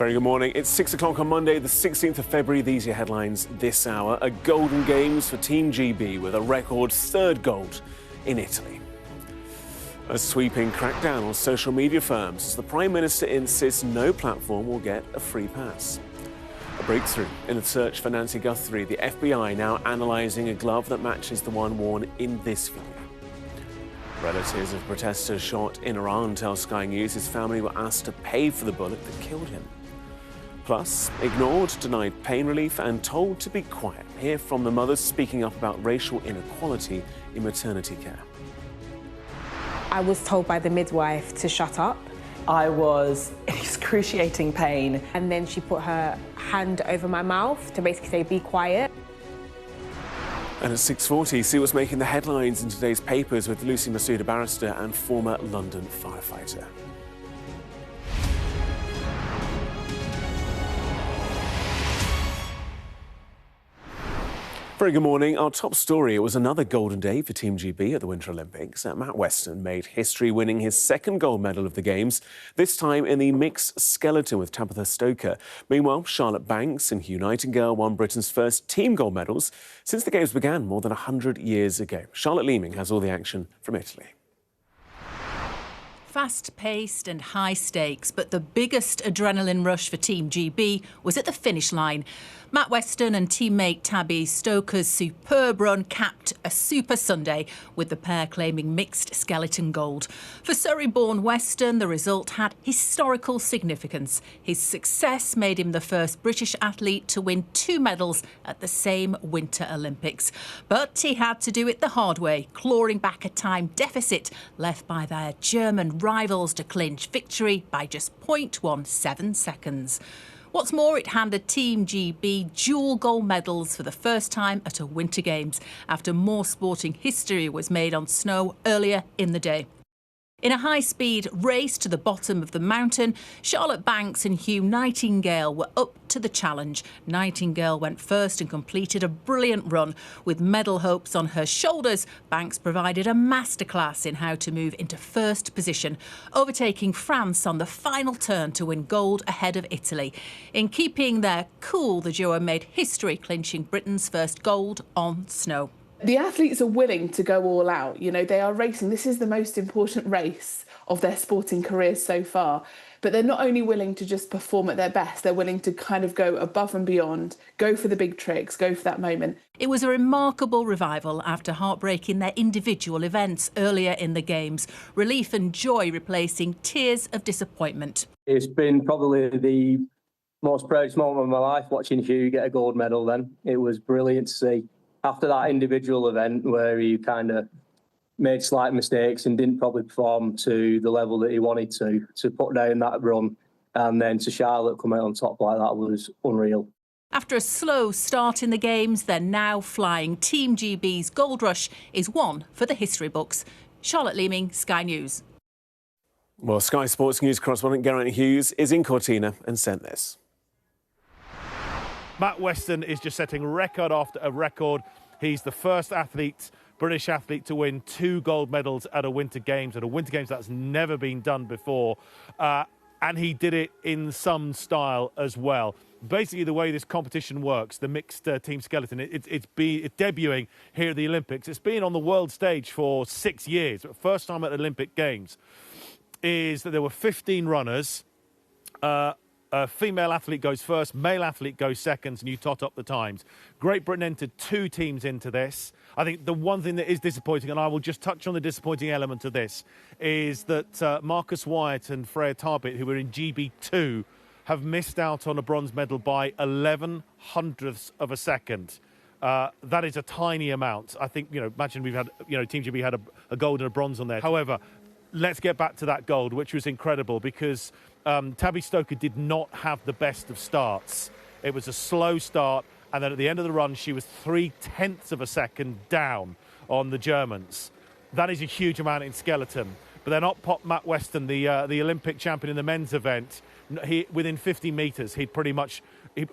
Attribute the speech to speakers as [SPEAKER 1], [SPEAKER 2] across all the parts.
[SPEAKER 1] Very good morning. It's 6 o'clock on Monday, the 16th of February. These are your headlines this hour. A golden games for Team GB with a record third gold in Italy. A sweeping crackdown on social media firms as the Prime Minister insists no platform will get a free pass. A breakthrough in the search for Nancy Guthrie. The FBI now analysing a glove that matches the one worn in this video. Relatives of protesters shot in Iran tell Sky News his family were asked to pay for the bullet that killed him. Plus, ignored, denied pain relief and told to be quiet. Hear from the mothers speaking up about racial inequality in maternity care.
[SPEAKER 2] I was told by the midwife to shut up.
[SPEAKER 3] I was in excruciating pain.
[SPEAKER 2] And then she put her hand over my mouth to basically say, be quiet.
[SPEAKER 1] And at 6:40, see what's making the headlines in today's papers with Lucy Masuda, barrister and former London firefighter. Very good morning. Our top story, it was another golden day for Team GB at the Winter Olympics. Matt Weston made history winning his second gold medal of the Games, this time in the mixed skeleton with Tabitha Stoker. Meanwhile, Charlotte Banks and Hugh Nightingale won Britain's first team gold medals since the Games began more than 100 years ago. Charlotte Leeming has all the action from Italy.
[SPEAKER 4] Fast-paced and high stakes, but the biggest adrenaline rush for Team GB was at the finish line. Matt Weston and teammate Tabby Stoker's superb run capped a super Sunday, with the pair claiming mixed skeleton gold. For Surrey-born Weston, the result had historical significance. His success made him the first British athlete to win 2 medals at the same Winter Olympics. But he had to do it the hard way, clawing back a time deficit left by their German rivals to clinch victory by just 0.17 seconds. What's more, it handed Team GB dual gold medals for the first time at a Winter Games after more sporting history was made on snow earlier in the day. In a high-speed race to the bottom of the mountain, Charlotte Banks and Hugh Nightingale were up to the challenge. Nightingale went first and completed a brilliant run. With medal hopes on her shoulders, Banks provided a masterclass in how to move into first position, overtaking France on the final turn to win gold ahead of Italy. In keeping their cool, the duo made history, clinching Britain's first gold on snow.
[SPEAKER 5] The athletes are willing to go all out. You know, they are racing. This is the most important race of their sporting careers so far. But they're not only willing to just perform at their best, they're willing to kind of go above and beyond, go for the big tricks, go for that moment.
[SPEAKER 4] It was a remarkable revival after heartbreaking their individual events earlier in the Games. Relief and joy replacing tears of disappointment.
[SPEAKER 6] It's been probably the most proudest moment of my life watching Hugh get a gold medal then. It was brilliant to see. After that individual event where he kind of made slight mistakes and didn't probably perform to the level that he wanted to put down that run and then to Charlotte come out on top like that was unreal.
[SPEAKER 4] After a slow start in the Games, they're now flying. Team GB's gold rush is one for the history books. Charlotte Leeming, Sky News.
[SPEAKER 1] Well, Sky Sports News correspondent Geraint Hughes is in Cortina and sent this.
[SPEAKER 7] Matt Weston is just setting record after a record. He's the first athlete, British athlete, to win 2 gold medals at a Winter Games. At a Winter Games, that's never been done before. And he did it in some style as well. Basically, the way this competition works, the mixed team skeleton, it's debuting here at the Olympics. It's been on the world stage for 6 years. First time at Olympic Games is that there were 15 runners. A female athlete goes first, male athlete goes second, and you tot up the times. Great Britain entered 2 teams into this. I think the one thing that is disappointing, and I will just touch on the disappointing element of this, is that Marcus Wyatt and Freya Tarbit, who were in GB2, have missed out on a bronze medal by 11 hundredths of a second. That is a tiny amount. I think, imagine we've had, Team GB had a gold and a bronze on there. However, let's get back to that gold, which was incredible because Tabby Stoker did not have the best of starts. It was a slow start, and then at the end of the run, she was 0.3 of a second down on the Germans. That is a huge amount in skeleton. But then up popped Matt Weston, the Olympic champion in the men's event. Within 50 metres, he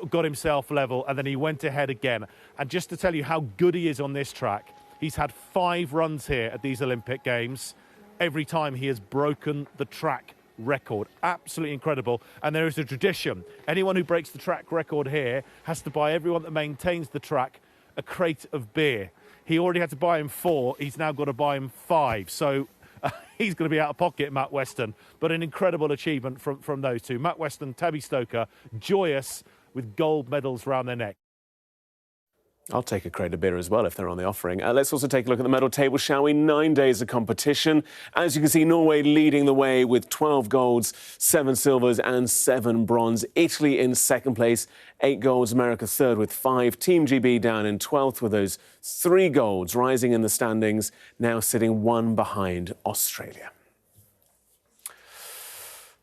[SPEAKER 7] got himself level, and then he went ahead again. And just to tell you how good he is on this track, he's had 5 runs here at these Olympic Games. Every time he has broken the track record. Absolutely incredible. And there is a tradition. Anyone who breaks the track record here has to buy everyone that maintains the track a crate of beer. He already had to buy him 4. He's now got to buy him 5. So he's going to be out of pocket, Matt Weston. But an incredible achievement from those two. Matt Weston, Tabby Stoker, joyous with gold medals round their neck.
[SPEAKER 1] I'll take a crate of beer as well if they're on the offering. Let's also take a look at the medal table, shall we? 9 days of competition. As you can see, Norway leading the way with 12 golds, 7 silvers and 7 bronze. Italy in second place, 8 golds. America third with 5. Team GB down in 12th with those 3 golds, rising in the standings, now sitting 1 behind Australia.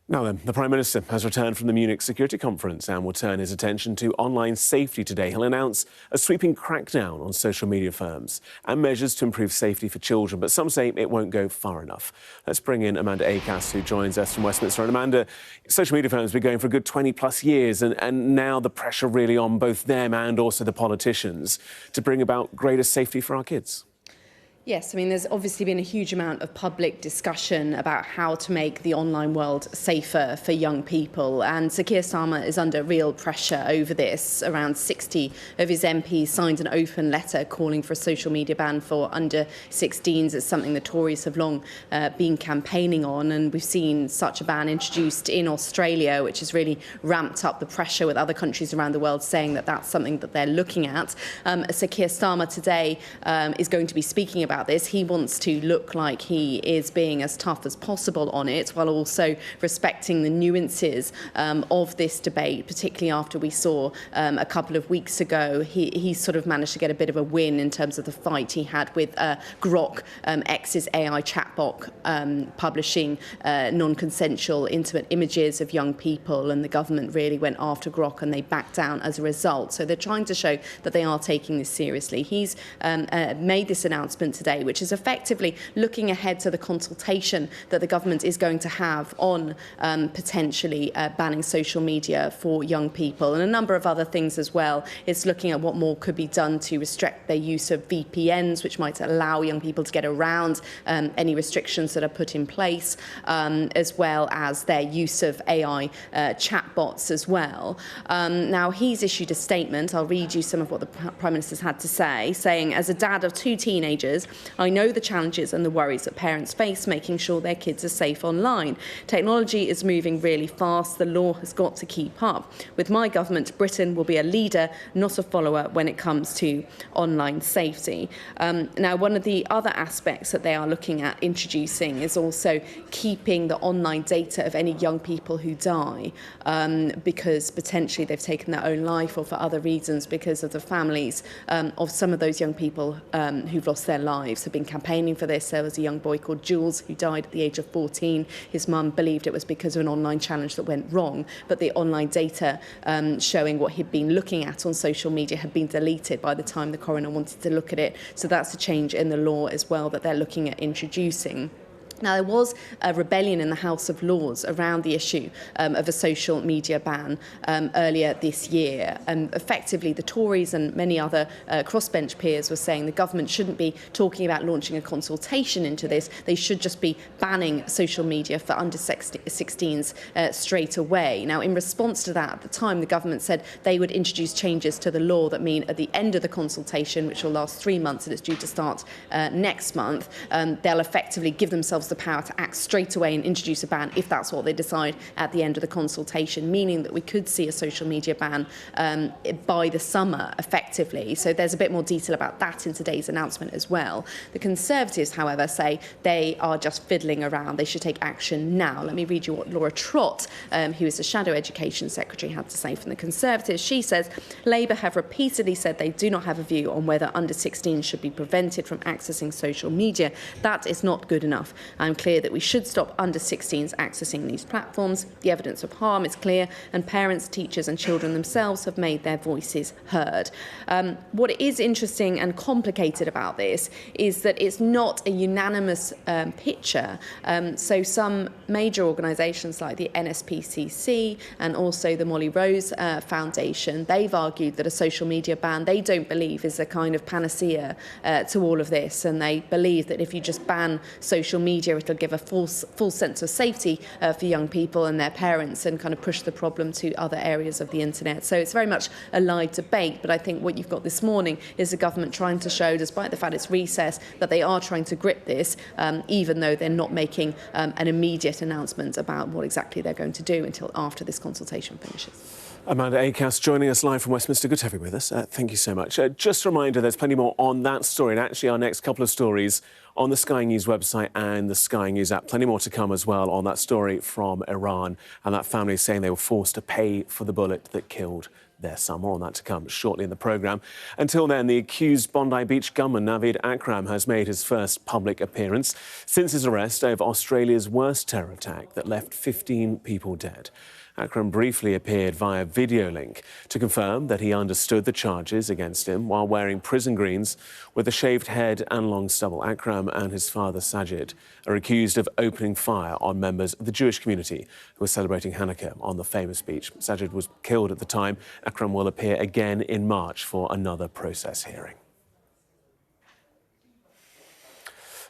[SPEAKER 1] Now then, the Prime Minister has returned from the Munich Security Conference and will turn his attention to online safety today. He'll announce a sweeping crackdown on social media firms and measures to improve safety for children, but some say it won't go far enough. Let's bring in Amanda Acas, who joins us from Westminster. And Amanda, social media firms have been going for a good 20-plus years, and now the pressure really on both them and also the politicians to bring about greater safety for our kids.
[SPEAKER 8] Yes, I mean, there's obviously been a huge amount of public discussion about how to make the online world safer for young people. And Sir Keir Starmer is under real pressure over this. Around 60 of his MPs signed an open letter calling for a social media ban for under-16s. It's something the Tories have long been campaigning on. And we've seen such a ban introduced in Australia, which has really ramped up the pressure with other countries around the world saying that that's something that they're looking at. Sir Keir Starmer today is going to be speaking about this. He wants to look like he is being as tough as possible on it, while also respecting the nuances of this debate, particularly after we saw a couple of weeks ago he sort of managed to get a bit of a win in terms of the fight he had with Grok, X's AI chatbot, publishing non-consensual intimate images of young people, and the government really went after Grok and they backed down as a result. So they're trying to show that they are taking this seriously. He's made this announcement today, which is effectively looking ahead to the consultation that the government is going to have on potentially banning social media for young people, and a number of other things as well. It's looking at what more could be done to restrict their use of VPNs, which might allow young people to get around any restrictions that are put in place, as well as their use of AI chatbots as well. Now, he's issued a statement. I'll read you some of what the Prime Minister's had to say, saying, "As a dad of 2 teenagers, I know the challenges and the worries that parents face making sure their kids are safe online. Technology is moving really fast. The law has got to keep up. With my government, Britain will be a leader, not a follower, when it comes to online safety." Now, one of the other aspects that they are looking at introducing is also keeping the online data of any young people who die, because potentially they've taken their own life or for other reasons, because of the families of some of those young people who've lost their lives have been campaigning for this. There was a young boy called Jules who died at the age of 14. His mum believed it was because of an online challenge that went wrong, but the online data showing what he'd been looking at on social media had been deleted by the time the coroner wanted to look at it. So that's a change in the law as well that they're looking at introducing. Now, there was a rebellion in the House of Lords around the issue of a social media ban earlier this year. And effectively, the Tories and many other crossbench peers were saying the government shouldn't be talking about launching a consultation into this. They should just be banning social media for under-16s straight away. Now, in response to that, at the time, the government said they would introduce changes to the law that mean at the end of the consultation, which will last 3 months and it's due to start next month, they'll effectively give themselves the power to act straight away and introduce a ban if that's what they decide at the end of the consultation, meaning that we could see a social media ban by the summer, effectively. So there's a bit more detail about that in today's announcement as well. The Conservatives, however, say they are just fiddling around. They should take action now. Let me read you what Laura Trott, who is the Shadow Education Secretary, had to say from the Conservatives. She says, Labour have repeatedly said they do not have a view on whether under-16s should be prevented from accessing social media. That is not good enough. I'm clear that we should stop under-16s accessing these platforms. The evidence of harm is clear, and parents, teachers and children themselves have made their voices heard. What is interesting and complicated about this is that it's not a unanimous picture. So some major organisations like the NSPCC and also the Molly Rose Foundation, they've argued that a social media ban, they don't believe is a kind of panacea to all of this, and they believe that if you just ban social media media. It'll give a false sense of safety for young people and their parents, and kind of push the problem to other areas of the internet. So it's very much a live debate, but I think what you've got this morning is the government trying to show, despite the fact it's recess, that they are trying to grip this, even though they're not making an immediate announcement about what exactly they're going to do until after this consultation finishes.
[SPEAKER 1] Amanda Acast joining us live from Westminster. Good to have you with us. Thank you so much. Just a reminder, there's plenty more on that story, and actually our next couple of stories on the Sky News website and the Sky News app. Plenty more to come as well on that story from Iran, and that family saying they were forced to pay for the bullet that killed their son. More on that to come shortly in the programme. Until then, the accused Bondi Beach gunman Navid Akram has made his first public appearance since his arrest over Australia's worst terror attack that left 15 people dead. Akram briefly appeared via video link to confirm that he understood the charges against him while wearing prison greens with a shaved head and long stubble. Akram and his father Sajid are accused of opening fire on members of the Jewish community who were celebrating Hanukkah on the famous beach. Sajid was killed at the time. Akram will appear again in March for another process hearing.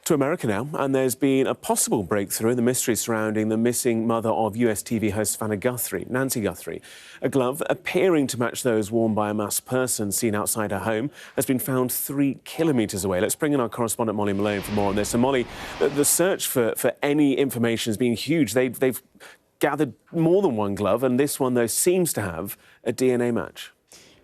[SPEAKER 1] To America now, and there's been a possible breakthrough in the mystery surrounding the missing mother of US TV host Savannah Guthrie, Nancy Guthrie. A glove appearing to match those worn by a masked person seen outside her home has been found 3 kilometres away. Let's bring in our correspondent Molly Malone for more on this. And Molly, the search for any information has been huge. They've gathered more than one glove, and this one, though, seems to have a DNA match.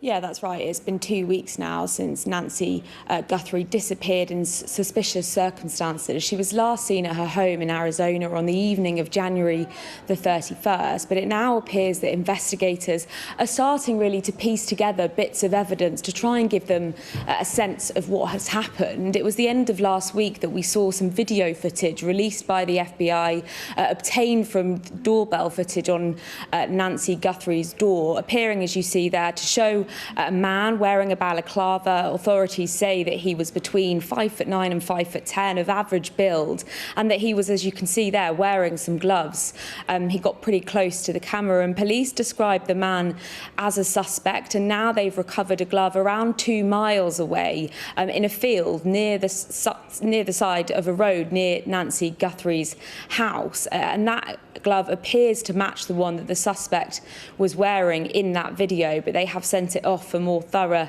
[SPEAKER 9] Yeah, that's right. It's been 2 weeks now since Nancy Guthrie disappeared in suspicious circumstances. She was last seen at her home in Arizona on the evening of January the 31st, but it now appears that investigators are starting really to piece together bits of evidence to try and give them a sense of what has happened. It was the end of last week that we saw some video footage released by the FBI, obtained from doorbell footage on Nancy Guthrie's door, appearing, as you see there, to show a man wearing a balaclava. Authorities say that he was between 5'9" and 5'10", of average build, and that he was, as you can see there, wearing some gloves. He got pretty close to the camera, and police described the man as a suspect, and now they've recovered a glove around 2 miles away in a field near the side of a road near Nancy Guthrie's house, and that glove appears to match the one that the suspect was wearing in that video, but they have sent it off for more thorough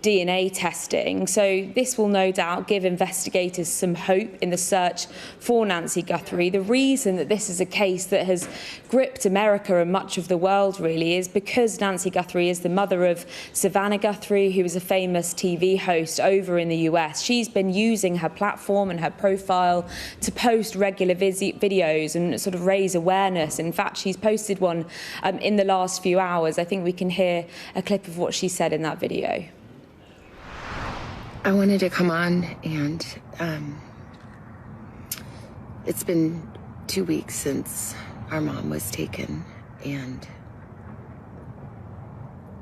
[SPEAKER 9] DNA testing. So this will no doubt give investigators some hope in the search for Nancy Guthrie. The reason that this is a case that has gripped America and much of the world really is because Nancy Guthrie is the mother of Savannah Guthrie, who is a famous TV host over in the US. She's been using her platform and her profile to post regular videos and sort of raise awareness. In fact, she's posted one in the last few hours. I think we can hear a clip of what she said in that video.
[SPEAKER 10] I wanted to come on, and it's been 2 weeks since our mom was taken, and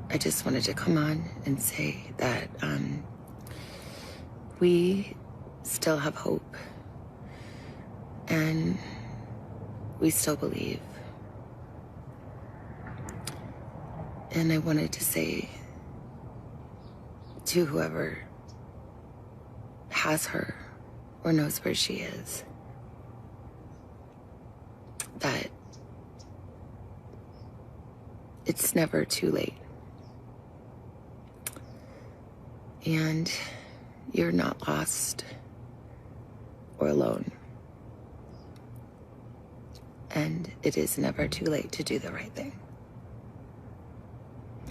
[SPEAKER 10] I just wanted to come on and say that we still have hope, and we still believe. And I wanted to say to whoever has her or knows where she is, that it's never too late. And you're not lost or alone. And it is never too late to do the right thing.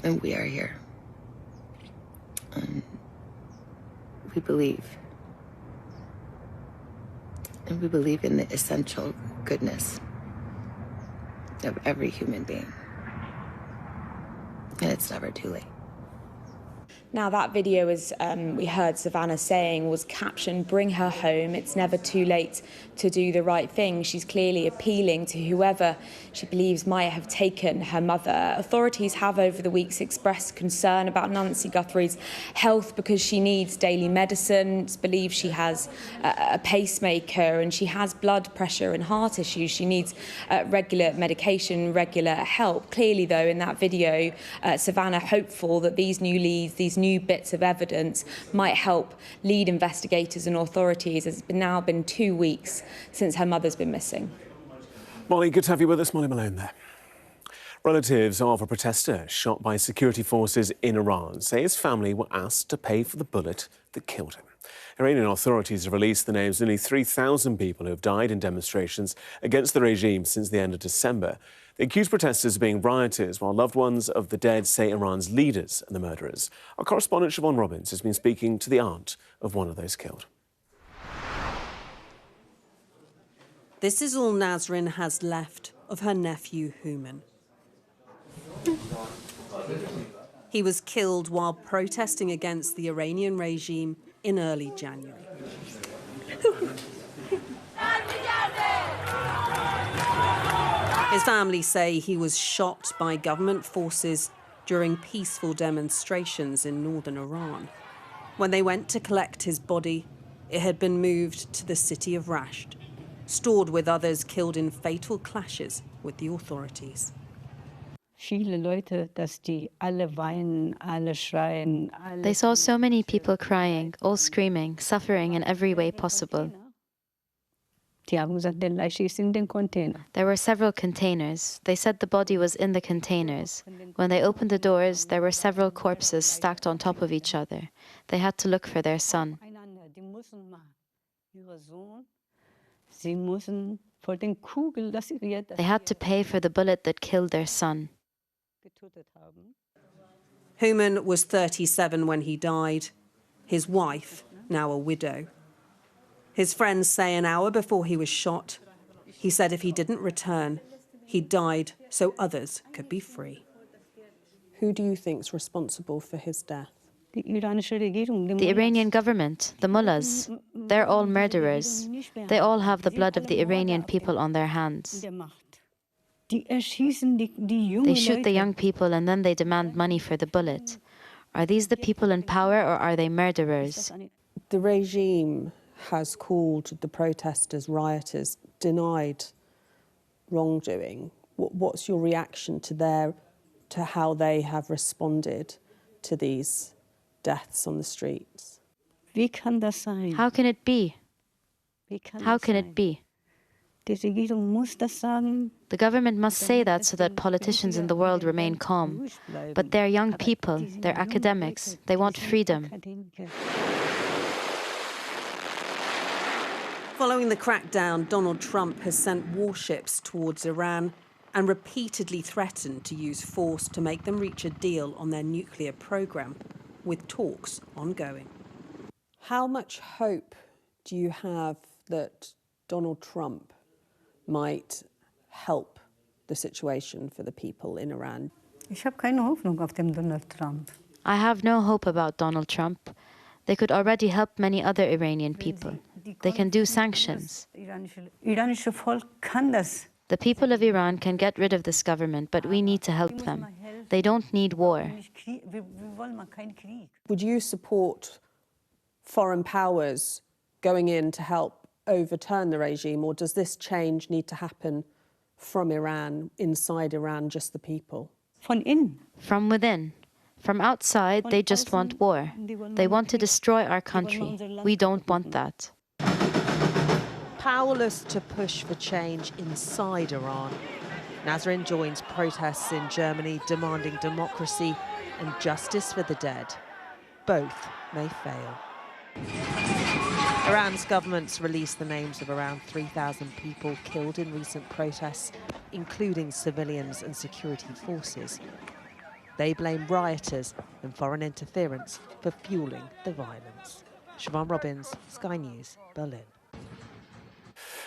[SPEAKER 10] And we are here. We believe. And we believe in the essential goodness of every human being. And it's never too late.
[SPEAKER 9] Now, that video, as we heard Savannah saying, was captioned, "Bring her home. It's never too late to do the right thing." She's clearly appealing to whoever she believes might have taken her mother. Authorities have over the weeks expressed concern about Nancy Guthrie's health because she needs daily medicine. It's believed she has a pacemaker and she has blood pressure and heart issues. She needs regular medication, regular help. Clearly, though, in that video, Savannah hopeful that these new leads, these new new bits of evidence might help lead investigators and authorities. It's now been 2 weeks since her mother's been missing.
[SPEAKER 1] Molly, good to have you with us. Molly Malone there. Relatives of a protester shot by security forces in Iran say his family were asked to pay for the bullet that killed him. Iranian authorities have released the names of nearly 3,000 people who have died in demonstrations against the regime since the end of December. They accuse protesters of being rioters, while loved ones of the dead say Iran's leaders are the murderers. Our correspondent Siobhan Robbins has been speaking to the aunt of one of those killed.
[SPEAKER 11] This is all Nasrin has left of her nephew, Houman. He was killed while protesting against the Iranian regime in early January. His family say he was shot by government forces during peaceful demonstrations in northern Iran. When they went to collect his body, it had been moved to the city of Rasht, stored with others killed in fatal clashes with the authorities.
[SPEAKER 12] They saw so many people crying, all screaming, suffering in every way possible. There were several containers. They said the body was in the containers. When they opened the doors, there were several corpses stacked on top of each other. They had to look for their son. They had to pay for the bullet that killed their son.
[SPEAKER 11] Houman was 37 when he died. His wife, now a widow. His friends say an hour before he was shot, he said if he didn't return, he died so others could be free. Who do you think's responsible for his death?
[SPEAKER 12] The Iranian government, the mullahs, they're all murderers. They all have the blood of the Iranian people on their hands. They shoot the young people and then they demand money for the bullet. Are these the people in power or are they murderers?
[SPEAKER 11] The regime has called the protesters rioters, denied wrongdoing. What's your reaction to how they have responded to these deaths on the streets?
[SPEAKER 12] How can it be? How can it be? The government must say that so that politicians in the world remain calm. But they're young people, they're academics, they want freedom.
[SPEAKER 11] Following the crackdown, Donald Trump has sent warships towards Iran and repeatedly threatened to use force to make them reach a deal on their nuclear program, with talks ongoing. How much hope do you have that Donald Trump might help the situation for the people in Iran?
[SPEAKER 12] I have no hope about Donald Trump. They could already help many other Iranian people. They can do sanctions. The people of Iran can get rid of this government, but we need to help them. They don't need war.
[SPEAKER 11] Would you support foreign powers going in to help overturn the regime, or does this change need to happen from Iran, inside Iran, just the people?
[SPEAKER 12] From within. From outside, they just want war. They want to destroy our country. We don't want that.
[SPEAKER 11] Powerless to push for change inside Iran, Nasrin joins protests in Germany demanding democracy and justice for the dead. Both may fail. Iran's government's released the names of around 3,000 people killed in recent protests, including civilians and security forces. They blame rioters and foreign interference for fueling the violence. Siobhan Robbins, Sky News, Berlin.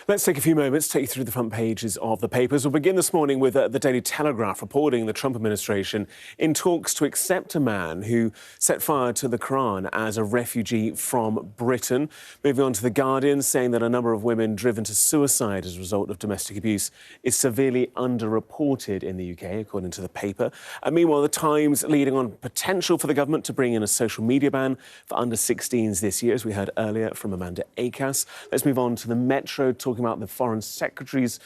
[SPEAKER 1] Let's take a few moments to take you through the front pages of the papers. We'll begin this morning with the Daily Telegraph reporting the Trump administration in talks to accept a man who set fire to the Quran as a refugee from Britain. Moving on to The Guardian, saying that a number of women driven to suicide as a result of domestic abuse is severely underreported in the UK, according to the paper. And meanwhile, The Times leading on potential for the government to bring in a social media ban for under-16s this year, as we heard earlier from Amanda Acas. Let's move on to the Metro, talking talking about the Foreign Secretary's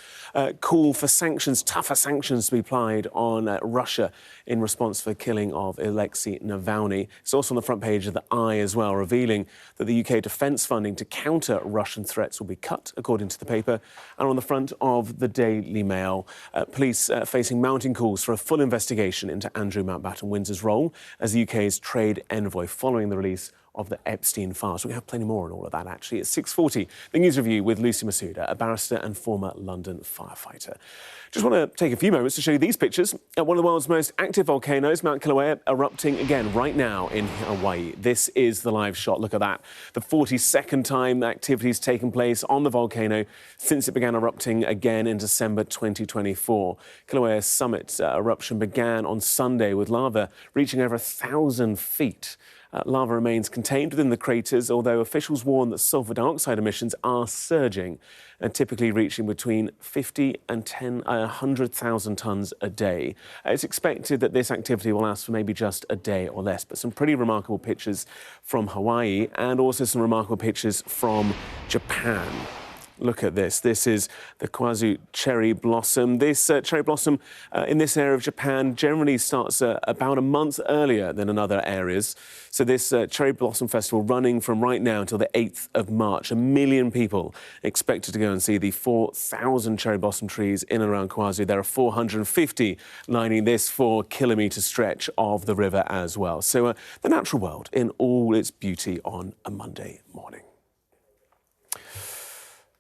[SPEAKER 1] call for sanctions, tougher sanctions to be applied on Russia in response to the killing of Alexei Navalny. It's also on the front page of the Eye as well, revealing that the UK defence funding to counter Russian threats will be cut, according to the paper. And on the front of the Daily Mail, police facing mounting calls for a full investigation into Andrew Mountbatten-Windsor's role as the UK's trade envoy following the release of the Epstein files. We have plenty more on all of that, actually. At 6:40, the news review with Lucy Masuda, a barrister and former London firefighter. Just want to take a few moments to show you these pictures at one of the world's most active volcanoes, Mount Kilauea, erupting again right now in Hawaii. This is the live shot. Look at that. The 42nd time activity's taken place on the volcano since it began erupting again in December 2024. Kilauea's summit eruption began on Sunday with lava reaching over 1,000 feet. Lava remains contained within the craters, although officials warn that sulfur dioxide emissions are surging and typically reaching between 50 and 100,000 tonnes a day. It's expected that this activity will last for maybe just a day or less, but some pretty remarkable pictures from Hawaii and also some remarkable pictures from Japan. Look at this. This is the Kwazu cherry blossom. This cherry blossom in this area of Japan generally starts about a month earlier than in other areas. So this cherry blossom festival running from right now until the 8th of March. 1 million people expected to go and see the 4,000 cherry blossom trees in and around Kwazu. There are 450 lining this 4-kilometre stretch of the river as well. So the natural world in all its beauty on a Monday morning.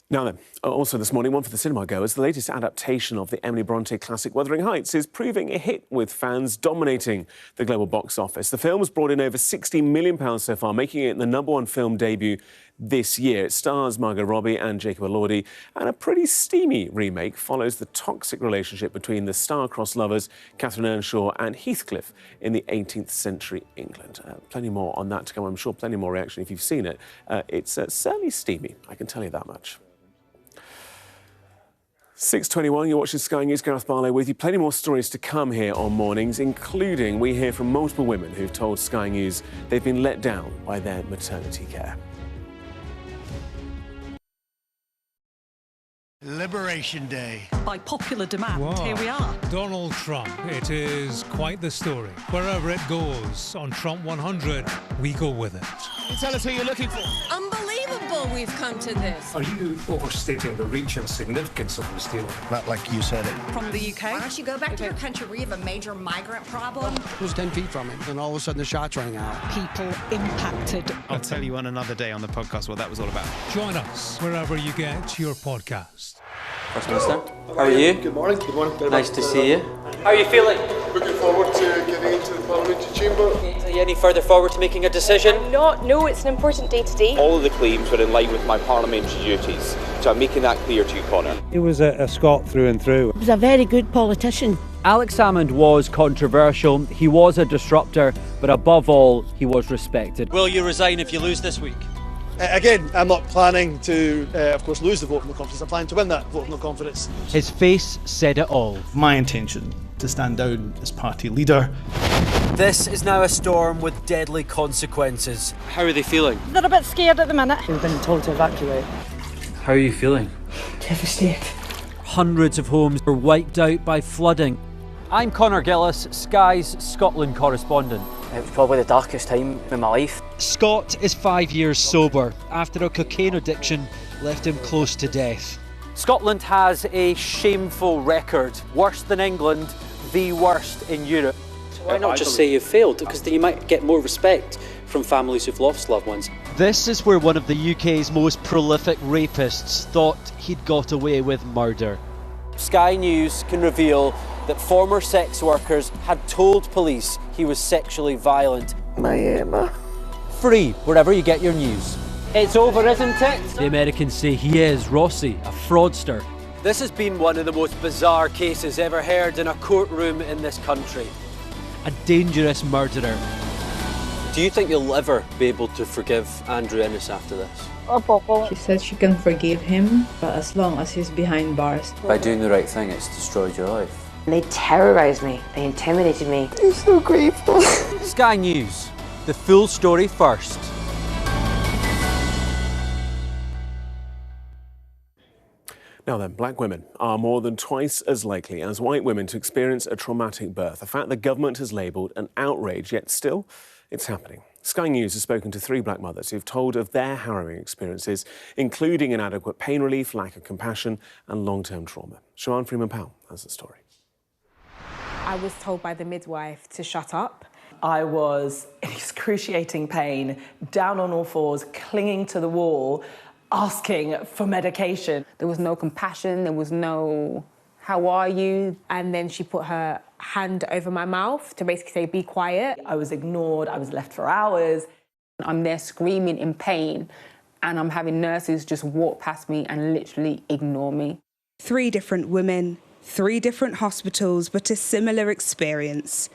[SPEAKER 1] Now then, also this morning, one for the cinema goers, the latest adaptation of the Emily Bronte classic Wuthering Heights is proving a hit with fans dominating the global box office. The film has brought in over £60 million so far, making it the #1 film debut this year. It stars Margot Robbie and Jacob Elordi, and a pretty steamy remake follows the toxic relationship between the star-crossed lovers Catherine Earnshaw and Heathcliff in the 18th century England. Plenty more on that to come, I'm sure plenty more reaction if you've seen it. It's certainly steamy, I can tell you that much. 6:21, you're watching Sky News, Gareth Barlow with you. Plenty more stories to come here on Mornings, including we hear from multiple women who've told Sky News they've been let down by their maternity care.
[SPEAKER 13] Liberation Day.
[SPEAKER 14] By popular demand,
[SPEAKER 15] wow.
[SPEAKER 14] Here we are.
[SPEAKER 15] Donald Trump. It is quite the story. Wherever it goes, on Trump 100, we go with it.
[SPEAKER 13] Can you tell us who you're looking for?
[SPEAKER 16] Unbelievable we've come to this.
[SPEAKER 17] Are you overstating the reach and significance of this deal?
[SPEAKER 13] Not like you said it.
[SPEAKER 14] From the UK?
[SPEAKER 16] Why don't you go back to your country where you have a major migrant problem?
[SPEAKER 18] It was 10 feet from him, and all of a sudden the shot's running out.
[SPEAKER 14] People impacted.
[SPEAKER 19] I'll tell you on another day on the podcast what that was all about.
[SPEAKER 15] Join us wherever you get your podcast.
[SPEAKER 20] First Minister, how are you?
[SPEAKER 21] Good morning. Good morning.
[SPEAKER 20] Nice to see you. How are you feeling?
[SPEAKER 21] Looking forward to getting into the parliamentary chamber.
[SPEAKER 20] Are you any further forward to making a decision?
[SPEAKER 22] No, it's an important day today.
[SPEAKER 23] All of the claims were in line with my parliamentary duties, so I'm making that clear to you, Connor.
[SPEAKER 24] He was a Scot through and through.
[SPEAKER 22] He was a very good politician.
[SPEAKER 25] Alex Salmond was controversial, he was a disruptor, but above all, he was respected.
[SPEAKER 20] Will you resign if you lose this week?
[SPEAKER 21] Again, I'm not planning to, of course, lose the vote of no confidence. I'm planning to win that vote of no confidence.
[SPEAKER 25] His face said it all.
[SPEAKER 26] My intention to stand down as party leader.
[SPEAKER 20] This is now a storm with deadly consequences. How are they feeling?
[SPEAKER 22] They're a bit scared at the minute.
[SPEAKER 27] We've been told to evacuate.
[SPEAKER 20] How are you feeling?
[SPEAKER 22] Devastated.
[SPEAKER 25] Hundreds of homes were wiped out by flooding. I'm Connor Gillis, Sky's Scotland correspondent.
[SPEAKER 27] It was probably the darkest time in my life.
[SPEAKER 25] Scott is 5 years sober after a cocaine addiction left him close to death.
[SPEAKER 20] Scotland has a shameful record. Worse than England, the worst in Europe.
[SPEAKER 27] So why not just say you failed? Because then you might get more respect from families who've lost loved ones.
[SPEAKER 25] This is where one of the UK's most prolific rapists thought he'd got away with murder.
[SPEAKER 20] Sky News can reveal that former sex workers had told police he was sexually violent.
[SPEAKER 22] My Emma.
[SPEAKER 20] Free wherever you get your news. It's over, isn't it?
[SPEAKER 25] The Americans say he is Rossi, a fraudster.
[SPEAKER 20] This has been one of the most bizarre cases ever heard in a courtroom in this country.
[SPEAKER 25] A dangerous murderer.
[SPEAKER 27] Do you think you'll ever be able to forgive Andrew Ennis after this?
[SPEAKER 28] She said she can forgive him, but as long as he's behind bars.
[SPEAKER 27] By doing the right thing, it's destroyed your life.
[SPEAKER 22] They terrorised me. They intimidated me.
[SPEAKER 28] I'm so grateful.
[SPEAKER 20] Sky News. The full story first.
[SPEAKER 1] Now then, black women are more than twice as likely as white women to experience a traumatic birth, a fact the government has labelled an outrage, yet still it's happening. Sky News has spoken to 3 black mothers who've told of their harrowing experiences, including inadequate pain relief, lack of compassion and long-term trauma. Siobhan Freeman-Powell has the story.
[SPEAKER 2] I was told by the midwife to shut up.
[SPEAKER 3] I was in excruciating pain, down on all fours, clinging to the wall, asking for medication.
[SPEAKER 2] There was no compassion, there was no, how are you? And then she put her hand over my mouth to basically say, be quiet.
[SPEAKER 3] I was ignored, I was left for hours.
[SPEAKER 2] I'm there screaming in pain and I'm having nurses just walk past me and literally ignore me.
[SPEAKER 4] 3 different women, 3 different hospitals, but a similar experience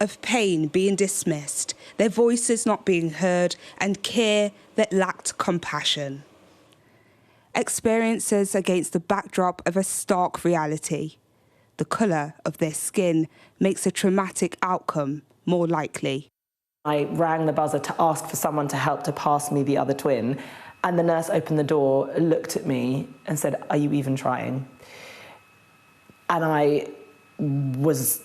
[SPEAKER 4] of pain being dismissed, their voices not being heard, and care that lacked compassion. Experiences against the backdrop of a stark reality. The colour of their skin makes a traumatic outcome more likely.
[SPEAKER 3] I rang the buzzer to ask for someone to help to pass me the other twin, and the nurse opened the door, looked at me and said, "Are you even trying?" And I was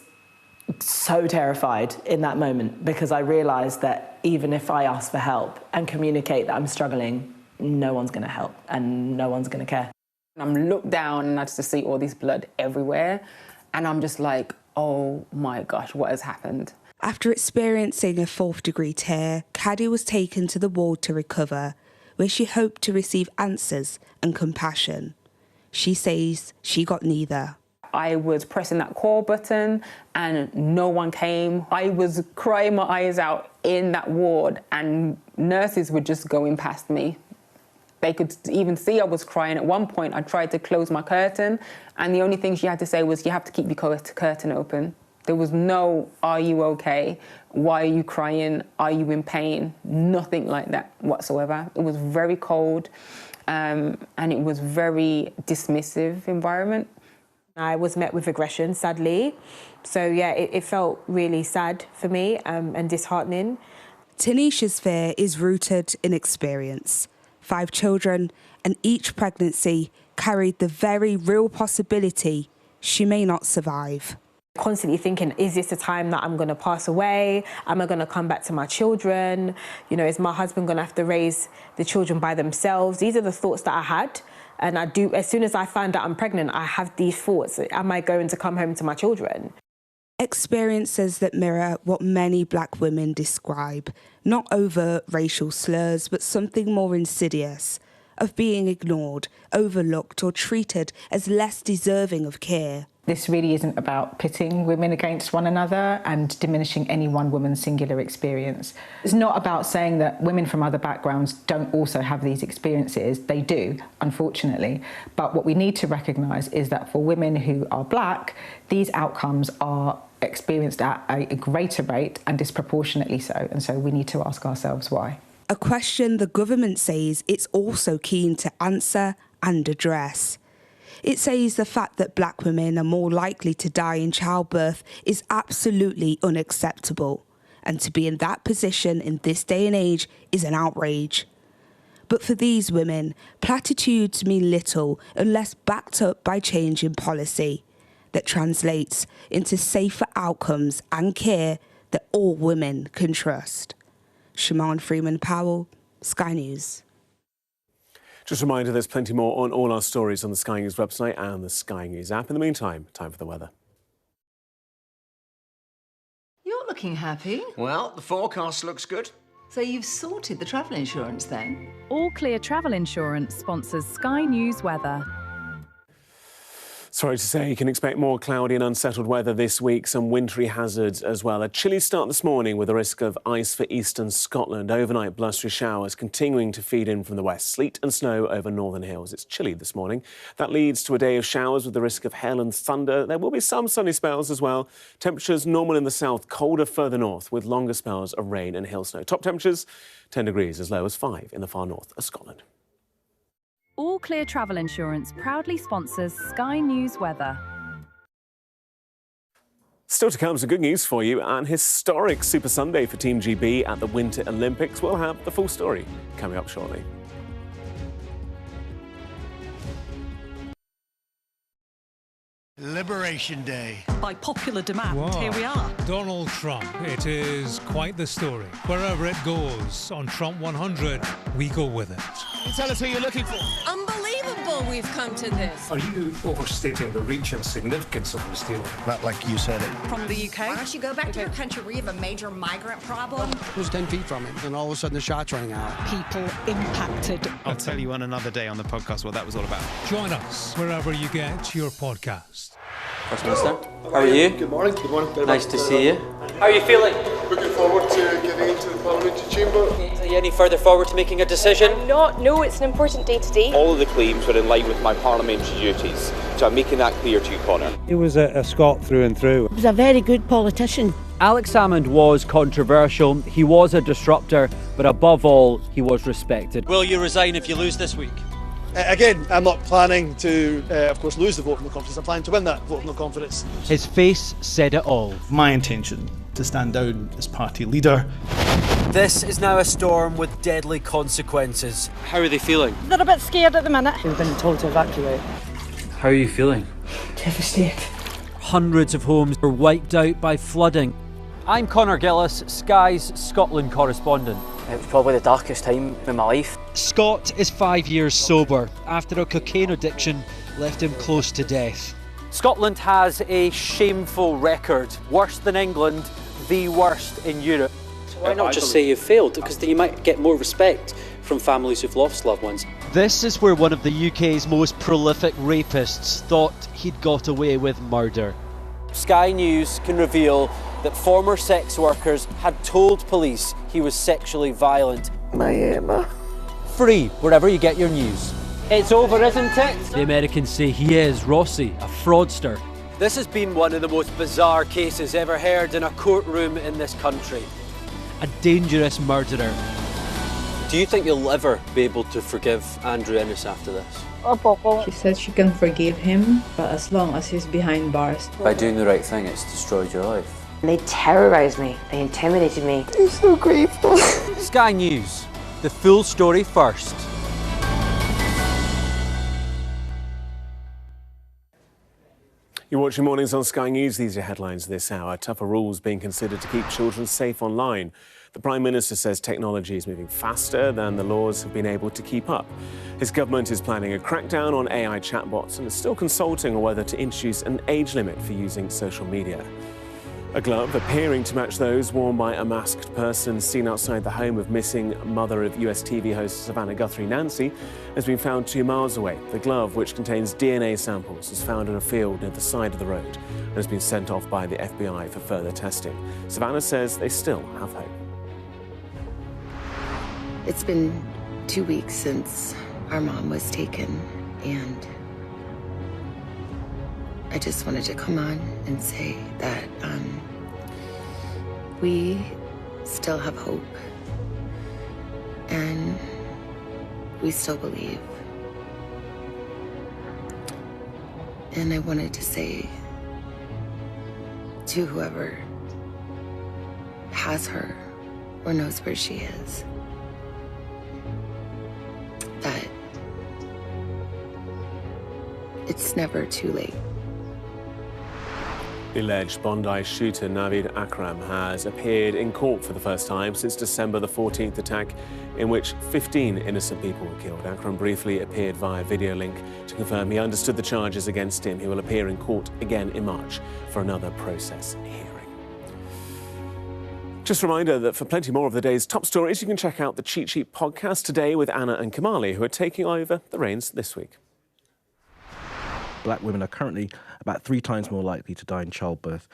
[SPEAKER 3] so terrified in that moment because I realised that even if I ask for help and communicate that I'm struggling, no one's going to help and no one's going to care.
[SPEAKER 2] I'm looked down and I just see all this blood everywhere and I'm just like, oh my gosh, what has happened?
[SPEAKER 4] After experiencing a 4th-degree tear, Caddy was taken to the ward to recover, where she hoped to receive answers and compassion. She says she got neither.
[SPEAKER 2] I was pressing that call button and no one came. I was crying my eyes out in that ward and nurses were just going past me. They could even see I was crying. At one point, I tried to close my curtain and the only thing she had to say was, you have to keep your curtain open. There was no, are you okay? Why are you crying? Are you in pain? Nothing like that whatsoever. It was very cold and it was very dismissive environment. I was met with aggression, sadly. So, yeah, it felt really sad for me and disheartening.
[SPEAKER 4] Tanisha's fear is rooted in experience. 5 children, and each pregnancy carried the very real possibility she may not survive.
[SPEAKER 2] Constantly thinking, is this the time that I'm going to pass away? Am I going to come back to my children? You know, is my husband going to have to raise the children by themselves? These are the thoughts that I had. And I do, as soon as I find out I'm pregnant, I have these thoughts. Am I going to come home to my children?
[SPEAKER 4] Experiences that mirror what many black women describe, not overt racial slurs, but something more insidious, of being ignored, overlooked, or treated as less deserving of care.
[SPEAKER 5] This really isn't about pitting women against one another and diminishing any one woman's singular experience. It's not about saying that women from other backgrounds don't also have these experiences. They do, unfortunately. But what we need to recognise is that for women who are black, these outcomes are experienced at a greater rate and disproportionately so. And so we need to ask ourselves why.
[SPEAKER 4] A question the government says it's also keen to answer and address. It says the fact that black women are more likely to die in childbirth is absolutely unacceptable, and to be in that position in this day and age is an outrage. But for these women, platitudes mean little unless backed up by change in policy that translates into safer outcomes and care that all women can trust. Siobhan Freeman-Powell, Sky News.
[SPEAKER 1] Just a reminder, there's plenty more on all our stories on the Sky News website and the Sky News app. In the meantime, time for the weather.
[SPEAKER 6] You're looking happy.
[SPEAKER 7] Well, the forecast looks good.
[SPEAKER 6] So you've sorted the travel insurance then?
[SPEAKER 8] All Clear Travel Insurance sponsors Sky News weather.
[SPEAKER 1] Sorry to say, you can expect more cloudy and unsettled weather this week, some wintry hazards as well. A chilly start this morning with a risk of ice for eastern Scotland. Overnight blustery showers continuing to feed in from the west. Sleet and snow over northern hills. It's chilly this morning. That leads to a day of showers with the risk of hail and thunder. There will be some sunny spells as well. Temperatures normal in the south, colder further north with longer spells of rain and hail snow. Top temperatures 10 degrees, as low as 5 in the far north of Scotland.
[SPEAKER 8] All Clear Travel Insurance proudly sponsors Sky News weather.
[SPEAKER 1] Still to come, some good news for you. An historic Super Sunday for Team GB at the Winter Olympics. We'll have the full story coming up shortly.
[SPEAKER 9] Liberation Day.
[SPEAKER 14] By popular demand,
[SPEAKER 15] Wow.
[SPEAKER 14] here we are.
[SPEAKER 15] Donald Trump. It is quite the story. Wherever it goes on Trump 100, we go with it.
[SPEAKER 9] Can you tell us who you're looking for?
[SPEAKER 10] Unbelievable we've come to this.
[SPEAKER 11] Are you overstating the reach and significance of this deal?
[SPEAKER 9] Not like you said it.
[SPEAKER 14] From the UK.
[SPEAKER 10] Why don't you go back to your country where you have a major migrant problem?
[SPEAKER 12] Who's 10 feet from it, and all of a sudden the shot's running out.
[SPEAKER 14] People impacted.
[SPEAKER 19] I'll tell you on another day on the podcast what that was all about.
[SPEAKER 15] Join us wherever you get your podcast.
[SPEAKER 25] First Minister, how are you?
[SPEAKER 13] Good morning. Good morning.
[SPEAKER 25] Nice to see you. How are you feeling?
[SPEAKER 13] Looking forward to getting into the parliamentary chamber.
[SPEAKER 25] Are you any further forward to making a decision?
[SPEAKER 16] No, it's an important day today.
[SPEAKER 23] All of the claims were in line with my parliamentary duties, so I'm making that clear to you, Connor.
[SPEAKER 24] He was a Scot through and through.
[SPEAKER 16] He was a very good politician.
[SPEAKER 25] Alex was controversial, he was a disruptor, but above all, he was respected. Will you resign if you lose this week?
[SPEAKER 21] Again, I'm not planning to, of course, lose the vote of no confidence. I'm planning to win that vote of no confidence.
[SPEAKER 25] His face said it all.
[SPEAKER 26] My intention to stand down as party leader.
[SPEAKER 25] This is now a storm with deadly consequences. How are they feeling?
[SPEAKER 16] They're a bit scared at the minute.
[SPEAKER 3] We've been told to evacuate.
[SPEAKER 25] How are you feeling?
[SPEAKER 16] Devastated.
[SPEAKER 25] Hundreds of homes were wiped out by flooding. I'm Connor Gillis, Sky's Scotland correspondent.
[SPEAKER 12] It was probably the darkest time in my life.
[SPEAKER 25] Scott is 5 years sober after a cocaine addiction left him close to death. Scotland has a shameful record, worse than England, the worst in Europe.
[SPEAKER 27] Why not just say you failed? Because then you might get more respect from families who've lost loved ones.
[SPEAKER 25] This is where one of the UK's most prolific rapists thought he'd got away with murder. Sky News can reveal that former sex workers had told police he was sexually violent.
[SPEAKER 22] My Emma.
[SPEAKER 25] Free wherever you get your news. It's over, isn't it? The Americans say he is Rossi, a fraudster. This has been one of the most bizarre cases ever heard in a courtroom in this country. A dangerous murderer. Do you think you'll ever be able to forgive Andrew Ennis after this?
[SPEAKER 28] She said she can forgive him, but as long as he's behind bars.
[SPEAKER 27] By doing the right thing, it's destroyed your life.
[SPEAKER 22] They terrorised me. They intimidated me. I'm so grateful.
[SPEAKER 25] Sky News, the full story first.
[SPEAKER 1] You're watching Mornings on Sky News. These are headlines this hour. Tougher rules being considered to keep children safe online. The Prime Minister says technology is moving faster than the laws have been able to keep up. His government is planning a crackdown on AI chatbots and is still consulting on whether to introduce an age limit for using social media. A glove appearing to match those worn by a masked person seen outside the home of missing mother of US TV host Savannah Guthrie, Nancy, has been found 2 miles away. The glove, which contains DNA samples, was found in a field near the side of the road and has been sent off by the FBI for further testing. Savannah says they still have hope.
[SPEAKER 22] It's been 2 weeks since our mom was taken, and I just wanted to come on and say that we still have hope, and we still believe. And I wanted to say to whoever has her or knows where she is, that it's never too late.
[SPEAKER 1] The alleged Bondi shooter Navid Akram has appeared in court for the first time since December the 14th attack, in which 15 innocent people were killed. Akram briefly appeared via video link to confirm he understood the charges against him. He will appear in court again in March for another process hearing. Just a reminder that for plenty more of the day's top stories, you can check out the Cheat Sheet podcast today with Anna and Kamali, who are taking over the reins this week.
[SPEAKER 17] Black women are currently about 3 times more likely to die in childbirth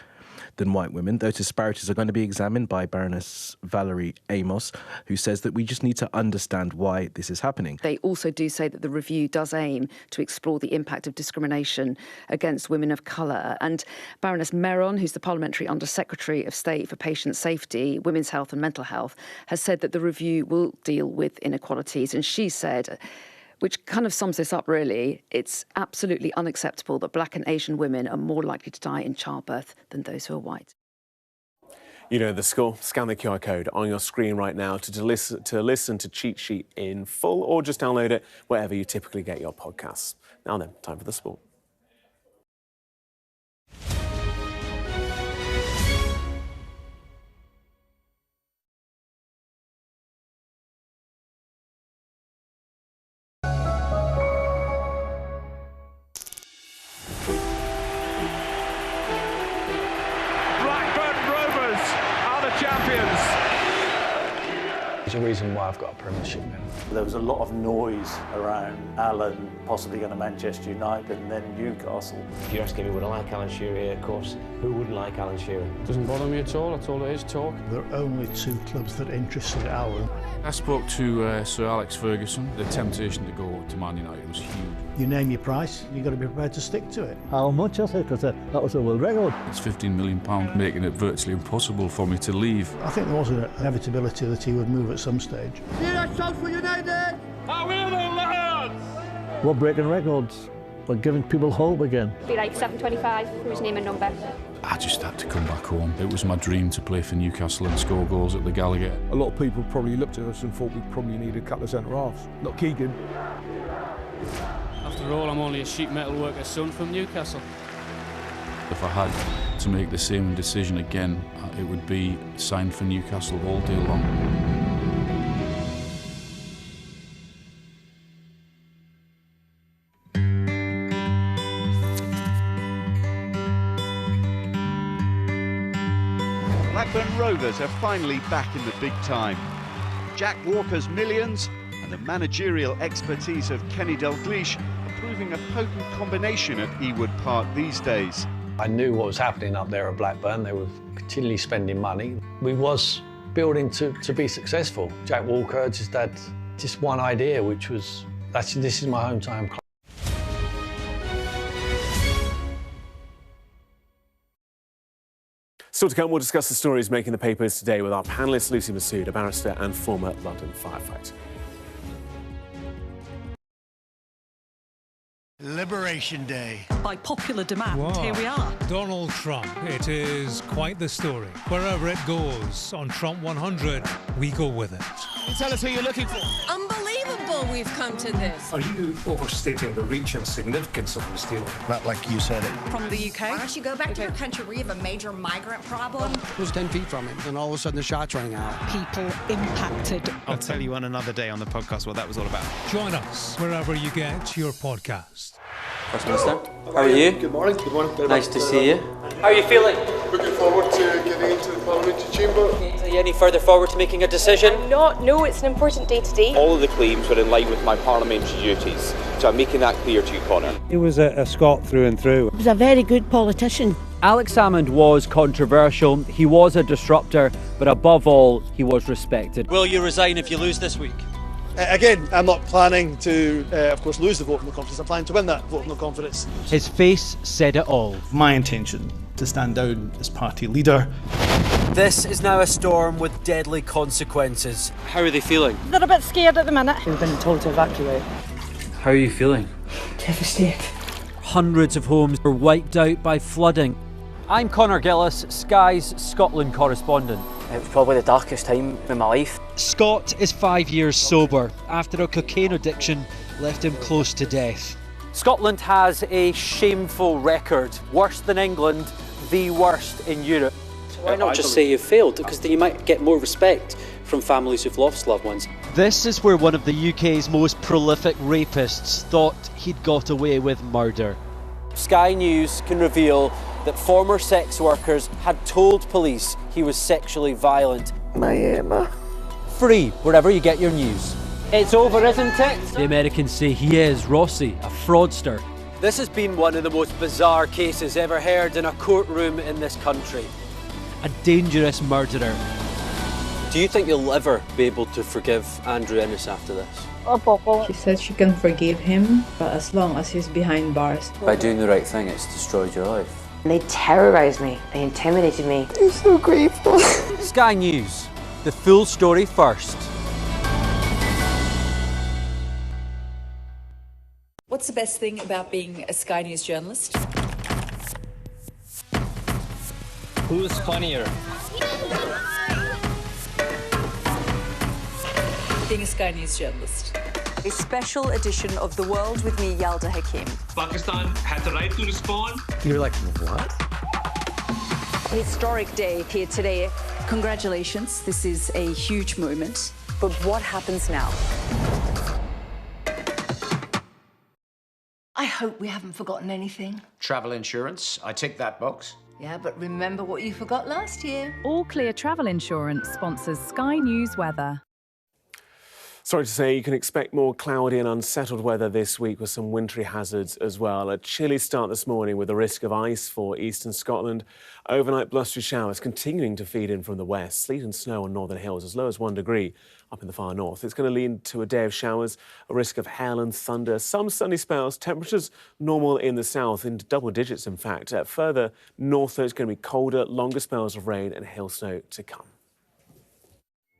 [SPEAKER 17] than white women. Those disparities are going to be examined by Baroness Valerie Amos, who says that we just need to understand why this is happening.
[SPEAKER 18] They also do say that the review does aim to explore the impact of discrimination against women of colour. And Baroness Meron, who's the Parliamentary Under-Secretary of State for Patient Safety, Women's Health and Mental Health, has said that the review will deal with inequalities. And she said, which kind of sums this up really, it's absolutely unacceptable that Black and Asian women are more likely to die in childbirth than those who are white.
[SPEAKER 1] You know the score. Scan the QR code on your screen right now to listen to Cheat Sheet in full, or just download it wherever you typically get your podcasts. Now then, time for the sport.
[SPEAKER 2] There's a reason why I've got a premiership now.
[SPEAKER 4] There was a lot of noise around Alan possibly going to Manchester United and then Newcastle.
[SPEAKER 5] If you're asking me would I like Alan Shearer, of course, who wouldn't like Alan Shearer?
[SPEAKER 6] Doesn't bother me at all, that's all it is, talk.
[SPEAKER 26] There are only two clubs that interested Alan.
[SPEAKER 7] I spoke to Sir Alex Ferguson. The temptation to go to Man United was huge.
[SPEAKER 26] You name your price, you've got to be prepared to stick to it.
[SPEAKER 8] How much was it? Because that was a world record.
[SPEAKER 7] It's £15 million, making it virtually impossible for me to leave.
[SPEAKER 26] I think there was an inevitability that he would move at some stage.
[SPEAKER 11] Shout for United!
[SPEAKER 8] How will they, lads? We're breaking records. We're giving people hope again.
[SPEAKER 16] Be like 725, whose name and number.
[SPEAKER 7] I just had to come back home. It was my dream to play for Newcastle and score goals at the Gallagher.
[SPEAKER 20] A lot of people probably looked at us and thought we probably needed a couple of centre-halves. Not Keegan.
[SPEAKER 29] After all, I'm only a sheet metal worker's son from Newcastle.
[SPEAKER 7] If I had to make the same decision again, it would be signed for Newcastle all day long.
[SPEAKER 30] Blackburn Rovers are finally back in the big time. Jack Walker's millions and the managerial expertise of Kenny Dalglish are proving a potent combination at Ewood Park these days.
[SPEAKER 2] I knew what was happening up there at Blackburn. They were continually spending money. We was building to be successful. Jack Walker just had one idea, which was, this is my hometown club.
[SPEAKER 1] Still to come, we'll discuss the stories making the papers today with our panellist Lucy Massoud, a barrister and former London firefighter.
[SPEAKER 9] Liberation Day.
[SPEAKER 14] By popular demand, here we are.
[SPEAKER 15] Donald Trump. It is quite the story. Wherever it goes, on Trump 100, we go with it.
[SPEAKER 9] Can you tell us who you're looking for?
[SPEAKER 10] Unbelievable we've come to this.
[SPEAKER 24] Are you overstating the reach and significance of this deal?
[SPEAKER 26] Not like you said it.
[SPEAKER 14] From the UK.
[SPEAKER 10] Why don't you go back to your country where you have a major migrant problem?
[SPEAKER 12] I was 10 feet from him, and all of a sudden the shot's rang out.
[SPEAKER 14] People impacted.
[SPEAKER 19] I'll tell you on another day on the podcast what that was all about.
[SPEAKER 15] Join us wherever you get your podcast.
[SPEAKER 27] First Minister, how are you?
[SPEAKER 13] Good morning. Good morning.
[SPEAKER 27] Nice to see you. How are you feeling?
[SPEAKER 13] Looking forward to getting into the parliamentary chamber.
[SPEAKER 27] Are you any further forward to making a decision?
[SPEAKER 16] No, it's an important day today.
[SPEAKER 23] All of the claims were in line with my parliamentary duties, so I'm making that clear to you, Connor.
[SPEAKER 24] He was a Scot through and through.
[SPEAKER 16] He was a very good politician.
[SPEAKER 25] Alex Salmond was controversial, he was a disruptor, but above all, he was respected.
[SPEAKER 27] Will you resign if you lose this week?
[SPEAKER 21] Again, I'm not planning to, of course, lose the vote of no confidence. I'm planning to win that vote of no confidence.
[SPEAKER 25] His face said it all.
[SPEAKER 26] My intention to stand down as party leader.
[SPEAKER 25] This is now a storm with deadly consequences.
[SPEAKER 27] How are they feeling?
[SPEAKER 16] They're a bit scared at the minute.
[SPEAKER 3] We've been told to evacuate.
[SPEAKER 27] How are you feeling?
[SPEAKER 3] Devastated.
[SPEAKER 25] Hundreds of homes were wiped out by flooding. I'm Connor Gillis, Sky's Scotland correspondent.
[SPEAKER 12] It was probably the darkest time in my life.
[SPEAKER 25] Scott is 5 years sober after a cocaine addiction left him close to death. Scotland has a shameful record, worse than England, the worst in Europe.
[SPEAKER 27] Why not just say you failed? Because then you might get more respect from families who've lost loved ones.
[SPEAKER 25] This is where one of the UK's most prolific rapists thought he'd got away with murder. Sky News can reveal that former sex workers had told police he was sexually violent.
[SPEAKER 22] My Emma.
[SPEAKER 25] Free wherever you get your news. It's over, isn't it? The Americans say he is Rossi, a fraudster. This has been one of the most bizarre cases ever heard in a courtroom in this country. A dangerous murderer.
[SPEAKER 27] Do you think you'll ever be able to forgive Andrew Ennis after this?
[SPEAKER 28] She said she can forgive him, but as long as he's behind bars.
[SPEAKER 27] By doing the right thing, it's destroyed your life.
[SPEAKER 22] They terrorised me. They intimidated me. I'm so grateful.
[SPEAKER 25] Sky News. The full story first.
[SPEAKER 14] What's the best thing about being a Sky News journalist?
[SPEAKER 27] Who's funnier?
[SPEAKER 14] Being a Sky News journalist. A special edition of The World with me, Yalda Hakim.
[SPEAKER 31] Pakistan had the right to respond.
[SPEAKER 27] You're like, what?
[SPEAKER 14] A historic day here today. Congratulations, this is a huge moment. But what happens now?
[SPEAKER 10] I hope we haven't forgotten anything.
[SPEAKER 5] Travel insurance, I tick that box.
[SPEAKER 10] Yeah, but remember what you forgot last year.
[SPEAKER 32] All Clear Travel Insurance sponsors Sky News Weather.
[SPEAKER 1] Sorry to say, you can expect more cloudy and unsettled weather this week with some wintry hazards as well. A chilly start this morning with a risk of ice for eastern Scotland. Overnight blustery showers continuing to feed in from the west. Sleet and snow on northern hills as low as 1 degree up in the far north. It's going to lead to a day of showers, a risk of hail and thunder, some sunny spells, temperatures normal in the south, into double digits in fact. Further north though, it's going to be colder, longer spells of rain and hail snow to come.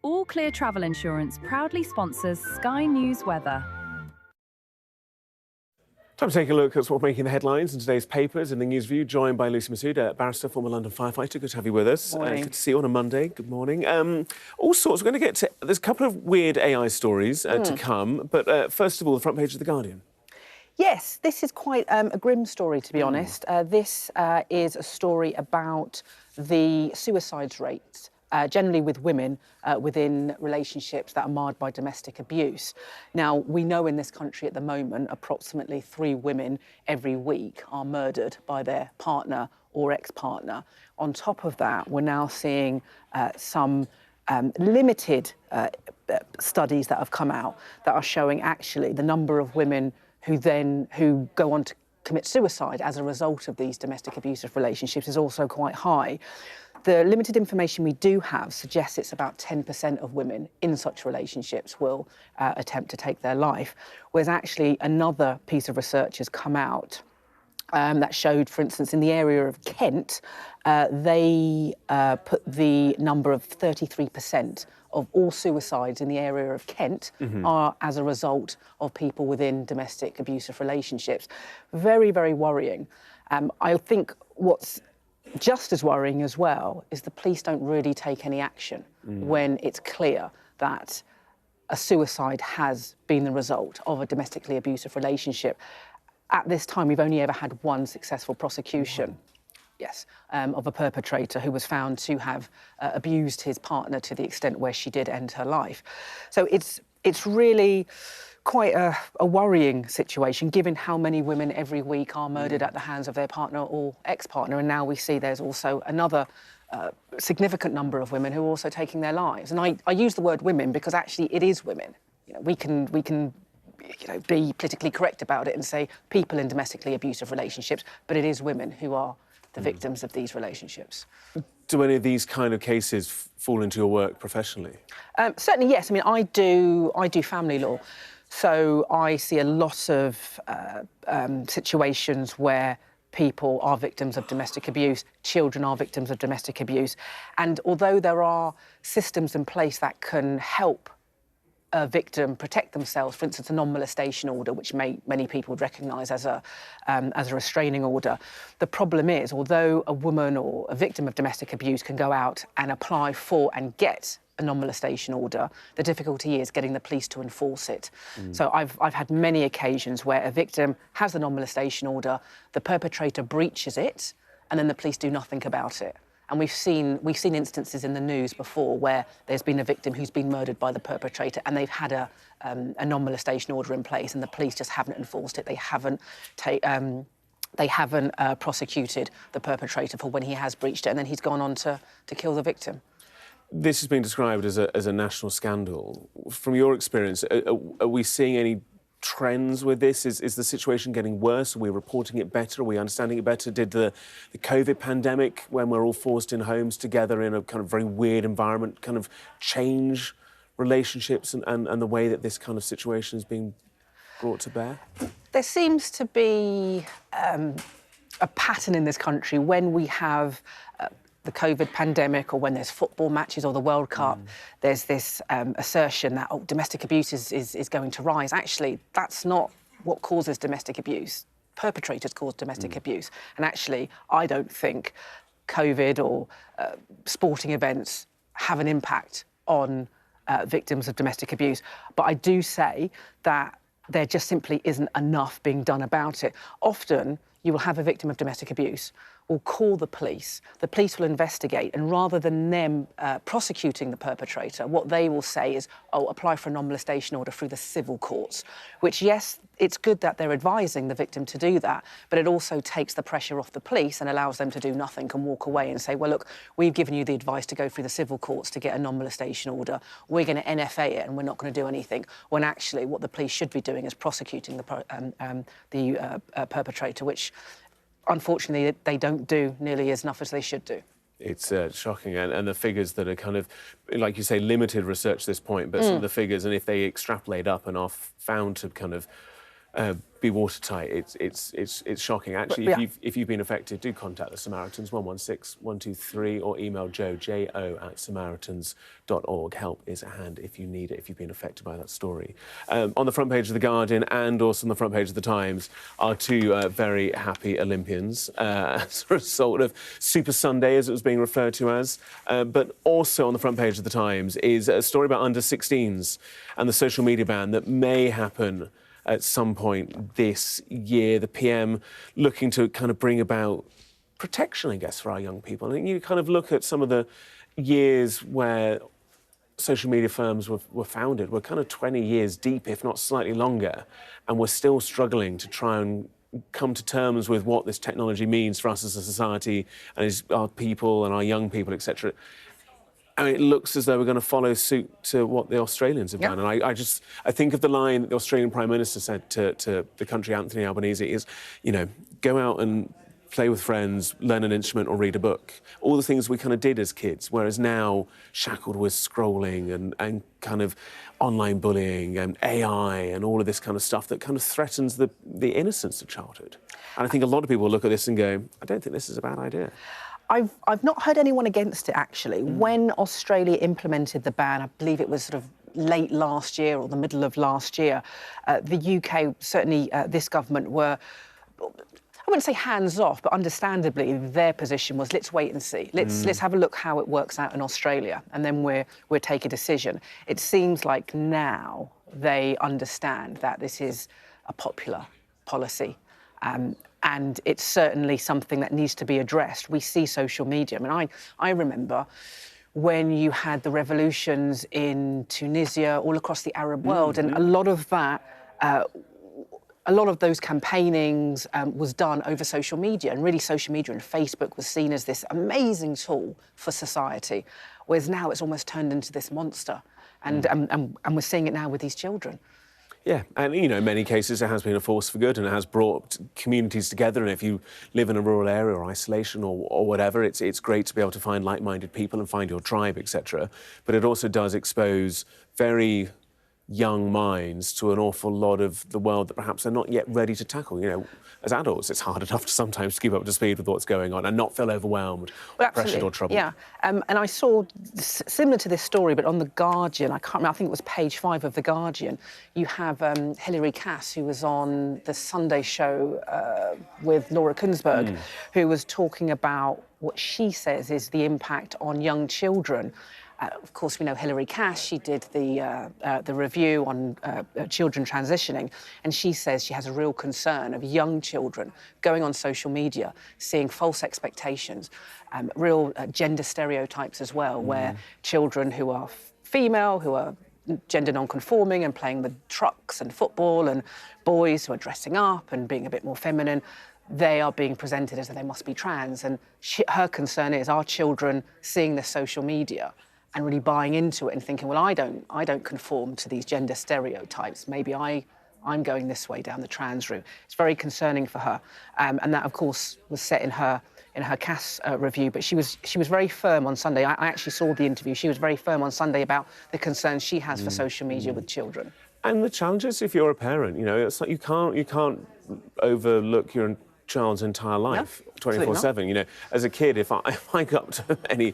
[SPEAKER 2] All Clear Travel Insurance proudly sponsors Sky News Weather.
[SPEAKER 1] Time to take a look at what's making the headlines in today's papers. In the News View, joined by Lucy Masuda, barrister, former London firefighter. Good to have you with us. Good to see you on a Monday. Good morning. All sorts. We're going to get to... There's a couple of weird AI stories to come. But first of all, the front page of The Guardian.
[SPEAKER 4] Yes, this is quite a grim story, to be honest. This is a story about the suicides rates. Generally with women within relationships that are marred by domestic abuse. Now, we know in this country at the moment, approximately 3 women every week are murdered by their partner or ex-partner. On top of that, we're now seeing some limited studies that have come out that are showing actually the number of women who go on to commit suicide as a result of these domestic abusive relationships is also quite high. The limited information we do have suggests it's about 10% of women in such relationships will attempt to take their life, whereas actually another piece of research has come out that showed, for instance, in the area of Kent, they put the number of 33% of all suicides in the area of Kent are as a result of people within domestic abusive relationships. Very, very worrying. I think what's just as worrying as well is the police don't really take any action when it's clear that a suicide has been the result of a domestically abusive relationship. At this time, we've only ever had one successful prosecution, yes, of a perpetrator who was found to have abused his partner to the extent where she did end her life. So it's really quite a worrying situation, given how many women every week are murdered at the hands of their partner or ex-partner. And now we see there's also another significant number of women who are also taking their lives. And I use the word women because actually it is women. You know, we can be politically correct about it and say people in domestically abusive relationships, but it is women who are the victims of these relationships.
[SPEAKER 1] Do any of these kind of cases fall into your work professionally?
[SPEAKER 4] Certainly, yes. I mean, I do family law. So I see a lot of situations where people are victims of domestic abuse, children are victims of domestic abuse. And although there are systems in place that can help a victim protect themselves, for instance, a non-molestation order, which many people would recognise as a restraining order, the problem is, although a woman or a victim of domestic abuse can go out and apply for and get a non-molestation order, the difficulty is getting the police to enforce it. So I've had many occasions where a victim has a non-molestation order, the perpetrator breaches it, and then the police do nothing about it. And we've seen instances in the news before where there's been a victim who's been murdered by the perpetrator and they've had a non-molestation order in place and the police just haven't enforced it. They haven't prosecuted the perpetrator for when he has breached it, and then he's gone on to kill the victim.
[SPEAKER 1] This has been described as a national scandal. From your experience, are we seeing any trends with this? Is the situation getting worse? Are we reporting it better? Are we understanding it better? Did the COVID pandemic, when we're all forced in homes together in a kind of very weird environment, kind of change relationships and the way that this kind of situation is being brought to bear?
[SPEAKER 4] There seems to be a pattern in this country when we have the COVID pandemic or when there's football matches or the World Cup, there's this assertion that, domestic abuse is going to rise. Actually, that's not what causes domestic abuse. Perpetrators cause domestic abuse. And actually, I don't think COVID or sporting events have an impact on victims of domestic abuse. But I do say that there just simply isn't enough being done about it. Often, you will have a victim of domestic abuse, will call the police will investigate, and rather than them prosecuting the perpetrator, what they will say is, oh, apply for a non-molestation order through the civil courts, which, yes, it's good that they're advising the victim to do that, but it also takes the pressure off the police and allows them to do nothing and walk away and say, well, look, we've given you the advice to go through the civil courts to get a non-molestation order. We're going to NFA it and we're not going to do anything, when actually what the police should be doing is prosecuting the perpetrator, which unfortunately they don't do nearly as enough as they should do.
[SPEAKER 1] It's shocking, and the figures that are kind of, like you say, limited research at this point, but some of the figures, and if they extrapolate up and are found to kind of be watertight, it's shocking. Actually, if you've been affected, do contact the Samaritans, 116 123, or email jo@samaritans.org. Help is at hand if you need it, if you've been affected by that story. On the front page of The Guardian and also on the front page of The Times are two very happy Olympians, sort of Super Sunday, as it was being referred to as. But also on the front page of The Times is a story about under-16s and the social media ban that may happen at some point this year. The PM looking to kind of bring about protection, I guess, for our young people. I think you kind of look at some of the years where social media firms were founded. We're kind of 20 years deep, if not slightly longer, and we're still struggling to try and come to terms with what this technology means for us as a society and our people and our young people, etc. I mean, it looks as though we're going to follow suit to what the Australians have done. And I think of the line that the Australian Prime Minister said to the country, Anthony Albanese, is, you know, go out and play with friends, learn an instrument or read a book. All the things we kind of did as kids, whereas now shackled with scrolling and kind of online bullying and AI and all of this kind of stuff that kind of threatens the innocence of childhood. And I think a lot of people look at this and go, I don't think this is a bad idea.
[SPEAKER 4] I've not heard anyone against it, actually. When Australia implemented the ban, I believe it was sort of late last year or the middle of last year, the UK, certainly this government, were, I wouldn't say hands-off, but understandably their position was, let's wait and see. Let's have a look how it works out in Australia, and then we'll take a decision. It seems like now they understand that this is a popular policy. And it's certainly something that needs to be addressed. We see social media. I mean, I remember when you had the revolutions in Tunisia, all across the Arab world, and a lot of that, a lot of those campaignings was done over social media, and really social media and Facebook was seen as this amazing tool for society, whereas now it's almost turned into this monster, and we're seeing it now with these children.
[SPEAKER 1] Yeah, and, you know, in many cases it has been a force for good and it has brought communities together, and if you live in a rural area or isolation or whatever, it's great to be able to find like-minded people and find your tribe, etc. But it also does expose very young minds to an awful lot of the world that perhaps they're not yet ready to tackle. You know, as adults, it's hard enough to sometimes keep up to speed with what's going on and not feel overwhelmed, pressured or troubled.
[SPEAKER 4] Yeah, and I saw, similar to this story, but on The Guardian, I can't remember, I think it was page 5 of The Guardian, you have Hilary Cass, who was on the Sunday show with Laura Kuenssberg, who was talking about what she says is the impact on young children. Of course, we know Hilary Cass, she did the review on children transitioning, and she says she has a real concern of young children going on social media, seeing false expectations, real gender stereotypes as well, where children who are female, who are gender non-conforming and playing with trucks and football, and boys who are dressing up and being a bit more feminine, they are being presented as though they must be trans. And her concern is, are children seeing this social media and really buying into it and thinking, well, I don't conform to these gender stereotypes. Maybe I'm going this way down the trans route. It's very concerning for her, and that, of course, was set in her Cass review. But she was very firm on Sunday. I actually saw the interview. She was very firm on Sunday about the concerns she has for social media with children. And
[SPEAKER 1] the challenges if you're a parent. You know, it's like you can't overlook your child's entire life 24/7. You know, as a kid, if I got up to any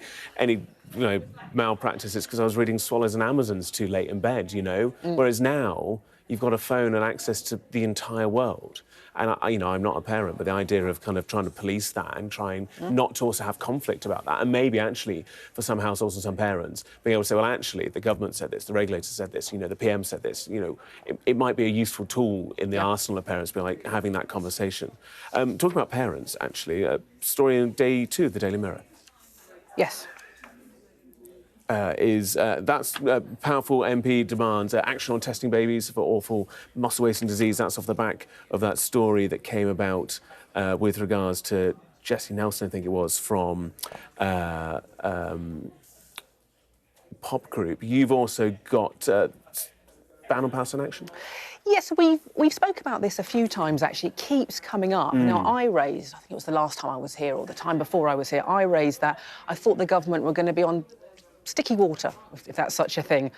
[SPEAKER 1] you know, malpractice, it's because I was reading Swallows and Amazons too late in bed, you know. Whereas now, you've got a phone and access to the entire world. And, I'm not a parent, but the idea of kind of trying to police that and trying not to also have conflict about that, and maybe actually for some households and some parents being able to say, well, actually, the government said this, the regulator said this, the PM said this, it might be a useful tool in the arsenal of parents, be like having that conversation. Talking about parents, actually, a story in day 2 of the Daily Mirror.
[SPEAKER 4] Yes.
[SPEAKER 1] That's powerful MP demands action on testing babies for awful muscle wasting disease. That's off the back of that story that came about with regards to Jessie Nelson, I think it was, from Pop Group. You've also got ban on Palestine action?
[SPEAKER 4] Yes, we've spoke about this a few times, actually. It keeps coming up. Now, I think it was the last time I was here or the time before I was here, I raised that I thought the government were going to be on sticky water, if that's such a thing,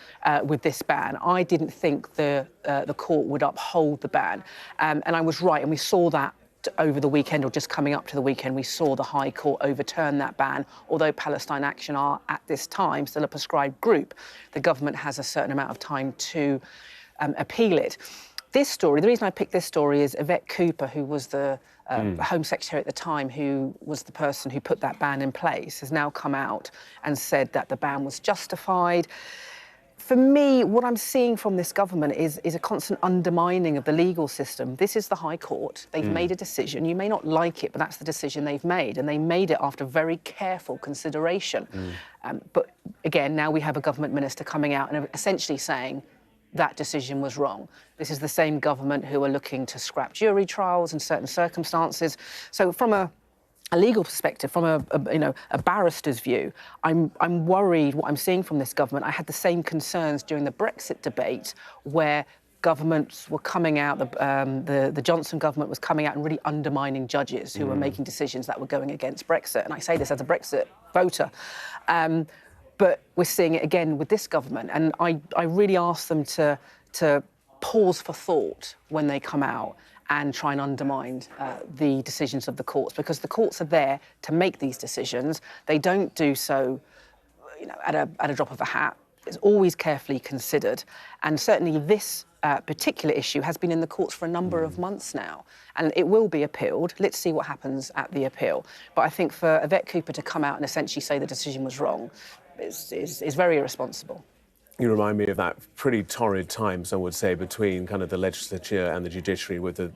[SPEAKER 4] with this ban. I didn't think the court would uphold the ban, and I was right, and we saw that over the weekend, or just coming up to the weekend, we saw the High Court overturn that ban. Although Palestine Action are, at this time, still a prescribed group, the government has a certain amount of time to appeal it. This story, the reason I picked this story is Yvette Cooper, who was the Home Secretary at the time, who was the person who put that ban in place, has now come out and said that the ban was justified. For me, what I'm seeing from this government is a constant undermining of the legal system. This is the High Court. They've made a decision. You may not like it, but that's the decision they've made, and they made it after very careful consideration. But again, now we have a government minister coming out and essentially saying that decision was wrong. This is the same government who are looking to scrap jury trials in certain circumstances. So from a legal perspective, from a barrister's view, I'm worried what I'm seeing from this government. I had the same concerns during the Brexit debate, where governments were coming out, the Johnson government was coming out and really undermining judges who were making decisions that were going against Brexit. And I say this as a Brexit voter. But we're seeing it again with this government. And I really ask them to pause for thought when they come out and try and undermine the decisions of the courts, because the courts are there to make these decisions. They don't do so, at a drop of a hat. It's always carefully considered. And certainly this particular issue has been in the courts for a number of months now, and it will be appealed. Let's see what happens at the appeal. But I think for Yvette Cooper to come out and essentially say the decision was wrong is very irresponsible.
[SPEAKER 1] You remind me of that pretty torrid times, I would say, between kind of the legislature and the judiciary, with the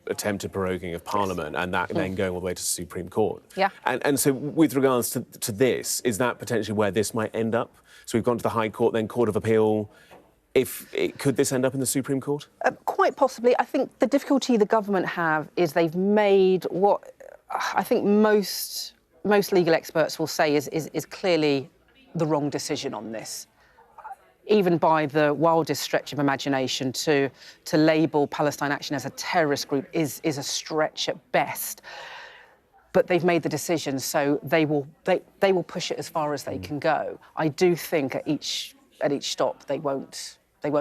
[SPEAKER 1] attempted proroguing of Parliament, and that then going all the way to the Supreme Court.
[SPEAKER 4] Yeah.
[SPEAKER 1] And so with regards to this, is that potentially where this might end up? So we've gone to the High Court, then Court of Appeal. Could this end up in the Supreme Court?
[SPEAKER 4] Quite possibly. I think the difficulty the government have is they've made what I think most legal experts will say is clearly the wrong decision on this. Even by the wildest stretch of imagination, to label Palestine Action as a terrorist group is a stretch at best. But they've made the decision, so they will push it as far as they can go. I do think at each stop they won't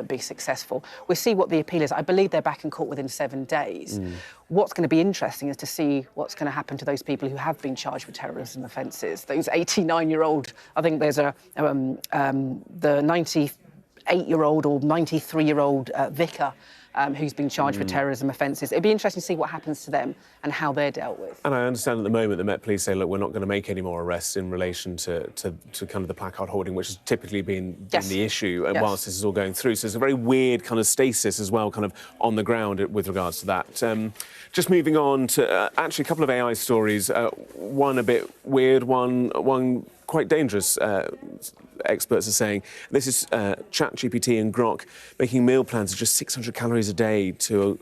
[SPEAKER 4] be successful. We'll see what the appeal is. I believe they're back in court within 7 days. What's going to be interesting is to see what's going to happen to those people who have been charged with terrorism offences. Those 89-year-old, I think there's the 98-year-old or 93-year-old vicar who's been charged with terrorism offences. It'd be interesting to see what happens to them and how they're dealt with.
[SPEAKER 1] And I understand at the moment the Met Police say, look, we're not going to make any more arrests in relation to kind of the placard holding, which has typically been the issue whilst this is all going through. So it's a very weird kind of stasis as well, kind of on the ground with regards to that. Just moving on to actually a couple of AI stories. One a bit weird, one quite dangerous. Experts are saying this is ChatGPT and Grok making meal plans of just 600 calories a day to,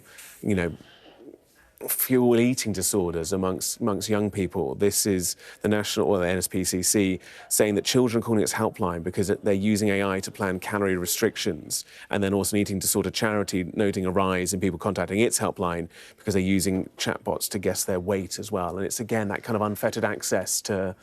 [SPEAKER 1] fuel eating disorders amongst young people. This is the NSPCC saying that children are calling its helpline because they're using AI to plan calorie restrictions, and then also an eating disorder charity noting a rise in people contacting its helpline because they're using chatbots to guess their weight as well. And it's again that kind of unfettered access to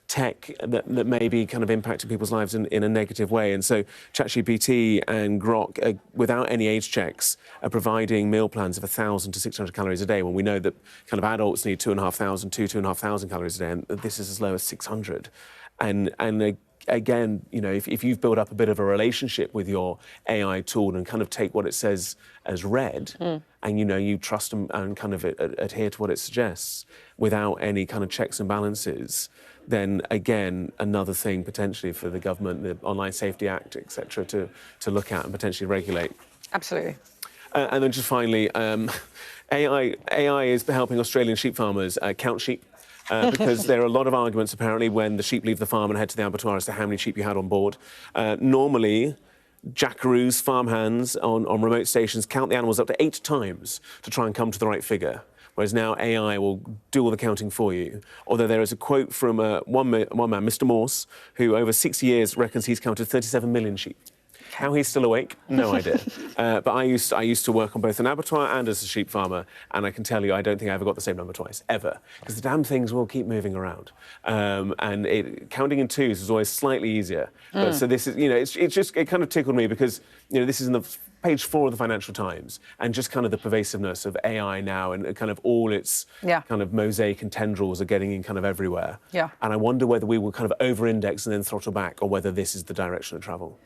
[SPEAKER 1] tech that may be kind of impacting people's lives in a negative way. And so ChatGPT and Grok, without any age checks, are providing meal plans of 1,000 to 600 calories a day, when we know that kind of adults need 2,500 calories a day, and this is as low as 600. And again, you know, if you've built up a bit of a relationship with your AI tool and kind of take what it says as read, and, you know, you trust and kind of adhere to what it suggests without any kind of checks and balances, then, again, another thing potentially for the government, the Online Safety Act, etc., to look at and potentially regulate.
[SPEAKER 4] Absolutely.
[SPEAKER 1] And then just finally, AI is helping Australian sheep farmers count sheep. Because there are a lot of arguments, apparently, when the sheep leave the farm and head to the abattoir as to how many sheep you had on board. Normally, jackaroos, farmhands on remote stations count the animals up to 8 times to try and come to the right figure, whereas now AI will do all the counting for you. Although there is a quote from one man, Mr. Morse, who over 6 years reckons he's counted 37 million sheep. How he's still awake, no idea. But I used to work on both an abattoir and as a sheep farmer, and I can tell you I don't think I ever got the same number twice, ever, because the damn things will keep moving around. And counting in twos is always slightly easier. But so this is, you know, it kind of tickled me because, you know, this is in the page 4 of the Financial Times, and just kind of the pervasiveness of AI now and kind of all its kind of mosaic and tendrils are getting in kind of everywhere.
[SPEAKER 4] Yeah.
[SPEAKER 1] And I wonder whether we will kind of over-index and then throttle back, or whether this is the direction of travel.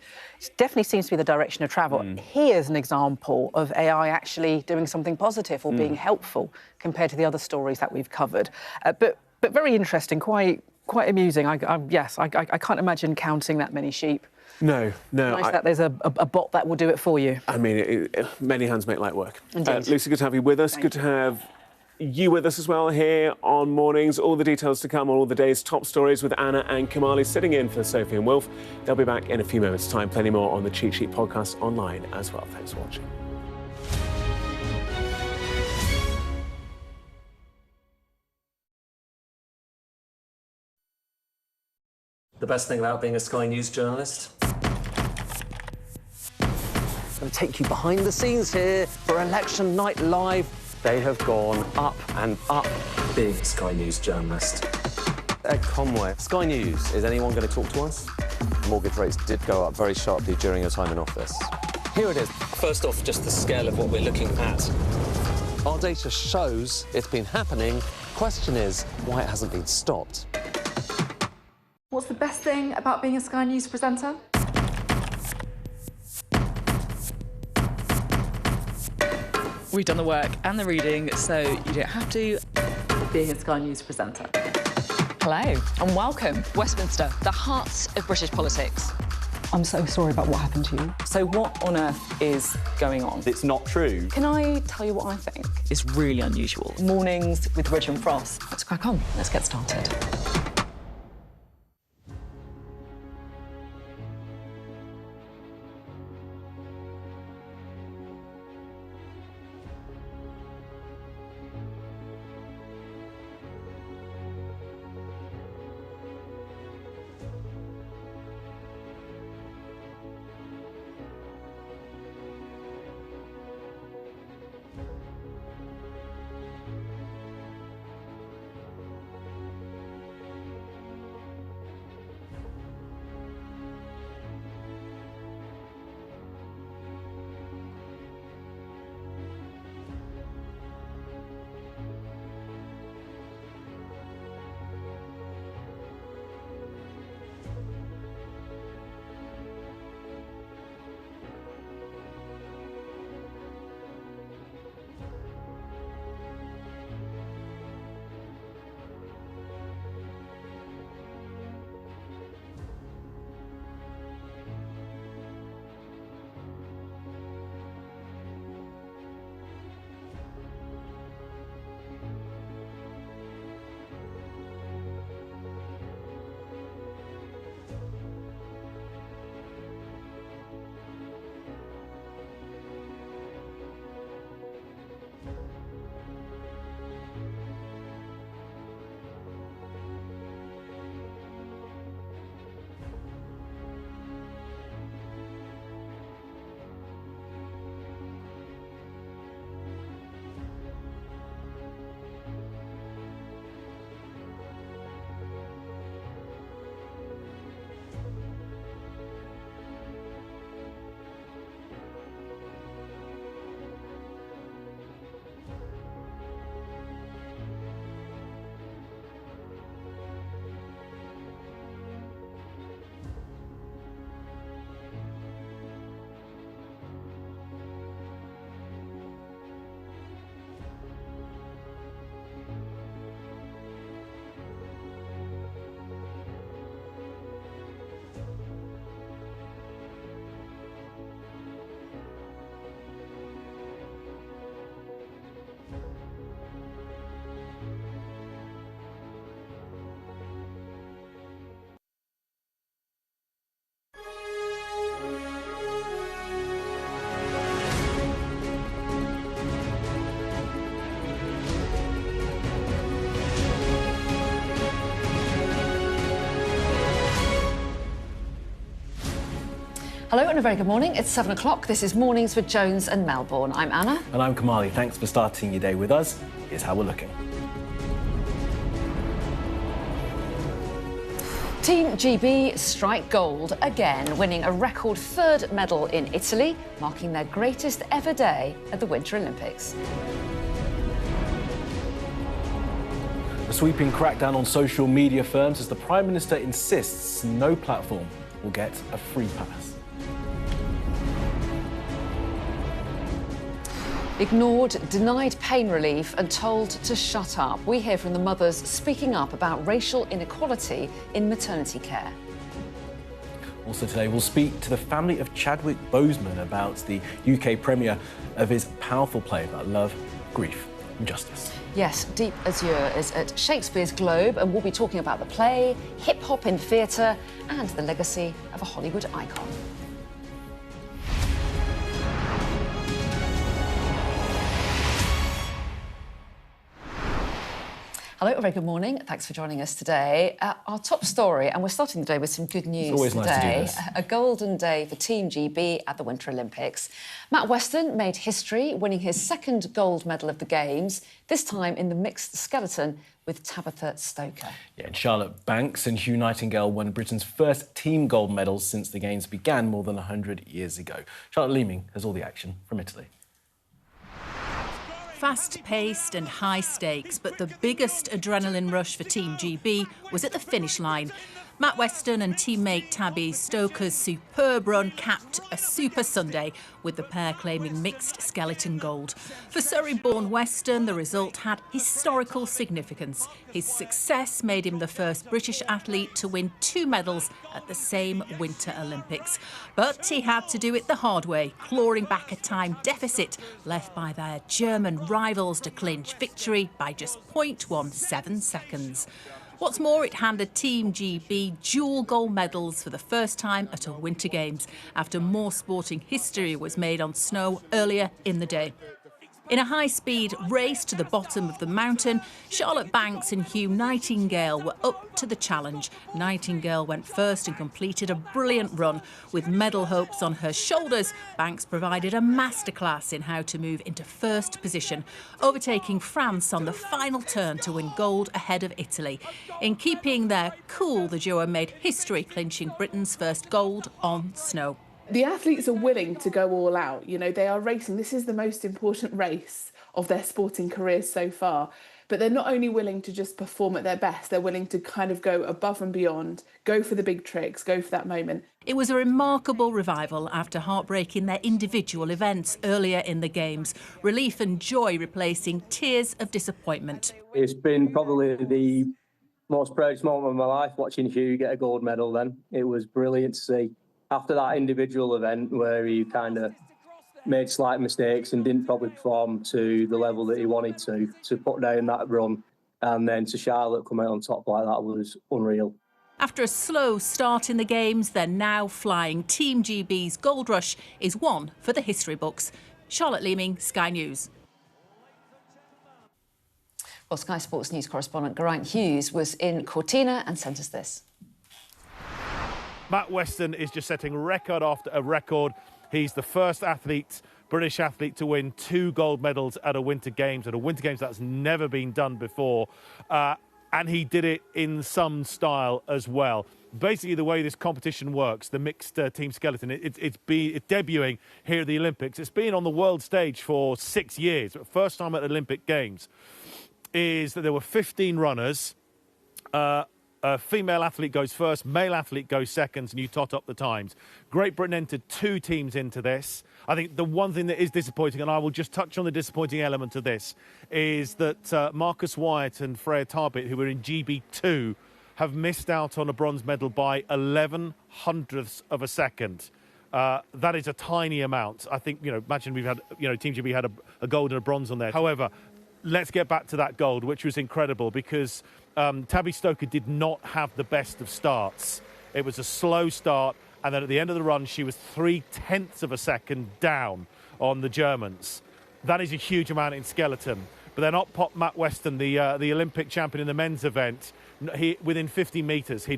[SPEAKER 4] It definitely seems to be the direction of travel. Here's an example of AI actually doing something positive or being helpful compared to the other stories that we've covered. But very interesting, quite amusing. I can't imagine counting that many sheep.
[SPEAKER 1] No.
[SPEAKER 4] Nice that there's a bot that will do it for you.
[SPEAKER 1] I mean, many hands make light work.
[SPEAKER 4] Indeed.
[SPEAKER 1] Lucy, good to have you with us. Good to have you with us as well here on Mornings. All the details to come on all the day's top stories with Anna and Kamali sitting in for Sophie and Wilf. They'll be back in a few moments' time. Plenty more on the Cheat Sheet podcast online as well. Thanks for watching.
[SPEAKER 6] The best thing about being a Sky News journalist?
[SPEAKER 7] I'm going to take you behind the scenes here for Election Night Live.
[SPEAKER 6] They have gone up and up. Being a Sky News journalist. Ed Conway, Sky News, is anyone going to talk to us? Mortgage rates did go up very sharply during your time in office. Here it is.
[SPEAKER 27] First off, just the scale of what we're looking at.
[SPEAKER 6] Our data shows it's been happening. Question is, why it hasn't been stopped.
[SPEAKER 8] What's the best thing about being a Sky News presenter?
[SPEAKER 9] We've done the work and the reading, so you don't have to.
[SPEAKER 8] Being a Sky News presenter.
[SPEAKER 9] Hello and welcome. Westminster, the heart of British politics.
[SPEAKER 11] I'm so sorry about what happened to you. So what on earth is going on?
[SPEAKER 17] It's not true.
[SPEAKER 11] Can I tell you what I think?
[SPEAKER 9] It's really unusual.
[SPEAKER 11] Mornings with Rich and Frost. Let's crack on. Let's get started.
[SPEAKER 9] Hello and a very good morning. It's 7 o'clock. This is Mornings with Jones and Melbourne. I'm Anna.
[SPEAKER 13] And I'm Kamali. Thanks for starting your day with us. Here's how we're looking.
[SPEAKER 9] Team GB strike gold again, winning a record third medal in Italy, marking their greatest ever day at the Winter Olympics.
[SPEAKER 13] A sweeping crackdown on social media firms as the Prime Minister insists no platform will get a free pass.
[SPEAKER 9] Ignored, denied pain relief and told to shut up. We hear from the mothers speaking up about racial inequality in maternity care.
[SPEAKER 13] Also today, we'll speak to the family of Chadwick Boseman about the UK premiere of his powerful play about love, grief and justice.
[SPEAKER 9] Yes, Deep Azure is at Shakespeare's Globe and we'll be talking about the play, hip-hop in theatre and the legacy of a Hollywood icon. Hello, a very good morning. Thanks for joining us today. Our top story, and we're starting the day with some good news
[SPEAKER 13] always
[SPEAKER 9] today.
[SPEAKER 13] Nice to do this.
[SPEAKER 9] A golden day for Team GB at the Winter Olympics. Matt Weston made history, winning his second gold medal of the Games, this time in the mixed skeleton with Tabitha Stoker.
[SPEAKER 13] Yeah, and Charlotte Banks and Hugh Nightingale won Britain's first team gold medal since the Games began more than 100 years ago. Charlotte Leeming has all the action from Italy.
[SPEAKER 15] Fast-paced and high stakes, but the biggest adrenaline rush for Team GB was at the finish line. Matt Weston and teammate Tabby Stoker's superb run capped a super Sunday, with the pair claiming mixed skeleton gold. For Surrey-born Weston, the result had historical significance. His success made him the first British athlete to win 2 medals at the same Winter Olympics. But he had to do it the hard way, clawing back a time deficit left by their German rivals to clinch victory by just 0.17 seconds. What's more, it handed Team GB dual gold medals for the first time at a Winter Games, after more sporting history was made on snow earlier in the day. In a high-speed race to the bottom of the mountain, Charlotte Banks and Hugh Nightingale were up to the challenge. Nightingale went first and completed a brilliant run. With medal hopes on her shoulders, Banks provided a masterclass in how to move into first position, overtaking France on the final turn to win gold ahead of Italy. In keeping their cool, the duo made history, clinching Britain's first gold on snow.
[SPEAKER 17] The athletes are willing to go all out. You know, they are racing. This is the most important race of their sporting careers so far. But they're not only willing to just perform at their best, they're willing to kind of go above and beyond, go for the big tricks, go for that moment.
[SPEAKER 15] It was a remarkable revival after heartbreaking their individual events earlier in the Games. Relief and joy replacing tears of disappointment.
[SPEAKER 18] It's been probably the most proudest moment of my life watching Hugh get a gold medal then. It was brilliant to see. After that individual event where he kind of made slight mistakes and didn't probably perform to the level that he wanted to put down that run, and then to Charlotte come out on top like that was unreal.
[SPEAKER 15] After a slow start in the Games, they're now flying. Team GB's gold rush is one for the history books. Charlotte Leeming, Sky News.
[SPEAKER 9] Well, Sky Sports News correspondent Geraint Hughes was in Cortina and sent us this.
[SPEAKER 19] Matt Weston is just setting record after a record. He's the first British athlete to win 2 gold medals at a Winter Games. At a Winter Games, that's never been done before. And he did it in some style as well. Basically, the way this competition works, the mixed team skeleton, it's debuting here at the Olympics. It's been on the world stage for 6 years. First time at the Olympic Games is that there were 15 runners. A female athlete goes first, male athlete goes second, and you tot up the times. Great Britain entered 2 teams into this. I think the one thing that is disappointing, and I will just touch on the disappointing element of this, is that Marcus Wyatt and Freya Tarbit, who were in GB2, have missed out on a bronze medal by 11/100ths of a second. That is a tiny amount. I think, imagine we've had, Team GB had a gold and a bronze on there. However, let's get back to that gold, which was incredible because Tabby Stoker did not have the best of starts. It was a slow start, and then at the end of the run, she was 0.3 of a second down on the Germans. That is a huge amount in skeleton. But then up popped Matt Weston, the Olympic champion in the men's event. Within 50 metres, he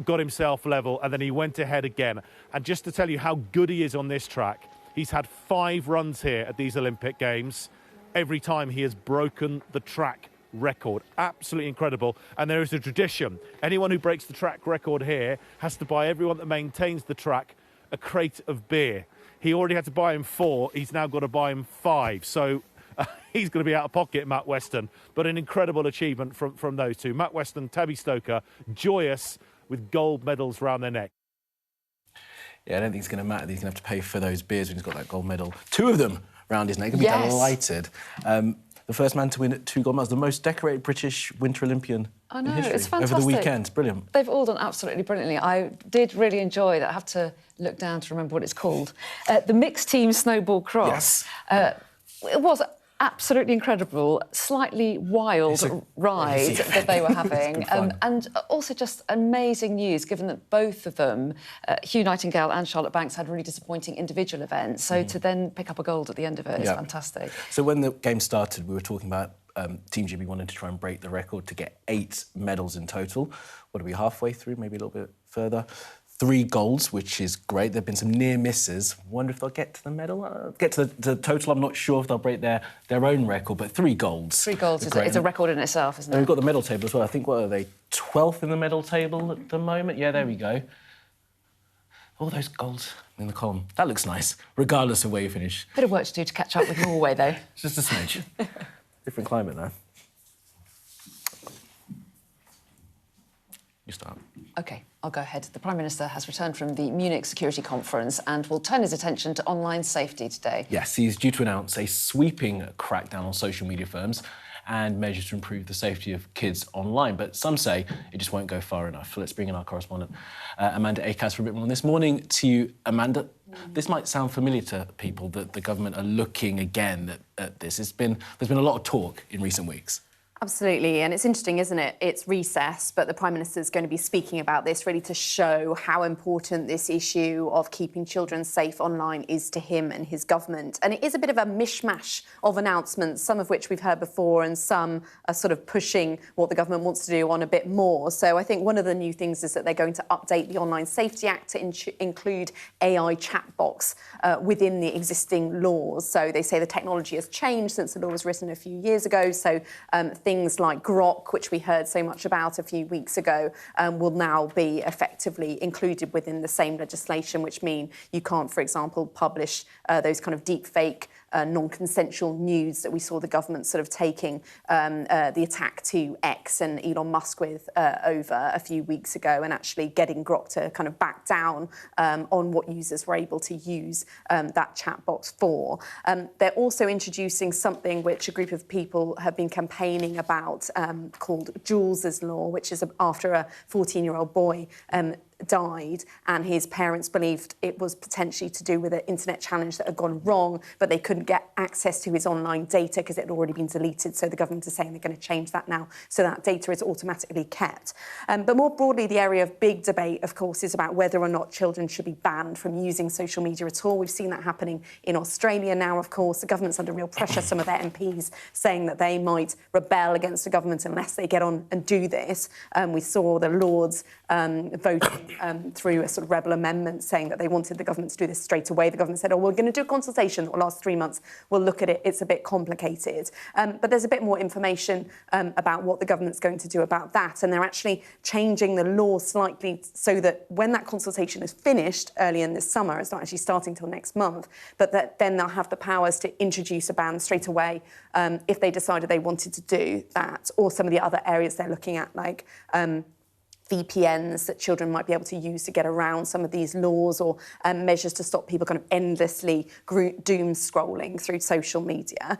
[SPEAKER 19] got himself level, and then he went ahead again. And just to tell you how good he is on this track, he's had 5 runs here at these Olympic Games. Every time he has broken the track record. Absolutely incredible. And there is a tradition. Anyone who breaks the track record here has to buy everyone that maintains the track a crate of beer. He already had to buy him 4. He's now got to buy him 5. So he's going to be out of pocket, Matt Weston. But an incredible achievement from those two. Matt Weston, Tabby Stoker, joyous with gold medals round their neck.
[SPEAKER 13] Yeah, I don't think it's going to matter. He's going to have to pay for those beers when he's got that gold medal. 2 of them round his neck. He'll be delighted. The first man to win 2 gold medals, the most decorated British Winter Olympian in history.
[SPEAKER 9] It's fantastic.
[SPEAKER 13] Over the weekend. Brilliant.
[SPEAKER 9] They've all done absolutely brilliantly. I did really enjoy that. I have to look down to remember what it's called. The mixed team snowball cross. Yes. It was absolutely incredible, slightly wild ride that they were having. And also just amazing news, given that both of them, Hugh Nightingale and Charlotte Banks, had really disappointing individual events. So to then pick up a gold at the end of it is fantastic.
[SPEAKER 13] So when the game started, we were talking about Team GB wanting to try and break the record to get 8 medals in total. What are we, halfway through, maybe a little bit further? 3 golds, which is great. There have been some near misses. Wonder if they'll get to the medal, get to the total. I'm not sure if they'll break their own record, but 3 golds.
[SPEAKER 9] 3 golds is a record in itself, isn't it?
[SPEAKER 13] And we've got the medal table as well. I think, what are they, 12th in the medal table at the moment? Yeah, there we go. All those golds in the column. That looks nice, regardless of where you finish.
[SPEAKER 9] Bit of work to do to catch up with Norway, though.
[SPEAKER 13] Just a smidge. Different climate, though. You start.
[SPEAKER 9] OK, I'll go ahead. The Prime Minister has returned from the Munich Security Conference and will turn his attention to online safety today.
[SPEAKER 13] Yes, he's due to announce a sweeping crackdown on social media firms and measures to improve the safety of kids online. But some say it just won't go far enough. Let's bring in our correspondent, Amanda Akaz, for a bit more on this. Morning to you, Amanda. This might sound familiar to people, that the government are looking again at this. There's been a lot of talk in recent weeks.
[SPEAKER 3] Absolutely, and it's interesting, isn't it? It's recess, but the Prime Minister is going to be speaking about this really to show how important this issue of keeping children safe online is to him and his government. And it is a bit of a mishmash of announcements, some of which we've heard before and some are sort of pushing what the government wants to do on a bit more. So I think one of the new things is that they're going to update the Online Safety Act to include AI chat box within the existing laws. So they say the technology has changed since the law was written a few years ago. So things like Grok, which we heard so much about a few weeks ago, will now be effectively included within the same legislation, which mean you can't, for example, publish those kind of deep fake non-consensual news that we saw the government sort of taking the attack to X and Elon Musk with over a few weeks ago, and actually getting Grok to kind of back down on what users were able to use that chat box for. They're also introducing something which a group of people have been campaigning about called Jules' Law, which is after a 14-year-old boy died, and his parents believed it was potentially to do with an internet challenge that had gone wrong, but they couldn't get access to his online data because it had already been deleted. So the government is saying they're going to change that now so that data is automatically kept. But more broadly, the area of big debate, of course, is about whether or not children should be banned from using social media at all. We've seen that happening in Australia now, of course. The government's under real pressure, some of their MPs saying that they might rebel against the government unless they get on and do this. We saw the Lords voting through a sort of rebel amendment saying that they wanted the government to do this straight away. The government said, oh, we're going to do a consultation that will last 3 months. We'll look at it. It's a bit complicated. But there's a bit more information about what the government's going to do about that. And they're actually changing the law slightly so that when that consultation is finished early in this summer, it's not actually starting till next month, but that then they'll have the powers to introduce a ban straight away if they decided they wanted to do that, or some of the other areas they're looking at, like VPNs that children might be able to use to get around some of these laws, or measures to stop people kind of endlessly doom scrolling through social media.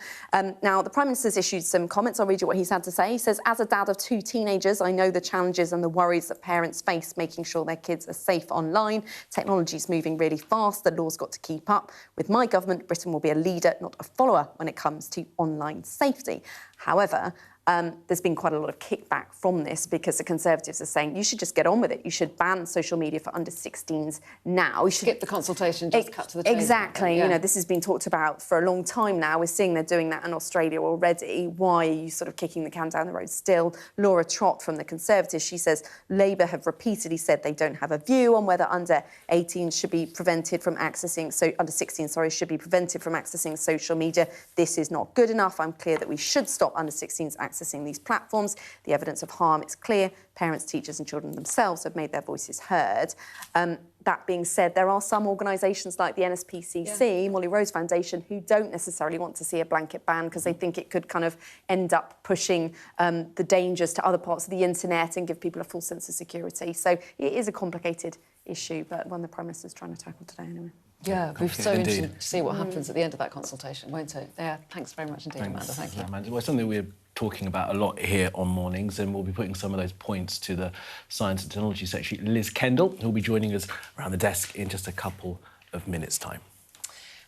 [SPEAKER 3] Now, the Prime Minister's issued some comments. I'll read you what he's had to say. He says, as a dad of 2 teenagers, I know the challenges and the worries that parents face making sure their kids are safe online. Technology's moving really fast. The law's got to keep up. With my government, Britain will be a leader, not a follower, when it comes to online safety. However, There's been quite a lot of kickback from this because the Conservatives are saying you should just get on with it. You should ban social media for under 16s now. You should
[SPEAKER 9] skip the consultation, just cut to the chase.
[SPEAKER 3] Exactly. You know, this has been talked about for a long time now. We're seeing they're doing that in Australia already. Why are you sort of kicking the can down the road still? Laura Trott from the Conservatives, she says Labour have repeatedly said they don't have a view on whether under 18 should be prevented from accessing, under 16, should be prevented from accessing social media. This is not good enough. I'm clear that we should stop under 16s accessing these platforms. The evidence of harm is clear. Parents, teachers and children themselves have made their voices heard. That being said, there are some organisations like the NSPCC, Molly Rose Foundation, who don't necessarily want to see a blanket ban because they think it could kind of end up pushing the dangers to other parts of the internet and give people a false sense of security. So it is a complicated issue, but one the Prime Minister's trying to tackle today anyway.
[SPEAKER 9] Yeah, it'll be so interesting to see what happens at the end of that consultation, won't it? Yeah, thanks very much indeed, Amanda. Thank you.
[SPEAKER 13] Amanda. Well, something we're talking about a lot here on Mornings, and we'll be putting some of those points to the Science and Technology Secretary, Liz Kendall, who'll be joining us around the desk in just a couple of minutes' time.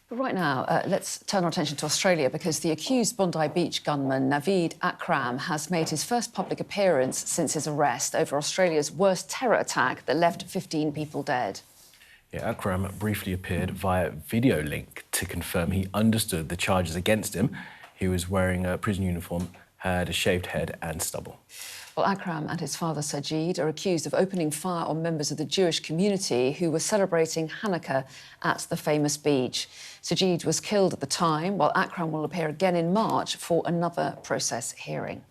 [SPEAKER 9] But right now, let's turn our attention to Australia because the accused Bondi Beach gunman, Naveed Akram, has made his first public appearance since his arrest over Australia's worst terror attack that left 15 people dead.
[SPEAKER 13] Yeah, Akram briefly appeared via video link to confirm he understood the charges against him. He was wearing a prison uniform, had a shaved head and stubble.
[SPEAKER 9] Well, Akram and his father, Sajid, are accused of opening fire on members of the Jewish community who were celebrating Hanukkah at the famous beach. Sajid was killed at the time, while Akram will appear again in March for another process hearing.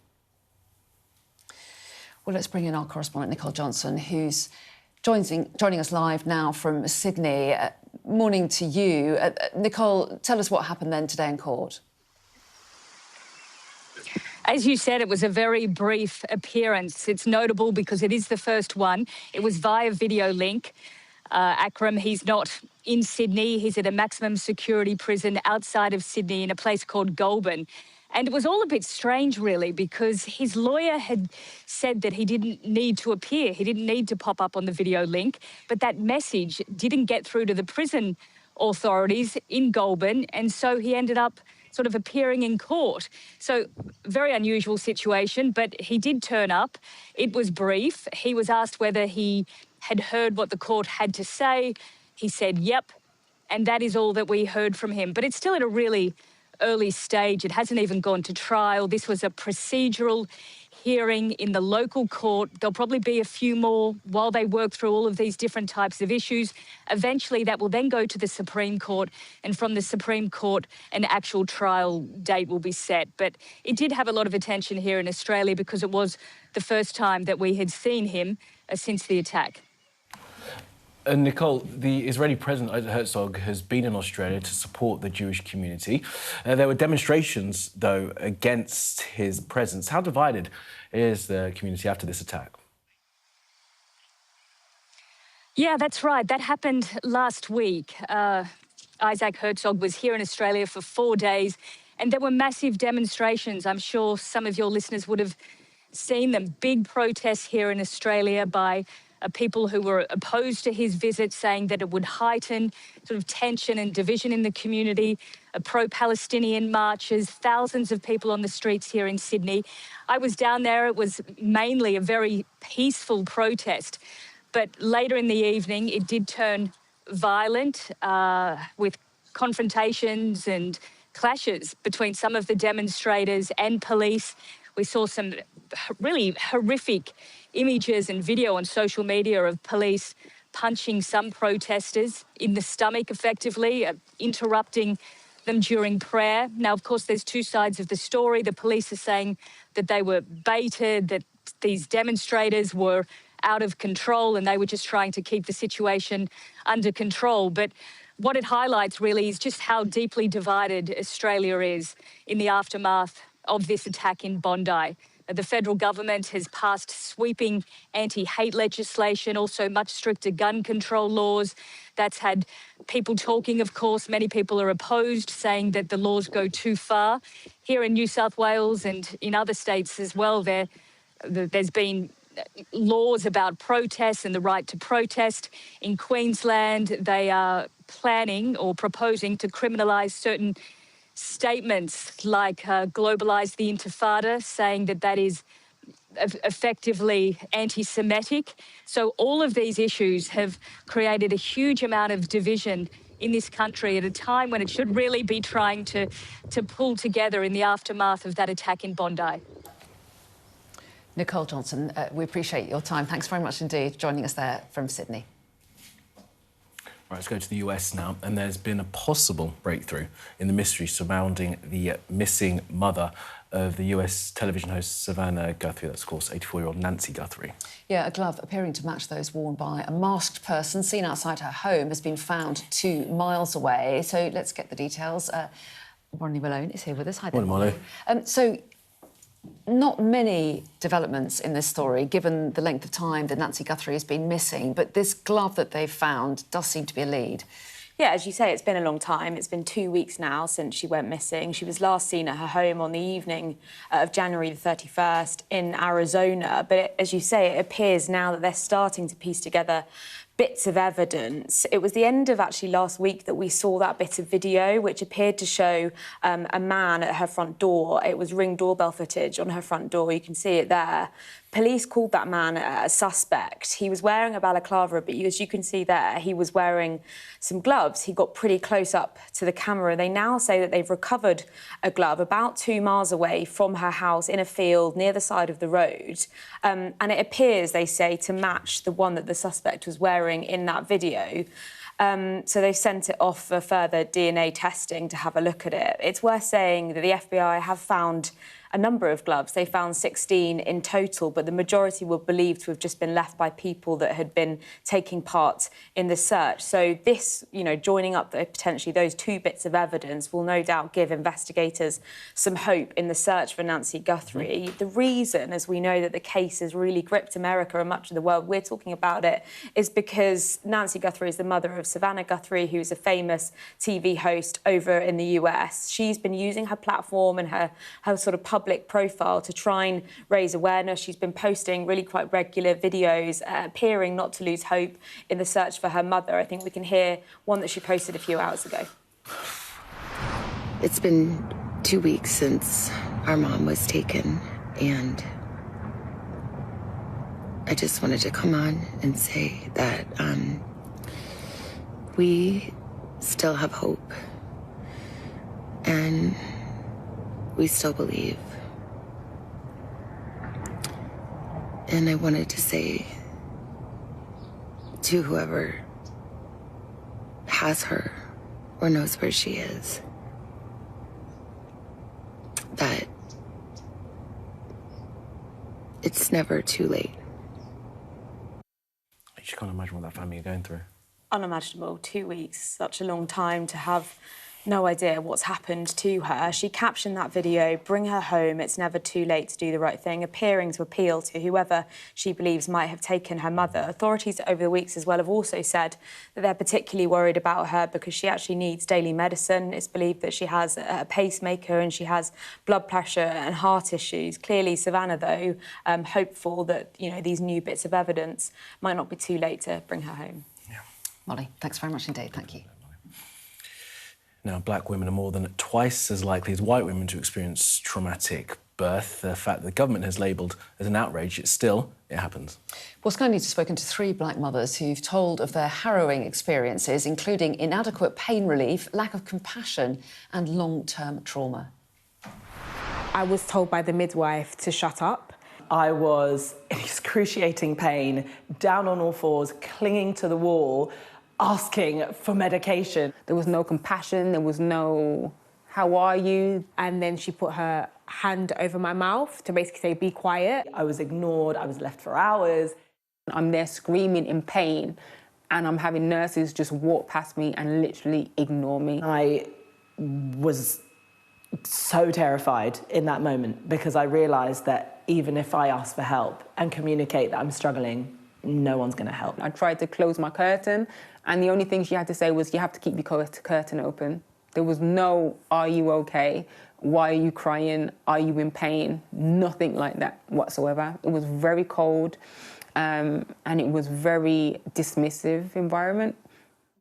[SPEAKER 9] Well, let's bring in our correspondent, Nicole Johnson, who's joining us live now from Sydney. Morning to you. Nicole, tell us what happened then today in court.
[SPEAKER 12] As you said, it was a very brief appearance. It's notable because it is the first one. It was via video link. Akram, he's not in Sydney. He's at a maximum security prison outside of Sydney in a place called Goulburn. And it was all a bit strange, really, because his lawyer had said that he didn't need to appear. He didn't need to pop up on the video link. But that message didn't get through to the prison authorities in Goulburn. And so he ended up sort of appearing in court. So very unusual situation, but he did turn up. It was brief. He was asked whether he had heard what the court had to say. He said, yep. And that is all that we heard from him. But it's still at a really early stage. It hasn't even gone to trial. This was a procedural hearing in the local court. There'll probably be a few more while they work through all of these different types of issues. Eventually, that will then go to the Supreme Court, and from the Supreme Court, an actual trial date will be set. But it did have a lot of attention here in Australia because it was the first time that we had seen him since the attack.
[SPEAKER 13] Nicole, the Israeli President Herzog has been in Australia to support the Jewish community. There were demonstrations, though, against his presence. How divided is the community after this attack?
[SPEAKER 12] Yeah, that's right. That happened last week. Isaac Herzog was here in Australia for 4 days, and there were massive demonstrations. I'm sure some of your listeners would have seen them. Big protests here in Australia by people who were opposed to his visit, saying that it would heighten sort of tension and division in the community, pro-Palestinian marches, thousands of people on the streets here in Sydney. I was down there. It was mainly a very peaceful protest. But later in the evening, it did turn violent with confrontations and clashes between some of the demonstrators and police. We saw some really horrific images and video on social media of police punching some protesters in the stomach, effectively, interrupting them during prayer. Now, of course, there's two sides of the story. The police are saying that they were baited, that these demonstrators were out of control and they were just trying to keep the situation under control. But what it highlights really is just how deeply divided Australia is in the aftermath of this attack in Bondi. The federal government has passed sweeping anti-hate legislation, also much stricter gun control laws. That's had people talking, of course. Many people are opposed, saying that the laws go too far. Here in New South Wales and in other states as well, there's been laws about protests and the right to protest. In Queensland, they are planning or proposing to criminalise certain statements like globalise the intifada, saying that that is effectively anti-Semitic. So all of these issues have created a huge amount of division in this country at a time when it should really be trying to pull together in the aftermath of that attack in Bondi.
[SPEAKER 9] Nicole Johnson, we appreciate your time. Thanks very much indeed joining us there from Sydney.
[SPEAKER 13] Right, let's go to the US now, and there's been a possible breakthrough in the mystery surrounding the missing mother of the US television host Savannah Guthrie. That's, of course, 84-year-old Nancy Guthrie.
[SPEAKER 9] Yeah, a glove appearing to match those worn by a masked person seen outside her home has been found 2 miles away. So let's get the details. Bonnie Malone is here with us. Hi there,
[SPEAKER 13] Molly.
[SPEAKER 9] So not many developments in this story, given the length of time that Nancy Guthrie has been missing, but this glove that they've found does seem to be a lead.
[SPEAKER 16] Yeah, as you say, it's been a long time. It's been 2 weeks now since she went missing. She was last seen at her home on the evening of January the 31st in Arizona. But as you say, it appears now that they're starting to piece together bits of evidence. It was the end of actually last week that we saw that bit of video, which appeared to show a man at her front door. It was Ring doorbell footage on her front door. You can see it there. Police called that man a suspect. He was wearing a balaclava, but as you can see there, he was wearing some gloves. He got pretty close up to the camera. They now say that they've recovered a glove about 2 miles away from her house in a field near the side of the road. And it appears, they say, to match the one that the suspect was wearing in that video. So they've sent it off for further DNA testing to have a look at it. It's worth saying that the FBI have found a number of gloves. They found 16 in total, but the majority were believed to have just been left by people that had been taking part in the search. So this, joining up potentially those 2 bits of evidence will no doubt give investigators some hope in the search for Nancy Guthrie. The reason, as we know, that the case has really gripped America and much of the world, we're talking about it, is because Nancy Guthrie is the mother of Savannah Guthrie, who's a famous TV host over in the US. She's been using her platform and her sort of public profile to try and raise awareness. She's been posting really quite regular videos, appearing not to lose hope in the search for her mother. I think we can hear one that she posted a few hours ago.
[SPEAKER 20] It's been 2 weeks since our mom was taken, and I just wanted to come on and say that we still have hope, and we still believe. And I wanted to say to whoever has her or knows where she is that it's never too late.
[SPEAKER 13] You just can't imagine what that family are going through.
[SPEAKER 16] Unimaginable. 2 weeks, such a long time to have no idea what's happened to her. She captioned that video, "Bring her home, it's never too late to do the right thing," appearing to appeal to whoever she believes might have taken her mother. Authorities over the weeks as well have also said that they're particularly worried about her because she actually needs daily medicine. It's believed that she has a pacemaker and she has blood pressure and heart issues. Clearly, Savannah, though, hopeful that, these new bits of evidence might not be too late to bring her home.
[SPEAKER 13] Yeah.
[SPEAKER 9] Molly, thanks very much indeed. Thank you.
[SPEAKER 13] Now, black women are more than twice as likely as white women to experience traumatic birth. The fact that the government has labelled as an outrage, it happens.
[SPEAKER 9] Well, Sky News has spoken to 3 black mothers who've told of their harrowing experiences, including inadequate pain relief, lack of compassion and long-term trauma.
[SPEAKER 21] I was told by the midwife to shut up.
[SPEAKER 11] I was in excruciating pain, down on all fours, clinging to the wall, asking for medication.
[SPEAKER 21] There was no compassion, there was no, "How are you?" And then she put her hand over my mouth to basically say, "Be quiet."
[SPEAKER 11] I was ignored, I was left for hours.
[SPEAKER 21] I'm there screaming in pain, and I'm having nurses just walk past me and literally ignore me.
[SPEAKER 11] I was so terrified in that moment because I realised that even if I ask for help and communicate that I'm struggling, no one's going to help.
[SPEAKER 21] I tried to close my curtain, and the only thing she had to say was, "You have to keep your curtain open." There was no, "Are you okay? Why are you crying? Are you in pain?" Nothing like that whatsoever. It was very cold, and it was very dismissive environment.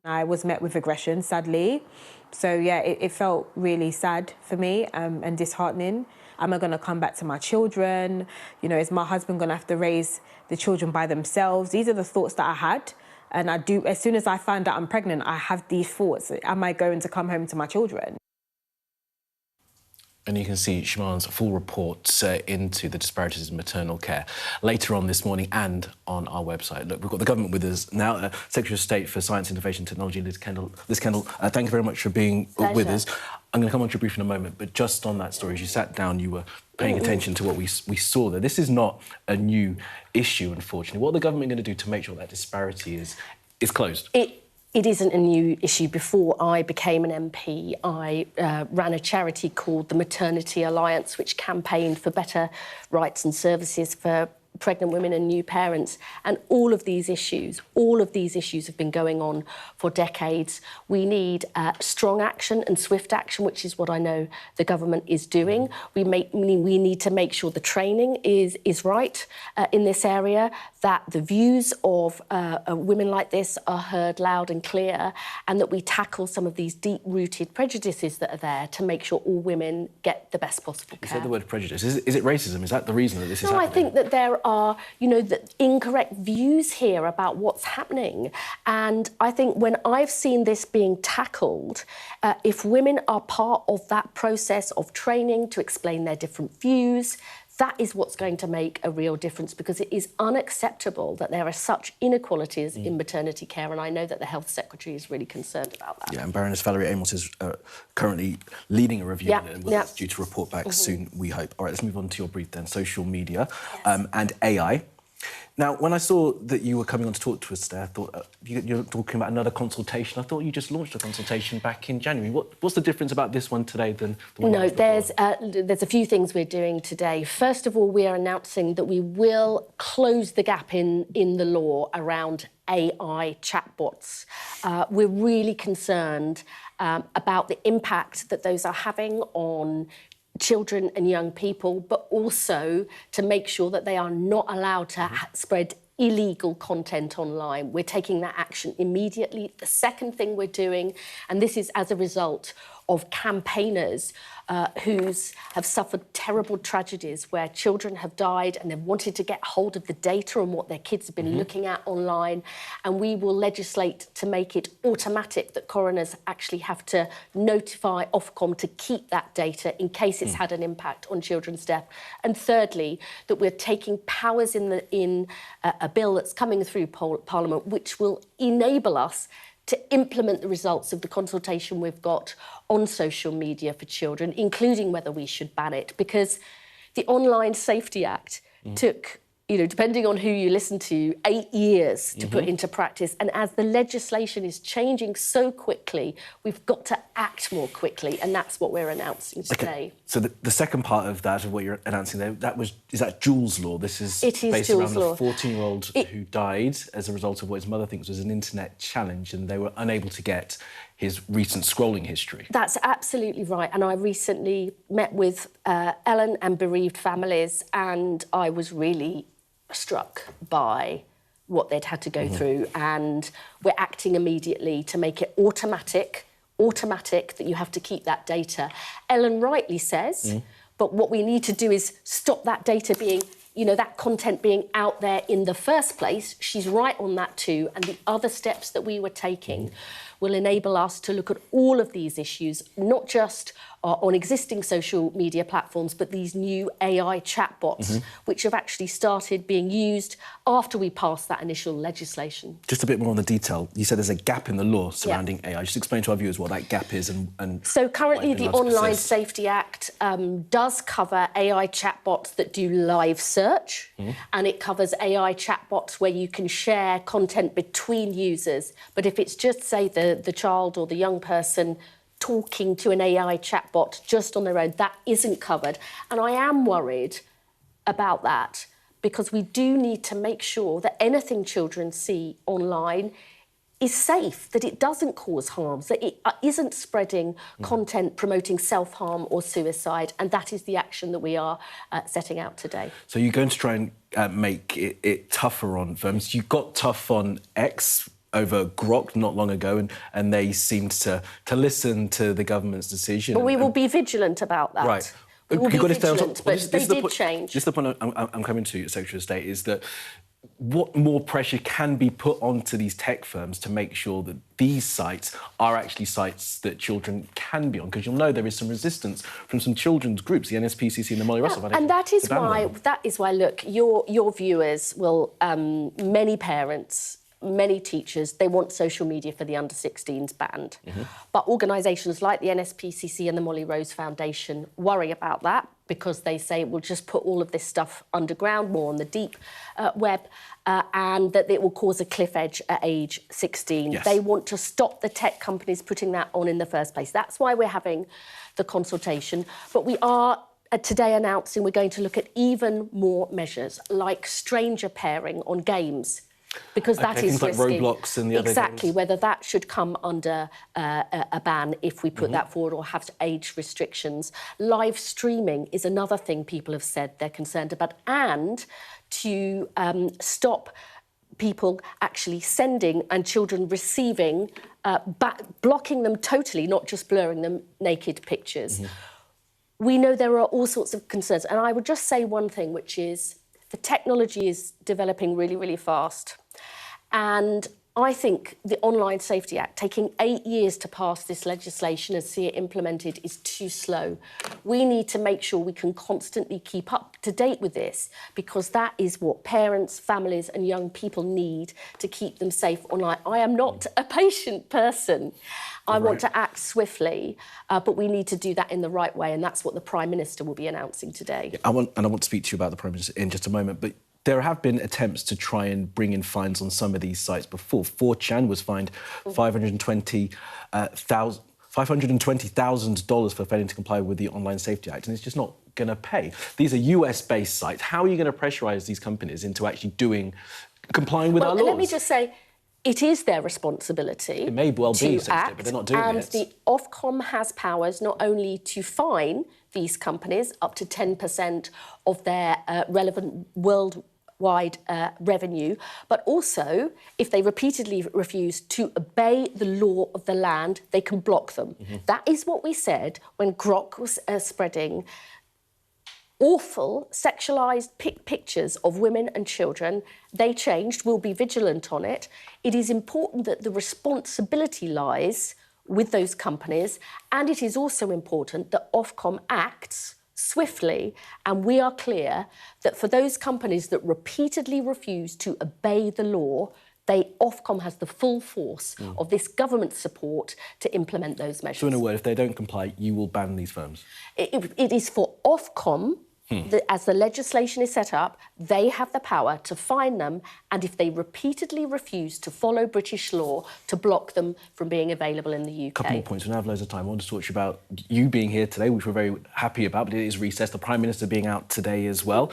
[SPEAKER 16] I was met with aggression, sadly. So, yeah, it felt really sad for me and disheartening. Am I going to come back to my children? You know, is my husband going to have to raise the children by themselves? These are the thoughts that I had. And I do, as soon as I find out I'm pregnant, I have these thoughts. Am I going to come home to my children?
[SPEAKER 13] And you can see Shiman's full report into the disparities in maternal care later on this morning and on our website. Look, we've got the government with us now. Secretary of State for Science, Innovation and Technology, Liz Kendall. Liz Kendall, thank you very much for being with us. I'm going to come on to your brief in a moment, but just on that story, as you sat down, you were paying attention to what we saw there. This is not a new issue, unfortunately. What are the government going to do to make sure that disparity is closed?
[SPEAKER 5] It isn't a new issue. Before I became an MP, I ran a charity called the Maternity Alliance, which campaigned for better rights and services for pregnant women and new parents. And all of these issues have been going on for decades. We need strong action and swift action, which is what I know the government is doing. We need to make sure the training is right in this area, that the views of women like this are heard loud and clear, and that we tackle some of these deep-rooted prejudices that are there to make sure all women get the best possible care.
[SPEAKER 13] You said the word prejudice. Is it racism? Is that the reason that this is happening?
[SPEAKER 5] I think that there are, the incorrect views here about what's happening. And I think when I've seen this being tackled, if women are part of that process of training to explain their different views, that is what's going to make a real difference, because it is unacceptable that there are such inequalities in maternity care, and I know that the Health Secretary is really concerned about that.
[SPEAKER 13] Yeah, and Baroness Valerie Amos is currently leading a review on it, and is due to report back soon, we hope. All right, let's move on to your brief then, social media and AI. Now, when I saw that you were coming on to talk to us today, I thought you're talking about another consultation. I thought you just launched a consultation back in January. What's the difference about this one today than the one?
[SPEAKER 5] No, there's a few things we're doing today. First of all, we are announcing that we will close the gap in the law around AI chatbots. We're really concerned about the impact that those are having on children and young people, but also to make sure that they are not allowed to spread illegal content online. We're taking that action immediately. The second thing we're doing, and this is as a result of campaigners who have suffered terrible tragedies where children have died and they've wanted to get hold of the data on what their kids have been looking at online. And we will legislate to make it automatic that coroners actually have to notify Ofcom to keep that data in case it's had an impact on children's death. And thirdly, that we're taking powers in a bill that's coming through Parliament, which will enable us to implement the results of the consultation we've got on social media for children, including whether we should ban it, because the Online Safety Act took, depending on who you listen to, 8 years to put into practice. And as the legislation is changing so quickly, we've got to act more quickly, and that's what we're announcing today.
[SPEAKER 13] Okay. So the second part of that, of what you're announcing there, is that Jules law? This is based around a 14-year-old who died as a result of what his mother thinks was an internet challenge, and they were unable to get his recent scrolling history.
[SPEAKER 5] That's absolutely right. And I recently met with Ellen and bereaved families, and I was really struck by what they'd had to go through, and we're acting immediately to make it automatic that you have to keep that data. Ellen rightly says, but what we need to do is stop that data being, that content being out there in the first place. She's right on that too, and the other steps that we were taking will enable us to look at all of these issues, not just on existing social media platforms, but these new AI chatbots, which have actually started being used after we passed that initial legislation.
[SPEAKER 13] Just a bit more on the detail. You said there's a gap in the law surrounding AI. Just explain to our viewers what that gap is and
[SPEAKER 5] so currently the Online Safety Act does cover AI chatbots that do live search, and it covers AI chatbots where you can share content between users. But if it's just, say, the child or the young person talking to an AI chatbot just on their own, that isn't covered. And I am worried about that, because we do need to make sure that anything children see online is safe, that it doesn't cause harm, that it isn't spreading content promoting self-harm or suicide, and that is the action that we are setting out today.
[SPEAKER 13] So you're going to try and make it tougher on firms. You got tough on X over Grok not long ago, and they seemed to listen to the government's decision.
[SPEAKER 5] But we will be vigilant about that.
[SPEAKER 13] Right.
[SPEAKER 5] We will be vigilant, but
[SPEAKER 13] this
[SPEAKER 5] they
[SPEAKER 13] is the
[SPEAKER 5] did
[SPEAKER 13] point,
[SPEAKER 5] change.
[SPEAKER 13] This is the point I'm coming to, Secretary of State, is that what more pressure can be put onto these tech firms to make sure that these sites are actually sites that children can be on? Because you'll know there is some resistance from some children's groups, the NSPCC and the Molly Russell Foundation.
[SPEAKER 5] And that is why, look, your viewers will, many parents, many teachers, they want social media for the under-16s banned. But organisations like the NSPCC and the Molly Rose Foundation worry about that because they say it will just put all of this stuff underground, more on the deep web, and that it will cause a cliff edge at age 16.
[SPEAKER 13] Yes.
[SPEAKER 5] They want to stop the tech companies putting that on in the first place. That's why we're having the consultation. But we are today announcing we're going to look at even more measures, like stranger pairing on games. Because that is
[SPEAKER 13] things like
[SPEAKER 5] risky.
[SPEAKER 13] Roblox and the other
[SPEAKER 5] Exactly,
[SPEAKER 13] games.
[SPEAKER 5] whether that should come under a ban if we put that forward or have age restrictions. Live streaming is another thing people have said they're concerned about, and to stop people actually sending and children receiving, blocking them totally, not just blurring them, naked pictures. We know there are all sorts of concerns, and I would just say one thing, which is the technology is developing really, really fast. And I think the Online Safety Act, taking 8 years to pass this legislation and see it implemented, is too slow. We need to make sure we can constantly keep up to date with this, because that is what parents, families and young people need to keep them safe online. I am not a patient person. I want to act swiftly, but we need to do that in the right way, and that's what the Prime Minister will be announcing today.
[SPEAKER 13] I want to speak to you about the Prime Minister in just a moment, but there have been attempts to try and bring in fines on some of these sites before. 4chan was fined $520,000 for failing to comply with the Online Safety Act, and it's just not going to pay. These are US-based sites. How are you going to pressurise these companies into actually complying with our laws?
[SPEAKER 5] Let me just say, it is their responsibility.
[SPEAKER 13] It may well be, but they're not doing it.
[SPEAKER 5] And the Ofcom has powers not only to fine these companies up to 10% of their relevant worldwide revenue, but also, if they repeatedly refuse to obey the law of the land, they can block them. That is what we said when Grok was spreading awful sexualised pictures of women and children. They changed. We'll be vigilant on it. It is important that the responsibility lies with those companies, and it is also important that Ofcom acts swiftly, and we are clear that for those companies that repeatedly refuse to obey the law, Ofcom has the full force of this government support to implement those measures.
[SPEAKER 13] So in a word, if they don't comply, you will ban these firms?
[SPEAKER 5] It is for Ofcom, as the legislation is set up, they have the power to fine them, and if they repeatedly refuse to follow British law, to block them from being available in the UK.
[SPEAKER 13] A couple more points. We don't have loads of time. I want to talk to you about you being here today, which we're very happy about, but it is recess. The Prime Minister being out today as well.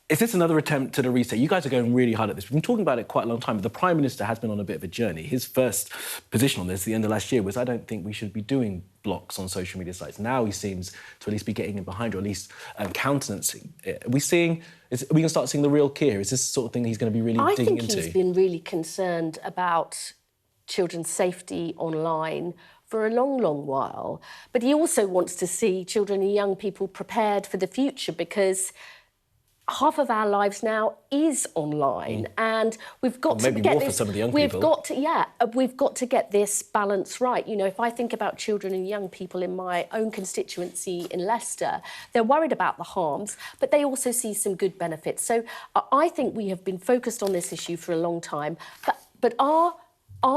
[SPEAKER 13] Is this another attempt to the reset? You guys are going really hard at this. We've been talking about it quite a long time, but the Prime Minister has been on a bit of a journey. His first position on this at the end of last year was, I don't think we should be doing blocks on social media sites. Now he seems to at least be getting in behind, or at least countenancing it. Are we going to start seeing the real key here? Is this the sort of thing he's going to be really digging into?
[SPEAKER 5] I think he's been really concerned about children's safety online for a long, long while. But he also wants to see children and young people prepared for the future, because half of our lives now is online, and we've got to get this.
[SPEAKER 13] For some of the young
[SPEAKER 5] we've
[SPEAKER 13] people.
[SPEAKER 5] We've got to get this balance right. You know, if I think about children and young people in my own constituency in Leicester, they're worried about the harms, but they also see some good benefits. So I think we have been focused on this issue for a long time. But are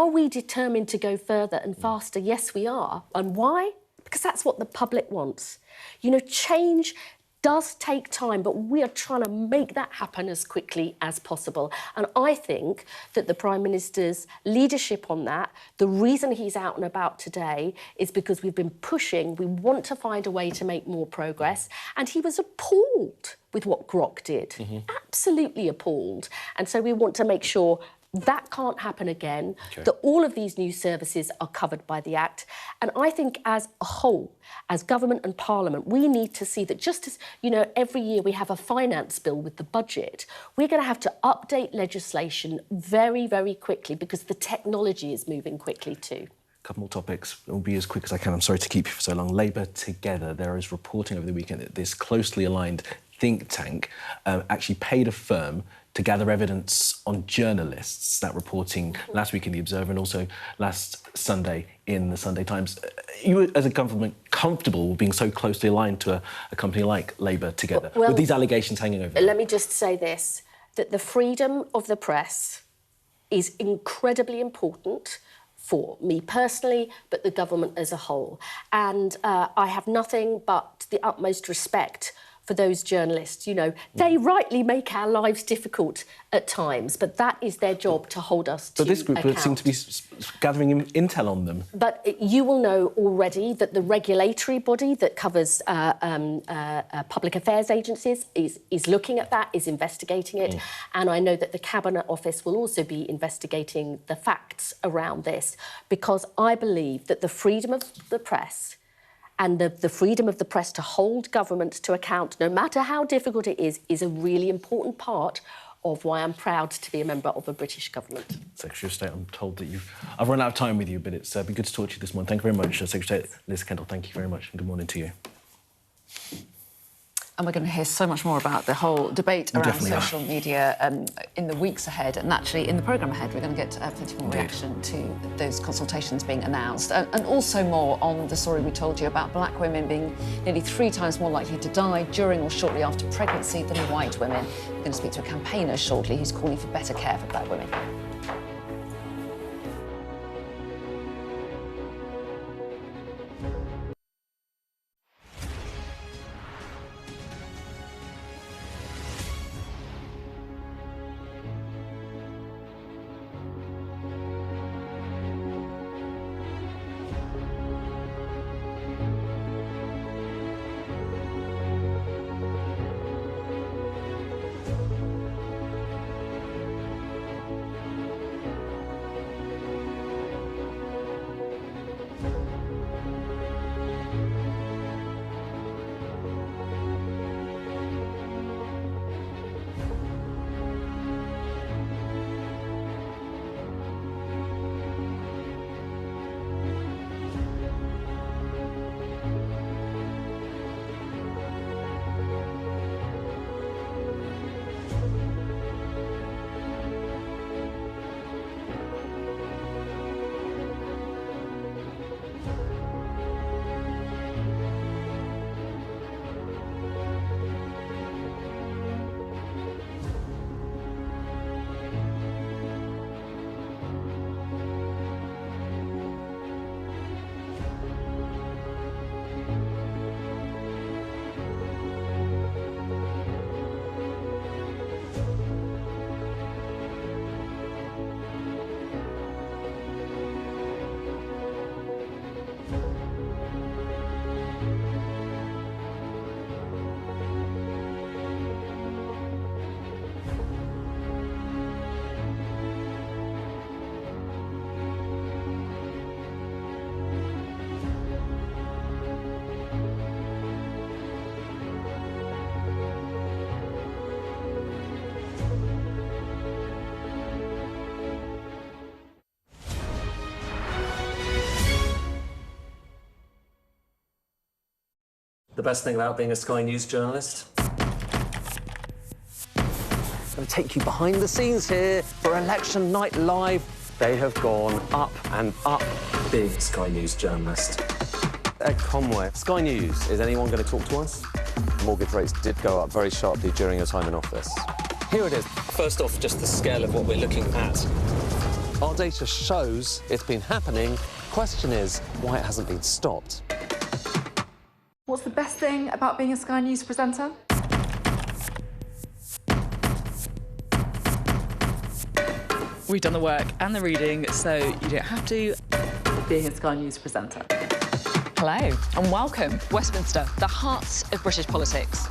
[SPEAKER 5] we determined to go further and faster? Yes, we are. And why? Because that's what the public wants. You know, change does take time, but we are trying to make that happen as quickly as possible. And I think that the Prime Minister's leadership on that, the reason he's out and about today, is because we've been pushing. We want to find a way to make more progress. And he was appalled with what Grok did. Absolutely appalled. And so we want to make sure That can't happen again,
[SPEAKER 13] Okay.
[SPEAKER 5] that all of these new services are covered by the Act. And I think as a whole, as government and Parliament, we need to see that just as, you know, every year we have a finance bill with the budget, we're going to have to update legislation very, very quickly because the technology is moving quickly too.
[SPEAKER 13] A couple more topics. It will be as quick as I can. I'm sorry to keep you for so long. Labour Together. There is reporting over the weekend that this closely aligned think tank actually paid a firm to gather evidence on journalists. That reporting last week in The Observer and also last Sunday in the Sunday Times. Are you, as a government, comfortable with being so closely aligned to a company like Labour Together, with these allegations hanging over?
[SPEAKER 5] Let me just say this, that the freedom of the press is incredibly important for me personally, but the government as a whole. And I have nothing but the utmost respect for those journalists. You know, they rightly make our lives difficult at times, but that is their job to hold us to account.
[SPEAKER 13] But this group would seem to be gathering intel on them.
[SPEAKER 5] But you will know already that the regulatory body that covers public affairs agencies is looking at that, is investigating it. And I know that the Cabinet Office will also be investigating the facts around this, because I believe that the freedom of the press and the freedom of the press to hold government to account, no matter how difficult it is a really important part of why I'm proud to be a member of a British government.
[SPEAKER 13] Secretary of State, I'm told that I've run out of time with you, but it's been good to talk to you this morning. Thank you very much, Secretary of State Liz Kendall. Thank you very much, and good morning to you.
[SPEAKER 9] And we're going to hear so much more about the whole debate around social media in the weeks ahead. And actually, in the programme ahead, we're going to get plenty more reaction to those consultations being announced. And also more on the story we told you about black women being nearly 3 times more likely to die during or shortly after pregnancy than white women. We're going to speak to a campaigner shortly who's calling for better care for black women.
[SPEAKER 6] The best thing about being a Sky News journalist?
[SPEAKER 7] I'm going to take you behind the scenes here for Election Night Live.
[SPEAKER 6] They have gone up and up. Big Sky News journalist. Ed Conway. Sky News, is anyone going to talk to us? Mortgage rates did go up very sharply during your time in office. Here it is.
[SPEAKER 27] First off, just the scale of what we're looking at.
[SPEAKER 7] Our data shows it's been happening. Question is, why it hasn't been stopped.
[SPEAKER 8] What's the best thing about being a Sky News presenter?
[SPEAKER 10] We've done the work and the reading, so you don't have to.
[SPEAKER 8] Being a Sky News presenter.
[SPEAKER 10] Hello and welcome, Westminster, the heart of British politics.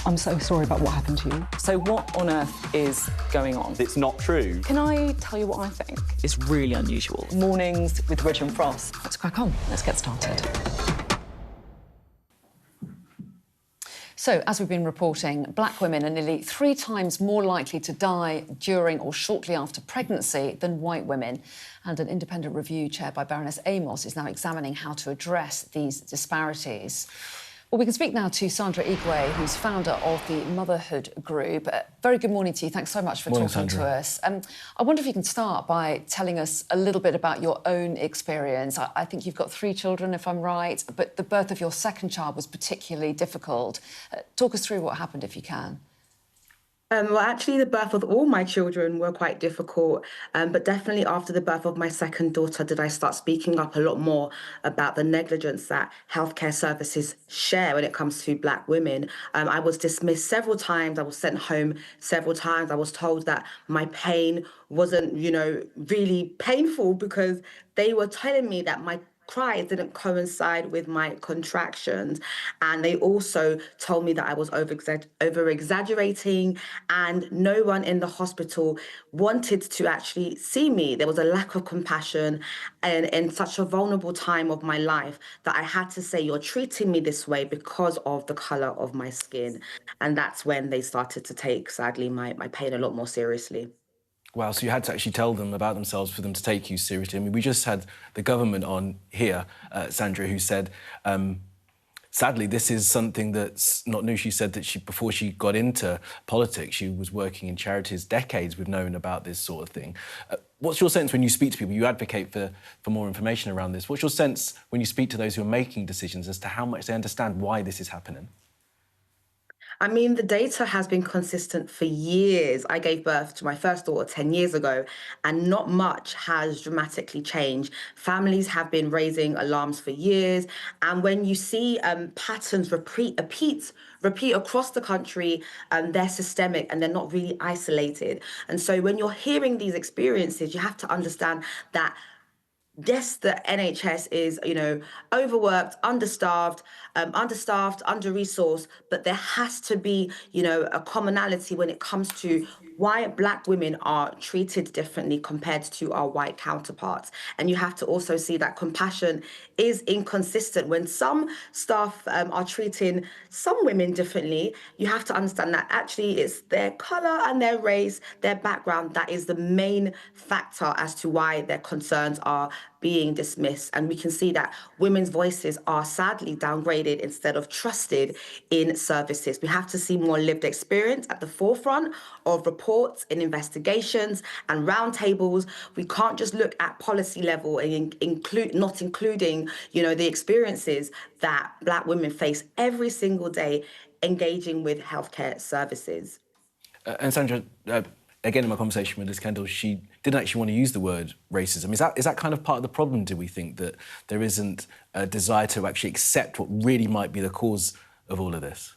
[SPEAKER 4] I'm so sorry about what happened to you.
[SPEAKER 2] So what on earth is going on?
[SPEAKER 14] It's not true.
[SPEAKER 2] Can I tell you what I think?
[SPEAKER 10] It's really unusual.
[SPEAKER 2] Mornings with Rich and Frost.
[SPEAKER 9] Let's crack on. Let's get started. So, as we've been reporting, black women are nearly 3 times more likely to die during or shortly after pregnancy than white women. And an independent review chaired by Baroness Amos is now examining how to address these disparities. Well, we can speak now to Sandra Igwe, who's founder of the Motherhood Group. Very good morning to you. Thanks so much for talking to us. I wonder if you can start by telling us a little bit about your own experience. I think you've got 3 children, if I'm right, but the birth of your second child was particularly difficult. Talk us through what happened, if you can.
[SPEAKER 22] Well, actually, the birth of all my children were quite difficult, but definitely after the birth of my second daughter did I start speaking up a lot more about the negligence that healthcare services share when it comes to black women. I was dismissed several times. I was sent home several times. I was told that my pain wasn't, really painful because they were telling me that my cries didn't coincide with my contractions. And they also told me that I was over-exaggerating, and no one in the hospital wanted to actually see me. There was a lack of compassion, and in such a vulnerable time of my life that I had to say, you're treating me this way because of the colour of my skin. And that's when they started to take, sadly, my pain a lot more seriously.
[SPEAKER 13] Wow, so you had to actually tell them about themselves for them to take you seriously. I mean, we just had the government on here, Sandra, who said, sadly, this is something that's not new. She said that before she got into politics, she was working in charities decades. We've known about this sort of thing. What's your sense when you speak to people? You advocate for more information around this. What's your sense when you speak to those who are making decisions as to how much they understand why this is happening?
[SPEAKER 22] I mean, the data has been consistent for years. I gave birth to my first daughter 10 years ago, and not much has dramatically changed. Families have been raising alarms for years, and when you see patterns repeat across the country, they're systemic and they're not really isolated. And so when you're hearing these experiences, you have to understand that yes, the NHS is, overworked, understaffed, under-resourced, but there has to be, a commonality when it comes to why black women are treated differently compared to our white counterparts. And you have to also see that compassion is inconsistent. When some staff are treating some women differently, you have to understand that actually it's their colour and their race, their background, that is the main factor as to why their concerns are being dismissed. And we can see that women's voices are sadly downgraded instead of trusted in services. We have to see more lived experience at the forefront of reports and investigations and roundtables. We can't just look at policy level and not including, the experiences that black women face every single day engaging with healthcare services.
[SPEAKER 13] And Sandra, again, in my conversation with Liz Kendall, she didn't actually want to use the word racism. Is that kind of part of the problem, do we think, that there isn't a desire to actually accept what really might be the cause of all of this?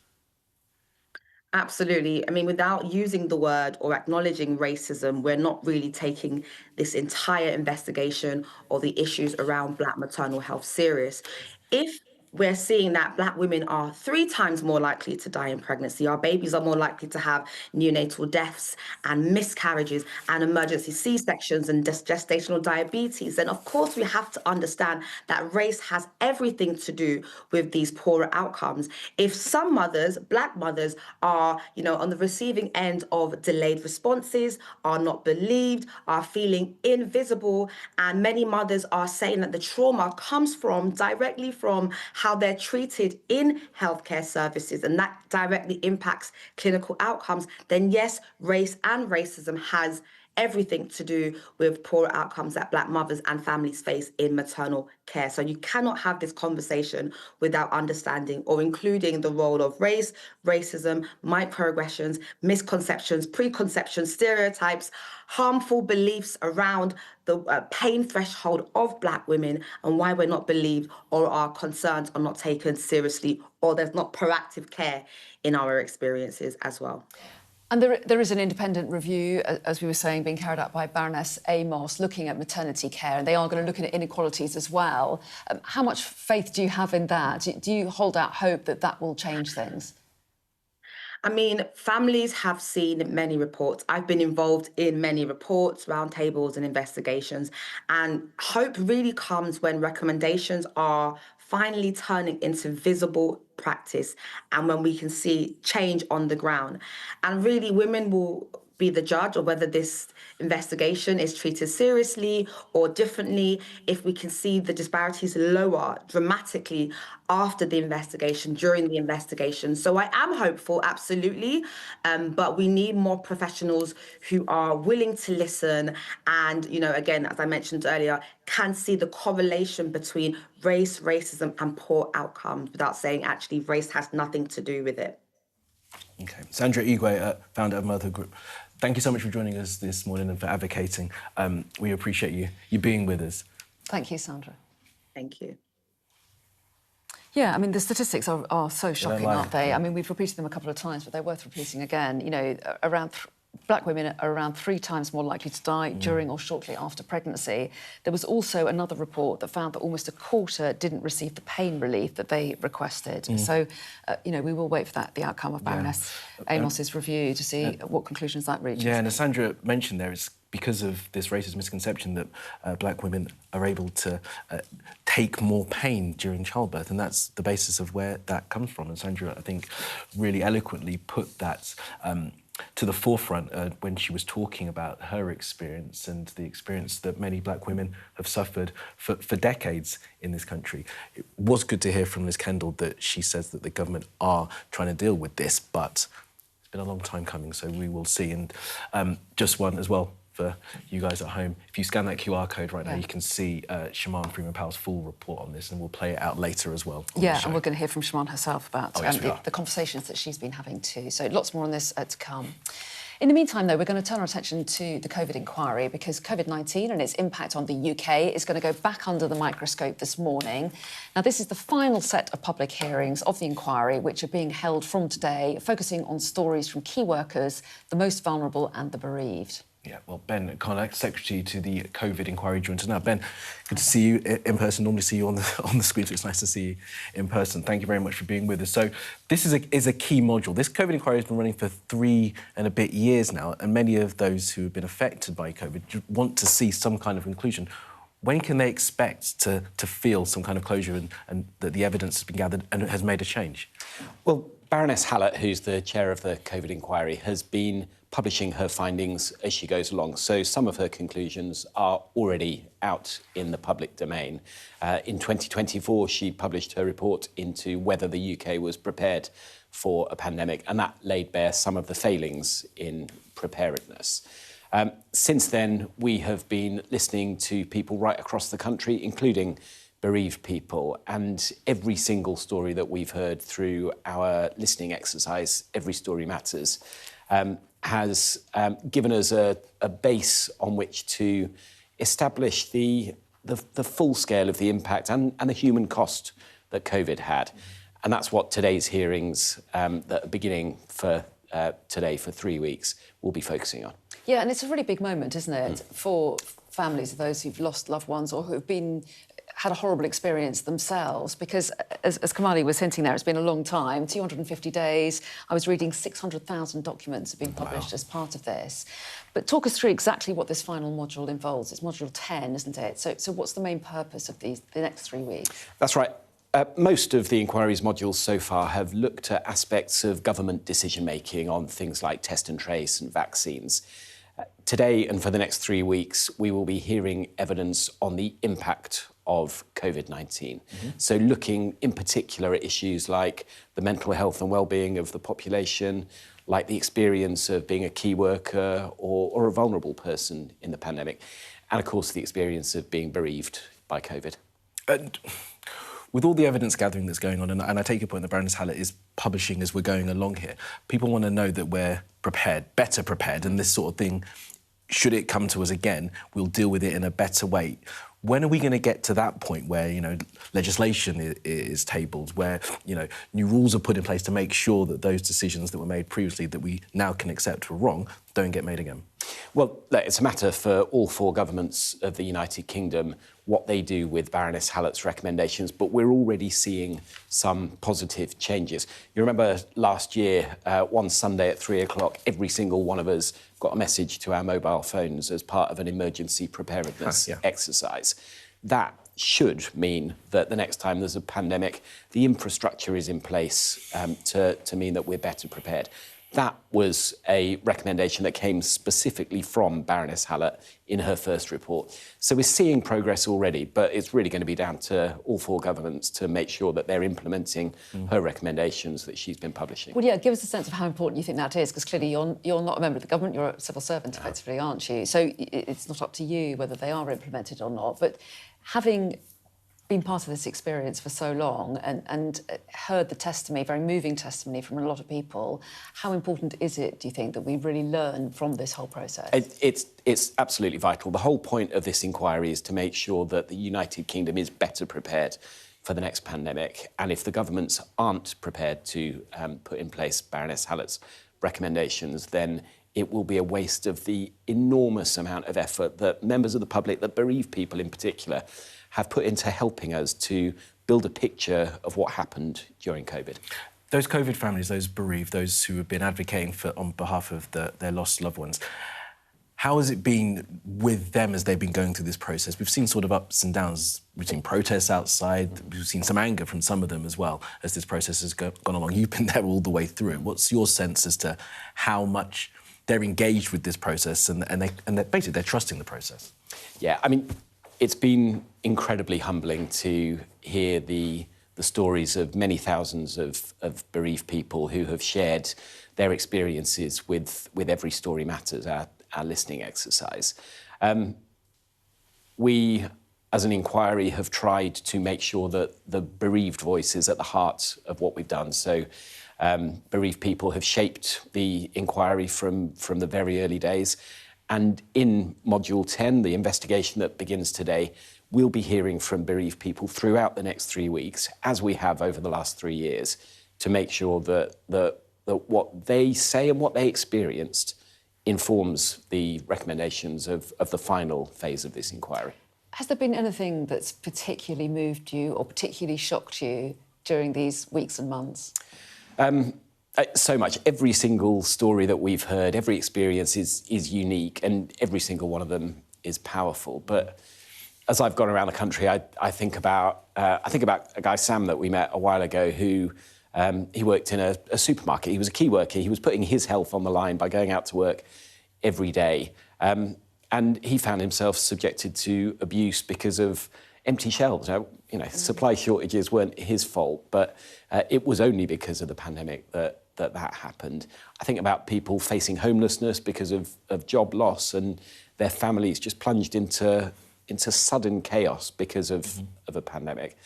[SPEAKER 22] Absolutely. I mean, without using the word or acknowledging racism, we're not really taking this entire investigation or the issues around black maternal health serious. If we're seeing that black women are 3 times more likely to die in pregnancy, our babies are more likely to have neonatal deaths and miscarriages and emergency C-sections and gestational diabetes, then of course we have to understand that race has everything to do with these poorer outcomes. If some mothers, black mothers, are, on the receiving end of delayed responses, are not believed, are feeling invisible, and many mothers are saying that the trauma comes directly from how they're treated in healthcare services, and that directly impacts clinical outcomes, then yes, race and racism has everything to do with poor outcomes that black mothers and families face in maternal care. So you cannot have this conversation without understanding or including the role of race, racism, microaggressions, misconceptions, preconceptions, stereotypes, harmful beliefs around the pain threshold of black women and why we're not believed or our concerns are not taken seriously or there's not proactive care in our experiences as well.
[SPEAKER 9] And there is an independent review, as we were saying, being carried out by Baroness Amos, looking at maternity care, and they are going to look at inequalities as well. How much faith do you have in that? Do you hold out hope that that will change things?
[SPEAKER 22] I mean, families have seen many reports. I've been involved in many reports, roundtables and investigations. And hope really comes when recommendations are finally turning into visible practice and when we can see change on the ground. And really, women will be the judge of whether this investigation is treated seriously or differently if we can see the disparities lower dramatically after the investigation, during the investigation. So I am hopeful, absolutely, but we need more professionals who are willing to listen and, you know, again, as I mentioned earlier, can see the correlation between race, racism and poor outcomes without saying actually race has nothing to do with it.
[SPEAKER 13] Okay. Sandra Igwe, founder of Motherhood Group. Thank you so much for joining us this morning and for advocating. We appreciate you being with us.
[SPEAKER 9] Thank you, Sandra.
[SPEAKER 22] Thank you.
[SPEAKER 9] Yeah, I mean, the statistics are so shocking, aren't they? I mean, we've repeated them a couple of times, but they're worth repeating again. You know, Black women are around 3 times more likely to die during or shortly after pregnancy. There was also another report that found that almost a quarter didn't receive the pain relief that they requested. So, you know, we will wait for the outcome of Baroness Amos's review to see what conclusions that reaches.
[SPEAKER 13] Yeah, and as Sandra mentioned there, it's because of this racist misconception that Black women are able to take more pain during childbirth, and that's the basis of where that comes from. And Sandra, I think, really eloquently put that to the forefront when she was talking about her experience and the experience that many Black women have suffered for decades in this country. It was good to hear from Liz Kendall that she says that the government are trying to deal with this, but it's been a long time coming, so we will see. And just one as well for you guys at home. If you scan that QR code right now, you can see Shaman Freeman-Powell's full report on this, and we'll play it out later as well.
[SPEAKER 9] Yeah, and we're going to hear from Shaman herself about
[SPEAKER 13] yes,
[SPEAKER 9] the conversations that she's been having too. So lots more on this to come. In the meantime, though, we're going to turn our attention to the COVID inquiry because COVID-19 and its impact on the UK is going to go back under the microscope this morning. Now, this is the final set of public hearings of the inquiry, which are being held from today, focusing on stories from key workers, the most vulnerable and the bereaved.
[SPEAKER 13] Yeah, well, Ben Connack, Secretary to the COVID inquiry, joins us now. Ben, good to see you in person. Normally see you on the screen, so it's nice to see you in person. Thank you very much for being with us. So this is a key module. This COVID inquiry has been running for 3 and a bit years now, and many of those who have been affected by COVID want to see some kind of conclusion. When can they expect to feel some kind of closure and that the evidence has been gathered and has made a change?
[SPEAKER 1] Well, Baroness Hallett, who's the chair of the COVID inquiry, has been publishing her findings as she goes along. So some of her conclusions are already out in the public domain. In 2024, she published her report into whether the UK was prepared for a pandemic, and that laid bare some of the failings in preparedness. Since then, we have been listening to people right across the country, including bereaved people, and every single story that we've heard through our listening exercise, Every Story Matters, has given us a base on which to establish the full scale of the impact and the human cost that COVID had. And that's what today's hearings that are beginning for today for 3 weeks will be focusing on.
[SPEAKER 9] Yeah, and it's a really big moment, isn't it, for families of those who've lost loved ones or who've had a horrible experience themselves, because as Kamali was hinting there, it's been a long time, 250 days. I was reading 600,000 documents have been published as part of this. But talk us through exactly what this final module involves. It's module 10, isn't it? So what's the main purpose of the next 3 weeks?
[SPEAKER 1] That's right. Most of the inquiry's modules so far have looked at aspects of government decision-making on things like test and trace and vaccines. Today and for the next 3 weeks, we will be hearing evidence on the impact of COVID-19. So looking in particular at issues like the mental health and well-being of the population, like the experience of being a key worker or a vulnerable person in the pandemic, and of course the experience of being bereaved by COVID.
[SPEAKER 13] And with all the evidence gathering that's going on, and I take your point that Baroness Hallett is publishing as we're going along here, people want to know that we're prepared, better prepared, and this sort of thing, should it come to us again, we'll deal with it in a better way. When are we going to get to that point where, you know, legislation is tabled, where, you know, new rules are put in place to make sure that those decisions that were made previously that we now can accept were wrong don't get made again?
[SPEAKER 1] Well, look, it's a matter for all four governments of the United Kingdom what they do with Baroness Hallett's recommendations, but we're already seeing some positive changes. You remember last year, one Sunday at 3 o'clock, every single one of us got a message to our mobile phones as part of an emergency preparedness exercise. That should mean that the next time there's a pandemic, the infrastructure is in place to mean that we're better prepared. That was a recommendation that came specifically from Baroness Hallett in her first report. So we're seeing progress already, but it's really going to be down to all four governments to make sure that they're implementing her recommendations that she's been publishing.
[SPEAKER 9] Well, yeah, give us a sense of how important you think that is, because clearly you're not a member of the government, you're a civil servant, effectively, aren't you? So it's not up to you whether they are implemented or not. But having been part of this experience for so long and heard the testimony, very moving testimony from a lot of people, how important is it, do you think, that we really learn from this whole process?
[SPEAKER 1] It's absolutely vital. The whole point of this inquiry is to make sure that the United Kingdom is better prepared for the next pandemic. And if the governments aren't prepared to put in place Baroness Hallett's recommendations, then it will be a waste of the enormous amount of effort that members of the public, that bereaved people in particular, have put into helping us to build a picture of what happened during COVID.
[SPEAKER 13] Those COVID families, those bereaved, those who have been advocating on behalf of their lost loved ones, how has it been with them as they've been going through this process? We've seen sort of ups and downs. We've seen protests outside. We've seen some anger from some of them as well as this process has gone along. You've been there all the way through. What's your sense as to how much they're engaged with this process and basically they're trusting the process?
[SPEAKER 1] Yeah, I mean, it's been incredibly humbling to hear the stories of many thousands of bereaved people who have shared their experiences with Every Story Matters, our listening exercise. We, as an inquiry, have tried to make sure that the bereaved voice is at the heart of what we've done. So bereaved people have shaped the inquiry from the very early days. And in Module 10, the investigation that begins today, we'll be hearing from bereaved people throughout the next 3 weeks, as we have over the last 3 years, to make sure that what they say and what they experienced informs the recommendations of the final phase of this inquiry.
[SPEAKER 9] Has there been anything that's particularly moved you or particularly shocked you during these weeks and months?
[SPEAKER 1] So much. Every single story that we've heard, every experience is unique, and every single one of them is powerful. But as I've gone around the country, I think about a guy, Sam, that we met a while ago, who he worked in a supermarket. He was a key worker. He was putting his health on the line by going out to work every day. And he found himself subjected to abuse because of empty shelves. You know, supply shortages weren't his fault, but it was only because of the pandemic that happened. I think about people facing homelessness because of job loss, and their families just plunged into sudden chaos because of a pandemic.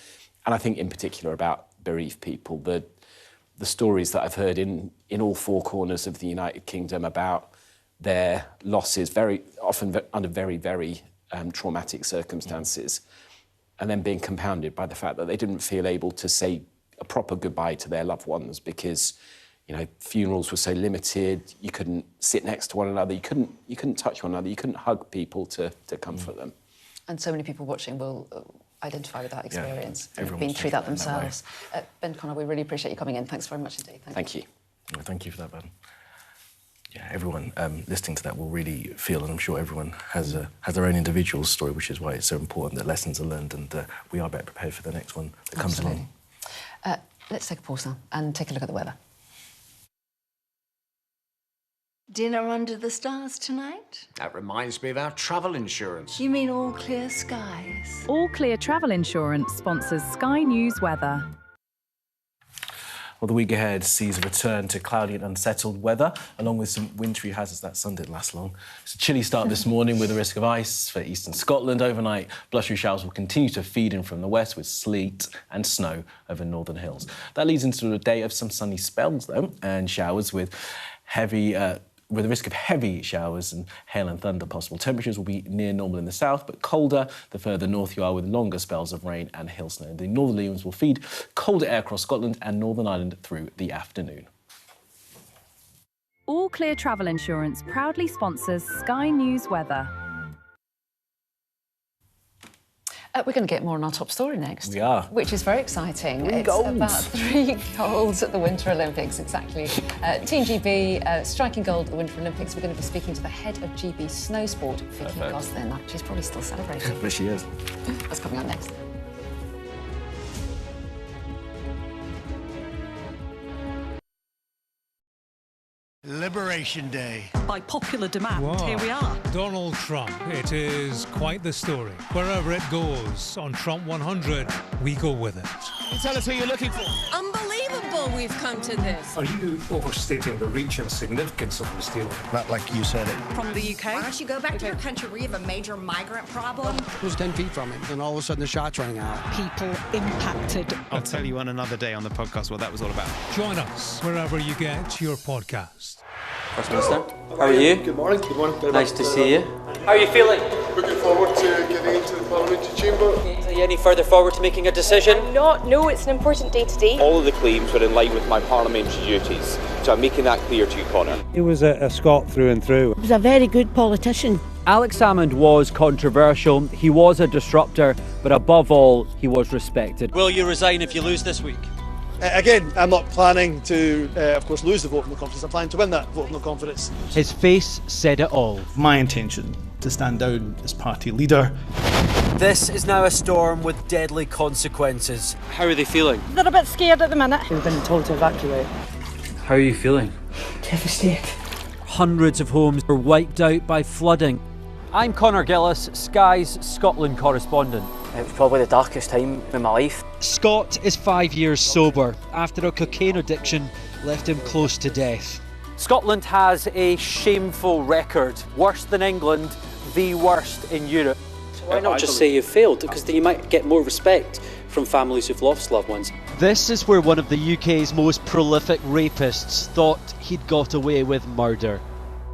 [SPEAKER 1] And I think in particular about bereaved people, the stories that I've heard in all four corners of the United Kingdom about their losses, very often under very, very traumatic circumstances, and then being compounded by the fact that they didn't feel able to say a proper goodbye to their loved ones because, you know, funerals were so limited. You couldn't sit next to one another. You couldn't touch one another. You couldn't hug people to comfort them.
[SPEAKER 9] And so many people watching will identify with that experience.
[SPEAKER 13] Yeah,
[SPEAKER 9] They've been through that themselves. Ben Connor, we really appreciate you coming in. Thanks very much indeed.
[SPEAKER 1] Thank you.
[SPEAKER 13] Well, thank you for that, Ben. Yeah, everyone listening to that will really feel, and I'm sure everyone has their own individual story, which is why it's so important that lessons are learned and we are better prepared for the next one that comes along.
[SPEAKER 9] Let's take a pause now and take a look at the weather.
[SPEAKER 14] Dinner under the stars tonight?
[SPEAKER 17] That reminds me of our travel insurance.
[SPEAKER 14] You mean All Clear Skies?
[SPEAKER 18] All Clear Travel Insurance sponsors Sky News weather.
[SPEAKER 13] Well, the week ahead sees a return to cloudy and unsettled weather, along with some wintry hazards. That sun didn't last long. It's a chilly start this morning with a risk of ice for eastern Scotland. Overnight, blustery showers will continue to feed in from the west with sleet and snow over northern hills. That leads into a day of some sunny spells, though, and showers with a risk of heavy showers and hail and thunder possible. Temperatures will be near normal in the south, but colder the further north you are, with longer spells of rain and hail snow. The northerly winds will feed colder air across Scotland and Northern Ireland through the afternoon.
[SPEAKER 18] All Clear Travel Insurance proudly sponsors Sky News Weather.
[SPEAKER 9] We're going to get more on our top story next.
[SPEAKER 13] We are.
[SPEAKER 9] Which is very exciting.
[SPEAKER 13] Three
[SPEAKER 9] it's
[SPEAKER 13] golds.
[SPEAKER 9] about 3 golds at the Winter Olympics, exactly. Team GB striking gold at the Winter Olympics. We're going to be speaking to the head of GB Snow Sport, Vicky Gosling. She's probably still celebrating.
[SPEAKER 13] But she is.
[SPEAKER 9] That's coming up next.
[SPEAKER 3] Liberation Day.
[SPEAKER 15] By popular demand, here we are.
[SPEAKER 3] Donald Trump. It is quite the story. Wherever it goes, on Trump 100, we go with it.
[SPEAKER 19] Can you tell us who you're looking for?
[SPEAKER 23] Unbelievable we've come to this.
[SPEAKER 24] Are you overstating the reach and significance of this deal?
[SPEAKER 3] Not like you said it.
[SPEAKER 15] From the UK.
[SPEAKER 23] Why don't you go back to your country where you have a major migrant problem?
[SPEAKER 25] It was 10 feet from him, and all of a sudden the shot's running out.
[SPEAKER 15] People impacted.
[SPEAKER 19] I'll tell you on another day on the podcast what that was all about.
[SPEAKER 3] Join us wherever you get your podcast.
[SPEAKER 27] First Minister, how are you?
[SPEAKER 26] Good morning. Good morning.
[SPEAKER 27] Nice to see you. How are you feeling?
[SPEAKER 26] Looking forward to getting into the parliamentary chamber.
[SPEAKER 27] Are you any further forward to making a decision?
[SPEAKER 28] No, it's an important day today.
[SPEAKER 29] All of the claims were in line with my parliamentary duties, so I'm making that clear to you, Connor.
[SPEAKER 30] He was a Scot through and through.
[SPEAKER 28] He was a very good politician.
[SPEAKER 31] Alex Salmond was controversial, he was a disruptor, but above all, he was respected.
[SPEAKER 27] Will you resign if you lose this week?
[SPEAKER 26] Again, I'm not planning to, of course, lose the vote of no confidence. I'm planning to win that vote of no confidence.
[SPEAKER 31] His face said it all.
[SPEAKER 32] My intention to stand down as party leader.
[SPEAKER 27] This is now a storm with deadly consequences. How are they feeling?
[SPEAKER 28] They're a bit scared at the minute.
[SPEAKER 11] We've been told to evacuate.
[SPEAKER 31] How are you feeling?
[SPEAKER 11] Devastated.
[SPEAKER 31] Hundreds of homes were wiped out by flooding. I'm Connor Gillis, Sky's Scotland correspondent.
[SPEAKER 33] It was probably the darkest time in my life.
[SPEAKER 31] Scott is 5 years sober after a cocaine addiction left him close to death.
[SPEAKER 27] Scotland has a shameful record. Worse than England, the worst in Europe. Why not just say you failed? Because then you might get more respect from families who've lost loved ones.
[SPEAKER 31] This is where one of the UK's most prolific rapists thought he'd got away with murder.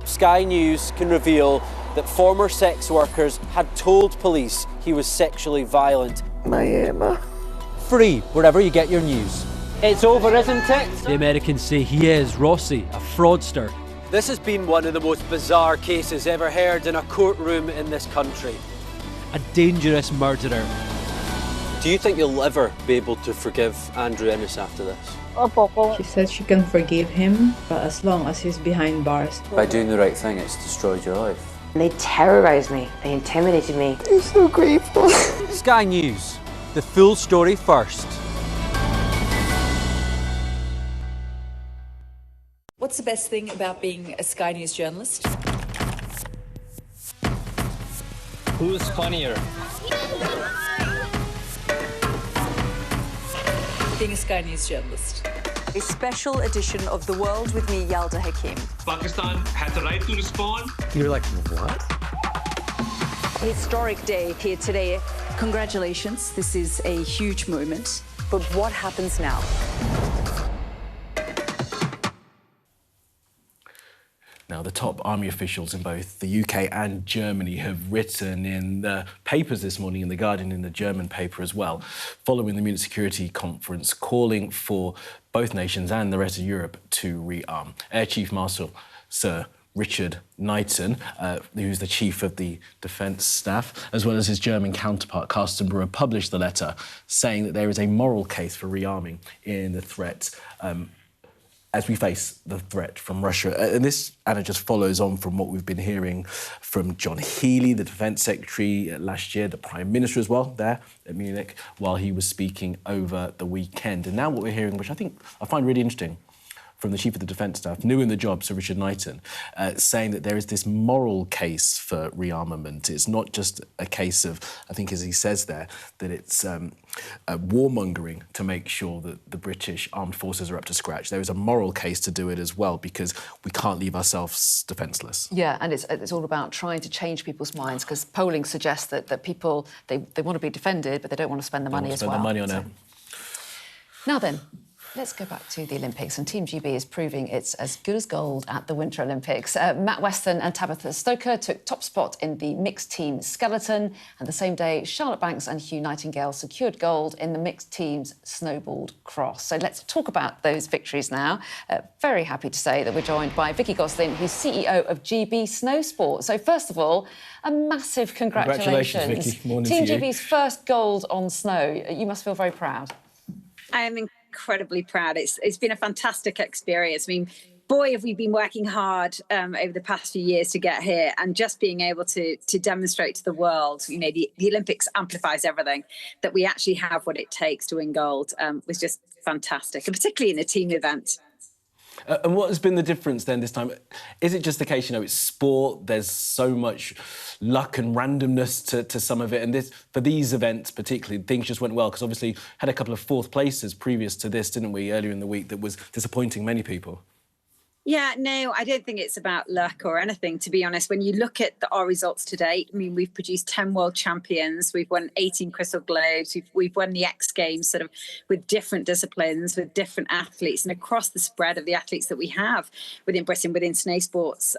[SPEAKER 27] Sky News can reveal that former sex workers had told police he was sexually violent.
[SPEAKER 28] My Emma.
[SPEAKER 31] Free wherever you get your news. It's over, isn't it? The Americans say he is Rossi, a fraudster.
[SPEAKER 27] This has been one of the most bizarre cases ever heard in a courtroom in this country.
[SPEAKER 31] A dangerous murderer.
[SPEAKER 27] Do you think you'll ever be able to forgive Andrew Ennis after this?
[SPEAKER 34] She said she can forgive him, but as long as he's behind bars.
[SPEAKER 27] By doing the right thing, it's destroyed your life.
[SPEAKER 28] They terrorised me. They intimidated me. I'm so grateful.
[SPEAKER 31] Sky News, the full story first.
[SPEAKER 15] What's the best thing about being a Sky News journalist?
[SPEAKER 33] Who's funnier?
[SPEAKER 15] Being a Sky News journalist. A special edition of The World with me, Yalda Hakim.
[SPEAKER 24] Pakistan had the right to respond.
[SPEAKER 32] You're like, what?
[SPEAKER 15] A historic day here today. Congratulations, this is a huge moment. But what happens now?
[SPEAKER 13] Now, the top army officials in both the UK and Germany have written in the papers this morning, in The Guardian, in the German paper as well, following the Munich Security Conference, calling for both nations and the rest of Europe to rearm. Air Chief Marshal Sir Richard Knighton, who's the chief of the defence staff, as well as his German counterpart, Carsten Brewer, published the letter saying that there is a moral case for rearming in the threat as we face the threat from Russia. And this, Anna, just follows on from what we've been hearing from John Healey, the Defence Secretary last year, the Prime Minister as well, there at Munich, while he was speaking over the weekend. And now what we're hearing, which I find really interesting, from the Chief of the Defence Staff, new in the job, Sir Richard Knighton, saying that there is this moral case for rearmament. It's not just a case of, I think as he says there, that it's warmongering to make sure that the British armed forces are up to scratch. There is a moral case to do it as well, because we can't leave ourselves defenceless.
[SPEAKER 9] Yeah, and it's all about trying to change people's minds, because polling suggests that people, they want to be defended, but they don't want to spend the money as well.
[SPEAKER 13] Spend the money on it.
[SPEAKER 9] Now then, Let's go back to the Olympics, and Team GB is proving it's as good as gold at the Winter Olympics. Matt Weston and Tabitha Stoker took top spot in the mixed team skeleton, and the same day, Charlotte Banks and Hugh Nightingale secured gold in the mixed team's snowballed cross. So let's talk about those victories now. Very happy to say that we're joined by Vicky Gosling, who's CEO of GB Snow Sport. So first of all, a massive congratulations.
[SPEAKER 13] Congratulations, Vicky. Morning
[SPEAKER 9] Team
[SPEAKER 13] to you.
[SPEAKER 9] GB's first gold on snow. You must feel very proud.
[SPEAKER 1] I am incredibly proud. It's been a fantastic experience. I mean, boy, have we been working hard over the past few years to get here, and just being able to demonstrate to the world, you know, the Olympics amplifies everything, that we actually have what it takes to win gold was just fantastic, and particularly in a team event.
[SPEAKER 13] And what has been the difference then this time? Is it just the case, you know, it's sport, there's so much luck and randomness to some of it, and this, for these events particularly, things just went well, because obviously had a couple of fourth places previous to this, didn't we, earlier in the week, that was disappointing many people?
[SPEAKER 1] Yeah, no, I don't think it's about luck or anything, to be honest. When you look at our results to date, I mean, we've produced 10 world champions, we've won 18 Crystal Globes, we've won the X Games sort of with different disciplines, with different athletes, and across the spread of the athletes that we have within Britain, within snow sports,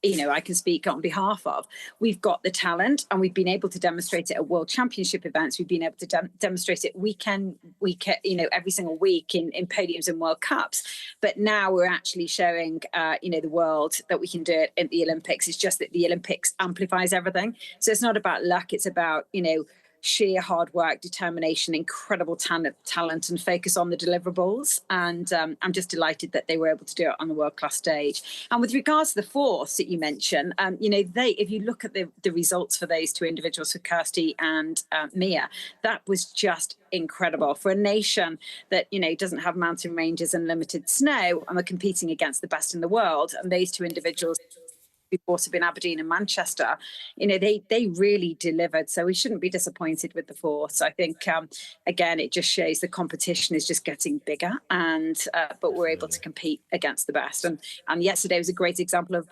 [SPEAKER 1] you know, I can speak on behalf of. We've got the talent, and we've been able to demonstrate it at World Championship events. We've been able to demonstrate it week, you know, every single week in podiums and World Cups. But now we're actually showing, you know, the world that we can do it at the Olympics. It's just that the Olympics amplifies everything. So it's not about luck. It's about, you know, sheer hard work, determination, incredible talent, and focus on the deliverables. And I'm just delighted that they were able to do it on the world-class stage. And with regards to the fourths that you mentioned, you know, if you look at the results for those two individuals, for Kirsty and Mia, that was just incredible for a nation that, you know, doesn't have mountain ranges and limited snow, and are competing against the best in the world. And those two individuals, we've also been Aberdeen and Manchester, you know, they really delivered. So we shouldn't be disappointed with the fourth. I think, again, it just shows the competition is just getting bigger, and but we're able to compete against the best. And yesterday was a great example of,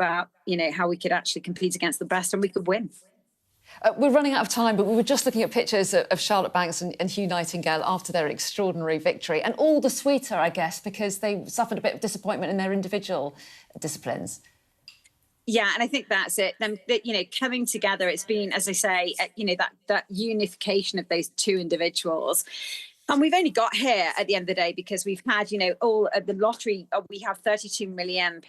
[SPEAKER 1] you know, how we could actually compete against the best and we could win.
[SPEAKER 9] We're running out of time, but we were just looking at pictures of Charlotte Banks and Hugh Nightingale after their extraordinary victory, and all the sweeter, I guess, because they suffered a bit of disappointment in their individual disciplines.
[SPEAKER 1] Yeah, and I think that's it. Them, you know, coming together, it's been, as I say, you know, that unification of those two individuals. And we've only got here at the end of the day because we've had, you know, all the lottery. We have 32 million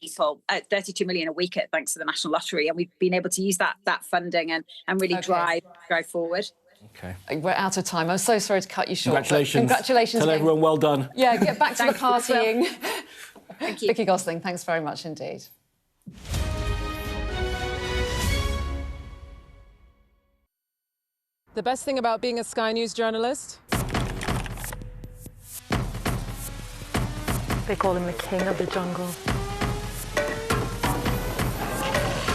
[SPEAKER 1] people, 32 million a week thanks to the National Lottery, and we've been able to use that funding and really drive forward.
[SPEAKER 13] Okay.
[SPEAKER 9] We're out of time. I'm so sorry to cut you short.
[SPEAKER 13] Congratulations.
[SPEAKER 9] Congratulations.
[SPEAKER 13] Tell everyone well done.
[SPEAKER 9] Yeah, get back to the partying.
[SPEAKER 1] Thank you.
[SPEAKER 9] Vicky Gosling, thanks very much indeed.
[SPEAKER 2] The best thing about being a Sky News journalist?
[SPEAKER 28] They call him the king of the jungle.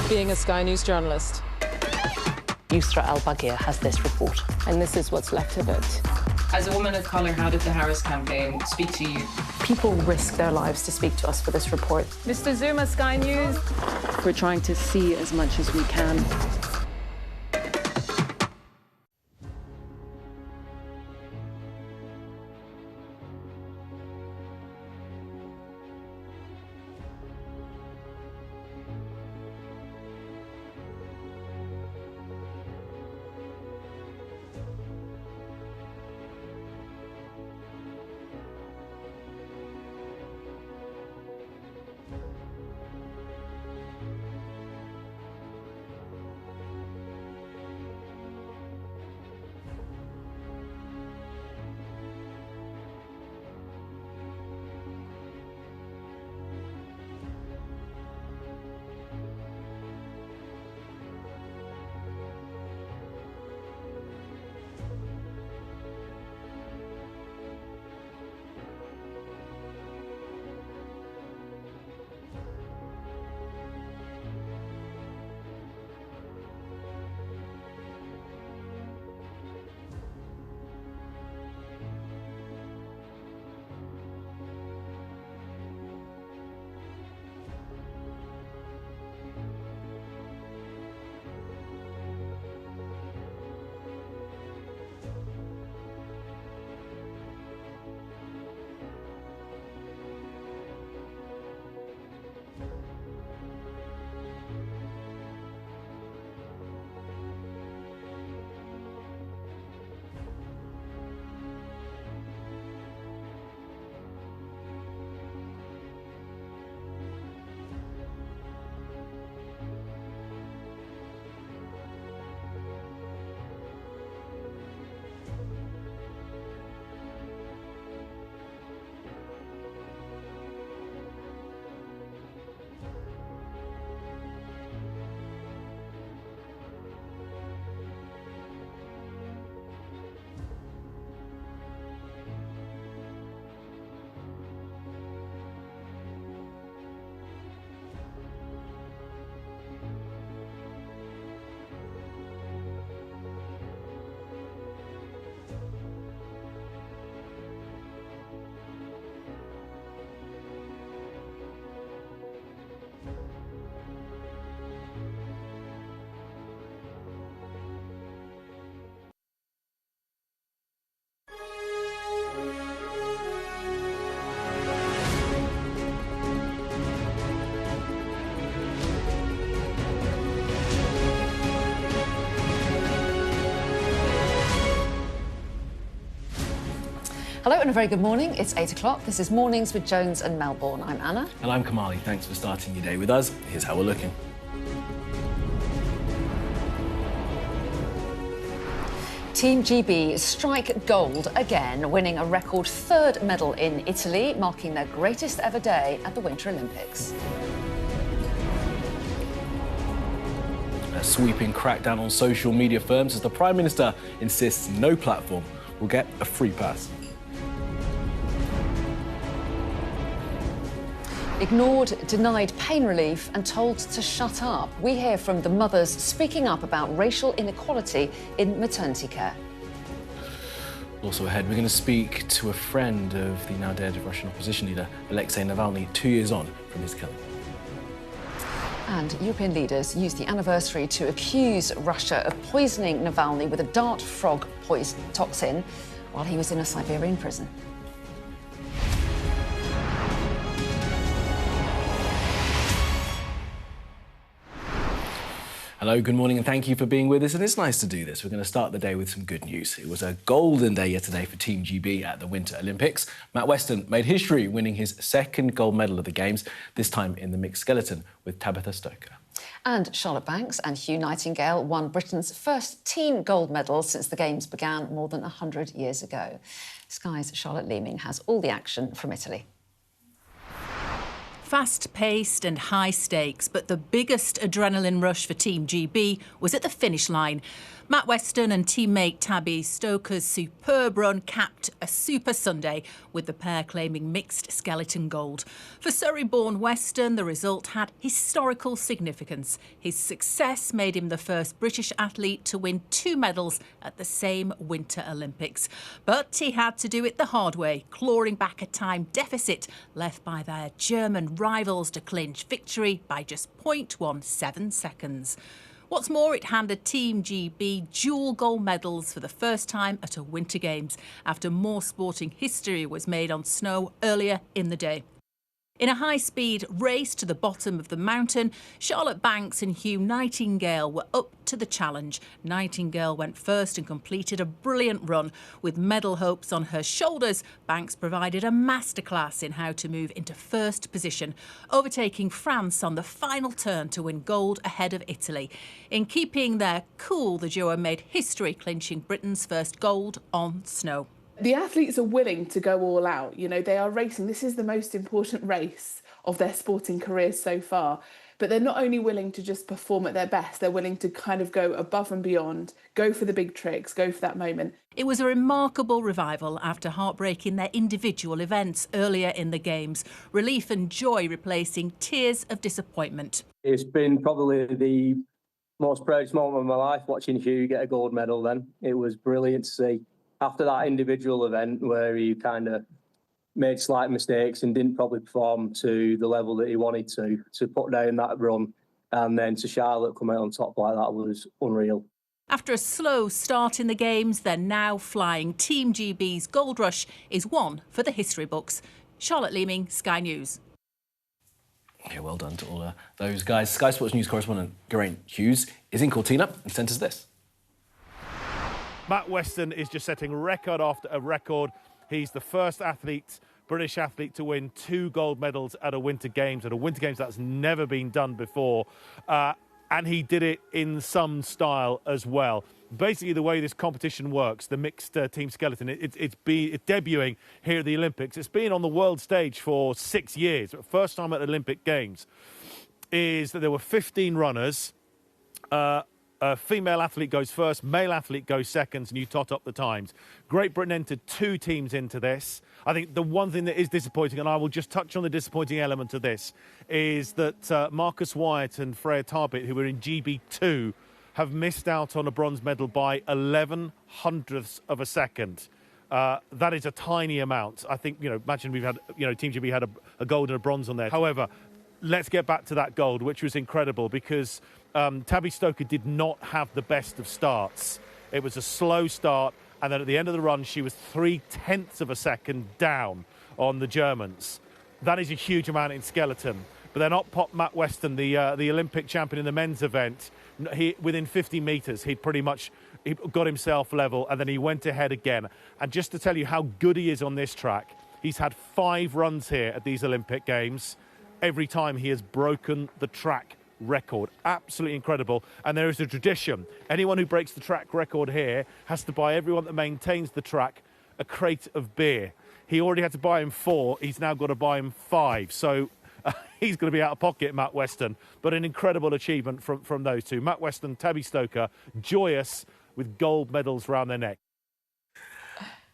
[SPEAKER 2] Being a Sky News journalist.
[SPEAKER 28] Yusra Al-Baghir has this report.
[SPEAKER 34] And this is what's left of it.
[SPEAKER 4] As a woman of colour, how did the Harris campaign speak to you?
[SPEAKER 28] People risk their lives to speak to us for this report.
[SPEAKER 2] Mr. Zuma, Sky News.
[SPEAKER 34] We're trying to see as much as we can.
[SPEAKER 9] Hello and a very good morning. It's 8 o'clock. This is Mornings with Jones and Melbourne. I'm Anna.
[SPEAKER 13] And I'm Kamali. Thanks for starting your day with us. Here's how we're looking.
[SPEAKER 9] Team GB strike gold again, winning a record third medal in Italy, marking their greatest ever day at the Winter Olympics.
[SPEAKER 13] A sweeping crackdown on social media firms as the Prime Minister insists no platform will get a free pass.
[SPEAKER 9] Ignored, denied pain relief and told to shut up. We hear from the mothers speaking up about racial inequality in maternity care.
[SPEAKER 13] Also ahead, we're going to speak to a friend of the now dead Russian opposition leader, Alexei Navalny, 2 years on from his killing.
[SPEAKER 9] And European leaders used the anniversary to accuse Russia of poisoning Navalny with a dart frog toxin while he was in a Siberian prison.
[SPEAKER 13] Hello, good morning and thank you for being with us, and it's nice to do this. We're going to start the day with some good news. It was a golden day yesterday for Team GB at the Winter Olympics. Matt Weston made history, winning his second gold medal of the Games, this time in the mixed skeleton with Tabitha Stoker.
[SPEAKER 9] And Charlotte Banks and Hugh Nightingale won Britain's first team gold medal since the Games began more than 100 years ago. Sky's Charlotte Leeming has all the action from Italy.
[SPEAKER 5] Fast-paced and high stakes, but the biggest adrenaline rush for Team GB was at the finish line. Matt Weston and teammate Tabby Stoker's superb run capped a super Sunday, with the pair claiming mixed skeleton gold. For Surrey-born Weston, the result had historical significance. His success made him the first British athlete to win 2 medals at the same Winter Olympics. But he had to do it the hard way, clawing back a time deficit left by their German rivals to clinch victory by just 0.17 seconds. What's more, it handed Team GB dual gold medals for the first time at a Winter Games, after more sporting history was made on snow earlier in the day. In a high-speed race to the bottom of the mountain, Charlotte Banks and Hugh Nightingale were up to the challenge. Nightingale went first and completed a brilliant run. With medal hopes on her shoulders, Banks provided a masterclass in how to move into first position, overtaking France on the final turn to win gold ahead of Italy. In keeping their cool, the duo made history, clinching Britain's first gold on snow.
[SPEAKER 6] The athletes are willing to go all out. You know, they are racing. This is the most important race of their sporting careers so far. But they're not only willing to just perform at their best, they're willing to kind of go above and beyond, go for the big tricks, go for that moment.
[SPEAKER 5] It was a remarkable revival after heartbreaking their individual events earlier in the Games. Relief and joy replacing tears of disappointment.
[SPEAKER 33] It's been probably the most proudest moment of my life watching Hugh get a gold medal then. It was brilliant to see. After that individual event where he kind of made slight mistakes and didn't probably perform to the level that he wanted to put down that run, and then to Charlotte come out on top like that was unreal.
[SPEAKER 5] After a slow start in the Games, they're now flying. Team GB's gold rush is one for the history books. Charlotte Leeming, Sky News.
[SPEAKER 13] Okay, well done to all those guys. Sky Sports News correspondent Geraint Hughes is in Cortina and sent us this.
[SPEAKER 7] Matt Weston is just setting record after a record. He's the first athlete, British athlete, to win 2 gold medals at a Winter Games. At a Winter Games, that's never been done before. And he did it in some style as well. Basically, the way this competition works, the mixed team skeleton, it's debuting here at the Olympics. It's been on the world stage for 6 years. First time at Olympic Games is that there were 15 runners. A female athlete goes first, male athlete goes second, and you tot up the times. Great Britain entered 2 teams into this. I think the one thing that is disappointing, and I will just touch on the disappointing element of this, is that Marcus Wyatt and Freya Tarbit, who were in GB2, have missed out on a bronze medal by 11 hundredths of a second. That is a tiny amount. I think, imagine we've had, Team GB had a gold and a bronze on there. However, let's get back to that gold, which was incredible because Tabby Stoker did not have the best of starts. It was a slow start, and then at the end of the run, she was 0.3 of a second down on the Germans. That is a huge amount in skeleton. But But then up popped Matt Weston, the Olympic champion in the men's event. Within 50 metres, he got himself level, and then he went ahead again. And just to tell you how good he is on this track, he's had 5 runs here at these Olympic Games. Every time he has broken the track record. Absolutely incredible. And there is a tradition. Anyone who breaks the track record here has to buy everyone that maintains the track a crate of beer. He already had to buy him 4. He's now got to buy him 5. So he's going to be out of pocket, Matt Weston. But an incredible achievement from those two. Matt Weston, Tabby Stoker, joyous with gold medals round their neck.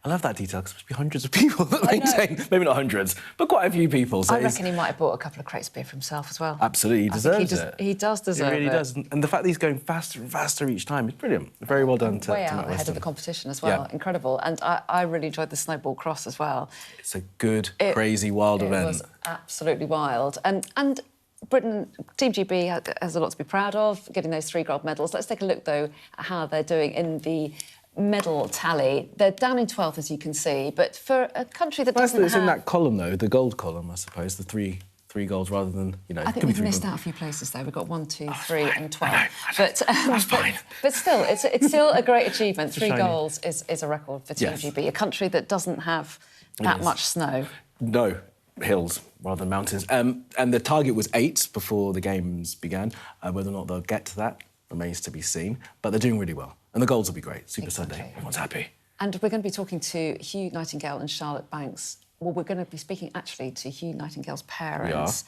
[SPEAKER 13] I love that detail because there must be hundreds of people that maintain, maybe not hundreds, but quite a few people. So
[SPEAKER 9] I reckon he might have bought a couple of crates of beer for himself as well.
[SPEAKER 13] Absolutely, he deserves it.
[SPEAKER 9] He does deserve it.
[SPEAKER 13] He really does. And the fact that he's going faster and faster each time is brilliant. Very well done to
[SPEAKER 9] Way
[SPEAKER 13] Matt
[SPEAKER 9] out
[SPEAKER 13] Weston.
[SPEAKER 9] ahead of the competition as well. Yeah. Incredible. And I really enjoyed the snowball cross as well.
[SPEAKER 13] It's a good, crazy, wild event.
[SPEAKER 9] It was absolutely wild. And Britain, Team GB has a lot to be proud of, getting those 3 gold medals. Let's take a look, though, at how they're doing in the medal tally. They're down in 12th, as you can see, but for a country that doesn't have...
[SPEAKER 13] It's in that column, though, the gold column, I suppose, the three golds rather than, you know...
[SPEAKER 9] I think we've missed out a few places, though. We've got 1, 2, 3 and 12.
[SPEAKER 13] That's fine.
[SPEAKER 9] But still, it's still a great achievement. 3 goals is a record for Team GB, a country that doesn't have that much snow.
[SPEAKER 13] No, hills rather than mountains. And the target was 8 before the Games began. Whether or not they'll get to that remains to be seen, but they're doing really well. And the goals will be great. Super Sunday. Everyone's happy.
[SPEAKER 9] And we're going to be talking to Hugh Nightingale and Charlotte Banks. Well, we're going to be speaking, actually, to Hugh Nightingale's parents.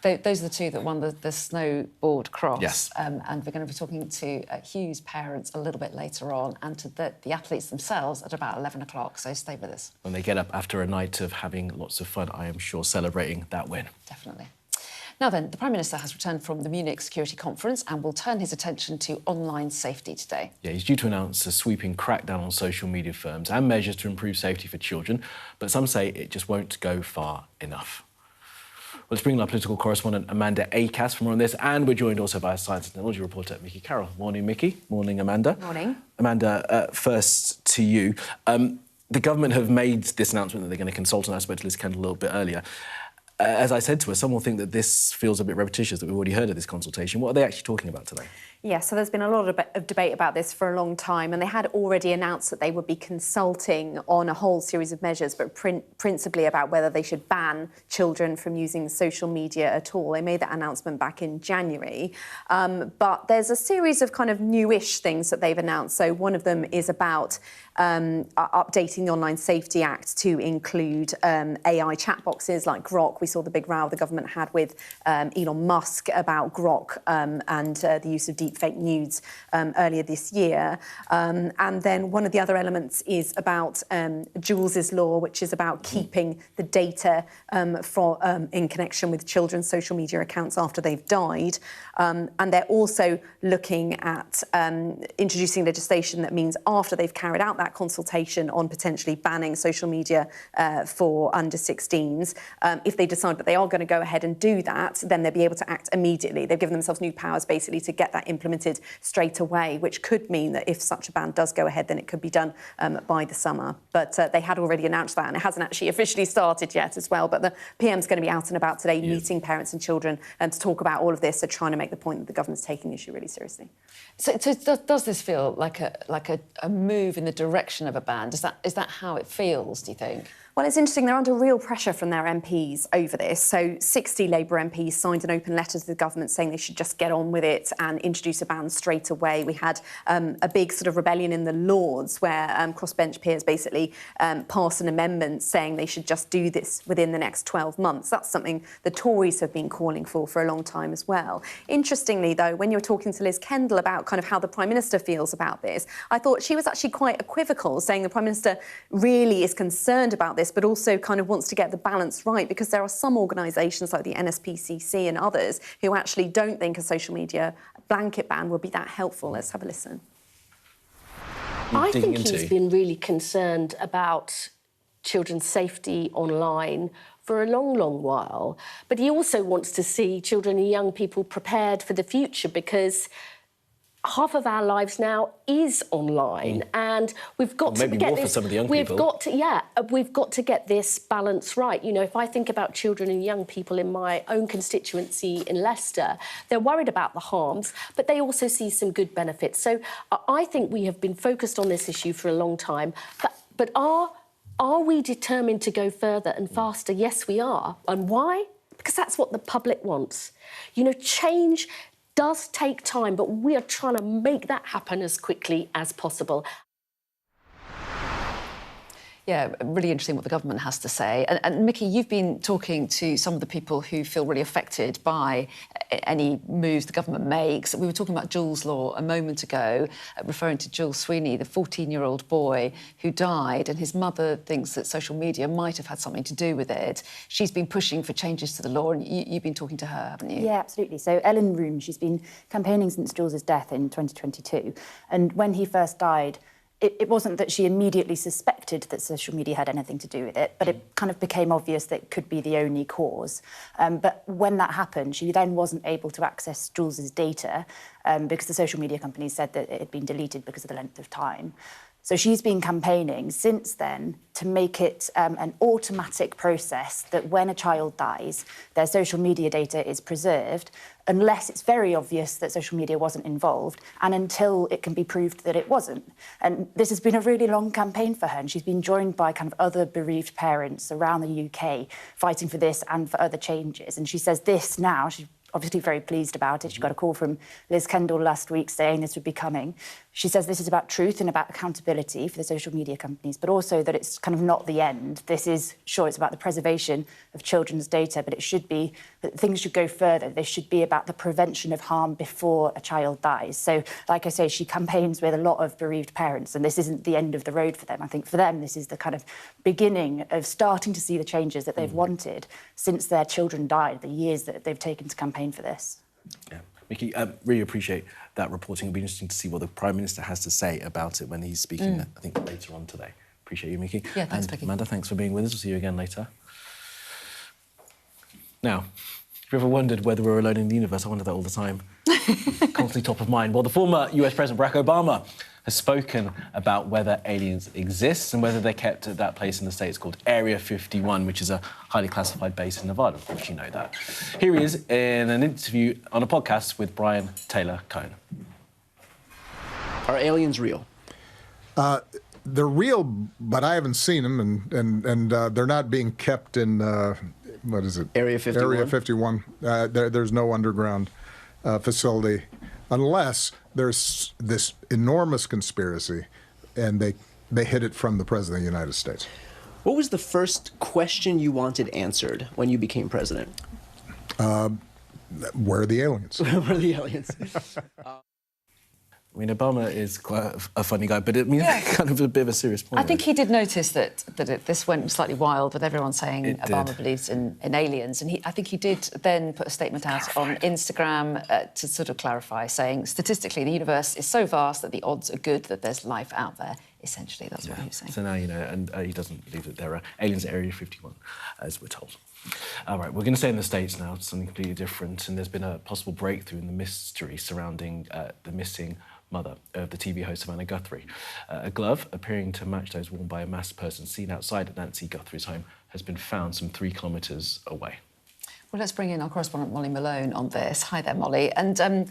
[SPEAKER 9] Those are the 2 that won the snowboard cross.
[SPEAKER 13] Yes.
[SPEAKER 9] And we're going to be talking to Hugh's parents a little bit later on, and to the athletes themselves at about 11 o'clock, so stay with us.
[SPEAKER 13] When they get up after a night of having lots of fun, I am sure, celebrating that win.
[SPEAKER 9] Definitely. Now then, the Prime Minister has returned from the Munich Security Conference and will turn his attention to online safety today.
[SPEAKER 13] Yeah, he's due to announce a sweeping crackdown on social media firms and measures to improve safety for children, but some say it just won't go far enough. Well, let's bring in our political correspondent Amanda Acas for more on this, and we're joined also by science and technology reporter Vicky Carroll. Morning, Vicky. Morning, Amanda.
[SPEAKER 9] Morning.
[SPEAKER 13] Amanda, first to you. The government have made this announcement that they're going to consult, and I spoke to Liz Kendall a little bit earlier. As I said to her, some will think that this feels a bit repetitious, that we've already heard of this consultation. What are they actually talking about today?
[SPEAKER 3] Yeah, so there's been a lot of debate about this for a long time, and they had already announced that they would be consulting on a whole series of measures, but principally about whether they should ban children from using social media at all. They made that announcement back in January. But there's a series of kind of newish things that they've announced. So one of them is about updating the Online Safety Act to include AI chat boxes like Grok. We saw the big row the government had with Elon Musk about Grok and the use of deepfake news earlier this year. And then one of the other elements is about Jules's law, which is about keeping the data in connection with children's social media accounts after they've died. And they're also looking at introducing legislation that means after they've carried out that consultation on potentially banning social media for under 16s, if they decide that they are going to go ahead and do that, then they'll be able to act immediately. They've given themselves new powers basically to get that implemented straight away, which could mean that if such a ban does go ahead, then it could be done by the summer. But they had already announced that, and it hasn't actually officially started yet as well. But the PM's going to be out and about today, meeting parents and children and to talk about all of this, so trying to make the point that the government's taking the issue really seriously.
[SPEAKER 9] So does this feel like a move in the direction of a ban? Is that how it feels, do you think?
[SPEAKER 3] Well, it's interesting. They're under real pressure from their MPs over this. So 60 Labour MPs signed an open letter to the government saying they should just get on with it and introduce a ban straight away. We had a big sort of rebellion in the Lords where crossbench peers basically passed an amendment saying they should just do this within the next 12 months. That's something the Tories have been calling for a long time as well. Interestingly, though, when you were talking to Liz Kendall about kind of how the Prime Minister feels about this, I thought she was actually quite equivocal, saying the Prime Minister really is concerned about this, but also kind of wants to get the balance right, because there are some organisations like the NSPCC and others who actually don't think a social media blanket ban would be that helpful. Let's have a listen.
[SPEAKER 8] I think he's been really concerned about children's safety online for a long, long while. But he also wants to see children and young people prepared for the future, because half of our lives now is online, and we've got to get this. For some of the young people. We've got to get this balance right. You know, if I think about children and young people in my own constituency in Leicester, they're worried about the harms, but they also see some good benefits. So I think we have been focused on this issue for a long time, but are we determined to go further and faster? Yes, we are. And why? Because that's what the public wants. You know, change does take time, but we are trying to make that happen as quickly as possible.
[SPEAKER 9] Yeah, really interesting what the government has to say. And Mickey, you've been talking to some of the people who feel really affected by any moves the government makes. We were talking about Jules' law a moment ago, referring to Jules Sweeney, the 14-year-old boy who died, and his mother thinks that social media might have had something to do with it. She's been pushing for changes to the law, and you've been talking to her, haven't you?
[SPEAKER 10] Yeah, absolutely. So Ellen Room, she's been campaigning since Jules' death in 2022, and when he first died, it wasn't that she immediately suspected that social media had anything to do with it, but it kind of became obvious that it could be the only cause. But when that happened, she then wasn't able to access Jules's data because the social media companies said that it had been deleted because of the length of time. So she's been campaigning since then to make it an automatic process that when a child dies, their social media data is preserved, unless it's very obvious that social media wasn't involved and until it can be proved that it wasn't. And this has been a really long campaign for her, and she's been joined by kind of other bereaved parents around the UK fighting for this and for other changes. And she says this now, she's obviously very pleased about it. She got a call from Liz Kendall last week saying this would be coming. She says this is about truth and about accountability for the social media companies, but also that it's kind of not the end. This is, sure, it's about the preservation of children's data, but it should be, that things should go further. They should be about the prevention of harm before a child dies. So, like I say, she campaigns with a lot of bereaved parents, and this isn't the end of the road for them. I think for them, this is the kind of beginning of starting to see the changes that they've wanted since their children died, the years that they've taken to campaign for this.
[SPEAKER 13] Yeah. Mickey, really appreciate that reporting. It'll be interesting to see what the Prime Minister has to say about it when he's speaking, I think, later on today. Appreciate you, Mickey.
[SPEAKER 9] Yeah, thanks, Vicky.
[SPEAKER 13] Amanda, thanks for being with us. We'll see you again later. Now, if you ever wondered whether we're alone in the universe, I wonder that all the time. Constantly top of mind. Well, the former US President Barack Obama has spoken about whether aliens exist and whether they're kept at that place in the States called Area 51, which is a highly classified base in Nevada. Of course, you know that. Here he is in an interview on a podcast with Brian Taylor Cohen.
[SPEAKER 12] Are aliens real?
[SPEAKER 14] They're real, but I haven't seen them, and they're not being kept in, what is it?
[SPEAKER 12] Area 51?
[SPEAKER 14] Area 51. There's no underground facility, unless there's this enormous conspiracy, and they hid it from the President of the United States.
[SPEAKER 12] What was the first question you wanted answered when you became president?
[SPEAKER 14] Where are the aliens?
[SPEAKER 12] Where are the aliens?
[SPEAKER 13] I mean, Obama is quite a funny guy, but it means kind of a bit of a serious point.
[SPEAKER 9] I think he did notice that this went slightly wild with everyone saying Obama believes in aliens. And I think he did then put a statement out on Instagram to sort of clarify, saying, statistically, the universe is so vast that the odds are good that there's life out there. Essentially, that's what he was saying.
[SPEAKER 13] So now you know, and he doesn't believe that there are aliens at Area 51, as we're told. All right, we're going to stay in the States now, to something completely different. And there's been a possible breakthrough in the mystery surrounding the missing mother of the TV host Savannah Guthrie. A glove appearing to match those worn by a masked person seen outside Nancy Guthrie's home has been found some 3 kilometres away.
[SPEAKER 9] Well, let's bring in our correspondent Molly Malone on this. Hi there, Molly. And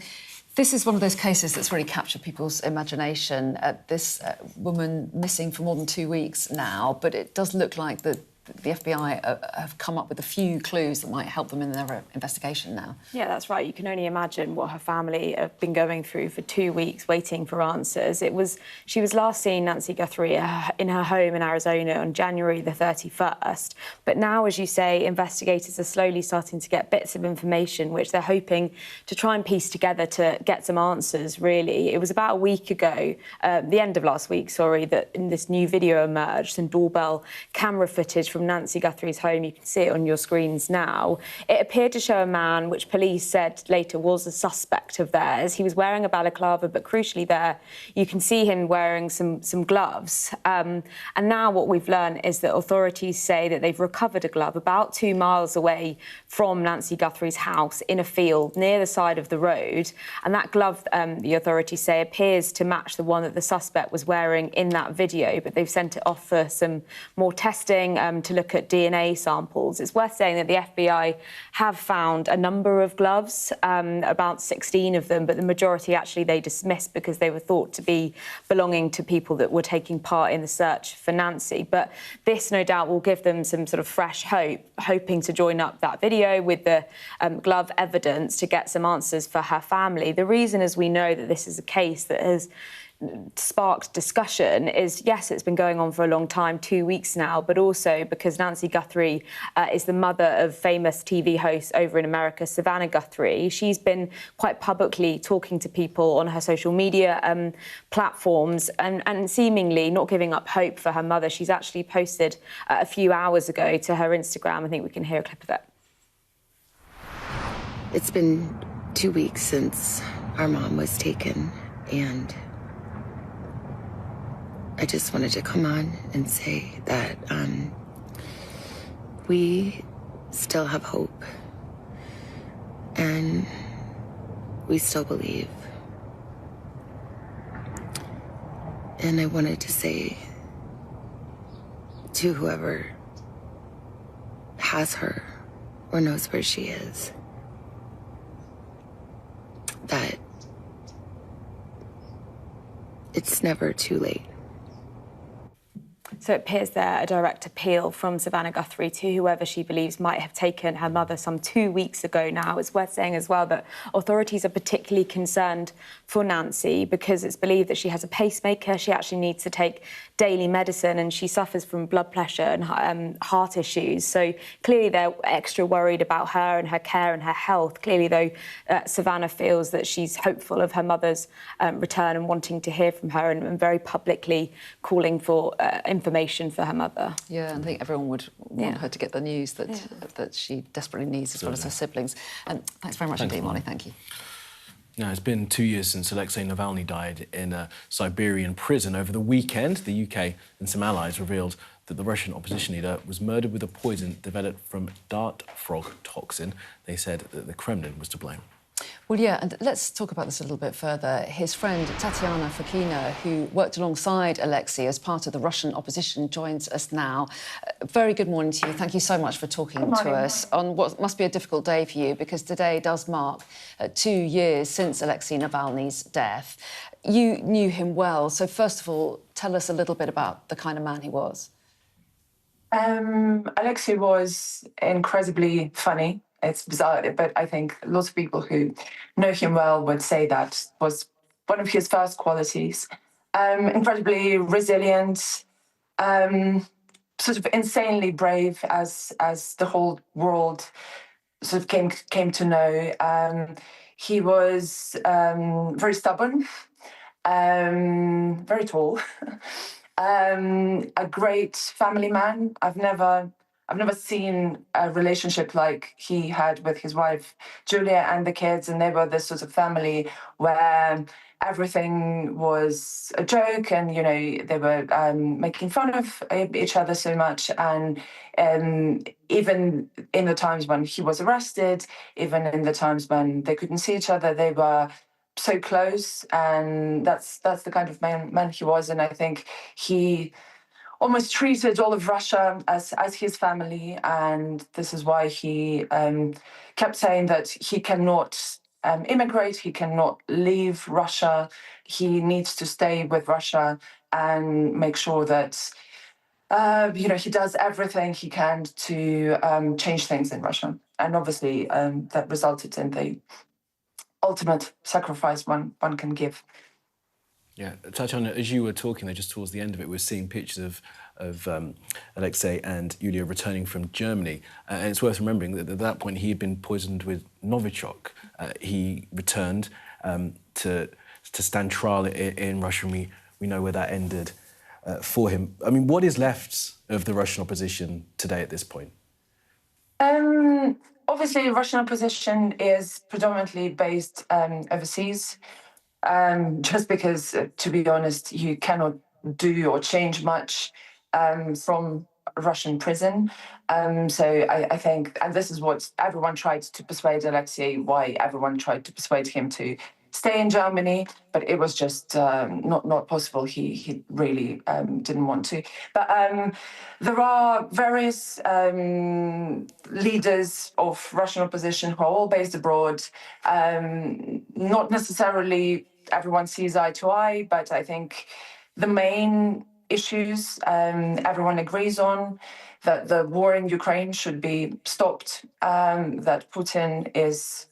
[SPEAKER 9] this is one of those cases that's really captured people's imagination. This woman missing for more than 2 weeks now, but it does look like the FBI have come up with a few clues that might help them in their investigation now.
[SPEAKER 16] Yeah, that's right. You can only imagine what her family have been going through for 2 weeks, waiting for answers. She was last seen, Nancy Guthrie, in her home in Arizona on January the 31st. But now, as you say, investigators are slowly starting to get bits of information, which they're hoping to try and piece together to get some answers, really. It was about a week ago, the end of last week, sorry, that in this new video emerged, some doorbell camera footage from from Nancy Guthrie's home. You can see it on your screens now. It appeared to show a man, which police said later was a suspect of theirs. He was wearing a balaclava, but crucially there, you can see him wearing some gloves. And now what we've learned is that authorities say that they've recovered a glove about 2 miles away from Nancy Guthrie's house in a field near the side of the road. And that glove, the authorities say, appears to match the one that the suspect was wearing in that video, but they've sent it off for some more testing to look at DNA samples. It's worth saying that the FBI have found a number of gloves, about 16 of them, but the majority actually they dismissed because they were thought to be belonging to people that were taking part in the search for Nancy. But this, no doubt, will give them some sort of fresh hope, hoping to join up that video with the glove evidence to get some answers for her family. The reason, as we know, that this is a case that has sparked discussion is, yes, it's been going on for a long time, 2 weeks now, but also because Nancy Guthrie is the mother of famous TV host over in America, Savannah Guthrie. She's been quite publicly talking to people on her social media platforms and seemingly not giving up hope for her mother. She's actually posted a few hours ago to her Instagram. I think we can hear a clip of it.
[SPEAKER 28] It's been 2 weeks since our mom was taken, and I just wanted to come on and say that we still have hope, and we still believe. And I wanted to say to whoever has her or knows where she is that it's never too late.
[SPEAKER 16] So it appears there a direct appeal from Savannah Guthrie to whoever she believes might have taken her mother some 2 weeks ago now. It's worth saying as well that authorities are particularly concerned for Nancy because it's believed that she has a pacemaker. She actually needs to take daily medicine and she suffers from blood pressure and heart issues. So clearly they're extra worried about her and her care and her health. Clearly, though, Savannah feels that she's hopeful of her mother's return and wanting to hear from her and very publicly calling for information for her mother.
[SPEAKER 9] Yeah, and I think everyone would want her to get the news that she desperately needs, as well as her siblings. And thanks very much indeed, Molly. Thank you.
[SPEAKER 13] Now, it's been 2 years since Alexei Navalny died in a Siberian prison. Over the weekend, the UK and some allies revealed that the Russian opposition leader was murdered with a poison developed from dart frog toxin. They said that the Kremlin was to blame.
[SPEAKER 9] Well, yeah, and let's talk about this a little bit further. His friend Tatiana Fokina, who worked alongside Alexei as part of the Russian opposition, joins us now. Very good morning to you. Thank you so much for talking to us on what must be a difficult day for you, because today does mark 2 years since Alexei Navalny's death. You knew him well, so first of all, tell us a little bit about the kind of man he was.
[SPEAKER 11] Alexei was incredibly funny. It's bizarre, but I think lots of people who know him well would say that was one of his first qualities. Incredibly resilient, sort of insanely brave, as the whole world sort of came to know. He was very stubborn, very tall, a great family man. I've never seen a relationship like he had with his wife, Julia, and the kids, and they were this sort of family where everything was a joke and, you know, they were making fun of each other so much. And even in the times when he was arrested, even in the times when they couldn't see each other, they were so close. And that's the kind of man he was. And I think he almost treated all of Russia as his family, and this is why he kept saying that he cannot immigrate, he cannot leave Russia, he needs to stay with Russia and make sure that he does everything he can to change things in Russia. And obviously that resulted in the ultimate sacrifice one can give.
[SPEAKER 13] Yeah, Tatiana, as you were talking there, just towards the end of it, we're seeing pictures of Alexei and Yulia returning from Germany. And it's worth remembering that at that point he had been poisoned with Novichok. He returned to stand trial in Russia, and we know where that ended. for him. I mean, what is left of the Russian opposition today at this point?
[SPEAKER 11] Obviously, Russian opposition is predominantly based overseas, just because, to be honest, you cannot do or change much from Russian prison. So I think, and this is what everyone tried to persuade Alexei, why everyone tried to persuade him to stay in Germany, but it was just not possible. He really didn't want to. But there are various leaders of Russian opposition who are all based abroad. Not necessarily everyone sees eye to eye, but I think the main issues everyone agrees on, that the war in Ukraine should be stopped, that Putin is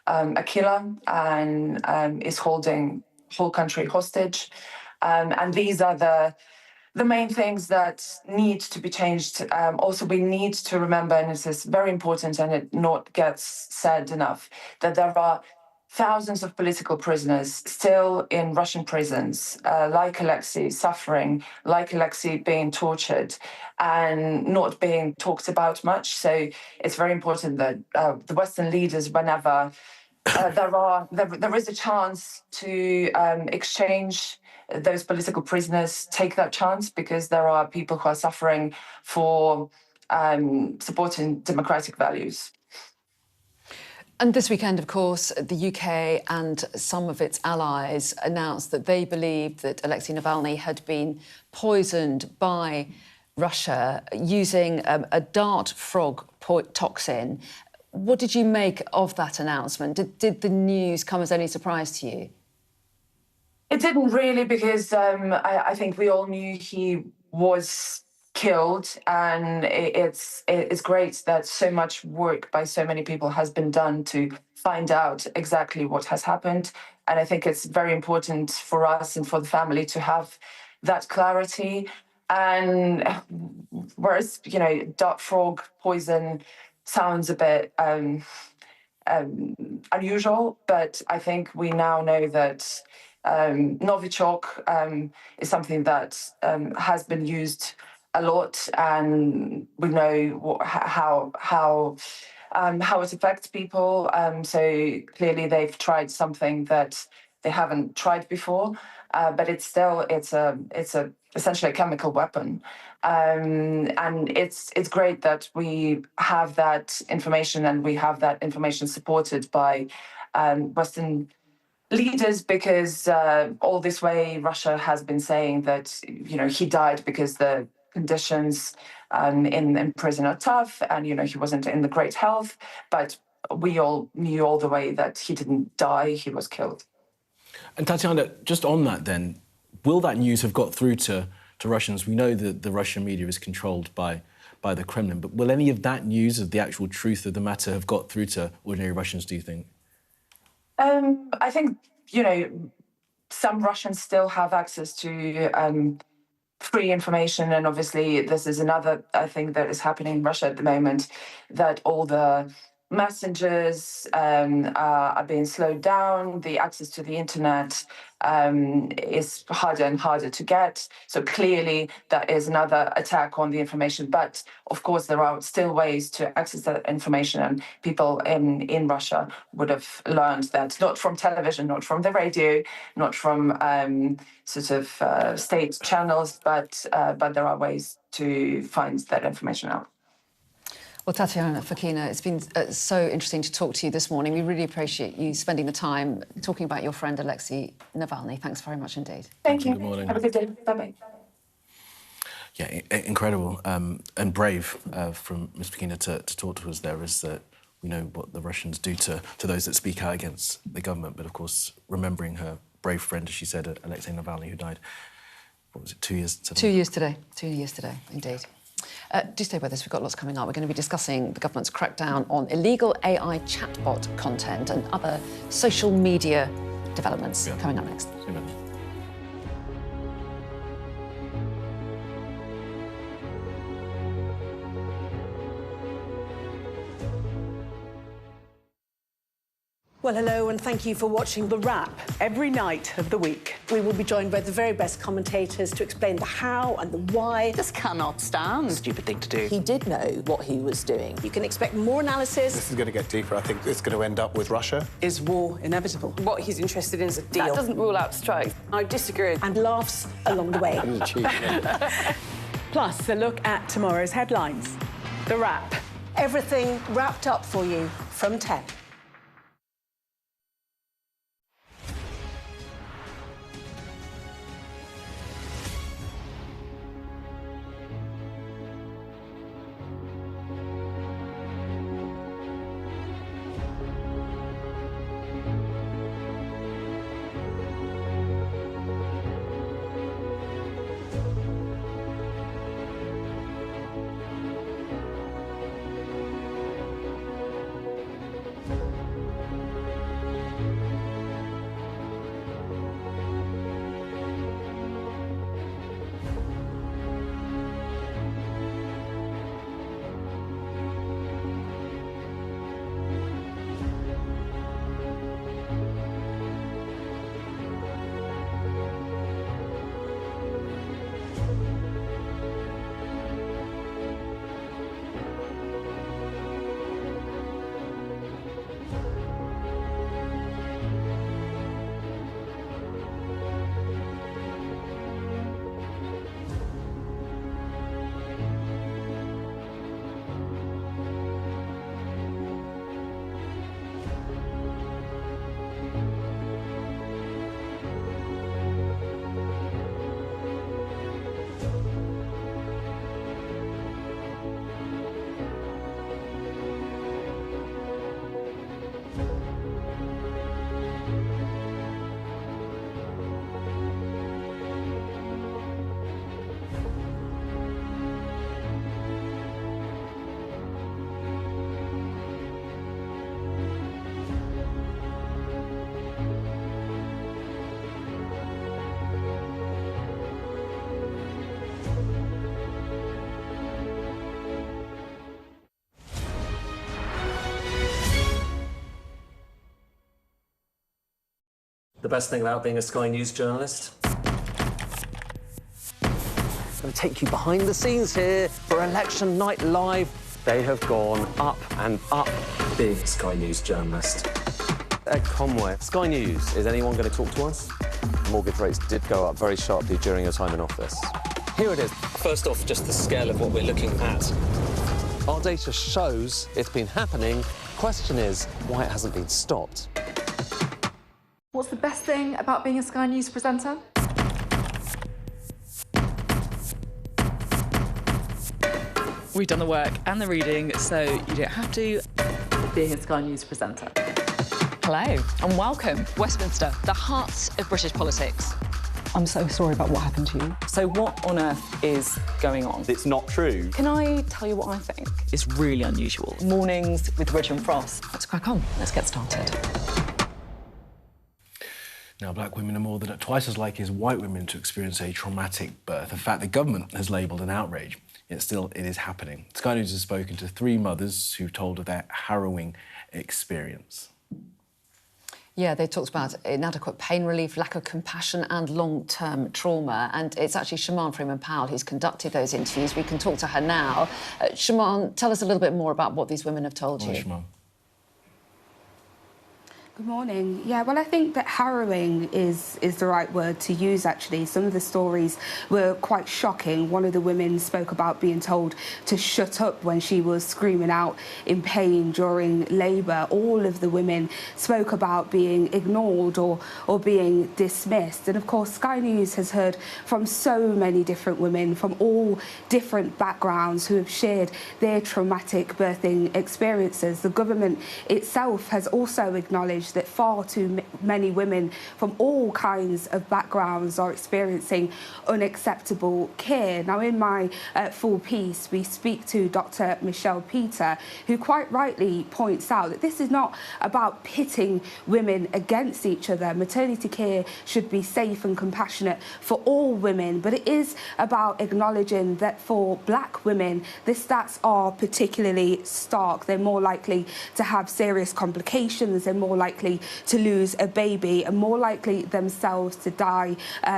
[SPEAKER 11] a killer and is holding whole country hostage. And these are the main things that need to be changed. Also, we need to remember, and this is very important and it not gets said enough, that there are thousands of political prisoners still in Russian prisons, like Alexei, suffering, like Alexei being tortured and not being talked about much. So it's very important that the Western leaders, whenever there is a chance to exchange those political prisoners, take that chance, because there are people who are suffering for supporting democratic values.
[SPEAKER 9] And this weekend, of course, the UK and some of its allies announced that they believed that Alexei Navalny had been poisoned by Russia using a dart frog toxin. What did you make of that announcement? Did the news come as any surprise to you?
[SPEAKER 11] It didn't really, because I think we all knew he was killed, and it's great that so much work by so many people has been done to find out exactly what has happened. And I think it's very important for us and for the family to have that clarity. And whereas, you know, dart frog poison sounds a bit unusual, but I think we now know that Novichok is something that has been used a lot, and we know how it affects people. So clearly, they've tried something that they haven't tried before, but it's essentially a chemical weapon. And it's great that we have that information, and we have that information supported by Western leaders, because all this way Russia has been saying that, you know, he died because the conditions in prison are tough, and, you know, he wasn't in the great health. But we all knew all the way that he didn't die, he was killed.
[SPEAKER 13] And Tatiana, just on that then, will that news have got through to Russians? We know that the Russian media is controlled by the Kremlin, but will any of that news of the actual truth of the matter have got through to ordinary Russians, do you think?
[SPEAKER 11] I think, you know, some Russians still have access to free information, and obviously this is another thing that is happening in Russia at the moment, that all the messengers are being slowed down. The access to the internet is harder and harder to get. So clearly that is another attack on the information. But of course, there are still ways to access that information, and people in Russia would have learned that, not from television, not from the radio, not from state channels, but there are ways to find that information out.
[SPEAKER 9] Well, Tatiana Fakina, it's been so interesting to talk to you this morning. We really appreciate you spending the time talking about your friend Alexei Navalny. Thanks very much indeed.
[SPEAKER 11] Thank you.
[SPEAKER 13] Good morning.
[SPEAKER 11] Have a good day. Bye-bye.
[SPEAKER 13] Yeah, incredible and brave from Ms. Fakina to talk to us there, is that we know what the Russians do to those that speak out against the government, but of course remembering her brave friend, as she said, Alexei Navalny, who died, what was it, 2 years today?
[SPEAKER 9] 2 years today. 2 years today, indeed. Do stay with us, we've got lots coming up. We're going to be discussing the government's crackdown on illegal AI chatbot content and other social media developments coming up next.
[SPEAKER 17] Well, hello, and thank you for watching The Wrap. Every night of the week, we will be joined by the very best commentators to explain the how and the why.
[SPEAKER 18] This cannot stand.
[SPEAKER 17] Stupid thing to do.
[SPEAKER 18] He did know what he was doing.
[SPEAKER 17] You can expect more analysis.
[SPEAKER 19] This is going to get deeper. I think it's going to end up with Russia.
[SPEAKER 17] Is war inevitable? What he's interested in is a deal.
[SPEAKER 18] That doesn't rule out strikes.
[SPEAKER 17] I disagree. And laughs along the way. Plus, a look at tomorrow's headlines. The Wrap. Everything wrapped up for you from 10.
[SPEAKER 20] The best thing about being a Sky News journalist? I'm going to take you behind the scenes here for Election Night Live. They have gone up and up. Being a Sky News journalist. Ed Conway, Sky News, is anyone going to talk to us? Mortgage rates did go up very sharply during your time in office. Here it is. First off, just the scale of what we're looking at. Our data shows it's been happening. Question is, why it hasn't been stopped.
[SPEAKER 21] What's the best thing about being a Sky News presenter?
[SPEAKER 22] We've done the work and the reading, so you don't have to.
[SPEAKER 21] Being a Sky News presenter.
[SPEAKER 23] Hello and welcome. Westminster, the heart of British politics.
[SPEAKER 21] I'm so sorry about what happened to you.
[SPEAKER 23] So what on earth is going on?
[SPEAKER 20] It's not true.
[SPEAKER 23] Can I tell you what I think?
[SPEAKER 22] It's really unusual.
[SPEAKER 23] Mornings with Rich and Frost. Let's crack on. Let's get started.
[SPEAKER 13] Now, black women are more than twice as likely as white women to experience a traumatic birth, a fact the government has labelled an outrage. Yet still, it is happening. Sky News has spoken to 3 mothers who told of their harrowing experience.
[SPEAKER 9] Yeah, they talked about inadequate pain relief, lack of compassion and long-term trauma. And it's actually Shaman Freeman-Powell who's conducted those interviews. We can talk to her now. Shaman, tell us a little bit more about what these women have told you.
[SPEAKER 13] Shaman.
[SPEAKER 24] Good morning. Yeah, well, I think that harrowing is the right word to use, actually. Some of the stories were quite shocking. One of the women spoke about being told to shut up when she was screaming out in pain during labour. All of the women spoke about being ignored or being dismissed. And, of course, Sky News has heard from so many different women from all different backgrounds who have shared their traumatic birthing experiences. The government itself has also acknowledged that far too many women from all kinds of backgrounds are experiencing unacceptable care. Now, in my full piece, we speak to Dr. Michelle Peter, who quite rightly points out that this is not about pitting women against each other. Maternity care should be safe and compassionate for all women, but it is about acknowledging that for black women, the stats are particularly stark. They're more likely to have serious complications, they're more likely likely to lose a baby and more likely themselves to die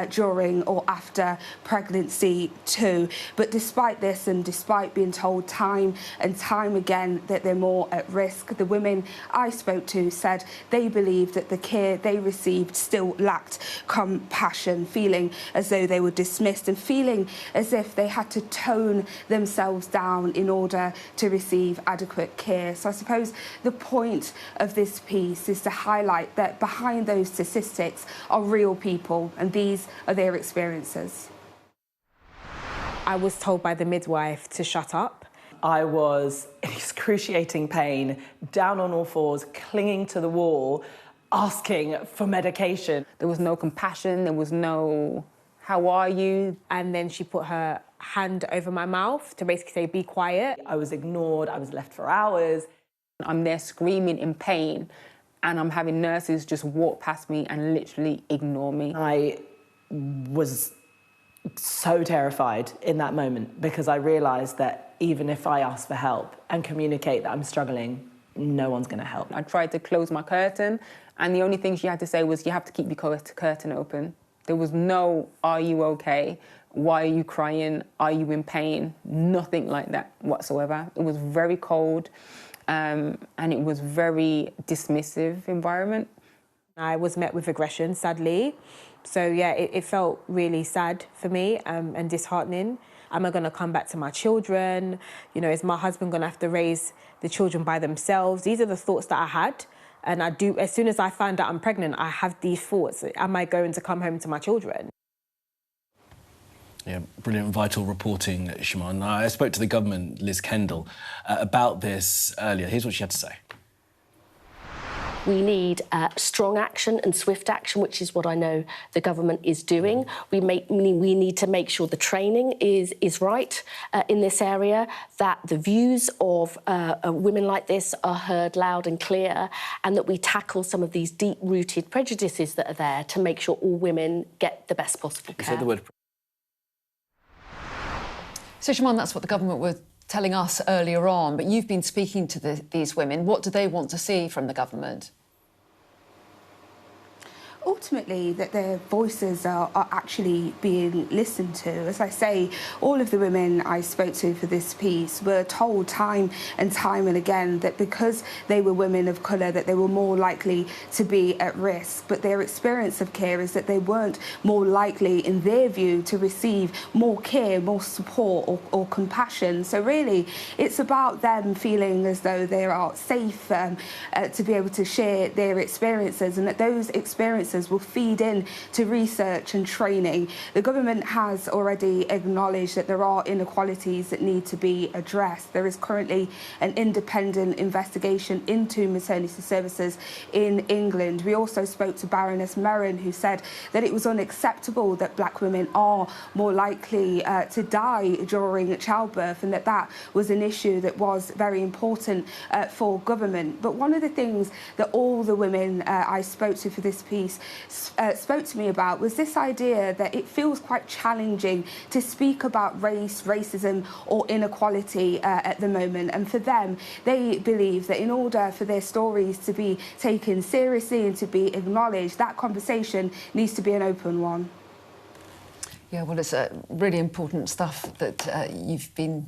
[SPEAKER 24] during or after pregnancy too. But despite this, and despite being told time and time again that they're more at risk, the women I spoke to said they believed that the care they received still lacked compassion, feeling as though they were dismissed and feeling as if they had to tone themselves down in order to receive adequate care. So I suppose the point of this piece is to highlight that behind those statistics are real people, and these are their experiences.
[SPEAKER 1] I was told by the midwife to shut up. I was in excruciating pain, down on all fours, clinging to the wall, asking for medication.
[SPEAKER 2] There was no compassion, there was no, how are you?
[SPEAKER 1] And then she put her hand over my mouth to basically say, be quiet. I was ignored, I was left for hours.
[SPEAKER 2] I'm there screaming in pain, and I'm having nurses just walk past me and literally ignore me.
[SPEAKER 1] I was so terrified in that moment because I realised that even if I ask for help and communicate that I'm struggling, no one's going to help.
[SPEAKER 2] I tried to close my curtain, and the only thing she had to say was, you have to keep your curtain open. There was no, are you okay? Why are you crying? Are you in pain? Nothing like that whatsoever. It was very cold, and it was very dismissive environment.
[SPEAKER 1] I was met with aggression, sadly. So, yeah, it felt really sad for me and disheartening. Am I going to come back to my children? You know, is my husband going to have to raise the children by themselves? These are the thoughts that I had. And I do, as soon as I find out I'm pregnant, I have these thoughts. Am I going to come home to my children?
[SPEAKER 13] Yeah, brilliant, vital reporting, Shimon. I spoke to the government, Liz Kendall, about this earlier. Here's what she had to say.
[SPEAKER 8] We need strong action and swift action, which is what I know the government is doing. We need to make sure the training is right in this area, that the views of women like this are heard loud and clear, and that we tackle some of these deep-rooted prejudices that are there to make sure all women get the best possible care.
[SPEAKER 13] You said the word.
[SPEAKER 9] So, Shimon, that's what the government were telling us earlier on, but you've been speaking to these women. What do they want to see from the government?
[SPEAKER 24] Ultimately, that their voices are actually being listened to. As I say, all of the women I spoke to for this piece were told time and time and again that because they were women of colour, that they were more likely to be at risk. But their experience of care is that they weren't more likely, in their view, to receive more care, more support or compassion. So really, it's about them feeling as though they are safe to be able to share their experiences, and that those experiences will feed in to research and training. The government has already acknowledged that there are inequalities that need to be addressed. There is currently an independent investigation into maternity services in England. We also spoke to Baroness Merrin, who said that it was unacceptable that black women are more likely to die during childbirth, and that was an issue that was very important for government. But one of the things that all the women I spoke to for this piece spoke to me about was this idea that it feels quite challenging to speak about race, racism or inequality at the moment. And for them, they believe that in order for their stories to be taken seriously and to be acknowledged, that conversation needs to be an open one.
[SPEAKER 9] Yeah, well, it's really important stuff that the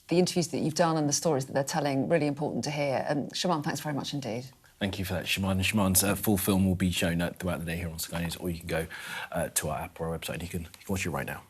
[SPEAKER 9] interviews that you've done and the stories that they're telling, really important to hear. And Shimon, thanks very much indeed.
[SPEAKER 13] Thank you for that, Shimon. Shimon's full film will be shown throughout the day here on Sky News, or you can go to our app or our website. You can watch it right now.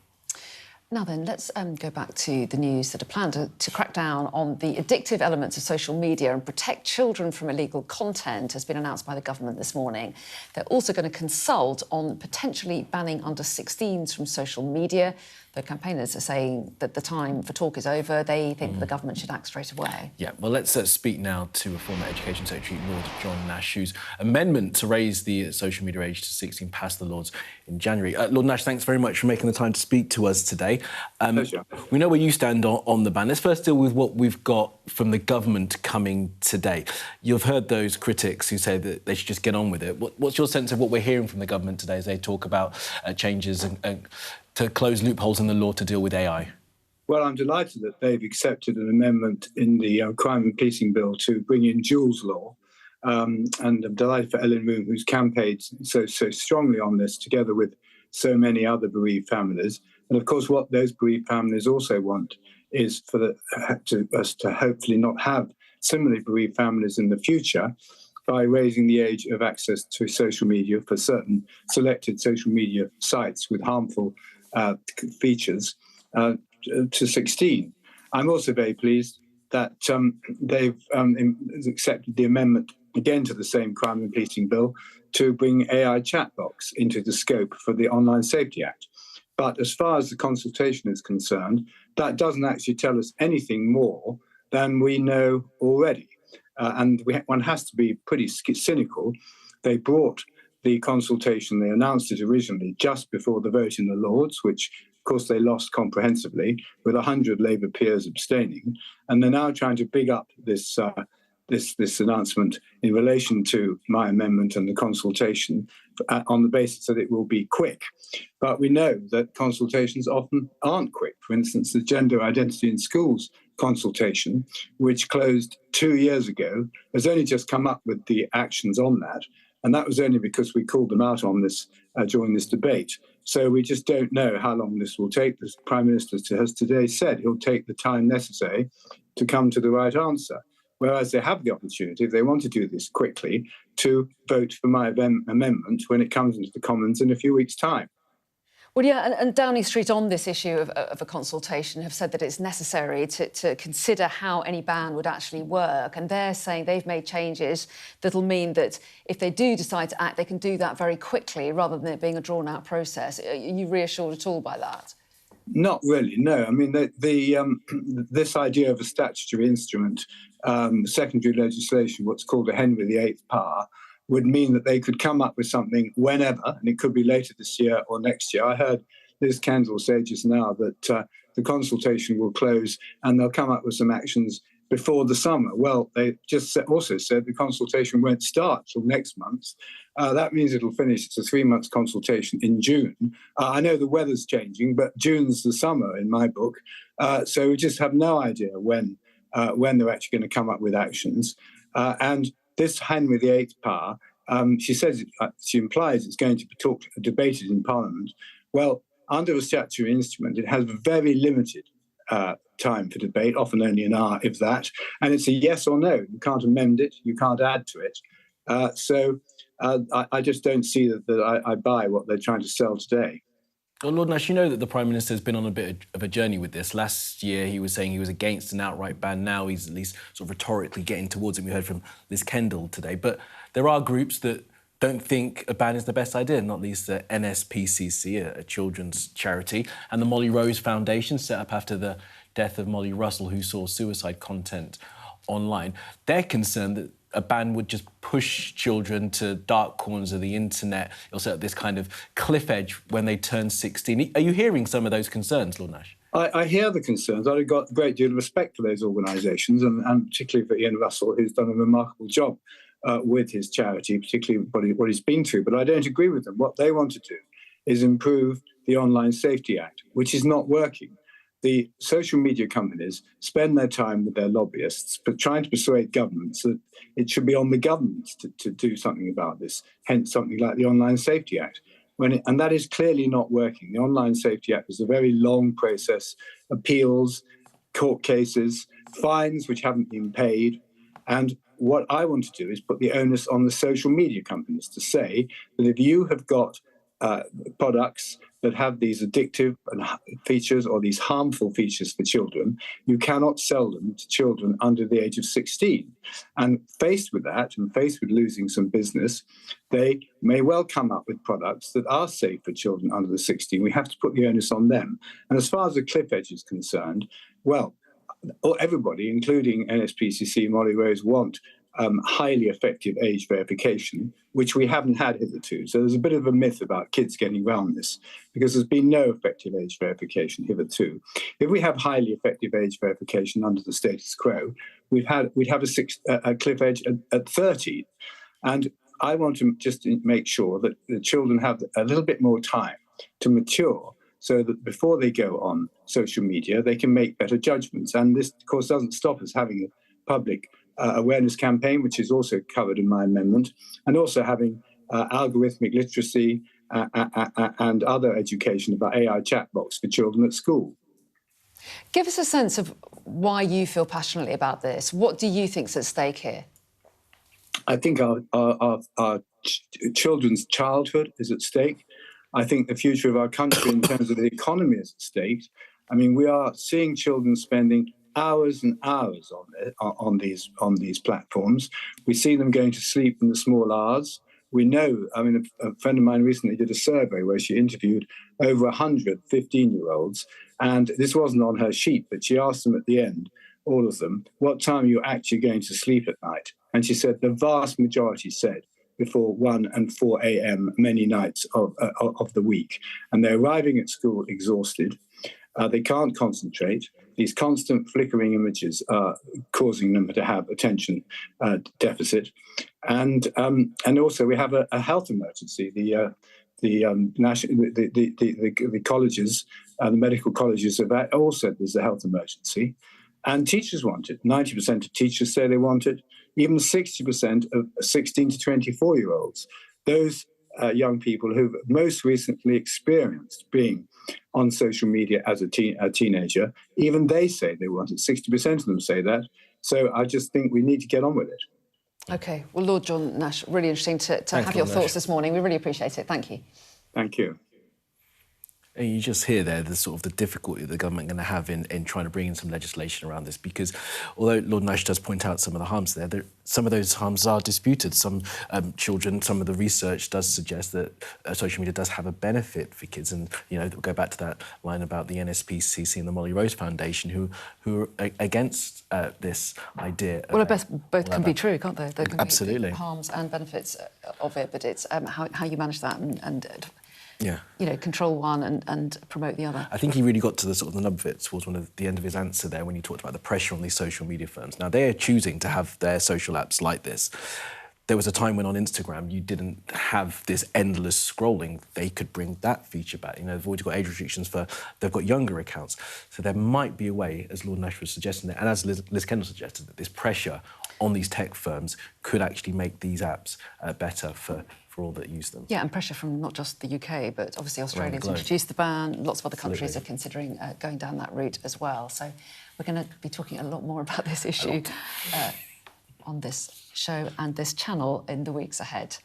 [SPEAKER 9] Now then, let's go back to the news that are planned to crack down on the addictive elements of social media and protect children from illegal content has been announced by the government this morning. They're also going to consult on potentially banning under-16s from social media. The campaigners are saying that the time for talk is over. They think that the government should act straight away.
[SPEAKER 13] Yeah, well, let's speak now to a former Education Secretary, Lord John Nash, whose amendment to raise the social media age to 16 passed the Lords in January. Lord Nash, thanks very much for making the time to speak to us today.
[SPEAKER 4] Pleasure.
[SPEAKER 13] We know where you stand on the ban. Let's first deal with what we've got from the government coming today. You've heard those critics who say that they should just get on with it. What's your sense of what we're hearing from the government today as they talk about changes and to close loopholes in the law to deal with AI?
[SPEAKER 4] Well, I'm delighted that they've accepted an amendment in the Crime and Policing Bill to bring in Jules law, And I'm delighted for Ellen Room, who's campaigned so strongly on this, together with so many other bereaved families. And of course, what those bereaved families also want is for us to hopefully not have similarly bereaved families in the future, by raising the age of access to social media for certain selected social media sites with harmful features to 16. I'm also very pleased that they've accepted the amendment again to the same crime and policing bill to bring AI chat box into the scope for the Online Safety Act. But as far as the consultation is concerned, that doesn't actually tell us anything more than we know already. One has to be pretty cynical. They brought the consultation, they announced it originally just before the vote in the Lords, which of course they lost comprehensively, with 100 Labour peers abstaining. And they're now trying to big up this announcement in relation to my amendment and the consultation on the basis that it will be quick. But we know that consultations often aren't quick. For instance, the Gender Identity in Schools consultation, which closed 2 years ago, has only just come up with the actions on that. And that was only because we called them out on this during this debate. So we just don't know how long this will take. The Prime Minister has today said he'll take the time necessary to come to the right answer. Whereas they have the opportunity, if they want to do this quickly, to vote for my amendment when it comes into the Commons in a few weeks' time.
[SPEAKER 9] Well, yeah, and Downing Street on this issue of a consultation have said that it's necessary to consider how any ban would actually work. And they're saying they've made changes that'll mean that if they do decide to act, they can do that very quickly rather than it being a drawn-out process. Are you reassured at all by that?
[SPEAKER 4] Not really, no. I mean, this idea of a statutory instrument, secondary legislation, what's called a Henry VIII power, would mean that they could come up with something whenever, and it could be later this year or next year. I heard Liz Kendall say just now that the consultation will close and they'll come up with some actions before the summer. Well, they just also said the consultation won't start till next month. That means it'll finish. It's a 3-month consultation in June. I know the weather's changing, but June's the summer in my book. So we just have no idea when they're actually going to come up with actions. And this Henry VIII power, she implies it's going to be debated in Parliament. Well, under a statutory instrument, it has very limited time for debate, often only an hour, if that. And it's a yes or no. You can't amend it. You can't add to it. So I just don't see that I buy what they're trying to sell today.
[SPEAKER 13] Well, Lord Nash, you know that the Prime Minister has been on a bit of a journey with this. Last year, he was saying he was against an outright ban. Now he's at least sort of rhetorically getting towards it. We heard from Liz Kendall today. But there are groups that don't think a ban is the best idea, not least the NSPCC, a children's charity, and the Molly Rose Foundation, set up after the death of Molly Russell, who saw suicide content online. They're concerned that a ban would just push children to dark corners of the internet. It'll set up this kind of cliff edge when they turn 16. Are you hearing some of those concerns, Lord Nash?
[SPEAKER 4] I hear the concerns. I've got a great deal of respect for those organisations, and particularly for Ian Russell, who's done a remarkable job with his charity, particularly what he's been through. But I don't agree with them. What they want to do is improve the Online Safety Act, which is not working. The social media companies spend their time with their lobbyists but trying to persuade governments that it should be on the governments to do something about this, hence something like the Online Safety Act. And that is clearly not working. The Online Safety Act is a very long process, appeals, court cases, fines which haven't been paid. And what I want to do is put the onus on the social media companies to say that if you have got products that have these addictive features or these harmful features for children, you cannot sell them to children under the age of 16. And faced with that, and faced with losing some business, they may well come up with products that are safe for children under the 16. We have to put the onus on them. And as far as the cliff edge is concerned, well, everybody, including NSPCC, Molly Rose, want highly effective age verification, which we haven't had hitherto. So there's a bit of a myth about kids getting around this, because there's been no effective age verification hitherto. If we have highly effective age verification under the status quo, we'd have a cliff edge at 30. And I want to just make sure that the children have a little bit more time to mature, so that before they go on social media, they can make better judgments. And this, of course, doesn't stop us having a public awareness campaign, which is also covered in my amendment, and also having algorithmic literacy and other education about AI chatbots for children at school.
[SPEAKER 9] Give us a sense of why you feel passionately about this. What do you think's at stake here?
[SPEAKER 4] I think our children's childhood is at stake. I think the future of our country in terms of the economy is at stake. I mean, we are seeing children spending hours and hours on these platforms. We see them going to sleep in the small hours. We know, I mean, a friend of mine recently did a survey where she interviewed over 100 15-year-olds, and this wasn't on her sheet, but she asked them at the end, all of them, what time are you actually going to sleep at night? And she said the vast majority said before 1 and 4 a.m. many nights of the week. And they're arriving at school exhausted. They can't concentrate. These constant flickering images are causing them to have attention deficit. And also we have a health emergency. The colleges, the medical colleges have all said there's a health emergency. And teachers want it. 90% of teachers say they want it. Even 60% of 16 to 24-year-olds, those young people who've most recently experienced being on social media as a teenager, even they say they want it. 60% of them say that. So I just think we need to get on with it.
[SPEAKER 9] OK. Well, Lord John Nash, really interesting to have your thoughts this morning. We really appreciate it. Thank you.
[SPEAKER 4] Thank you.
[SPEAKER 13] And you just hear there the sort of the difficulty the government going to have in trying to bring in some legislation around this, because although Lord Nash does point out some of the harms there, some of those harms are disputed. Some children, some of the research does suggest that social media does have a benefit for kids. And, you know, go back to that line about the NSPCC and the Molly Rose Foundation, who are against this idea.
[SPEAKER 9] Well, both can be true, can't they? There can
[SPEAKER 13] Absolutely.
[SPEAKER 9] be harms and benefits of it, but it's how you manage that and
[SPEAKER 13] yeah,
[SPEAKER 9] you know, control one and promote the other.
[SPEAKER 13] I think he really got to the sort of the nub of it towards the end of his answer there when he talked about the pressure on these social media firms. Now, they are choosing to have their social apps like this. There was a time when on Instagram you didn't have this endless scrolling. They could bring that feature back. You know, they've already got age restrictions they've got younger accounts. So there might be a way, as Lord Nash was suggesting there, and as Liz Kendall suggested, that this pressure on these tech firms could actually make these apps better for all that use them.
[SPEAKER 9] Yeah, and pressure from not just the UK, but obviously Australia's introduced the ban. Lots of other countries are considering going down that route as well. So we're going to be talking a lot more about this issue on this show and this channel in the weeks ahead.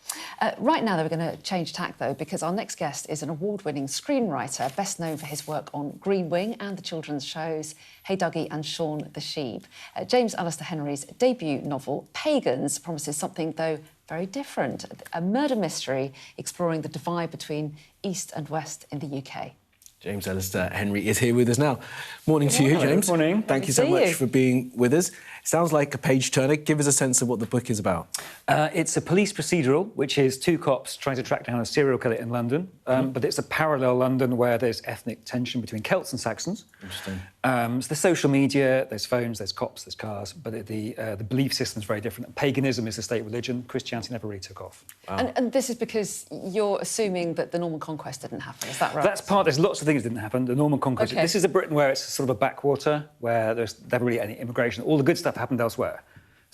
[SPEAKER 9] Right now, though, we're going to change tack, though, because our next guest is an award-winning screenwriter, best known for his work on Green Wing and the children's shows Hey Dougie and Shaun the Sheep. James Alistair Henry's debut novel, Pagans, promises something, though, very different. A murder mystery exploring the divide between East and West in the UK.
[SPEAKER 13] James Alistair Henry is here with us now. Morning to you, James.
[SPEAKER 3] Good morning.
[SPEAKER 13] Thank you so much for being with us. Sounds like a page-turner. Give us a sense of what the book is about.
[SPEAKER 3] It's a police procedural, which is two cops trying to track down a serial killer in London. But it's a parallel London where there's ethnic tension between Celts and Saxons.
[SPEAKER 13] Interesting.
[SPEAKER 3] So there's social media, there's phones, there's cops, there's cars, but the belief system's very different. Paganism is the state religion. Christianity never really took off.
[SPEAKER 9] Wow. And this is because you're assuming that the Norman Conquest didn't happen, is that right?
[SPEAKER 3] That's part. There's lots of things that didn't happen. The Norman Conquest.
[SPEAKER 9] Okay.
[SPEAKER 3] This is a Britain where it's sort of a backwater, where there's never really any immigration. All the good stuff happened elsewhere.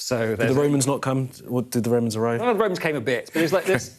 [SPEAKER 3] So
[SPEAKER 13] did the Romans not come? Did the Romans arrive?
[SPEAKER 3] Well, the Romans came a bit, but it's like this.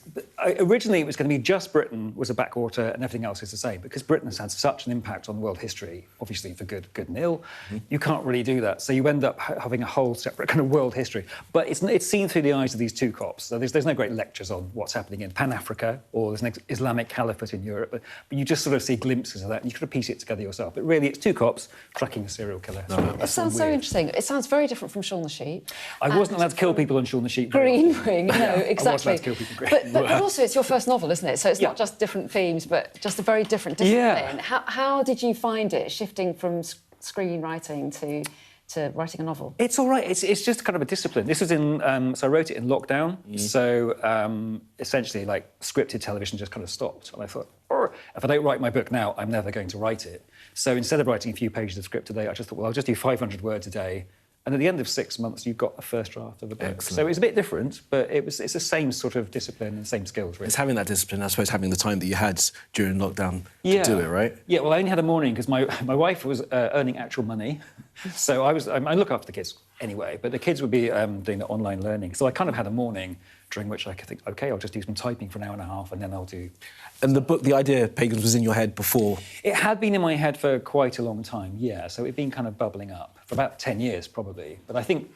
[SPEAKER 3] Originally, it was going to be just Britain was a backwater and everything else is the same. Because Britain has had such an impact on world history, obviously for good and ill, you can't really do that. So you end up having a whole separate kind of world history. But it's seen through the eyes of these two cops. So there's no great lectures on what's happening in Pan-Africa or there's an Islamic caliphate in Europe. But you just sort of see glimpses of that and you kind of piece it together yourself. But really, it's two cops tracking a serial killer.
[SPEAKER 9] It sounds so interesting. It sounds very different from Shaun the Sheep.
[SPEAKER 3] I wasn't allowed to kill people on Shaun the Sheep.
[SPEAKER 9] Green Wing, no, exactly.
[SPEAKER 3] I was allowed to kill people green.
[SPEAKER 9] But also, it's your first novel, isn't it? So it's not just different themes, but just a very different discipline.
[SPEAKER 3] Yeah.
[SPEAKER 9] How did you find it, shifting from screenwriting to writing a novel?
[SPEAKER 3] It's all right. It's just kind of a discipline. This was in... so I wrote it in lockdown. So essentially, like, scripted television just kind of stopped. And I thought, if I don't write my book now, I'm never going to write it. So instead of writing a few pages of script a day, I just thought, well, I'll just do 500 words a day. And at the end of 6 months, you've got a first draft of a book.
[SPEAKER 13] Excellent.
[SPEAKER 3] So it's a bit different, but it's the same sort of discipline and same skills, really.
[SPEAKER 13] It's having that discipline, I suppose, having the time that you had during lockdown to do it, right?
[SPEAKER 3] Yeah, well, I only had a morning because my wife was earning actual money. So I look after the kids anyway. But the kids would be doing the online learning. So I kind of had a morning during which I could think, OK, I'll just do some typing for an hour and a half and then I'll do...
[SPEAKER 13] And the book, the idea of Pagans, was in your head before?
[SPEAKER 3] It had been in my head for quite a long time, yeah. So it'd been kind of bubbling up for about 10 years, probably. But I think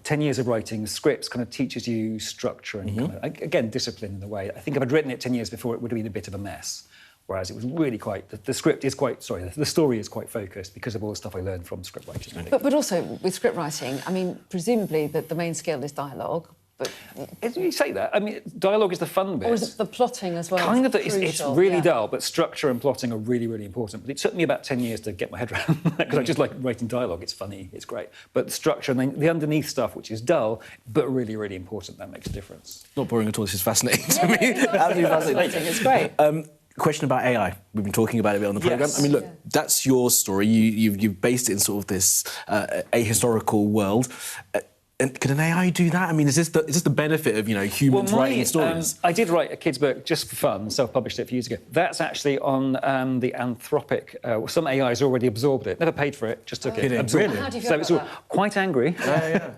[SPEAKER 3] 10 years of writing scripts kind of teaches you structure and, kind of, again, discipline in a way. I think if I'd written it 10 years before, it would have been a bit of a mess. Whereas it was really quite... The script is quite... Sorry, the story is quite focused because of all the stuff I learned from script writing.
[SPEAKER 9] But also, with script writing, I mean, presumably the main skill is dialogue, but...
[SPEAKER 3] You say that. I mean, dialogue is the fun bit.
[SPEAKER 9] Or is it the plotting as well?
[SPEAKER 3] Kind of. It's really dull, but structure and plotting are really, really important. But it took me about 10 years to get my head around that, because I just like writing dialogue. It's funny, it's great. But the structure and then the underneath stuff, which is dull, but really, really important, that makes a difference.
[SPEAKER 13] Not boring at all. This is fascinating to me.
[SPEAKER 9] Absolutely fascinating. It's great.
[SPEAKER 13] Question about AI. We've been talking about it a bit on the programme.
[SPEAKER 3] Yes.
[SPEAKER 13] I mean, look, that's your story. You've based it in sort of this ahistorical world. And can an AI do that? I mean, is this the benefit of, humans writing stories?
[SPEAKER 3] I did write a kid's book just for fun, self-published it a few years ago. That's actually on the Anthropic. Some AI's already absorbed it. Never paid for it, just took it.
[SPEAKER 13] Really?
[SPEAKER 9] How do you feel about that?
[SPEAKER 3] Quite angry,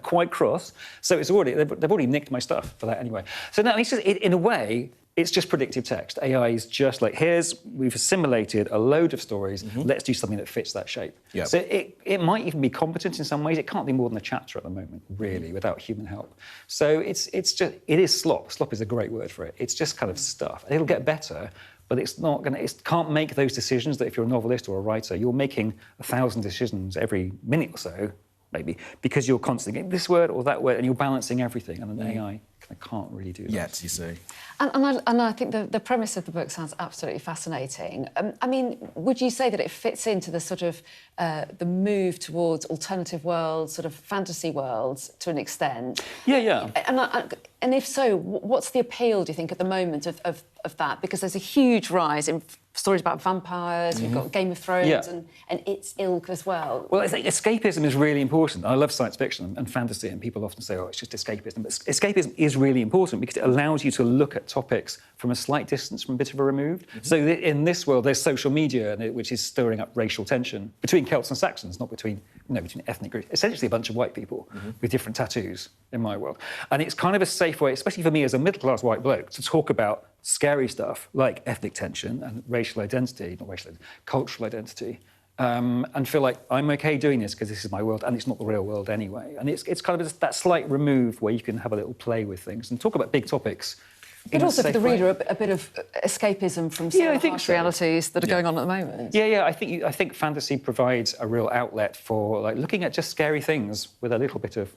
[SPEAKER 3] quite cross. So it's already they've already nicked my stuff for that anyway. So now it's just, in a way, it's just predictive text. AI is just like, we've assimilated a load of stories, let's do something that fits that shape.
[SPEAKER 13] Yep.
[SPEAKER 3] So it might even be competent in some ways. It can't be more than a chapter at the moment, really, without human help. So it is slop. Slop is a great word for it. It's just kind of stuff. It'll get better, but it can't make those decisions that if you're a novelist or a writer, you're making 1,000 decisions every minute or so, maybe, because you're constantly getting this word or that word, and you're balancing everything, and an AI can't really do that.
[SPEAKER 13] Yet, you see.
[SPEAKER 9] And I think the premise of the book sounds absolutely fascinating. I mean, would you say that it fits into the sort of the move towards alternative worlds, sort of fantasy worlds, to an extent?
[SPEAKER 3] Yeah.
[SPEAKER 9] And if so, what's the appeal, do you think, at the moment of that? Because there's a huge rise in stories about vampires, we've got Game of Thrones and its ilk as well.
[SPEAKER 3] Well, I think escapism is really important. I love science fiction and fantasy, and people often say, oh, it's just escapism. But escapism is really important because it allows you to look at topics from a slight distance, from a bit of a removed. So in this world, there's social media, which is stirring up racial tension between Celts and Saxons, not between ethnic groups. Essentially a bunch of white people with different tattoos in my world. And it's kind of a safe way, especially for me as a middle-class white bloke, to talk about scary stuff like ethnic tension and cultural identity, and feel like I'm OK doing this because this is my world and it's not the real world anyway. And it's kind of that slight remove where you can have a little play with things and talk about big topics.
[SPEAKER 9] But also for the reader, a bit of escapism from some of the harsh realities that are going on at the moment.
[SPEAKER 3] Yeah. I think fantasy provides a real outlet for looking at just scary things with a little bit of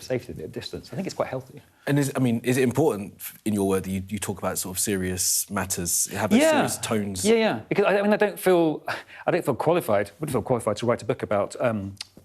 [SPEAKER 3] safety, a bit of distance. I think it's quite healthy.
[SPEAKER 13] And is it important in your word that you talk about sort of serious matters, have those serious tones?
[SPEAKER 3] Yeah. Because I don't feel qualified. Wouldn't feel qualified to write a book about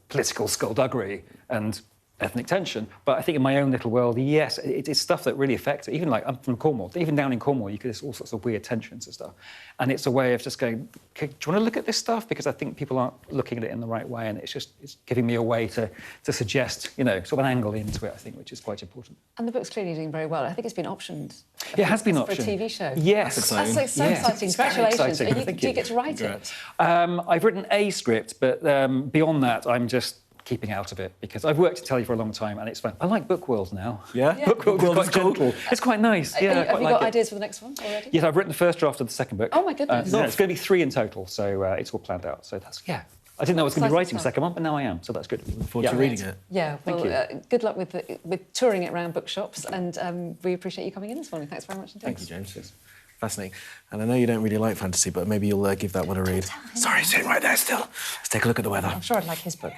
[SPEAKER 3] political skullduggery and ethnic tension, but I think in my own little world, yes, it is stuff that really affects it. Even I'm from Cornwall, even down in Cornwall, there's all sorts of weird tensions and stuff. And it's a way of just going, okay, do you want to look at this stuff? Because I think people aren't looking at it in the right way, and it's giving me a way to suggest, sort of an angle into it, I think, which is quite important.
[SPEAKER 9] And the book's clearly doing very well. I think it's been optioned.
[SPEAKER 3] It has been optioned.
[SPEAKER 9] For a TV show.
[SPEAKER 3] Yes.
[SPEAKER 9] That's exciting. Congratulations.
[SPEAKER 3] Exciting.
[SPEAKER 9] Do you get to write it?
[SPEAKER 3] I've written a script, but beyond that, I'm just keeping out of it because I've worked in telly for a long time and it's fun. I like Book World now.
[SPEAKER 13] Yeah?
[SPEAKER 3] Book World is quite gentle. It's quite nice.
[SPEAKER 9] Have you got ideas for the next one already?
[SPEAKER 3] Yes, I've written the first draft of the second book.
[SPEAKER 9] Oh, my goodness.
[SPEAKER 3] It's going to be 3 in total, so it's all planned out. So that's, I didn't know I was going to be writing the second one, but now I am, so that's good.
[SPEAKER 13] Looking forward to reading it.
[SPEAKER 9] Yeah, well, good luck with touring it around bookshops, and we appreciate you coming in this morning. Thanks very much indeed.
[SPEAKER 13] Thank you, James. Fascinating. And I know you don't really like fantasy, but maybe you'll give that one a read. Sorry, sitting right there still. Let's take a look at the weather.
[SPEAKER 9] I'm sure I'd like his book.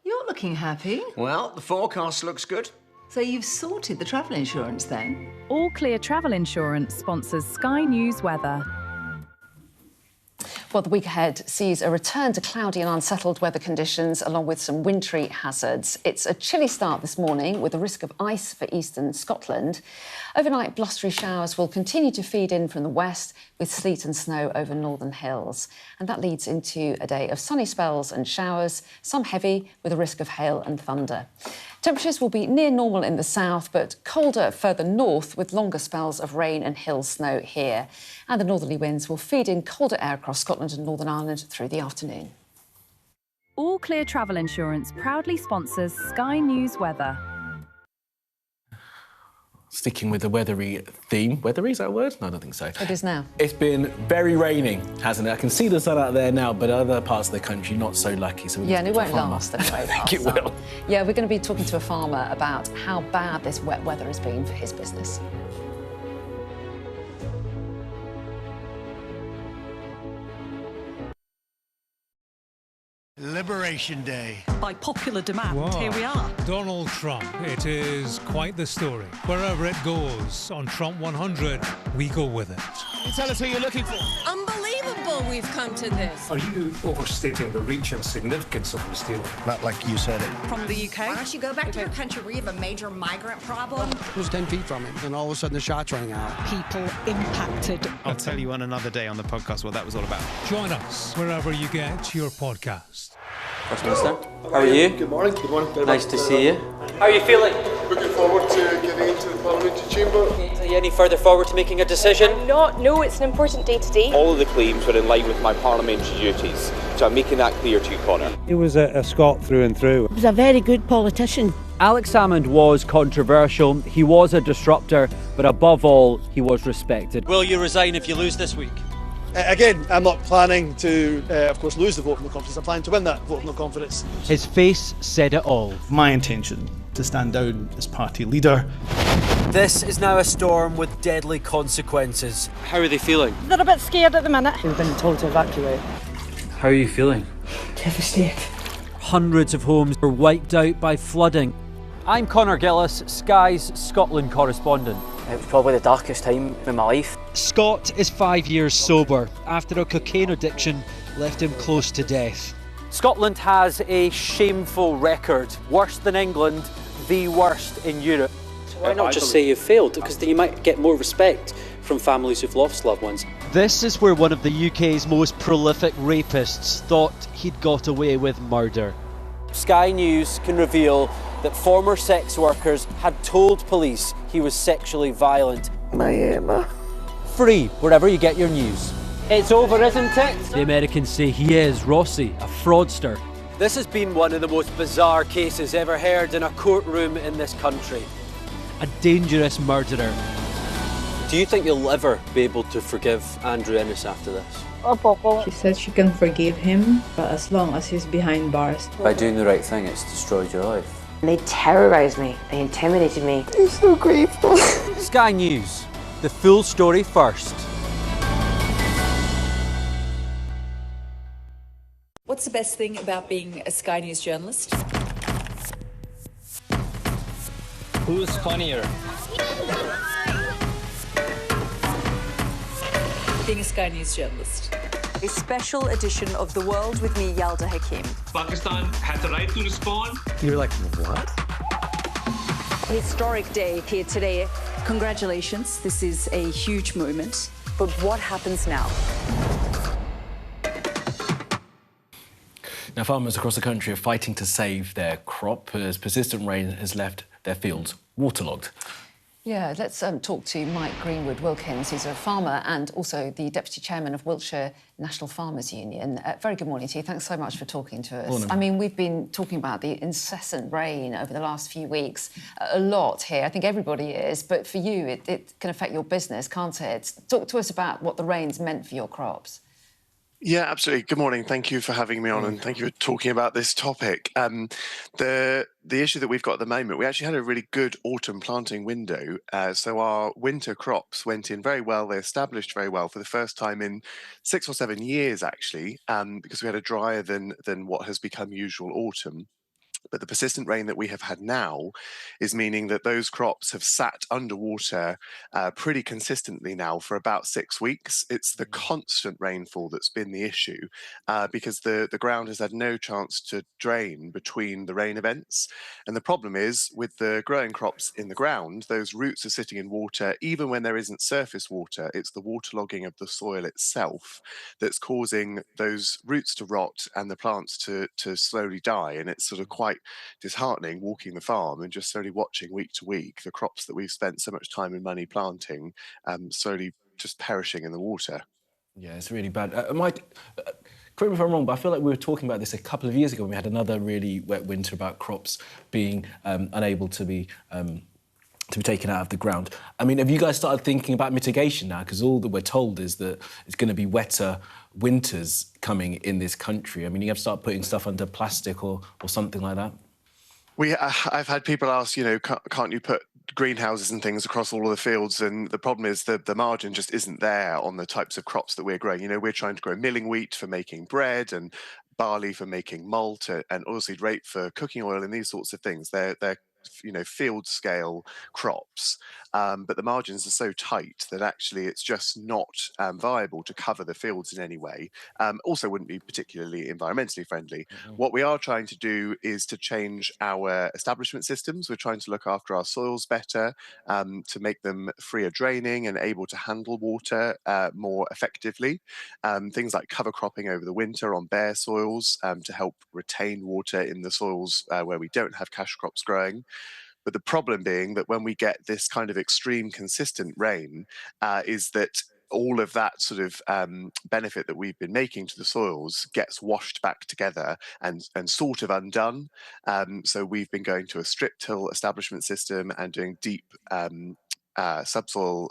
[SPEAKER 5] You're looking happy.
[SPEAKER 6] Well, the forecast looks good.
[SPEAKER 5] So you've sorted the travel insurance then?
[SPEAKER 7] All Clear Travel Insurance sponsors Sky News Weather.
[SPEAKER 9] Well, the week ahead sees a return to cloudy and unsettled weather conditions, along with some wintry hazards. It's a chilly start this morning, with a risk of ice for eastern Scotland. Overnight, blustery showers will continue to feed in from the west, with sleet and snow over northern hills. And that leads into a day of sunny spells and showers, some heavy, with a risk of hail and thunder. Temperatures will be near normal in the south, but colder further north, with longer spells of rain and hill snow here. And the northerly winds will feed in colder air across Scotland and Northern Ireland through the afternoon.
[SPEAKER 7] All Clear Travel Insurance proudly sponsors Sky News Weather.
[SPEAKER 13] Sticking with the weathery theme. Weathery, is that a word? No, I don't think so.
[SPEAKER 9] It is now.
[SPEAKER 13] It's been very raining, hasn't it? I can see the sun out there now, but other parts of the country not so lucky. So
[SPEAKER 9] Yeah, and it won't last anyway.
[SPEAKER 13] I think it will.
[SPEAKER 9] Yeah, we're going to be talking to a farmer about how bad this wet weather has been for his business.
[SPEAKER 10] Liberation Day.
[SPEAKER 17] By popular demand,
[SPEAKER 10] Wow.
[SPEAKER 17] here we are.
[SPEAKER 10] Donald Trump. It is quite the story. Wherever it goes, on Trump 100, we go with it.
[SPEAKER 6] You tell us who you're looking for.
[SPEAKER 12] Unbelievable we've come to this.
[SPEAKER 14] Are you overstating the reach and significance of this deal?
[SPEAKER 19] Not like you said it.
[SPEAKER 17] From the UK.
[SPEAKER 12] Why don't you go back to your country where you have a major migrant problem?
[SPEAKER 15] It was 10 feet from him, and all of a sudden the shot's rang out.
[SPEAKER 17] People impacted.
[SPEAKER 25] I'll tell you on another day on the podcast what that was all about.
[SPEAKER 10] Join us wherever you get your podcast.
[SPEAKER 26] First Minister, how are you?
[SPEAKER 27] Good morning, good morning.
[SPEAKER 26] Nice to see you. How are you feeling?
[SPEAKER 27] Looking forward to getting into the parliamentary chamber.
[SPEAKER 26] Are you any further forward to making a decision?
[SPEAKER 28] No, it's an important day today.
[SPEAKER 29] All of the claims were in line with my parliamentary duties, so I'm making that clear to you, Connor.
[SPEAKER 30] He was a Scot through and through.
[SPEAKER 28] He was a very good politician.
[SPEAKER 31] Alex Salmond was controversial, he was a disruptor, but above all, he was respected.
[SPEAKER 26] Will you resign if you lose this week?
[SPEAKER 27] Again, I'm not planning to, of course, lose the vote of no confidence. I'm planning to win that vote of no confidence.
[SPEAKER 31] His face said it all.
[SPEAKER 32] My intention to stand down as party leader.
[SPEAKER 26] This is now a storm with deadly consequences. How are they feeling?
[SPEAKER 28] They're a bit scared at the minute. We've been told to evacuate.
[SPEAKER 26] How are you feeling?
[SPEAKER 28] Devastated.
[SPEAKER 31] Hundreds of homes were wiped out by flooding. I'm Connor Gillis, Sky's Scotland correspondent.
[SPEAKER 26] It was probably the darkest time in my life.
[SPEAKER 31] Scott is 5 years sober after a cocaine addiction left him close to death.
[SPEAKER 26] Scotland has a shameful record. Worse than England, the worst in Europe. So why not just say you've failed? Because then you might get more respect from families who've lost loved ones.
[SPEAKER 31] This is where one of the UK's most prolific rapists thought he'd got away with murder.
[SPEAKER 26] Sky News can reveal that former sex workers had told police he was sexually violent.
[SPEAKER 28] My Emma.
[SPEAKER 26] Free wherever you get your news. It's over, isn't it?
[SPEAKER 31] The Americans say he is Rossi, a fraudster.
[SPEAKER 26] This has been one of the most bizarre cases ever heard in a courtroom in this country.
[SPEAKER 31] A dangerous murderer.
[SPEAKER 26] Do you think you'll ever be able to forgive Andrew Ennis after this?
[SPEAKER 33] She said she can forgive him, but as long as he's behind bars.
[SPEAKER 26] By doing the right thing, it's destroyed your life.
[SPEAKER 28] They terrorised me. They intimidated me. I'm so grateful.
[SPEAKER 26] Sky News, the full story first.
[SPEAKER 34] What's the best thing about being a Sky News journalist?
[SPEAKER 26] Who's funnier?
[SPEAKER 34] Being a Sky News journalist.
[SPEAKER 35] A special edition of The World with me, Yalda Hakim.
[SPEAKER 36] Pakistan had the right to respond.
[SPEAKER 32] You're like, what?
[SPEAKER 35] Historic day here today. Congratulations, this is a huge moment. But what happens now?
[SPEAKER 13] Now, farmers across the country are fighting to save their crop as persistent rain has left their fields waterlogged.
[SPEAKER 9] Yeah, let's talk to Mike Greenwood-Wilkins, who's a farmer and also the Deputy Chairman of Wiltshire National Farmers Union. Very good morning to you. Thanks so much for talking to us.
[SPEAKER 13] Morning.
[SPEAKER 9] I mean, we've been talking about the incessant rain over the last few weeks a lot here. I think everybody is, but for you, it can affect your business, can't it? Talk to us about what the rain's meant for your crops.
[SPEAKER 27] Yeah, absolutely. Good morning. Thank you for having me on, and thank you for talking about this topic. The issue that we've got at the moment, we actually had a really good autumn planting window. So our winter crops went in very well. They established very well for the first time in 6 or 7 years, actually, because we had a drier than what has become usual autumn. But the persistent rain that we have had now is meaning that those crops have sat underwater pretty consistently now for about 6 weeks. It's the constant rainfall that's been the issue because the ground has had no chance to drain between the rain events. And the problem is with the growing crops in the ground, those roots are sitting in water even when there isn't surface water. It's the waterlogging of the soil itself that's causing those roots to rot and the plants to slowly die. And it's sort of quite disheartening walking the farm and just slowly watching week to week the crops that we've spent so much time and money planting slowly just perishing in the water.
[SPEAKER 13] Yeah, it's really bad. Mike, correct me if I'm wrong, but I feel like we were talking about this a couple of years ago when we had another really wet winter about crops being unable to be taken out of the ground. I mean, have you guys started thinking about mitigation now? Because all that we're told is that it's going to be wetter winters coming in this country. I mean, you have to start putting stuff under plastic or something like that.
[SPEAKER 27] I've had people ask, can't you put greenhouses and things across all of the fields? And the problem is that the margin just isn't there on the types of crops that we're growing. We're trying to grow milling wheat for making bread and barley for making malt and oilseed rape for cooking oil and these sorts of things. They're field scale crops, but the margins are so tight that actually it's just not viable to cover the fields in any way. Also wouldn't be particularly environmentally friendly. What we are trying to do is to change our establishment systems. We're trying to look after our soils better, to make them freer draining and able to handle water more effectively. Things like cover cropping over the winter on bare soils to help retain water in the soils where we don't have cash crops growing. But the problem being that when we get this kind of extreme consistent rain, is that all of that sort of benefit that we've been making to the soils gets washed back together and sort of undone. So we've been going to a strip till establishment system and doing deep subsoil,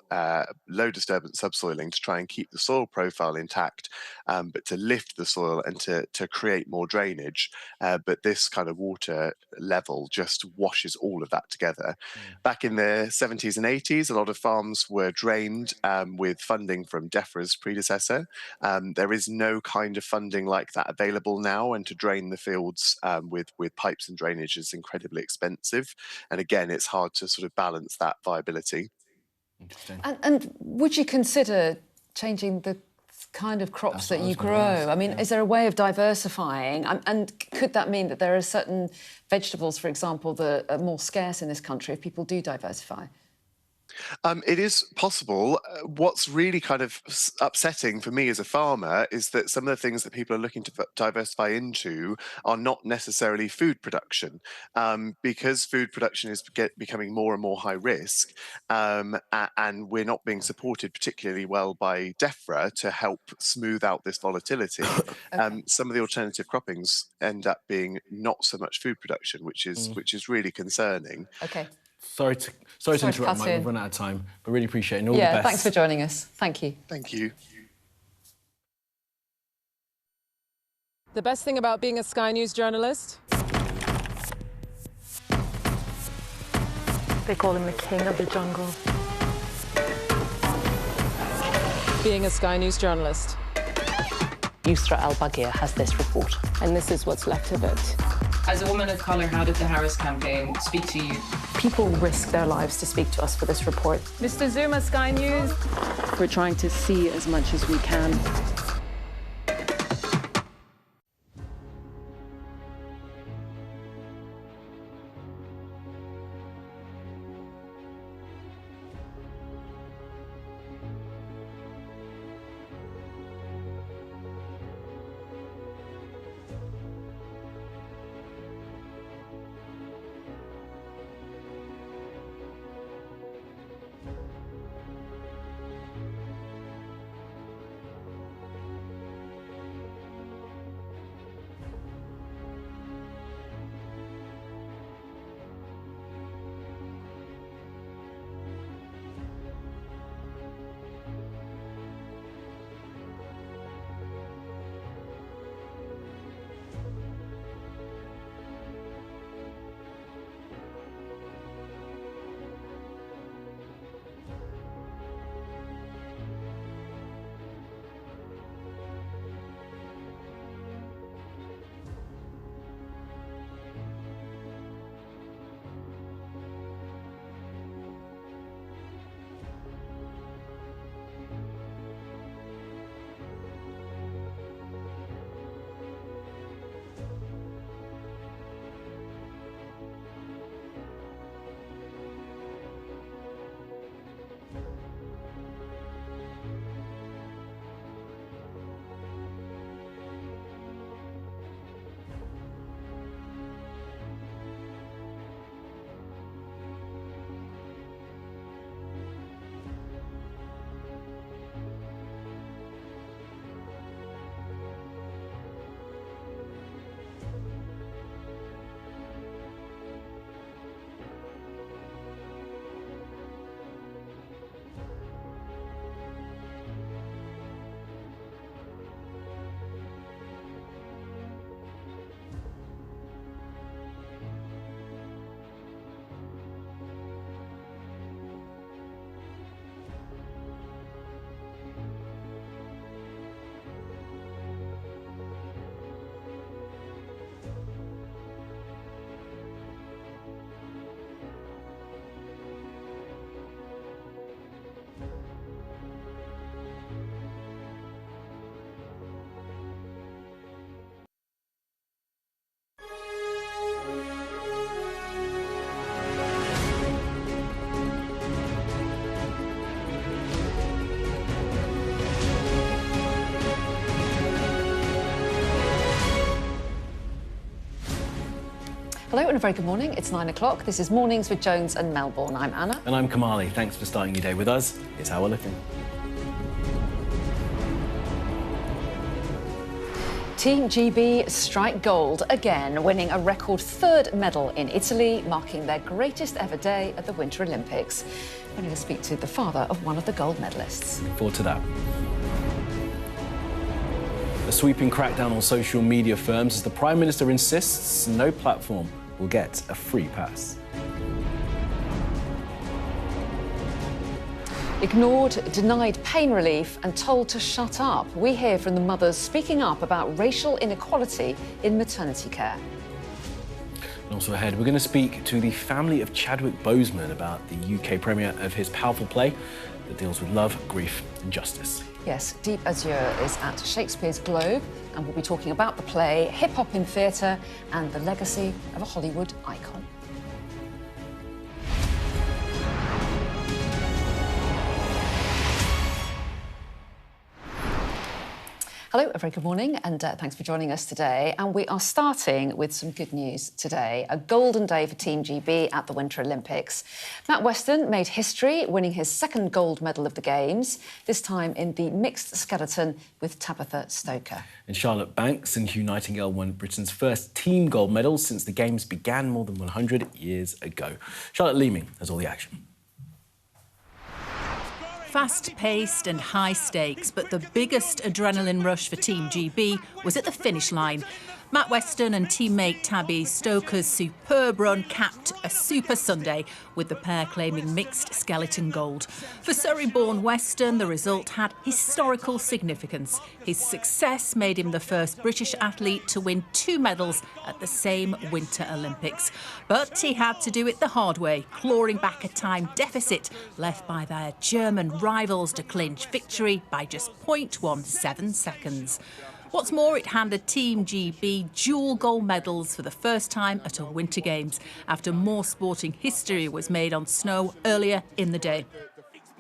[SPEAKER 27] low disturbance subsoiling to try and keep the soil profile intact, but to lift the soil and to create more drainage. But this kind of water level just washes all of that together. Back in the 70s and 80s, a lot of farms were drained with funding from DEFRA's predecessor. There is no kind of funding like that available now, and to drain the fields with pipes and drainage is incredibly expensive. And again, it's hard to sort of balance that viability.
[SPEAKER 9] And would you consider changing the kind of crops that you grow? I mean, is there a way of diversifying? And could that mean that there are certain vegetables, for example, that are more scarce in this country if people do diversify?
[SPEAKER 27] It is possible. What's really kind of upsetting for me as a farmer is that some of the things that people are looking to diversify into are not necessarily food production, because food production is becoming more and more high risk, and we're not being supported particularly well by DEFRA to help smooth out this volatility. Some of the alternative croppings end up being not so much food production, which is really concerning.
[SPEAKER 9] Okay.
[SPEAKER 13] Sorry to interrupt, Mike. We've run out of time, but really appreciate it. And all the best.
[SPEAKER 9] Thanks for joining us. Thank you.
[SPEAKER 27] Thank you.
[SPEAKER 1] The best thing about being a Sky News journalist?
[SPEAKER 28] They call him the king of the jungle.
[SPEAKER 1] Being a Sky News journalist.
[SPEAKER 28] Yusra Al-Baghir has this report.
[SPEAKER 1] And this is what's left of it.
[SPEAKER 2] As a woman of colour, how did the Harris campaign speak to you?
[SPEAKER 28] People risk their lives to speak to us for this report.
[SPEAKER 1] Mr. Zuma, Sky News. We're trying to see as much as we can.
[SPEAKER 9] Hello and a very good morning. It's 9 o'clock. This is Mornings with Jones and Melbourne. I'm Anna.
[SPEAKER 13] And I'm Kamali. Thanks for starting your day with us. It's how we're looking.
[SPEAKER 9] Team GB strike gold again, winning a record third medal in Italy, marking their greatest ever day at the Winter Olympics. We're going to speak to the father of one of the gold medalists.
[SPEAKER 13] Looking forward to that. A sweeping crackdown on social media firms as the Prime Minister insists no platform will get a free pass.
[SPEAKER 9] Ignored, denied pain relief and told to shut up. We hear from the mothers speaking up about racial inequality in maternity care.
[SPEAKER 13] And also ahead, we're going to speak to the family of Chadwick Boseman about the UK premiere of his powerful play that deals with love, grief and justice.
[SPEAKER 9] Yes, Deep Azure is at Shakespeare's Globe and we'll be talking about the play, hip-hop in theatre and the legacy of a Hollywood icon. Hello, a very good morning and thanks for joining us today. And we are starting with some good news today. A golden day for Team GB at the Winter Olympics. Matt Weston made history, winning his second gold medal of the Games, this time in the mixed skeleton with Tabitha Stoker.
[SPEAKER 13] And Charlotte Banks and Hugh Nightingale won Britain's first team gold medal since the Games began more than 100 years ago. Charlotte Leeming has all the action.
[SPEAKER 3] Fast-paced and high stakes, but the biggest adrenaline rush for Team GB was at the finish line. Matt Weston and teammate Tabby Stoker's superb run capped a super Sunday, with the pair claiming mixed skeleton gold. For Surrey-born Weston, the result had historical significance. His success made him the first British athlete to win 2 medals at the same Winter Olympics. But he had to do it the hard way, clawing back a time deficit left by their German rivals to clinch victory by just 0.17 seconds. What's more, it handed Team GB dual gold medals for the first time at a Winter Games, after more sporting history was made on snow earlier in the day.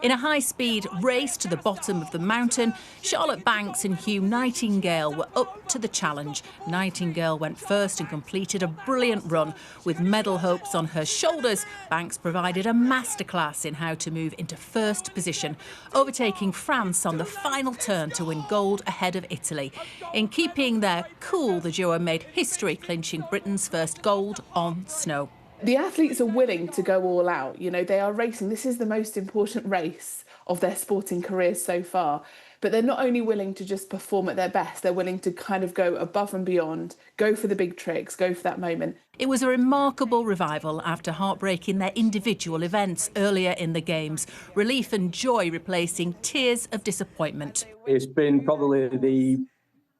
[SPEAKER 3] In a high-speed race to the bottom of the mountain, Charlotte Banks and Hugh Nightingale were up to the challenge. Nightingale went first and completed a brilliant run. With medal hopes on her shoulders, Banks provided a masterclass in how to move into first position, overtaking France on the final turn to win gold ahead of Italy. In keeping their cool, the duo made history, clinching Britain's first gold on snow.
[SPEAKER 4] The athletes are willing to go all out. You know, they are racing. This is the most important race of their sporting careers so far. But they're not only willing to just perform at their best, they're willing to kind of go above and beyond, go for the big tricks, go for that moment.
[SPEAKER 3] It was a remarkable revival after heartbreaking their individual events earlier in the Games. Relief and joy replacing tears of disappointment.
[SPEAKER 5] It's been probably the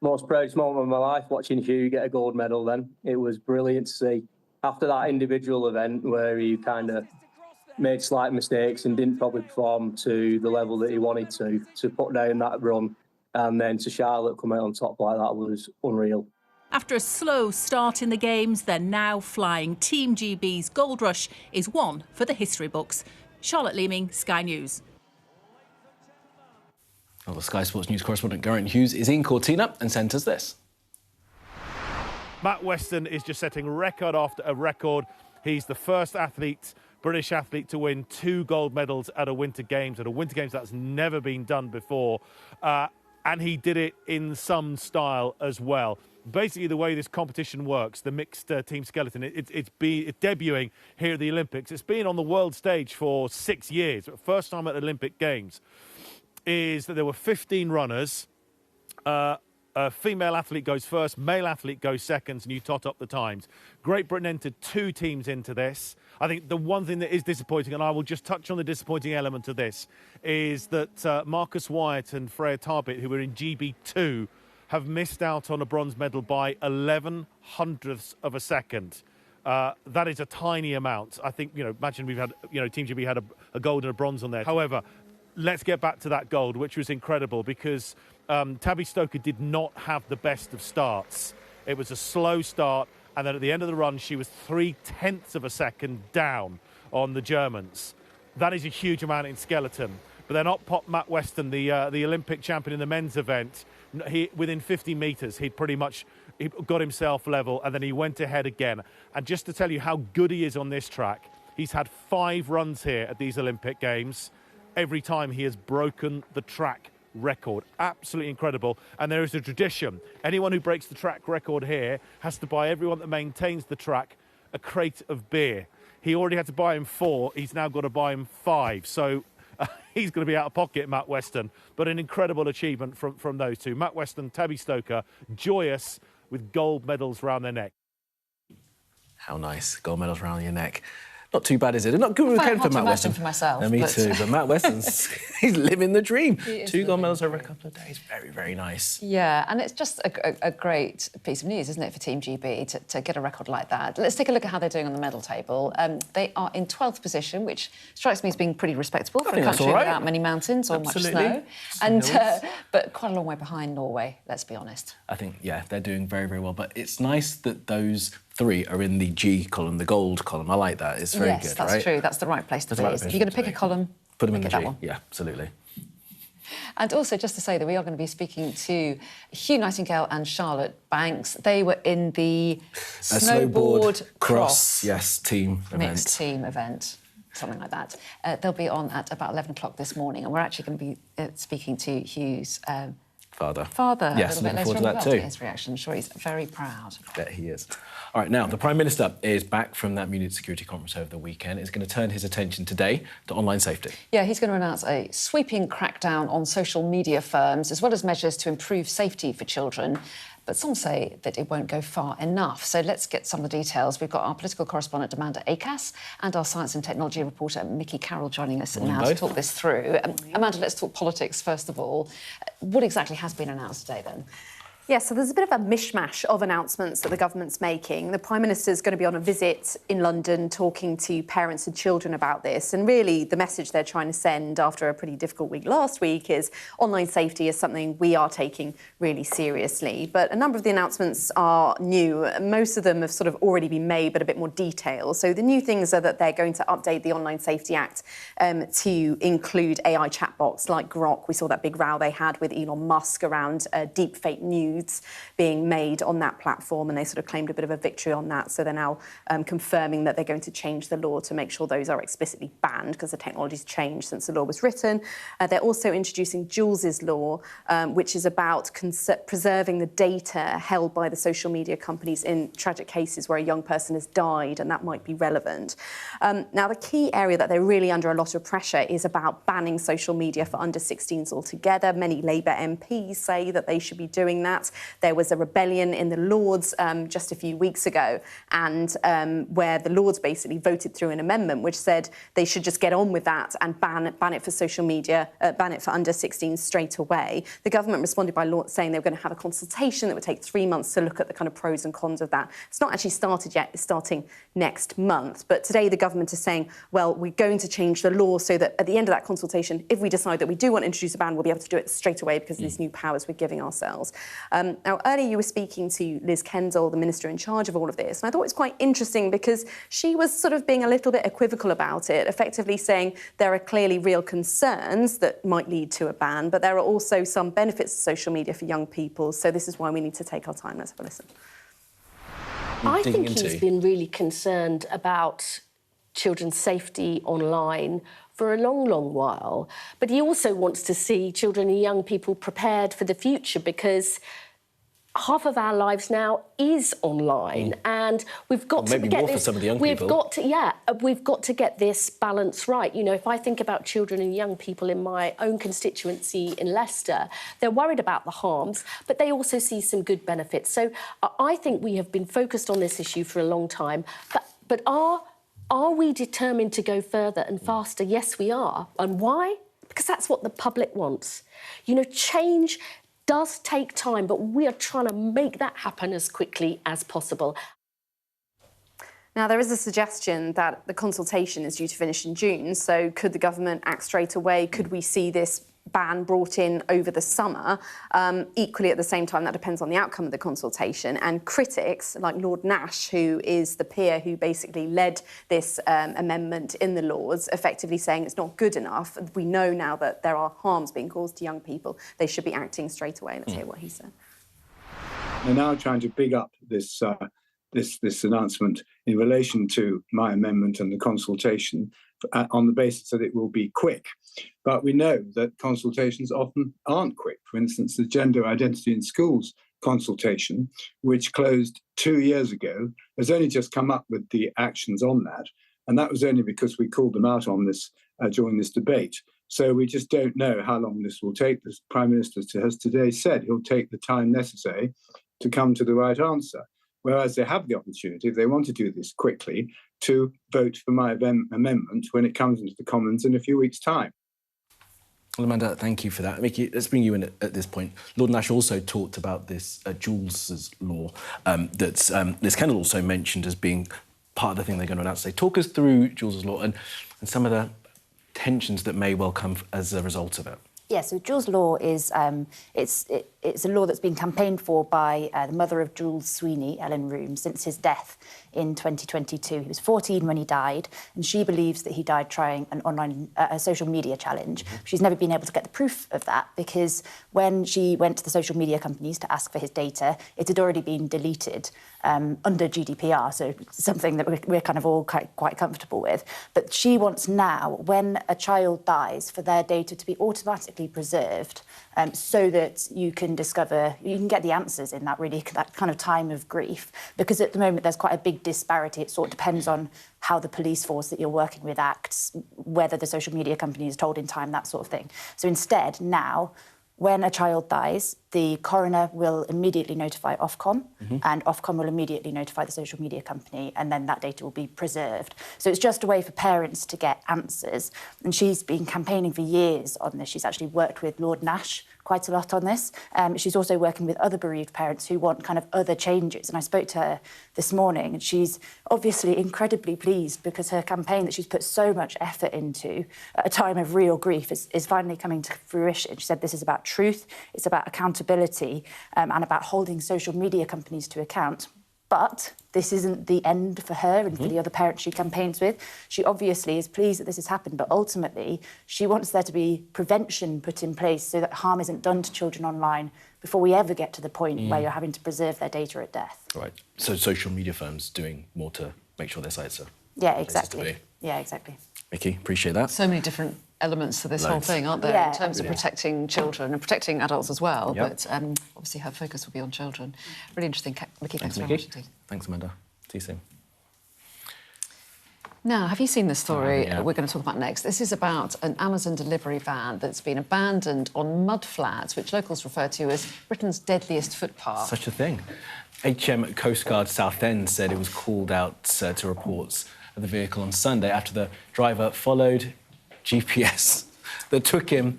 [SPEAKER 5] most proudest moment of my life watching Hugh get a gold medal then. It was brilliant to see. After that individual event where he kind of made slight mistakes and didn't probably perform to the level that he wanted to put down that run and then to Charlotte come out on top like that was unreal.
[SPEAKER 3] After a slow start in the Games, they're now flying. Team GB's gold rush is one for the history books. Charlotte Leeming, Sky News.
[SPEAKER 13] Well, the Sky Sports News correspondent Geraint Hughes is in Cortina and sent us this.
[SPEAKER 6] Matt Weston is just setting record after a record. He's the first athlete, British athlete, to win 2 gold medals at a Winter Games. At a Winter Games, that's never been done before. And he did it in some style as well. Basically, the way this competition works, the mixed team skeleton, it's debuting here at the Olympics. It's been on the world stage for 6 years. First time at Olympic Games is that there were 15 runners. A female athlete goes first, male athlete goes second, and you tot up the times. Great Britain entered 2 teams into this. I think the one thing that is disappointing, and I will just touch on the disappointing element of this, is that Marcus Wyatt and Freya Tarbit, who were in GB2, have missed out on a bronze medal by 11 hundredths of a second. That is a tiny amount. I think, imagine we've had, Team GB had a gold and a bronze on there. However, let's get back to that gold, which was incredible because Tabby Stoker did not have the best of starts. It was a slow start, and then at the end of the run, she was 0.3 of a second down on the Germans. That is a huge amount in skeleton. But then up popped Matt Weston, the Olympic champion in the men's event. Within 50 metres, he'd pretty much he got himself level, and then he went ahead again. And just to tell you how good he is on this track, he's had 5 runs here at these Olympic Games. Every time he has broken the track record. Absolutely incredible. And there is a tradition. Anyone who breaks the track record here has to buy everyone that maintains the track a crate of beer. He already had to buy him 4. He's now got to buy him 5. So he's going to be out of pocket, Matt Weston. But an incredible achievement from those two. Matt Weston, Tabby Stoker, joyous with gold medals round their neck.
[SPEAKER 13] How nice. Gold medals round your neck. Not too bad, is it? Not good weekend for Matt Weston.
[SPEAKER 9] For myself,
[SPEAKER 13] me too. But Matt Weston's he's living the dream. 2 gold medals over a couple of days. Very, very nice.
[SPEAKER 9] Yeah, and it's just a great piece of news, isn't it, for Team GB to get a record like that. Let's take a look at how they're doing on the medal table. They are in 12th position, which strikes me as being pretty respectable for a country without many mountains or much snow. And but quite a long way behind Norway, let's be honest.
[SPEAKER 13] I think, yeah, they're doing very, very well. But it's nice that those 3 are in the G column, the gold column. I like that. It's very good, right?
[SPEAKER 9] Yes, that's true. That's the right place to be. If you're going to pick a column,
[SPEAKER 13] put them in the G.
[SPEAKER 9] that one.
[SPEAKER 13] Yeah, absolutely.
[SPEAKER 9] And also, just to say that we are going to be speaking to Hugh Nightingale and Charlotte Banks. They were in the snowboard cross
[SPEAKER 13] team event.
[SPEAKER 9] Mixed team event, something like that. They'll be on at about 11 o'clock this morning, and we're actually going to be speaking to Hugh's
[SPEAKER 13] father.
[SPEAKER 9] a
[SPEAKER 13] Yes,
[SPEAKER 9] little bit
[SPEAKER 13] looking forward
[SPEAKER 9] later
[SPEAKER 13] to that too.
[SPEAKER 9] His reaction. I'm sure he's very proud.
[SPEAKER 13] I bet he is. All right, now, the Prime Minister is back from that Munich Security Conference over the weekend. He's going to turn his attention today to online safety.
[SPEAKER 9] Yeah, he's going to announce a sweeping crackdown on social media firms, as well as measures to improve safety for children. But some say that it won't go far enough. So let's get some of the details. We've got our political correspondent, Amanda Acas, and our science and technology reporter, Mickey Carroll, joining us now to talk this through. Amanda, let's talk politics first of all. What exactly has been announced today, then?
[SPEAKER 7] Yes, so there's a bit of a mishmash of announcements that the government's making. The Prime Minister's going to be on a visit in London talking to parents and children about this. And really, the message they're trying to send after a pretty difficult week last week is online safety is something we are taking really seriously. But a number of the announcements are new. Most of them have sort of already been made, but a bit more detail. So the new things are that they're going to update the Online Safety Act to include AI chatbots like Grok. We saw that big row they had with Elon Musk around deep fake news being made on that platform, and they sort of claimed a bit of a victory on that. So they're now confirming that they're going to change the law to make sure those are explicitly banned because the technology's changed since the law was written. They're also introducing Jules's law, which is about preserving the data held by the social media companies in tragic cases where a young person has died, and that might be relevant. Now, the key area that they're really under a lot of pressure is about banning social media for under 16s altogether. Many Labour MPs say that they should be doing that. There was a rebellion in the Lords just a few weeks ago, and where the Lords basically voted through an amendment which said they should just get on with that and ban it for social media, ban it for under 16s straight away. The government responded by saying they were going to have a consultation that would take 3 months to look at the kind of pros and cons of that. It's not actually started yet. It's starting next month. But today the government is saying, well, we're going to change the law so that at the end of that consultation, if we decide that we do want to introduce a ban, we'll be able to do it straight away because of these new powers we're giving ourselves. Now, earlier you were speaking to Liz Kendall, the minister in charge of all of this, and I thought it was quite interesting because she was sort of being a little bit equivocal about it, effectively saying there are clearly real concerns that might lead to a ban, but there are also some benefits to social media for young people, so this is why we need to take our time. Let's have a listen.
[SPEAKER 8] I think he's been really concerned about children's safety online for a long, long while. But he also wants to see children and young people prepared for the future because half of our lives now is online, and we've got to get this. For some of the young people. We've got to get this balance right. You know, if I think about children and young people in my own constituency in Leicester, they're worried about the harms, but they also see some good benefits. So I think we have been focused on this issue for a long time. But are we determined to go further and faster? Yes, we are. And why? Because that's what the public wants. You know, change does take time, but we are trying to make that happen as quickly as possible.
[SPEAKER 7] Now, there is a suggestion that the consultation is due to finish in June, so could the government act straight away? Could we see this ban brought in over the summer? Equally, at the same time, that depends on the outcome of the consultation. And critics, like Lord Nash, who is the peer who basically led this amendment in the Lords, effectively saying it's not good enough. We know now that there are harms being caused to young people. They should be acting straight away. Let's hear what he said.
[SPEAKER 10] They're now trying to big up this announcement in relation to my amendment and the consultation on the basis that it will be quick. But we know that consultations often aren't quick. For instance, the Gender Identity in Schools consultation, which closed 2 years ago, has only just come up with the actions on that. And that was only because we called them out on this during this debate. So we just don't know how long this will take. The Prime Minister has today said he'll take the time necessary to come to the right answer. Whereas they have the opportunity, if they want to do this quickly, to vote for my amendment when it comes into the Commons in a few weeks' time.
[SPEAKER 13] Well, Amanda, thank you for that. Vicky, let's bring you in at this point. Lord Nash also talked about this Jules' law that Liz Kendall also mentioned as being part of the thing they're going to announce today. Talk us through Jules' law and some of the tensions that may well come as a result of it.
[SPEAKER 11] Yeah, so Jules' law is it's a law that's been campaigned for by the mother of Jules Sweeney, Ellen Room, since his death in 2022. He was 14 when he died, and she believes that he died trying an online social media challenge. She's never been able to get the proof of that because when she went to the social media companies to ask for his data, it had already been deleted under GDPR, so something that we're kind of all quite comfortable with. But she wants now, when a child dies, for their data to be automatically preserved so that you can get the answers in that kind of time of grief. Because at the moment there's quite a big disparity. It sort of depends on how the police force that you're working with acts, whether the social media company is told in time, that sort of thing. So instead, now, when a child dies, the coroner will immediately notify Ofcom, and Ofcom will immediately notify the social media company, and then that data will be preserved. So it's just a way for parents to get answers. And she's been campaigning for years on this. She's actually worked with Lord Nash quite a lot on this. She's also working with other bereaved parents who want kind of other changes. And I spoke to her this morning, and she's obviously incredibly pleased because her campaign that she's put so much effort into at a time of real grief is finally coming to fruition. She said this is about truth, it's about accountability, and about holding social media companies to account. But this isn't the end for her and for the other parents she campaigns with. She obviously is pleased that this has happened, but ultimately she wants there to be prevention put in place so that harm isn't done to children online before we ever get to the point where you're having to preserve their data at death.
[SPEAKER 13] Right. So social media firms doing more to make sure their sites are...
[SPEAKER 11] Yeah, exactly. Yeah, exactly.
[SPEAKER 13] Vicky, appreciate that.
[SPEAKER 9] So many different elements to this whole thing, aren't there, in terms of protecting children and protecting adults as well. But obviously her focus will be on children. Really interesting. Vicky, thanks very much indeed.
[SPEAKER 13] Thanks, Amanda. See you soon.
[SPEAKER 9] Now, have you seen the story we're going to talk about next? This is about an Amazon delivery van that's been abandoned on mud flats, which locals refer to as Britain's deadliest footpath.
[SPEAKER 13] Such a thing. HM Coast Guard Southend said it was called out to reports of the vehicle on Sunday after the driver followed GPS that took him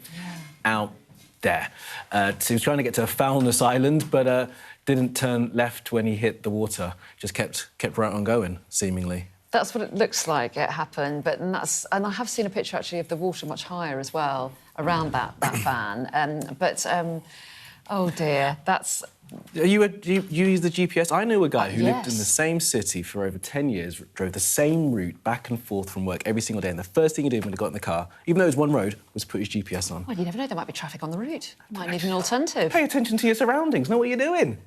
[SPEAKER 13] out there. So he was trying to get to Foulness Island, but didn't turn left when he hit the water. Just kept right on going, seemingly.
[SPEAKER 9] That's what it looks like it happened, and I have seen a picture actually of the water much higher as well around that van. Oh dear, that's.
[SPEAKER 13] Do you use the GPS? I knew a guy who lived in the same city for over 10 years, drove the same route back and forth from work every single day, and the first thing he did when he got in the car, even though it was one road, was put his GPS on.
[SPEAKER 9] Well, you never know, there might be traffic on the route. You might need an alternative.
[SPEAKER 13] Pay attention to your surroundings, know what you're doing.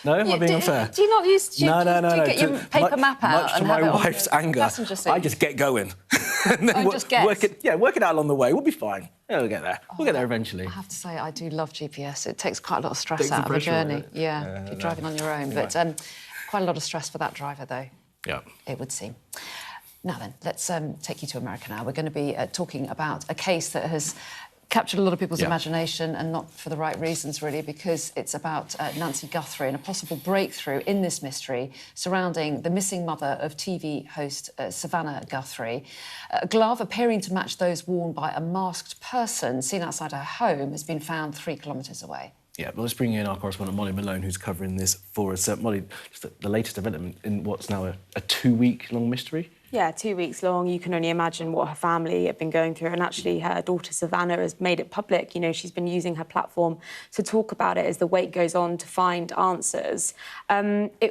[SPEAKER 13] No, am I being unfair?
[SPEAKER 9] Do you not use... Do you get your paper
[SPEAKER 13] much,
[SPEAKER 9] map out
[SPEAKER 13] much
[SPEAKER 9] and
[SPEAKER 13] to
[SPEAKER 9] have
[SPEAKER 13] my
[SPEAKER 9] it on
[SPEAKER 13] wife's
[SPEAKER 9] the
[SPEAKER 13] anger,
[SPEAKER 9] passenger seat?
[SPEAKER 13] I just get going. And then
[SPEAKER 9] just guess?
[SPEAKER 13] work it out along the way. We'll be fine. Yeah, we'll get there. We'll get there eventually.
[SPEAKER 9] I have to say, I do love GPS. It takes quite a lot of stress out of the journey. Yeah, if you're driving on your own. But quite a lot of stress for that driver, though.
[SPEAKER 13] Yeah.
[SPEAKER 9] It would seem. Now then, let's take you to America now. We're going to be talking about a case that has captured a lot of people's imagination, and not for the right reasons, really, because it's about Nancy Guthrie and a possible breakthrough in this mystery surrounding the missing mother of TV host Savannah Guthrie. A glove appearing to match those worn by a masked person seen outside her home has been found 3 kilometres away.
[SPEAKER 13] Yeah, well, let's bring in our correspondent, Molly Malone, who's covering this for us. Molly, just the latest development in what's now a 2-week-long mystery?
[SPEAKER 28] Yeah, 2 weeks long. You can only imagine what her family have been going through. And actually, her daughter, Savannah, has made it public. You know, she's been using her platform to talk about it as the wait goes on to find answers.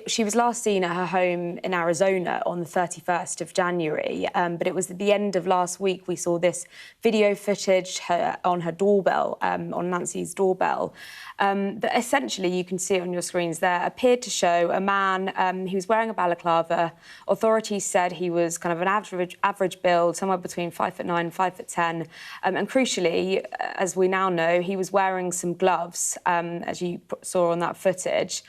[SPEAKER 28] She was last seen at her home in Arizona on the 31st of January. But it was at the end of last week we saw this video footage on her doorbell, on Nancy's doorbell. That essentially, you can see it on your screens there, appeared to show a man who was wearing a balaclava. Authorities said he was kind of an average build, somewhere between 5'9" and 5'10", and crucially, as we now know, he was wearing some gloves, as you saw on that footage.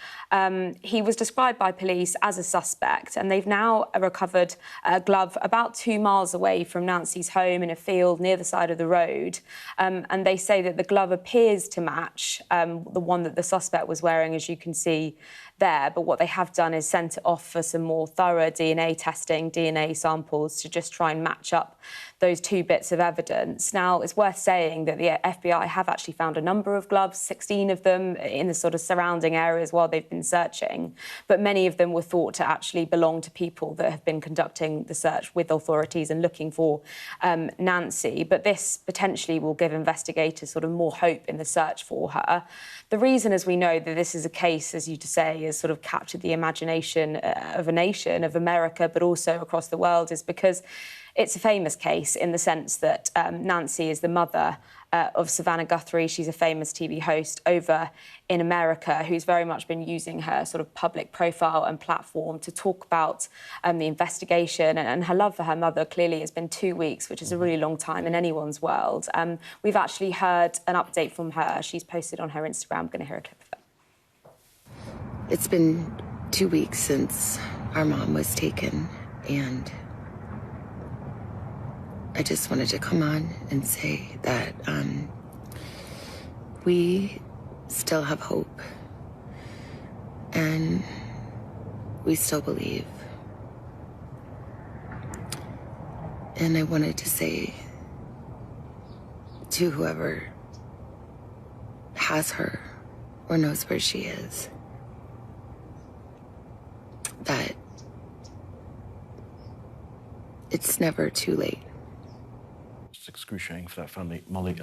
[SPEAKER 28] He was described by police as a suspect, and they've now recovered a glove about 2 miles away from Nancy's home in a field near the side of the road, and they say that the glove appears to match the one that the suspect was wearing, as you can see there, but what they have done is sent it off for some more thorough DNA testing, DNA samples, to just try and match up those two bits of evidence. Now, it's worth saying that the FBI have actually found a number of gloves, 16 of them in the sort of surrounding areas while they've been searching, but many of them were thought to actually belong to people that have been conducting the search with authorities and looking for Nancy. But this potentially will give investigators sort of more hope in the search for her. The reason, as we know, that this is a case, as you say, has sort of captured the imagination of a nation, of America, but also across the world, is because it's a famous case in the sense that Nancy is the mother of Savannah Guthrie. She's a famous TV host over in America who's very much been using her sort of public profile and platform to talk about the investigation, and her love for her mother clearly has been 2 weeks, which is a really long time in anyone's world. We've actually heard an update from her. She's posted on her Instagram. I'm going to hear a clip of that.
[SPEAKER 12] It's been 2 weeks since our mom was taken, and I just wanted to come on and say that we still have hope, and we still believe. And I wanted to say to whoever has her or knows where she is, that it's never too late.
[SPEAKER 13] It's excruciating for that family. Molly,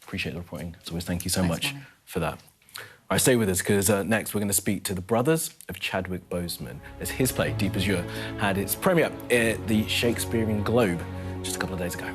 [SPEAKER 13] appreciate the reporting. As always, thank you so much for that. All right, stay with us, because next we're going to speak to the brothers of Chadwick Boseman, as his play, Deep Azure, had its premiere at the Shakespearean Globe just a couple of days ago.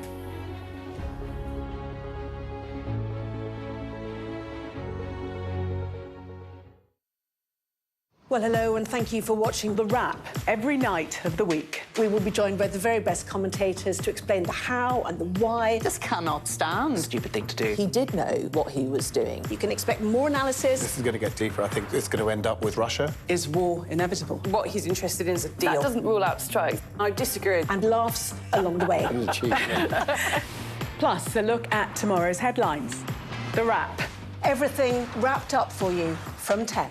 [SPEAKER 14] Well, hello, and thank you for watching The Wrap. Every night of the week, we will be joined by the very best commentators to explain the how and the why.
[SPEAKER 15] This cannot stand.
[SPEAKER 14] Stupid thing to do.
[SPEAKER 15] He did know what he was doing.
[SPEAKER 14] You can expect more analysis.
[SPEAKER 16] This is going to get deeper. I think it's going to end up with Russia.
[SPEAKER 14] Is war inevitable? What he's interested in is a deal.
[SPEAKER 15] That doesn't rule out strikes.
[SPEAKER 14] I disagree. And laughs along the way. Plus, a look at tomorrow's headlines. The Wrap. Everything wrapped up for you from 10.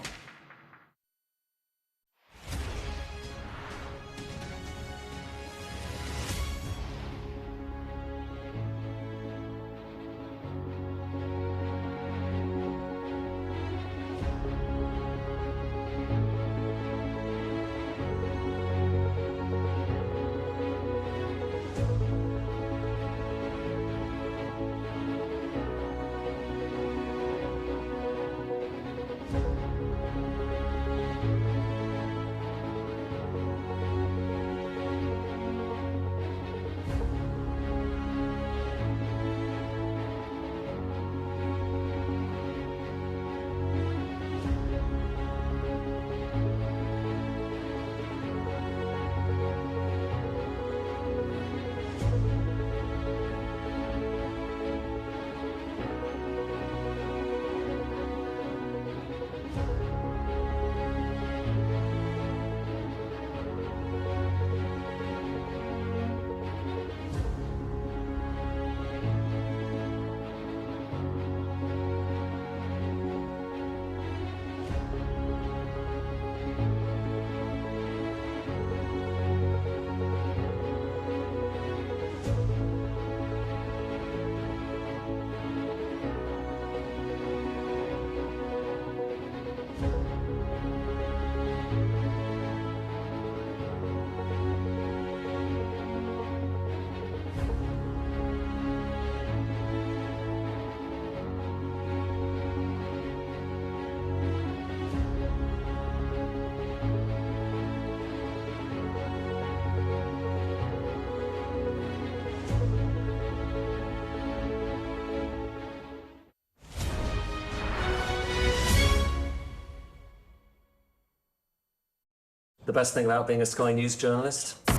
[SPEAKER 17] The best thing about being a Sky News journalist? I'm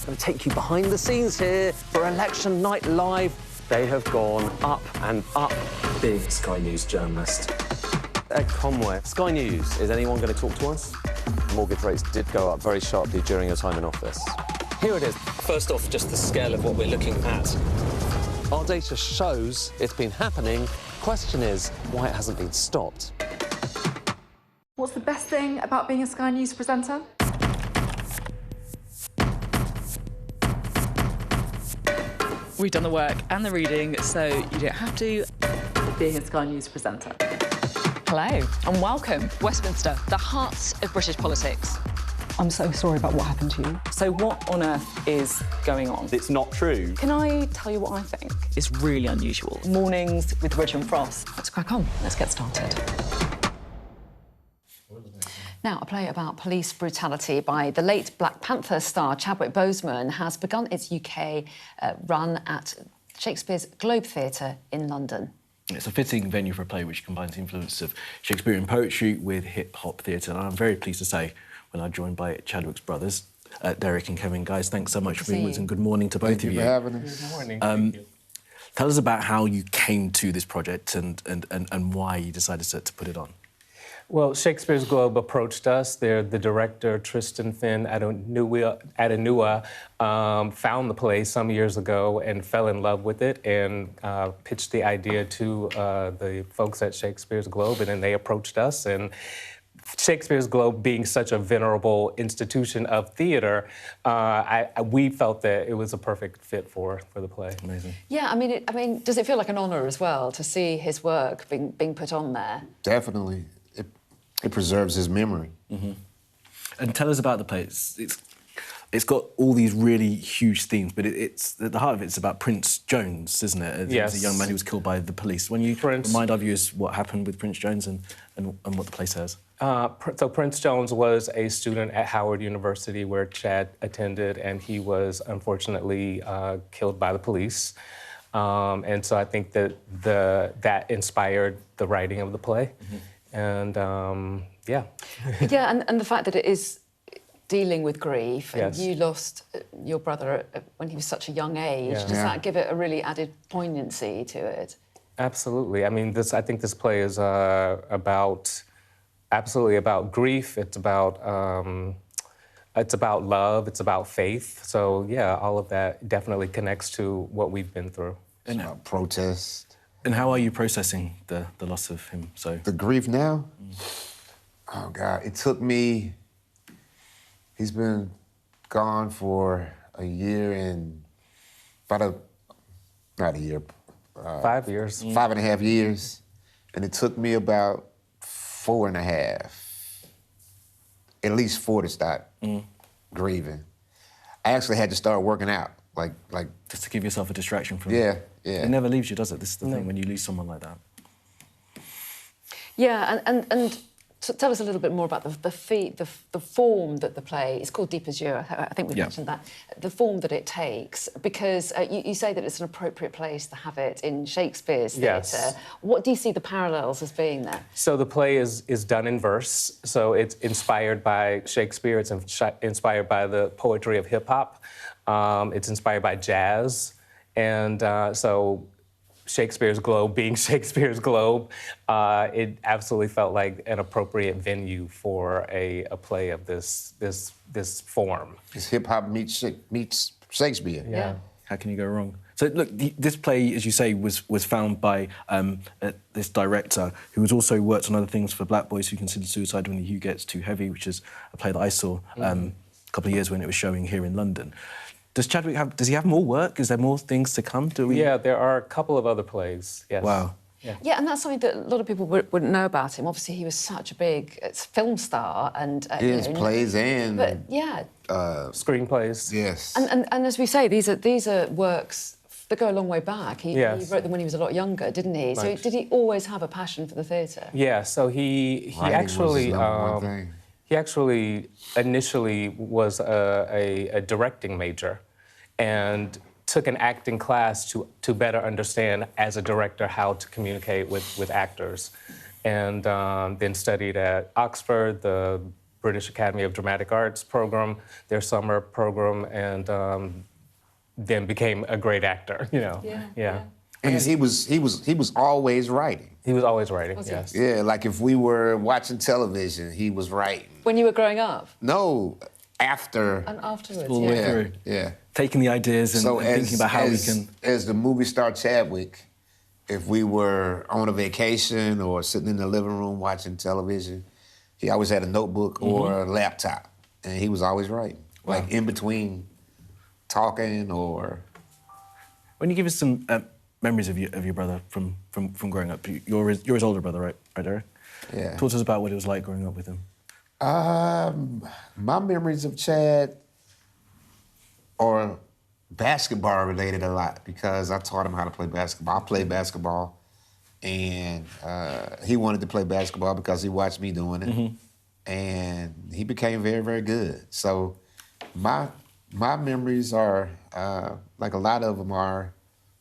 [SPEAKER 17] going to take you behind the scenes here for Election Night Live. They have gone up and up. Being a Sky News journalist. Ed Conway, Sky News, is anyone going to talk to us? Mortgage rates did go up very sharply during your time in office. Here it is. First off, just the scale of what we're looking at. Our data shows it's been happening. Question is, why it hasn't been stopped. What's the best thing about being a Sky News presenter?
[SPEAKER 18] We've done the work and the reading, so you don't have to.
[SPEAKER 17] Being a Sky News presenter.
[SPEAKER 18] Hello and welcome. Westminster, the heart of British politics.
[SPEAKER 17] I'm so sorry about what happened to you.
[SPEAKER 18] So what on earth is going on?
[SPEAKER 17] It's not true.
[SPEAKER 18] Can I tell you what I think? It's really unusual. Mornings with Richard and Frost. Let's crack on. Let's get started.
[SPEAKER 9] Now, a play about police brutality by the late Black Panther star Chadwick Boseman has begun its UK run at Shakespeare's Globe Theatre in London.
[SPEAKER 13] It's a fitting venue for a play which combines the influence of Shakespearean poetry with hip-hop theatre. And I'm very pleased to say, when I'm joined by Chadwick's brothers, Derek and Kevin. Guys, thanks so much for being with us, and good morning to both of you.
[SPEAKER 19] Thank you for having us.
[SPEAKER 17] Good morning.
[SPEAKER 19] Thank you.
[SPEAKER 13] Tell us about how you came to this project and why you decided to put it on.
[SPEAKER 20] Well, Shakespeare's Globe approached us. The director, Tristan Finn Adenua, found the play some years ago and fell in love with it and pitched the idea to the folks at Shakespeare's Globe, and then they approached us. And Shakespeare's Globe being such a venerable institution of theatre, we felt that it was a perfect fit for the play.
[SPEAKER 13] Amazing.
[SPEAKER 9] Yeah, I mean, does it feel like an honour as well to see his work being put on there?
[SPEAKER 19] Definitely. It preserves his memory.
[SPEAKER 13] Mm-hmm. And tell us about the play. It's got all these really huge themes, but it's at the heart of it's about Prince Jones, isn't it?
[SPEAKER 20] Yes.
[SPEAKER 13] He's a young man who was killed by the police. When you remind our viewers what happened with Prince Jones and what the play says.
[SPEAKER 20] So Prince Jones was a student at Howard University where Chad attended, and he was unfortunately killed by the police. And so I think that inspired the writing of the play. Mm-hmm. And, yeah.
[SPEAKER 9] Yeah, and the fact that it is dealing with grief, and
[SPEAKER 20] yes.
[SPEAKER 9] you lost your brother when he was such a young age.
[SPEAKER 20] Yeah.
[SPEAKER 9] Does that give it a really added poignancy to it?
[SPEAKER 20] Absolutely. I mean, I think this play is absolutely about grief. It's about love. It's about faith. So, yeah, all of that definitely connects to what we've been through.
[SPEAKER 19] It's about protest.
[SPEAKER 13] And how are you processing the loss of him? So
[SPEAKER 19] the grief now? Oh, God. It took me... He's been gone for a year and... Not a year.
[SPEAKER 20] 5 years.
[SPEAKER 19] 5.5 years. And it took me about 4.5. At least 4 to start grieving. I actually had to start working out. Like
[SPEAKER 13] just to give yourself a distraction from
[SPEAKER 19] yeah.
[SPEAKER 13] It never leaves you, does it? This is the thing when you lose someone like that.
[SPEAKER 9] Yeah, and tell us a little bit more about the form that the play. It's called Deep Azure. I think we've mentioned that. The form that it takes, because you say that it's an appropriate place to have it in Shakespeare's theatre.
[SPEAKER 20] Yes.
[SPEAKER 9] What do you see the parallels as being there?
[SPEAKER 20] So the play is done in verse. So it's inspired by Shakespeare. It's inspired by the poetry of hip hop. It's inspired by jazz. And so Shakespeare's Globe being Shakespeare's Globe, it absolutely felt like an appropriate venue for a play of this form.
[SPEAKER 19] It's hip-hop meets Shakespeare.
[SPEAKER 20] Yeah.
[SPEAKER 13] How can you go wrong? So, look, this play, as you say, was found by this director who has also worked on other things for Black Boys Who Consider Suicide When the Hue Gets Too Heavy, which is a play that I saw a couple of years when it was showing here in London. Does Chadwick does he have more work? Is there more things to come?
[SPEAKER 20] Yeah, there are a couple of other plays, yes.
[SPEAKER 13] Wow.
[SPEAKER 9] Yeah, and that's something that a lot of people wouldn't know about him. Obviously, he was such a big film star, and
[SPEAKER 19] yes, plays and
[SPEAKER 20] screenplays.
[SPEAKER 19] Yes,
[SPEAKER 9] and as we say, these are works that go a long way back. He wrote them when he was a lot was didn't he? So did he always have a passion for the theatre?
[SPEAKER 20] Yeah, so he actually initially was a directing major, and took an acting class to better understand as a director how to communicate with actors. and then studied at Oxford, the British Academy of Dramatic Arts program, their summer program, and then became a great actor, you know. Yeah.
[SPEAKER 19] And he was always writing.
[SPEAKER 20] He was always writing,
[SPEAKER 9] Was he?
[SPEAKER 20] yes.
[SPEAKER 19] Yeah, like if we were watching television, he was writing.
[SPEAKER 9] When you were growing up?
[SPEAKER 19] No, after.
[SPEAKER 9] And afterwards,
[SPEAKER 13] All the way through.
[SPEAKER 19] Yeah.
[SPEAKER 13] Taking the ideas and,
[SPEAKER 19] So
[SPEAKER 13] and thinking about how we can...
[SPEAKER 19] As the movie star Chadwick, if we were on a vacation or sitting in the living room watching television, he always had a notebook or a laptop, and he was always writing, like in between talking or...
[SPEAKER 13] When you give us some memories of your brother from growing up, you're his older brother, right, Eric?
[SPEAKER 19] Yeah.
[SPEAKER 13] Talk to us about what it was like growing up with him.
[SPEAKER 19] My memories of Chad are basketball related a lot because I taught him how to play basketball. I played basketball, and he wanted to play basketball because he watched me doing it, and he became very, very good. So my memories are, like a lot of them are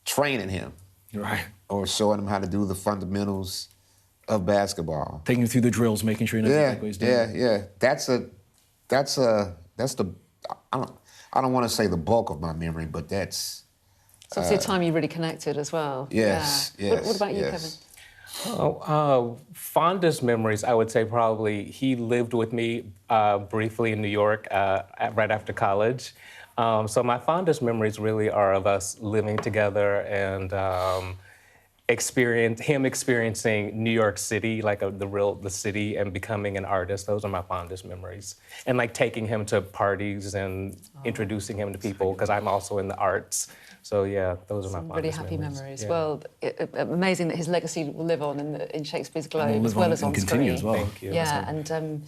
[SPEAKER 19] training him.
[SPEAKER 13] Right.
[SPEAKER 19] Or showing him how to do the fundamentals of basketball.
[SPEAKER 13] Taking him through the drills, making sure he knows exactly what he's doing.
[SPEAKER 19] Yeah. That's the I don't want to say the bulk of my memory, but that's...
[SPEAKER 9] It's obviously a time you really connected as well.
[SPEAKER 19] Yes,
[SPEAKER 9] yeah.
[SPEAKER 19] yes.
[SPEAKER 9] What about you,
[SPEAKER 19] yes.
[SPEAKER 9] Kevin?
[SPEAKER 20] Fondest memories, I would say probably he lived with me briefly in New York right after college. So my fondest memories really are of us living together and experiencing New York City, like the city, and becoming an artist. Those are my fondest memories. And like taking him to parties and introducing him to people, because I'm also in the arts. So yeah, those are my fondest
[SPEAKER 9] really happy memories.
[SPEAKER 20] Yeah.
[SPEAKER 9] Well, amazing that his legacy will live on in Shakespeare's Globe as well as on screen.
[SPEAKER 13] As well.
[SPEAKER 20] Thank you.
[SPEAKER 9] Yeah, and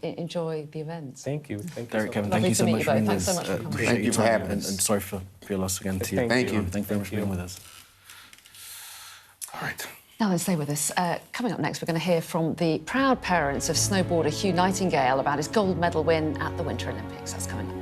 [SPEAKER 9] enjoy the events.
[SPEAKER 20] Thank you. Thank you.
[SPEAKER 13] Derek, Kevin,
[SPEAKER 9] Lovely
[SPEAKER 13] thank you so
[SPEAKER 9] to meet
[SPEAKER 13] much
[SPEAKER 9] you
[SPEAKER 13] for
[SPEAKER 9] both.
[SPEAKER 13] being with
[SPEAKER 9] Thanks so
[SPEAKER 13] us.
[SPEAKER 9] much for coming.
[SPEAKER 13] Appreciate
[SPEAKER 19] Thank you
[SPEAKER 13] your
[SPEAKER 19] for
[SPEAKER 13] time,
[SPEAKER 19] having
[SPEAKER 13] and
[SPEAKER 19] us.
[SPEAKER 13] sorry for your loss again to you.
[SPEAKER 19] Thank you.
[SPEAKER 13] Thank you very much for being with us. All right.
[SPEAKER 9] Now then, stay with us. Coming up next, we're going to hear from the proud parents of snowboarder Hugh Nightingale about his gold medal win at the Winter Olympics. That's coming up.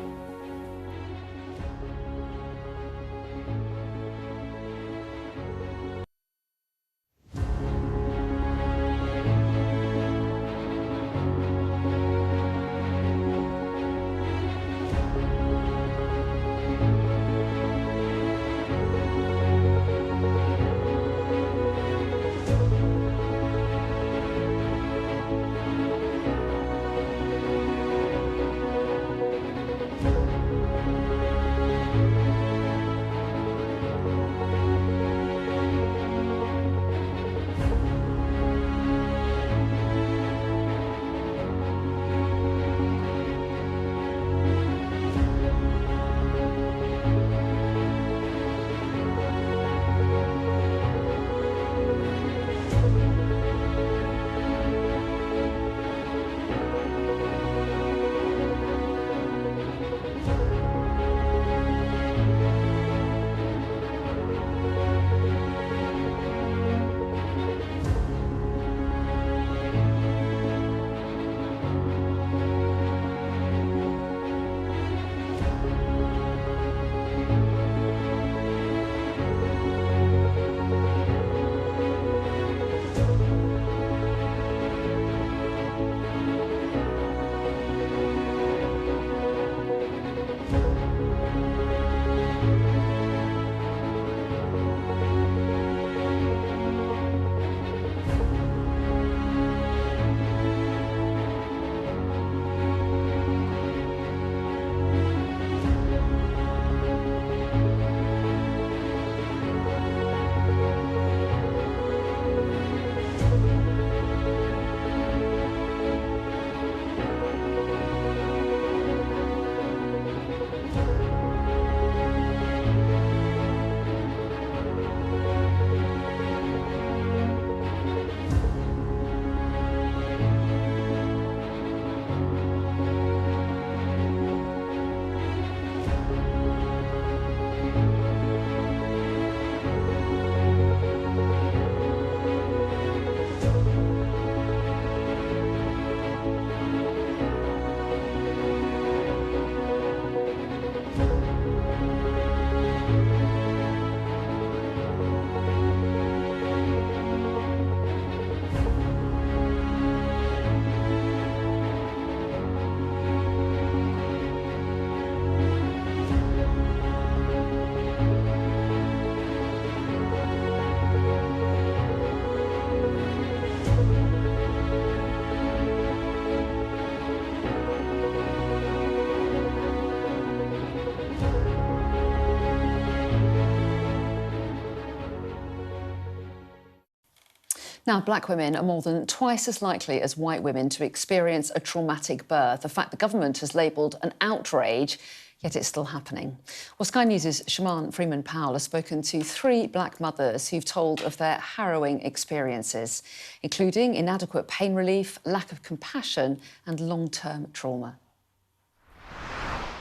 [SPEAKER 9] Now, black women are more than twice as likely as white women to experience a traumatic birth, a fact the government has labelled an outrage, yet it's still happening. Well, Sky News' Shaman Freeman-Powell has spoken to 3 black mothers who've told of their harrowing experiences, including inadequate pain relief, lack of compassion and long-term trauma.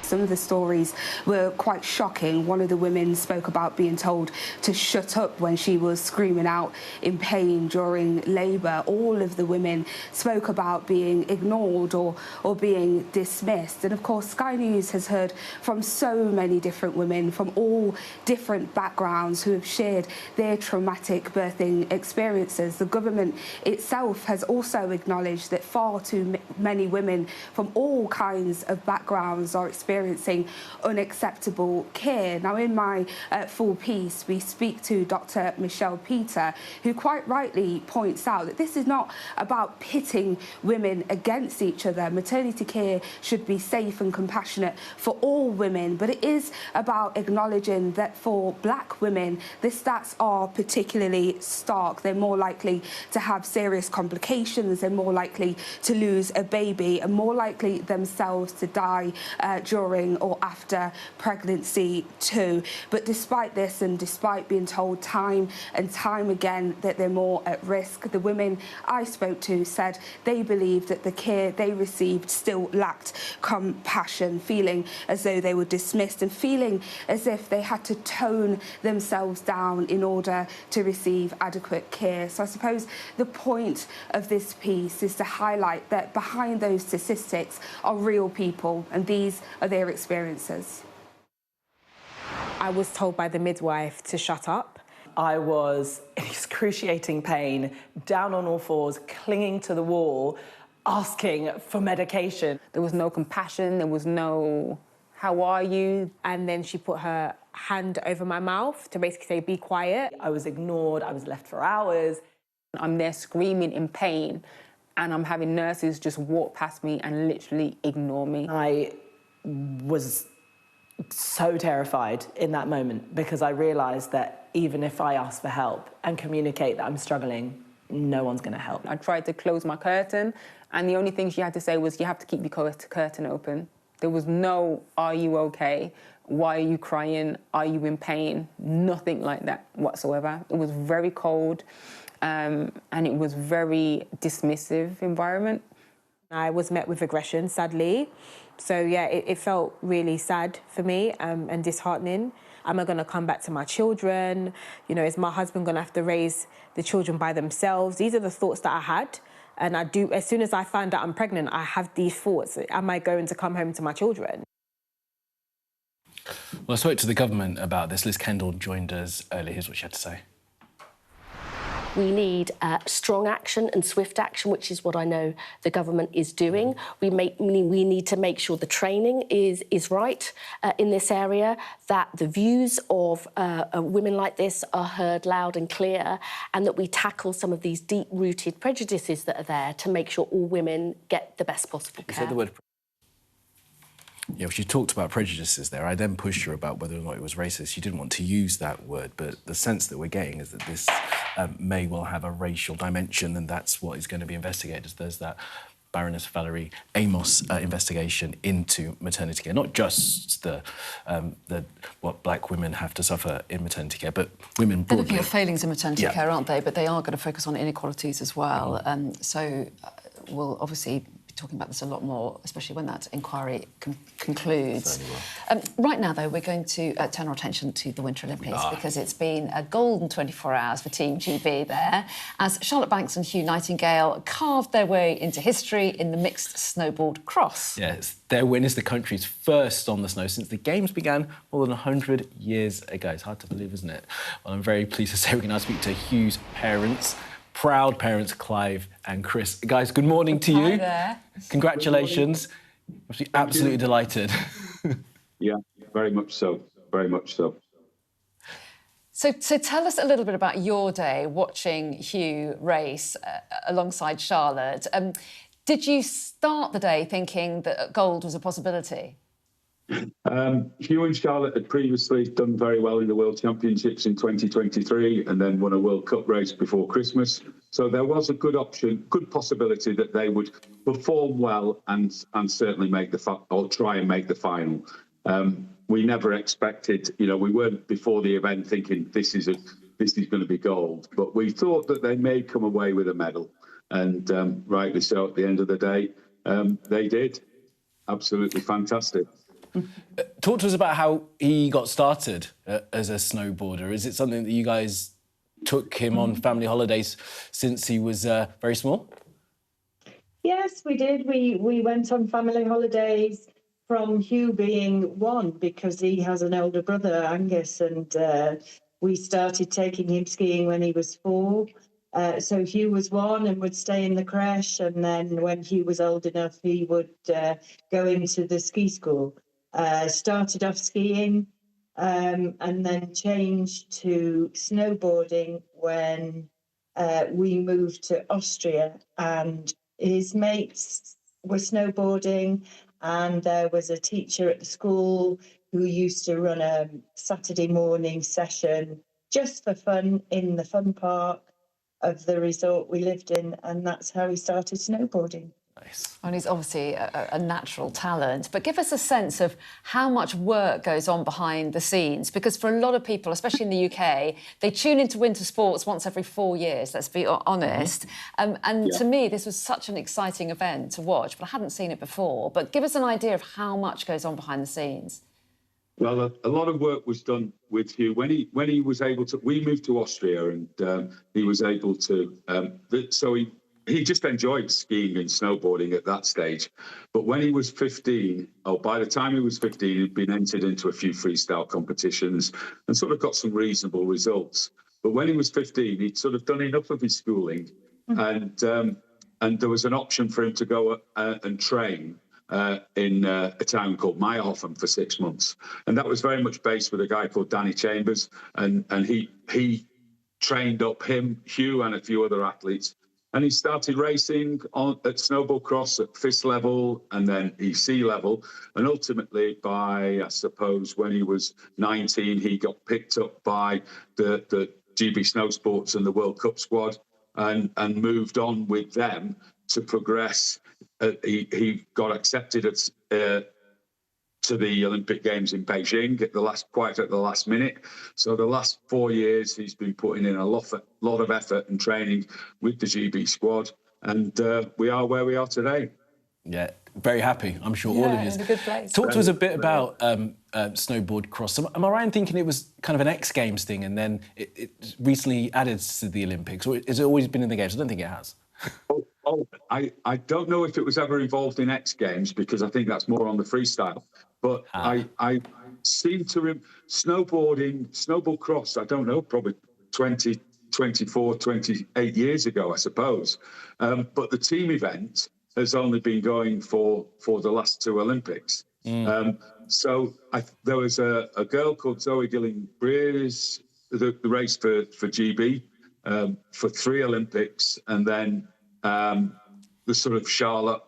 [SPEAKER 2] Some of the stories were quite shocking. One of the women spoke about being told to shut up when she was screaming out in pain during labour. All of the women spoke about being ignored or being dismissed. And of course, Sky News has heard from so many different women from all different backgrounds who have shared their traumatic birthing experiences. The government itself has also acknowledged that far too many women from all kinds of backgrounds are experiencing unacceptable care. Now, in my full piece, we speak to Dr. Michelle Peter, who quite rightly points out that this is not about pitting women against each other. Maternity care should be safe and compassionate for all women, but it is about acknowledging that for black women, the stats are particularly stark. They're more likely to have serious complications, they're more likely to lose a baby, and more likely themselves to die during or after pregnancy too. But despite this, and despite being told time and time again that they're more at risk, the women I spoke to said they believed that the care they received still lacked compassion, feeling as though they were dismissed and feeling as if they had to tone themselves down in order to receive adequate care. So I suppose the point of this piece is to highlight that behind those statistics are real people, and these are their experiences.
[SPEAKER 21] I was told by the midwife to shut up. I was in excruciating pain, down on all fours, clinging to the wall, asking for medication.
[SPEAKER 22] There was no compassion, there was no, how are you? And then she put her hand over my mouth to basically say, be quiet.
[SPEAKER 21] I was ignored, I was left for hours.
[SPEAKER 22] I'm there screaming in pain, and I'm having nurses just walk past me and literally ignore me.
[SPEAKER 21] I was so terrified in that moment because I realised that even if I ask for help and communicate that I'm struggling, no one's going to help.
[SPEAKER 22] I tried to close my curtain, and the only thing she had to say was, you have to keep your curtain open. There was no, are you okay? Why are you crying? Are you in pain? Nothing like that whatsoever. It was very cold, and it was very dismissive environment.
[SPEAKER 21] I was met with aggression, sadly. So, yeah, it felt really sad for me and disheartening. Am I going to come back to my children? You know, is my husband going to have to raise the children by themselves? These are the thoughts that I had. And I do, as soon as I find out I'm pregnant, I have these thoughts. Am I going to come home to my children?
[SPEAKER 13] Well, I spoke to the government about this. Liz Kendall joined us earlier. Here's what she had to say.
[SPEAKER 8] We need strong action and swift action, which is what I know the government is doing. We need to make sure the training is right in this area, that the views of women like this are heard loud and clear, and that we tackle some of these deep-rooted prejudices that are there to make sure all women get the best possible care.
[SPEAKER 13] You said the word... Yeah, well, she talked about prejudices there. I then pushed her about whether or not it was racist. She didn't want to use that word, but the sense that we're getting is that this may well have a racial dimension, and that's what is going to be investigated. There's that Baroness Valerie Amos investigation into maternity care, not just the what black women have to suffer in maternity care, but women broadly.
[SPEAKER 9] They're looking at failings in maternity care, aren't they? But they are going to focus on inequalities as well. So we'll obviously talking about this a lot more, especially when that inquiry concludes. Right now, though, we're going to turn our attention to the Winter Olympics because it's been a golden 24 hours for Team GB there, as Charlotte Banks and Hugh Nightingale carved their way into history in the mixed snowboard cross.
[SPEAKER 13] Yes, their win is the country's first on the snow since the Games began more than 100 years ago. It's hard to believe, isn't it? Well, I'm very pleased to say we can now speak to Hugh's parents, proud parents, Clive and Chris. Guys, good morning to you.
[SPEAKER 22] Hi there.
[SPEAKER 13] Congratulations. Absolutely delighted.
[SPEAKER 23] Yeah, very much so. Very much so.
[SPEAKER 9] So tell us a little bit about your day watching Hugh race alongside Charlotte. Did you start the day thinking that gold was a possibility?
[SPEAKER 23] Hugh and Charlotte had previously done very well in the World Championships in 2023 and then won a World Cup race before Christmas. So there was a good option, good possibility that they would perform well and certainly make or try and make the final. We never expected, you know, we weren't before the event thinking this is going to be gold, but we thought that they may come away with a medal, and rightly so. At the end of the day, they did. Absolutely fantastic.
[SPEAKER 13] Talk to us about how he got started as a snowboarder. Is it something that you guys took him on family holidays since he was very small?
[SPEAKER 1] Yes, we did. We went on family holidays from Hugh being 1, because he has an older brother, Angus, and we started taking him skiing when he was 4. So Hugh was 1 and would stay in the creche, and then when Hugh was old enough, he would go into the ski school. Started off skiing and then changed to snowboarding when we moved to Austria, and his mates were snowboarding, and there was a teacher at the school who used to run a Saturday morning session just for fun in the fun park of the resort we lived in, and that's how he started snowboarding.
[SPEAKER 13] Nice.
[SPEAKER 9] And he's obviously a natural talent, but give us a sense of how much work goes on behind the scenes, because for a lot of people, especially in the UK, they tune into winter sports once every 4 years, let's be honest. To me, this was such an exciting event to watch, but I hadn't seen it before. But give us an idea of how much goes on behind the scenes.
[SPEAKER 23] Well, a lot of work was done with Hugh when he was able to. We moved to Austria, and he was able to. So he just enjoyed skiing and snowboarding at that stage. But when he was 15, or by the time he was 15, he'd been entered into a few freestyle competitions and sort of got some reasonable results. But when he was 15, he'd sort of done enough of his schooling, and there was an option for him to go and train in a town called Meyerhofen for 6 months. And that was very much based with a guy called Danny Chambers, and he trained up him, Hugh, and a few other athletes. And he started racing at snowboard cross at FIS level and then EC level. And ultimately, by, I suppose, when he was 19, he got picked up by the GB Snow Sports and the World Cup squad and moved on with them to progress. He got accepted to the Olympic Games in Beijing quite at the last minute. So the last 4 years, he's been putting in a lot of effort and training with the GB squad, and we are where we are today.
[SPEAKER 13] Yeah, very happy. I'm sure all of you.
[SPEAKER 9] In a good place.
[SPEAKER 13] Talk to us a bit about snowboard cross. Am I right in thinking it was kind of an X Games thing, and then it recently added to the Olympics, or has it always been in the Games? I don't think it has.
[SPEAKER 23] I don't know if it was ever involved in X Games, because I think that's more on the freestyle. But I seem to snowboard cross, I don't know, probably 20, 24, 28 years ago, I suppose. But the team event has only been going for the last 2 Olympics. So there was a girl called Zoe Gilling-Breers, the race for GB, for 3 Olympics, and then the sort of Charlotte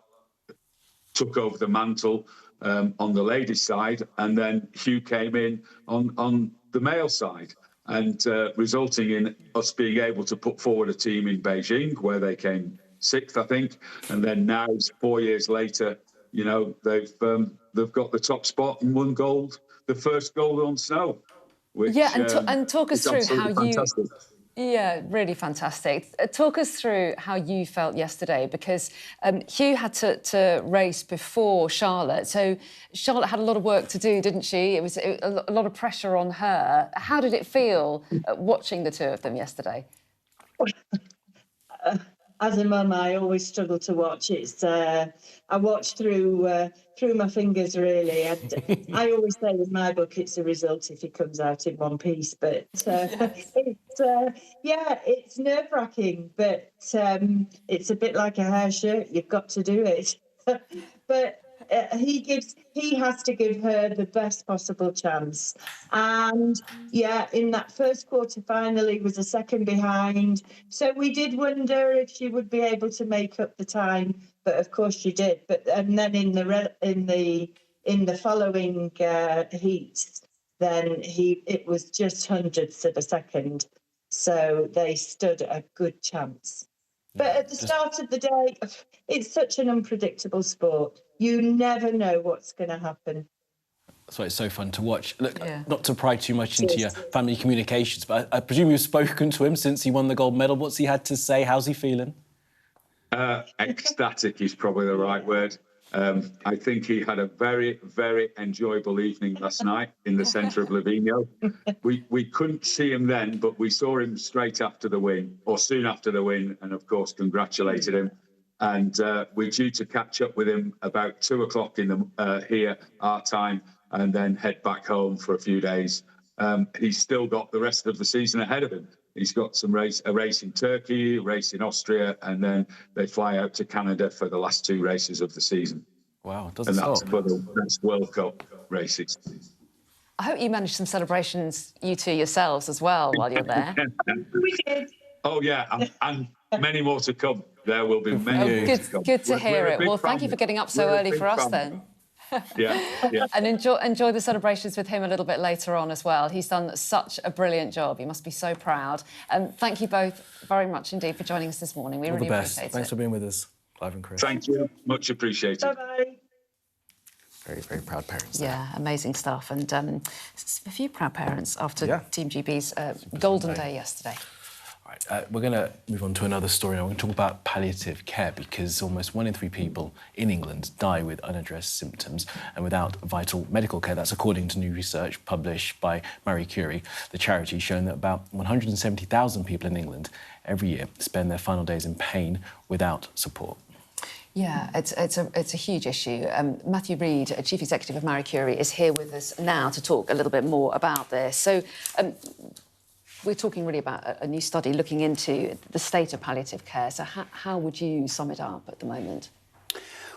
[SPEAKER 23] took over the mantle on the ladies' side, and then Hugh came in on the male side, and resulting in us being able to put forward a team in Beijing where they came 6th, I think, and then now 4 years later, you know, they've got the top spot and won gold, the first gold on snow. Which,
[SPEAKER 9] and talk us through how
[SPEAKER 23] fantastic.
[SPEAKER 9] Yeah, really fantastic. Talk us through how you felt yesterday, because Hugh had to race before Charlotte. So Charlotte had a lot of work to do, didn't she? It was a lot of pressure on her. How did it feel watching the 2 of them yesterday?
[SPEAKER 1] As a mum, I always struggle to watch. I watch through my fingers, really. I always say in my book it's a result if it comes out in one piece. But it's nerve-wracking, but it's a bit like a hair shirt. You've got to do it. But he has to give her the best possible chance. And in that first quarter final, he was a second behind. So we did wonder if she would be able to make up the time, but of course she did. And then in the following heats, then it was just hundredths of a second. So they stood a good chance. But at the start of the day, it's such an unpredictable sport. You never know what's going to happen.
[SPEAKER 13] That's why it's so fun to watch. Look, not to pry too much into your family communications, but I presume you've spoken to him since he won the gold medal. What's he had to say? How's he feeling?
[SPEAKER 23] Ecstatic is probably the right word. I think he had a very, very enjoyable evening last night in the centre of Livigno. We couldn't see him then, but we saw him straight after the win, or soon after the win, and of course congratulated him. And we're due to catch up with him about 2 o'clock in the here, our time, and then head back home for a few days. He's still got the rest of the season ahead of him. He's got a race in Turkey, a race in Austria, and then they fly out to Canada for the last 2 races of the season.
[SPEAKER 13] Wow, it doesn't
[SPEAKER 23] stop.
[SPEAKER 13] stop.
[SPEAKER 23] For the next World Cup races.
[SPEAKER 9] I hope you managed some celebrations, you two yourselves, as well, while you're there.
[SPEAKER 1] We did.
[SPEAKER 23] Oh, yeah, and many more to come. There will be many more to come.
[SPEAKER 9] Good to hear it. Well, thank you
[SPEAKER 23] family.
[SPEAKER 9] for getting up so
[SPEAKER 23] We're a
[SPEAKER 9] early
[SPEAKER 23] big
[SPEAKER 9] for us,
[SPEAKER 23] family.
[SPEAKER 9] then.
[SPEAKER 23] Yeah.
[SPEAKER 9] And enjoy the celebrations with him a little bit later on as well. He's done such a brilliant job. He must be so proud. Thank you both very much indeed for joining us this morning. We really appreciate it.
[SPEAKER 13] Thanks for being with us, Clive and Chris.
[SPEAKER 23] Thank you. Much appreciated.
[SPEAKER 1] Bye-bye.
[SPEAKER 13] Very, very proud parents.
[SPEAKER 9] Yeah, amazing stuff. And a few proud parents after Team GB's golden day yesterday.
[SPEAKER 13] Right, we're going to move on to another story now. We're going to talk about palliative care because almost 1 in 3 people in England die with unaddressed symptoms and without vital medical care. That's according to new research published by Marie Curie, the charity, showing that about 170,000 people in England every year spend their final days in pain without support.
[SPEAKER 9] Yeah, it's a huge issue. Matthew Reid, Chief Executive of Marie Curie, is here with us now to talk a little bit more about this. So we're talking really about a new study looking into the state of palliative care. So how would you sum it up at the moment?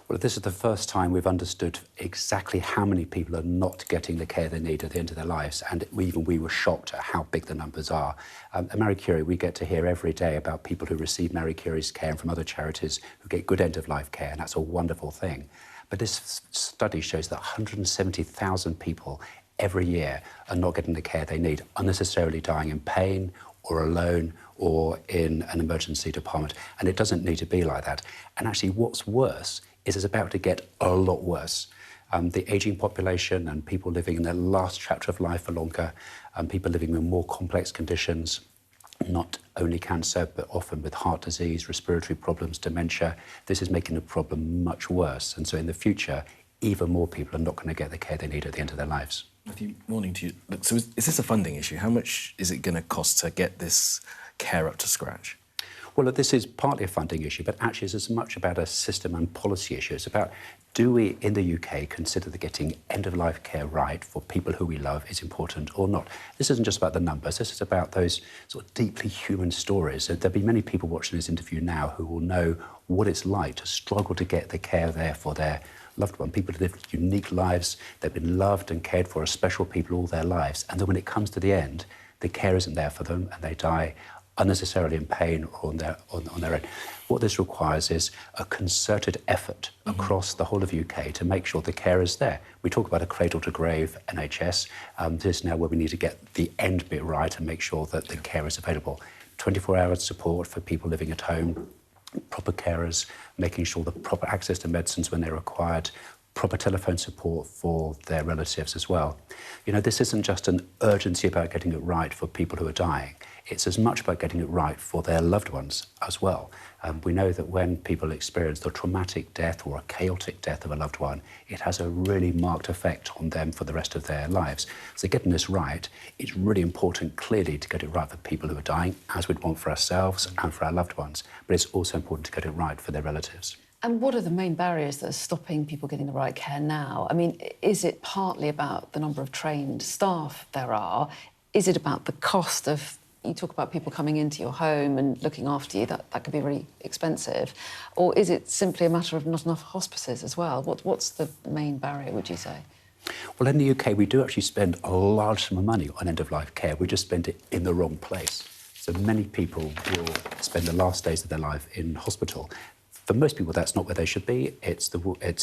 [SPEAKER 3] Well, this is the first time we've understood exactly how many people are not getting the care they need at the end of their lives, and we were shocked at how big the numbers are. At Marie Curie, we get to hear every day about people who receive Marie Curie's care and from other charities who get good end-of-life care, and that's a wonderful thing. But this study shows that 170,000 people every year are not getting the care they need, unnecessarily dying in pain or alone or in an emergency department. And it doesn't need to be like that. And actually what's worse is it's about to get a lot worse. The ageing population and people living in their last chapter of life for longer, people living with more complex conditions, not only cancer, but often with heart disease, respiratory problems, dementia. This is making the problem much worse. And so in the future, even more people are not going to get the care they need at the end of their lives.
[SPEAKER 13] Matthew, morning to you. Look, so is this a funding issue? How much is it going to cost to get this care up to scratch?
[SPEAKER 3] Well, this is partly a funding issue, but actually it's as much about a system and policy issue. It's about, do we in the UK consider that getting end-of-life care right for people who we love is important or not? This isn't just about the numbers, this is about those sort of deeply human stories. There'll be many people watching this interview now who will know what it's like to struggle to get the care there for their loved one. People who live unique lives, they've been loved and cared for as special people all their lives, and then when it comes to the end, the care isn't there for them and they die unnecessarily in pain or on their own. What this requires is a concerted effort across the whole of UK to make sure the care is there. We talk about a cradle-to-grave NHS. This is now where we need to get the end bit right and make sure that the care is available. 24-hour support for people living at home, proper carers, making sure the proper access to medicines when they're required, proper telephone support for their relatives as well. You know, this isn't just an urgency about getting it right for people who are dying. It's as much about getting it right for their loved ones as well. We know that when people experience the traumatic death or a chaotic death of a loved one, it has a really marked effect on them for the rest of their lives. So getting this right, it's really important, clearly, to get it right for people who are dying, as we'd want for ourselves and for our loved ones. But it's also important to get it right for their relatives.
[SPEAKER 9] And what are the main barriers that are stopping people getting the right care now? I mean, is it partly about the number of trained staff there are? Is it about the cost of... You talk about people coming into your home and looking after you, that could be really expensive. Or is it simply a matter of not enough hospices as well? What's the main barrier, would you say?
[SPEAKER 3] Well, in the UK, we do actually spend a large sum of money on end-of-life care. We just spend it in the wrong place. So many people will spend the last days of their life in hospital. For most people, that's not where they should be. It's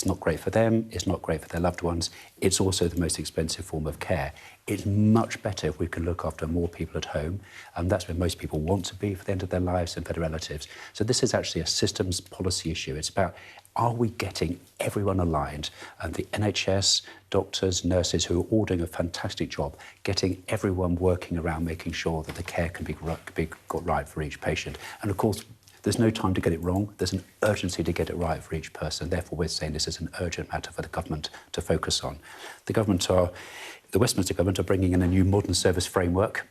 [SPEAKER 3] not great for them. It's not great for their loved ones. It's also the most expensive form of care. It's much better if we can look after more people at home, and that's where most people want to be for the end of their lives and for their relatives. So this is actually a systems policy issue. It's about, are we getting everyone aligned? And the NHS, doctors, nurses, who are all doing a fantastic job, getting everyone working around making sure that the care can be got right for each patient. And of course, there's no time to get it wrong. There's an urgency to get it right for each person. Therefore, we're saying this is an urgent matter for the government to focus on. The Westminster government are bringing in a new modern service framework.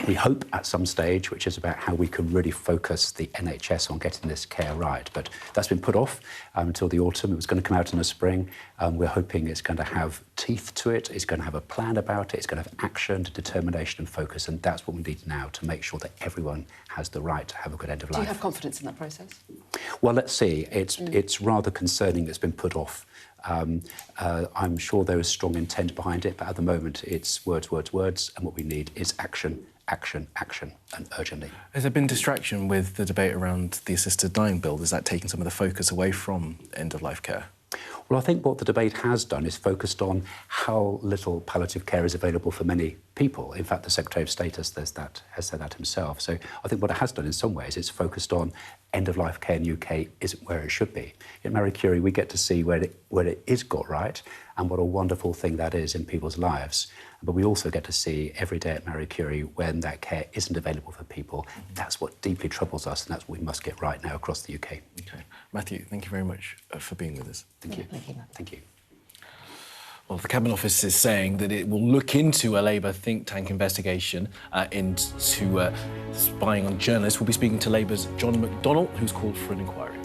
[SPEAKER 3] We hope at some stage, which is about how we can really focus the NHS on getting this care right. But that's been put off until the autumn. It was going to come out in the spring. We're hoping it's going to have teeth to it. It's going to have a plan about it. It's going to have action, determination and focus. And that's what we need now to make sure that everyone has the right to have a good end of life.
[SPEAKER 9] Do you have confidence in that process?
[SPEAKER 3] Well, let's see. It's rather concerning it's been put off. I'm sure there is strong intent behind it, but at the moment it's words, words, words, and what we need is action, action, action, and urgently.
[SPEAKER 13] Has there been distraction with the debate around the assisted dying bill? Is that taking some of the focus away from end-of-life care?
[SPEAKER 3] Well, I think what the debate has done is focused on how little palliative care is available for many people. In fact, the Secretary of State has said that himself. So I think what it has done in some ways, it's focused on end-of-life care in the UK isn't where it should be. At Marie Curie, we get to see where it is got right and what a wonderful thing that is in people's lives. But we also get to see every day at Marie Curie when that care isn't available for people. That's what deeply troubles us, and that's what we must get right now across the UK.
[SPEAKER 13] OK. Matthew, thank you very much for being with us.
[SPEAKER 3] Thank you. Thank you.
[SPEAKER 13] Well, the Cabinet Office is saying that it will look into a Labour think tank investigation into spying on journalists. We'll be speaking to Labour's John McDonnell, who's called for an inquiry.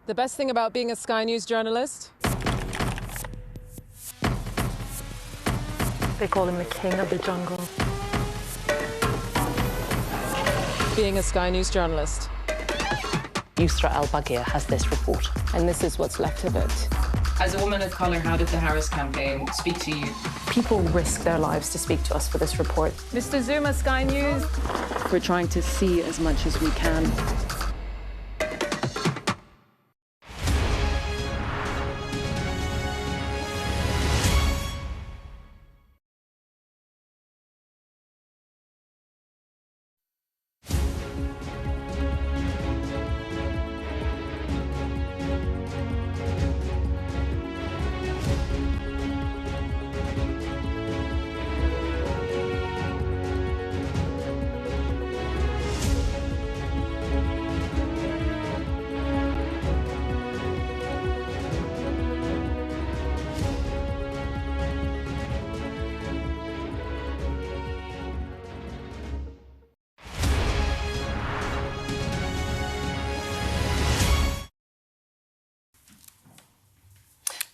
[SPEAKER 4] The best thing about being a Sky News journalist?
[SPEAKER 5] They call him the king of the jungle.
[SPEAKER 4] Being a Sky News journalist.
[SPEAKER 6] Yusra Al-Baghir has this report.
[SPEAKER 28] And this is what's left of it.
[SPEAKER 7] As a woman of colour, how did the Harris campaign speak to you?
[SPEAKER 28] People risk their lives to speak to us for this report.
[SPEAKER 4] Mr. Zuma, Sky News.
[SPEAKER 24] We're trying to see as much as we can.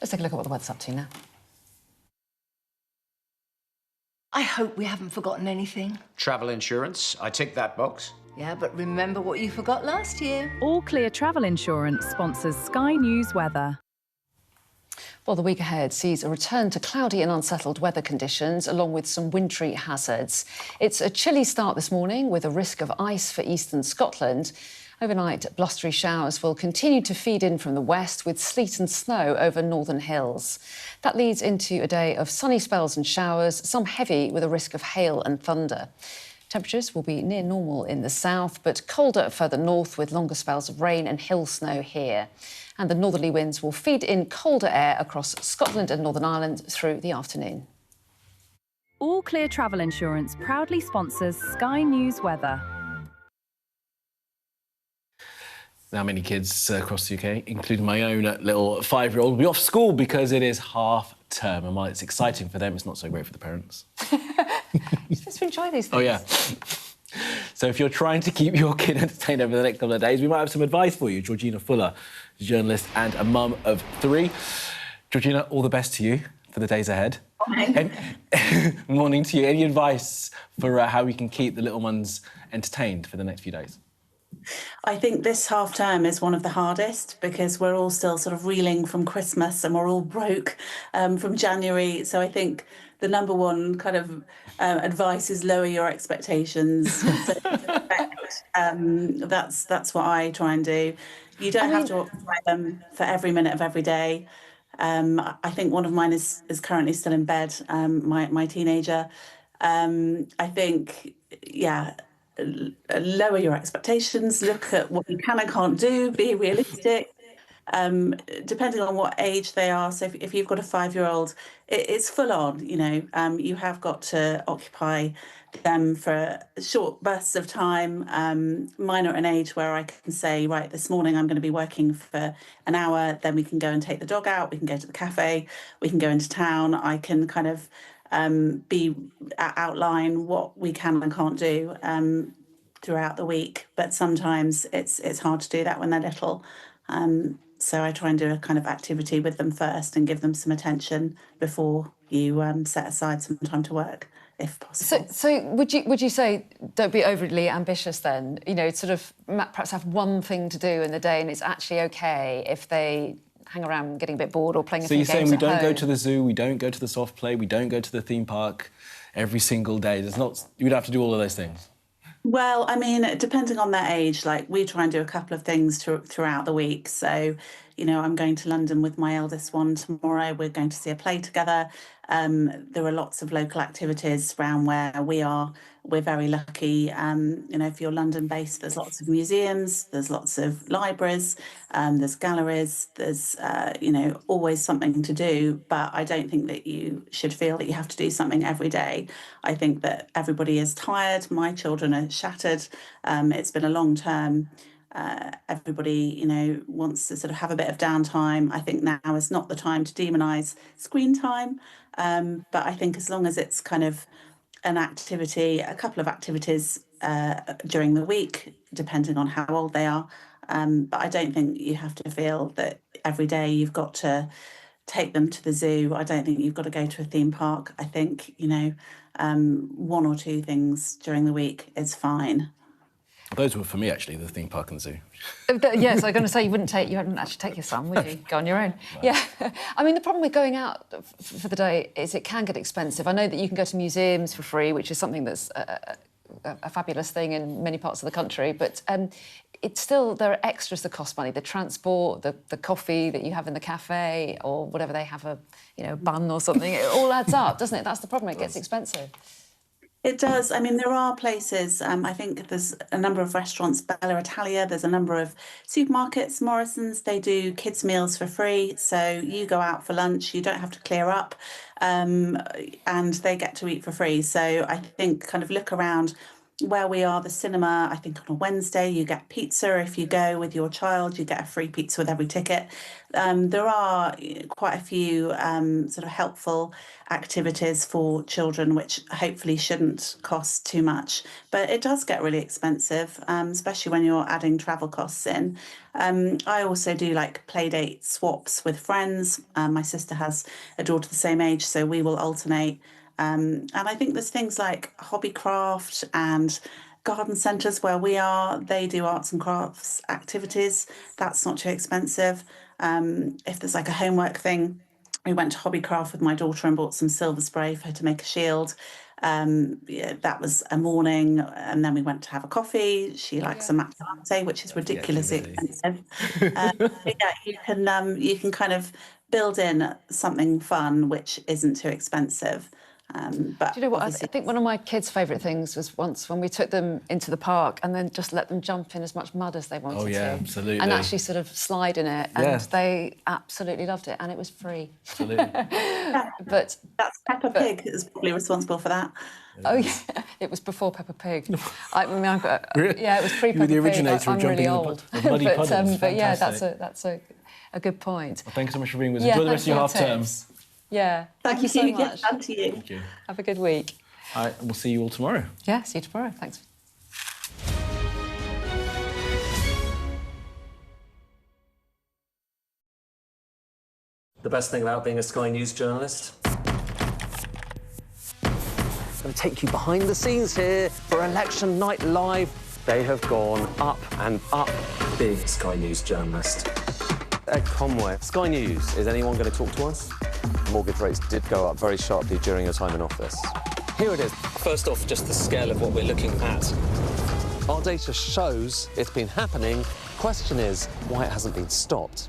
[SPEAKER 9] Let's take a look at what the weather's up to now.
[SPEAKER 10] I hope we haven't forgotten anything.
[SPEAKER 11] Travel insurance, I tick that box.
[SPEAKER 10] Yeah, but remember what you forgot last year.
[SPEAKER 12] All Clear Travel Insurance sponsors Sky News Weather.
[SPEAKER 9] Well, the week ahead sees a return to cloudy and unsettled weather conditions, along with some wintry hazards. It's a chilly start this morning, with a risk of ice for eastern Scotland. Overnight, blustery showers will continue to feed in from the west, with sleet and snow over northern hills. That leads into a day of sunny spells and showers, some heavy with a risk of hail and thunder. Temperatures will be near normal in the south, but colder further north, with longer spells of rain and hill snow here. And the northerly winds will feed in colder air across Scotland and Northern Ireland through the afternoon.
[SPEAKER 12] All Clear Travel Insurance proudly sponsors Sky News Weather.
[SPEAKER 13] Now, many kids across the UK, including my own little 5-year-old, will be off school because it is half term. And while it's exciting for them, it's not so great for the parents.
[SPEAKER 9] You're supposed to enjoy these things.
[SPEAKER 13] Oh, yeah. So if you're trying to keep your kid entertained over the next couple of days, we might have some advice for you. Georgina Fuller, journalist and a mum of 3. Georgina, all the best to you for the days ahead. Morning to you. Any advice for how we can keep the little ones entertained for the next few days?
[SPEAKER 15] I think this half term is one of the hardest because we're all still sort of reeling from Christmas and we're all broke from January. So I think the number one kind of advice is lower your expectations. That's what I try and do. You don't have to occupy them for every minute of every day. I think one of mine is currently still in bed, my teenager. I think, yeah, lower your expectations, look at what you can and can't do, be realistic, depending on what age they are. So if you've got a 5-year-old, it's full on, you know, you have got to occupy them for short bursts of time. Mine are at an age where I can say, right, this morning I'm going to be working for an hour, then we can go and take the dog out, we can go to the cafe, we can go into town. I can kind of outline what we can and can't do throughout the week, but sometimes it's hard to do that when they're little. So I try and do a kind of activity with them first and give them some attention before you set aside some time to work, if possible.
[SPEAKER 9] So would you say don't be overly ambitious then? You know, sort of perhaps have one thing to do in the day, and it's actually okay if they hang around getting a bit bored or playing a few games at home.
[SPEAKER 13] So you're saying we don't go to the zoo, we don't go to the soft play, we don't go to the theme park every single day. You would have to do all of those things.
[SPEAKER 15] Well, I mean, depending on their age, like we try and do a couple of things throughout the week. So, you know, I'm going to London with my eldest one tomorrow. We're going to see a play together. There are lots of local activities around where we are. We're very lucky. You know, if you're London-based, there's lots of museums, there's lots of libraries, there's galleries, there's, you know, always something to do. But I don't think that you should feel that you have to do something every day. I think that everybody is tired. My children are shattered. It's been a long term. Everybody, you know, wants to sort of have a bit of downtime. I think now is not the time to demonise screen time. But I think as long as it's kind of an activity, a couple of activities during the week, depending on how old they are. But I don't think you have to feel that every day you've got to take them to the zoo. I don't think you've got to go to a theme park. I think, you know, 1 or 2 things during the week is fine.
[SPEAKER 13] Those were for me, actually, the theme park and the zoo.
[SPEAKER 9] Yes, I'm going to say you wouldn't actually take your son, would you? Go on your own. Right. Yeah. I mean, the problem with going out for the day is it can get expensive. I know that you can go to museums for free, which is something that's a fabulous thing in many parts of the country, but it's still, there are extras that cost money. The transport, the coffee that you have in the cafe, or whatever they have, bun or something, it all adds up, doesn't it? That's the problem, it gets expensive.
[SPEAKER 15] It does. I mean, there are places, I think there's a number of restaurants, Bella Italia, there's a number of supermarkets, Morrison's, they do kids' meals for free. So you go out for lunch, you don't have to clear up, and they get to eat for free. So I think kind of look around Where we are, the cinema, I think on a Wednesday you get pizza. If you go with your child, you get a free pizza with every ticket. There are quite a few sort of helpful activities for children, which hopefully shouldn't cost too much. But it does get really expensive, especially when you're adding travel costs in. I also do like play date swaps with friends. My sister has a daughter the same age, so we will alternate. And I think there's things like Hobbycraft and garden centres where we are. They do arts and crafts activities. That's not too expensive. If there's like a homework thing, we went to Hobbycraft with my daughter and bought some silver spray for her to make a shield. Yeah, that was a morning, and then we went to have a coffee. She likes a matcha latte, which is ridiculously expensive. Yeah, you can kind of build in something fun which isn't too expensive. But
[SPEAKER 9] do you know what? I think one of my kids' favourite things was once when we took them into the park and then just let them jump in as much mud as they wanted to.
[SPEAKER 13] Absolutely.
[SPEAKER 9] And actually sort of slide in it. And they absolutely loved it. And it was free. Absolutely. But
[SPEAKER 15] that's Peppa Pig is probably responsible for that.
[SPEAKER 9] Oh, yeah. It was before Peppa Pig. I mean, I've got...
[SPEAKER 13] Really?
[SPEAKER 9] Yeah, it was pre-Peppa Pig.
[SPEAKER 13] The originator of
[SPEAKER 9] I'm really old.
[SPEAKER 13] The muddy puddles.
[SPEAKER 9] But yeah, that's a good point.
[SPEAKER 13] Well, thank you so much for being with us. Enjoy the rest of your half term.
[SPEAKER 9] Yeah, thank you so much.
[SPEAKER 15] Yes, and to you.
[SPEAKER 13] Thank you.
[SPEAKER 9] Have a good week.
[SPEAKER 13] All right, we'll see you all tomorrow.
[SPEAKER 9] Yeah, see you tomorrow. Thanks.
[SPEAKER 14] The best thing about being a Sky News journalist? I'm going to take you behind the scenes here for Election Night Live. They have gone up and up. Being a Sky News journalist. Ed Conway, Sky News, is anyone going to talk to us? Mortgage rates did go up very sharply during your time in office. Here it is. First off, just the scale of what we're looking at. Our data shows it's been happening. Question is, why it hasn't been stopped.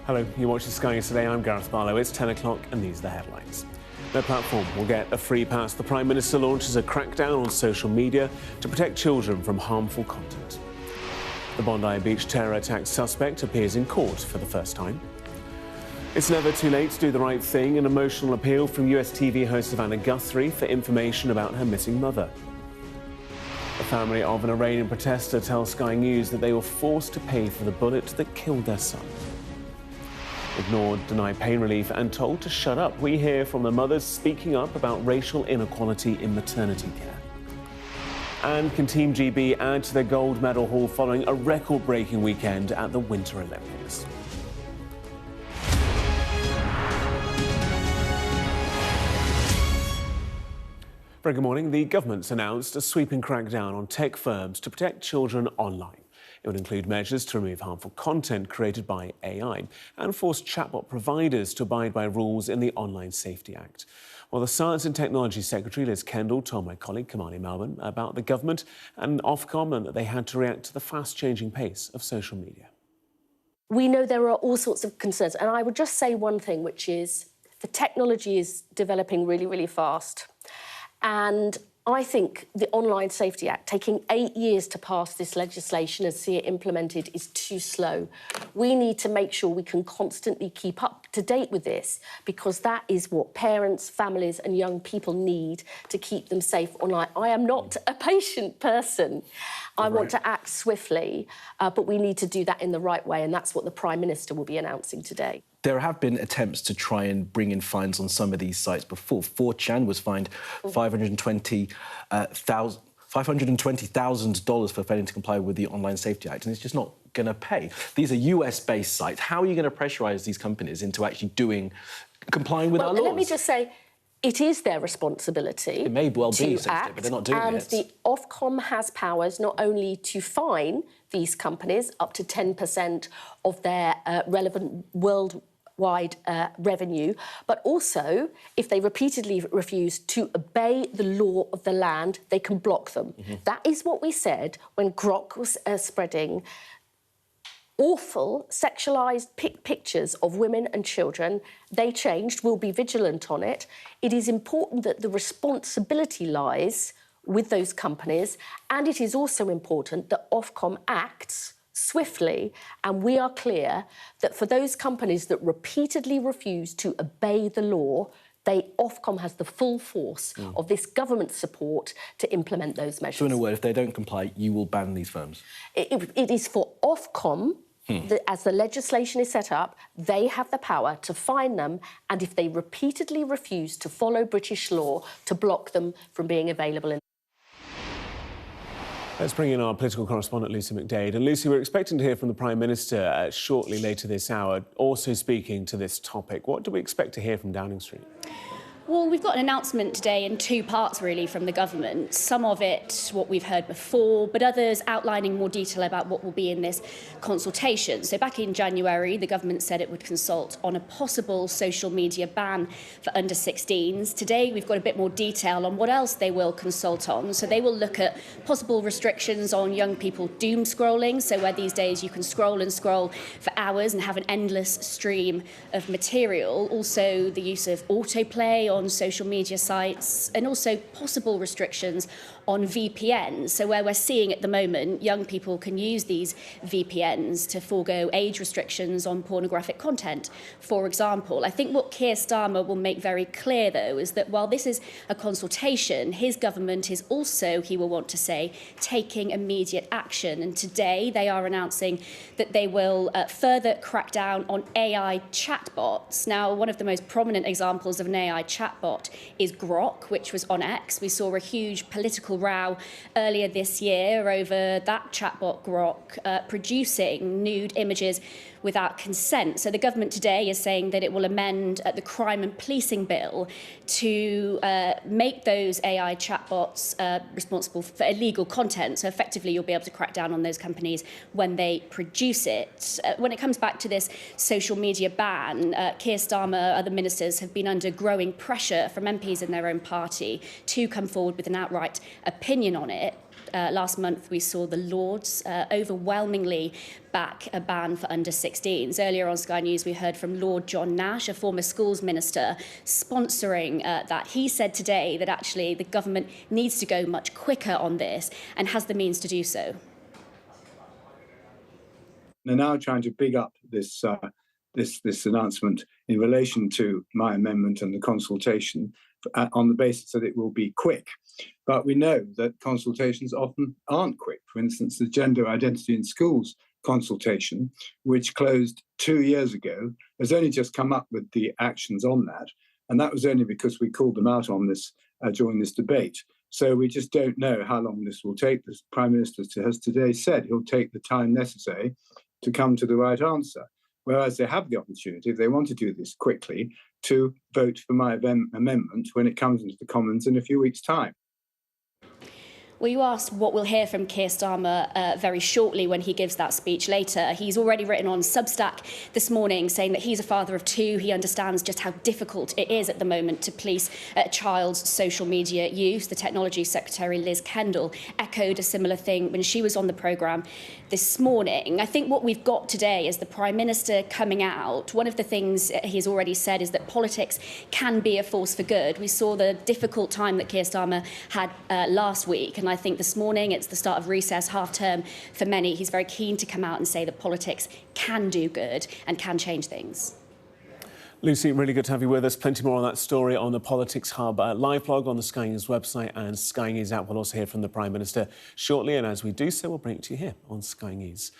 [SPEAKER 16] Hello, you're watching Sky News Today. I'm Gareth Barlow. It's 10 o'clock and these are the headlines. No platform will get a free pass. The Prime Minister launches a crackdown on social media to protect children from harmful content. The Bondi Beach terror attack suspect appears in court for the first time. It's never too late to do the right thing, an emotional appeal from US TV host Savannah Guthrie for information about her missing mother. The family of an Iranian protester tells Sky News that they were forced to pay for the bullet that killed their son. Ignored, denied pain relief and told to shut up, we hear from the mothers speaking up about racial inequality in maternity care. And can Team GB add to their gold medal haul following a record-breaking weekend at the Winter Olympics? Very good morning. The government's announced a sweeping crackdown on tech firms to protect children online. It would include measures to remove harmful content created by AI and force chatbot providers to abide by rules in the Online Safety Act. Well, the Science and Technology Secretary, Liz Kendall, told my colleague, Bondi Melbourne, about the government and Ofcom and that they had to react to the fast-changing pace of social media.
[SPEAKER 8] We know there are all sorts of concerns, and I would just say one thing, which is the technology is developing really, really fast. And I think the Online Safety Act, taking 8 years to pass this legislation and see it implemented, is too slow. We need to make sure we can constantly keep up to date with this, because that is what parents, families and young people need to keep them safe online. I am not a patient person. I want to act swiftly, but we need to do that in the right way, and that's what the Prime Minister will be announcing today.
[SPEAKER 13] There have been attempts to try and bring in fines on some of these sites before. 4chan was fined $520,000 for failing to comply with the Online Safety Act, and it's just not going to pay. These are US-based sites. How are you going to pressurise these companies into actually complying with our laws?
[SPEAKER 8] Let me just say, it is their responsibility.
[SPEAKER 13] It may well be,
[SPEAKER 8] act,
[SPEAKER 13] but they're not doing it.
[SPEAKER 8] And the Ofcom has powers not only to fine these companies up to 10% of their relevant worldwide revenue, but also, if they repeatedly refuse to obey the law of the land, they can block them. That is what we said when Grok was spreading awful sexualised pictures of women and children. They changed. We'll be vigilant on it. It is important that the responsibility lies with those companies, and it is also important that Ofcom acts swiftly, and we are clear that for those companies that repeatedly refuse to obey the law, Ofcom has the full force of this government support to implement those measures.
[SPEAKER 13] So in a word, if they don't comply, you will ban these firms?
[SPEAKER 8] It is for Ofcom, as the legislation is set up, they have the power to fine them, and if they repeatedly refuse to follow British law, to block them from being available in.
[SPEAKER 16] Let's bring in our political correspondent, Lucy McDade. And Lucy, we're expecting to hear from the Prime Minister shortly later this hour, also speaking to this topic. What do we expect to hear from Downing Street?
[SPEAKER 17] Well, we've got an announcement today in two parts, really, from the government. Some of it, what we've heard before, but others outlining more detail about what will be in this consultation. So back in January, the government said it would consult on a possible social media ban for under-16s. Today, we've got a bit more detail on what else they will consult on. So they will look at possible restrictions on young people doom scrolling, so where these days you can scroll and scroll for hours and have an endless stream of material. Also, the use of autoplay on social media sites, and also possible restrictions on VPNs. So where we're seeing at the moment, young people can use these VPNs to forego age restrictions on pornographic content, for example. I think what Keir Starmer will make very clear, though, is that while this is a consultation, his government is also, he will want to say, taking immediate action. And today they are announcing that they will further crack down on AI chatbots. Now, one of the most prominent examples of an AI chatbot is Grok, which was on X. We saw a huge political row earlier this year over that chatbot Grok producing nude images without consent. So the government today is saying that it will amend the Crime and Policing Bill to make those AI chatbots responsible for illegal content. So effectively, you'll be able to crack down on those companies when they produce it. When it comes back to this social media ban, Keir Starmer, other ministers have been under growing pressure pressure from MPs in their own party to come forward with an outright opinion on it. Last month, we saw the Lords overwhelmingly back a ban for under-16s. Earlier on Sky News, we heard from Lord John Nash, a former schools minister, sponsoring that. He said today that actually the government needs to go much quicker on this and has the means to do so.
[SPEAKER 2] They're now trying to big up this announcement in relation to my amendment and the consultation on the basis that it will be quick. But we know that consultations often aren't quick. For instance, the Gender Identity in Schools consultation, which closed 2 years ago, has only just come up with the actions on that. And that was only because we called them out on this during this debate. So we just don't know how long this will take. The Prime Minister has today said he'll take the time necessary to come to the right answer. Whereas they have the opportunity, if they want to do this quickly, to vote for my amendment when it comes into the Commons in a few weeks' time.
[SPEAKER 17] Well, you asked what we'll hear from Keir Starmer very shortly when he gives that speech later. He's already written on Substack this morning saying that he's a father of two. He understands just how difficult it is at the moment to police a child's social media use. The Technology Secretary, Liz Kendall, echoed a similar thing when she was on the programme this morning. I think what we've got today is the Prime Minister coming out. One of the things he's already said is that politics can be a force for good. We saw the difficult time that Keir Starmer had last week, and I think this morning it's the start of recess, half-term for many. He's very keen to come out and say that politics can do good and can change things.
[SPEAKER 16] Lucy, really good to have you with us. Plenty more on that story on the Politics Hub live blog on the Sky News website and Sky News app. We'll also hear from the Prime Minister shortly, and as we do so, we'll bring it to you here on Sky News.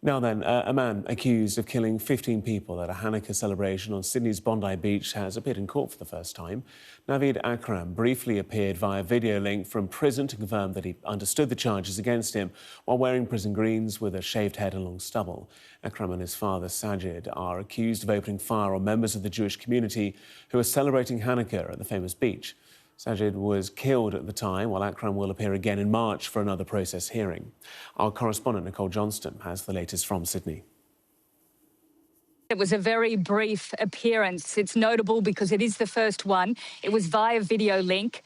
[SPEAKER 16] Now then, a man accused of killing 15 people at a Hanukkah celebration on Sydney's Bondi Beach has appeared in court for the first time. Naveed Akram briefly appeared via video link from prison to confirm that he understood the charges against him while wearing prison greens with a shaved head and long stubble. Akram and his father, Sajid, are accused of opening fire on members of the Jewish community who are celebrating Hanukkah at the famous beach. Sajid was killed at the time, while Akram will appear again in March for another process hearing. Our correspondent, Nicole Johnston, has the latest from Sydney.
[SPEAKER 18] It was a very brief appearance. It's notable because it is the first one. It was via video link.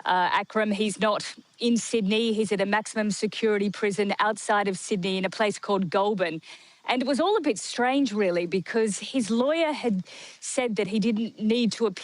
[SPEAKER 18] Akram, he's not in Sydney. He's at a maximum security prison outside of Sydney in a place called Goulburn. And it was all a bit strange, really, because his lawyer had said that he didn't need to appear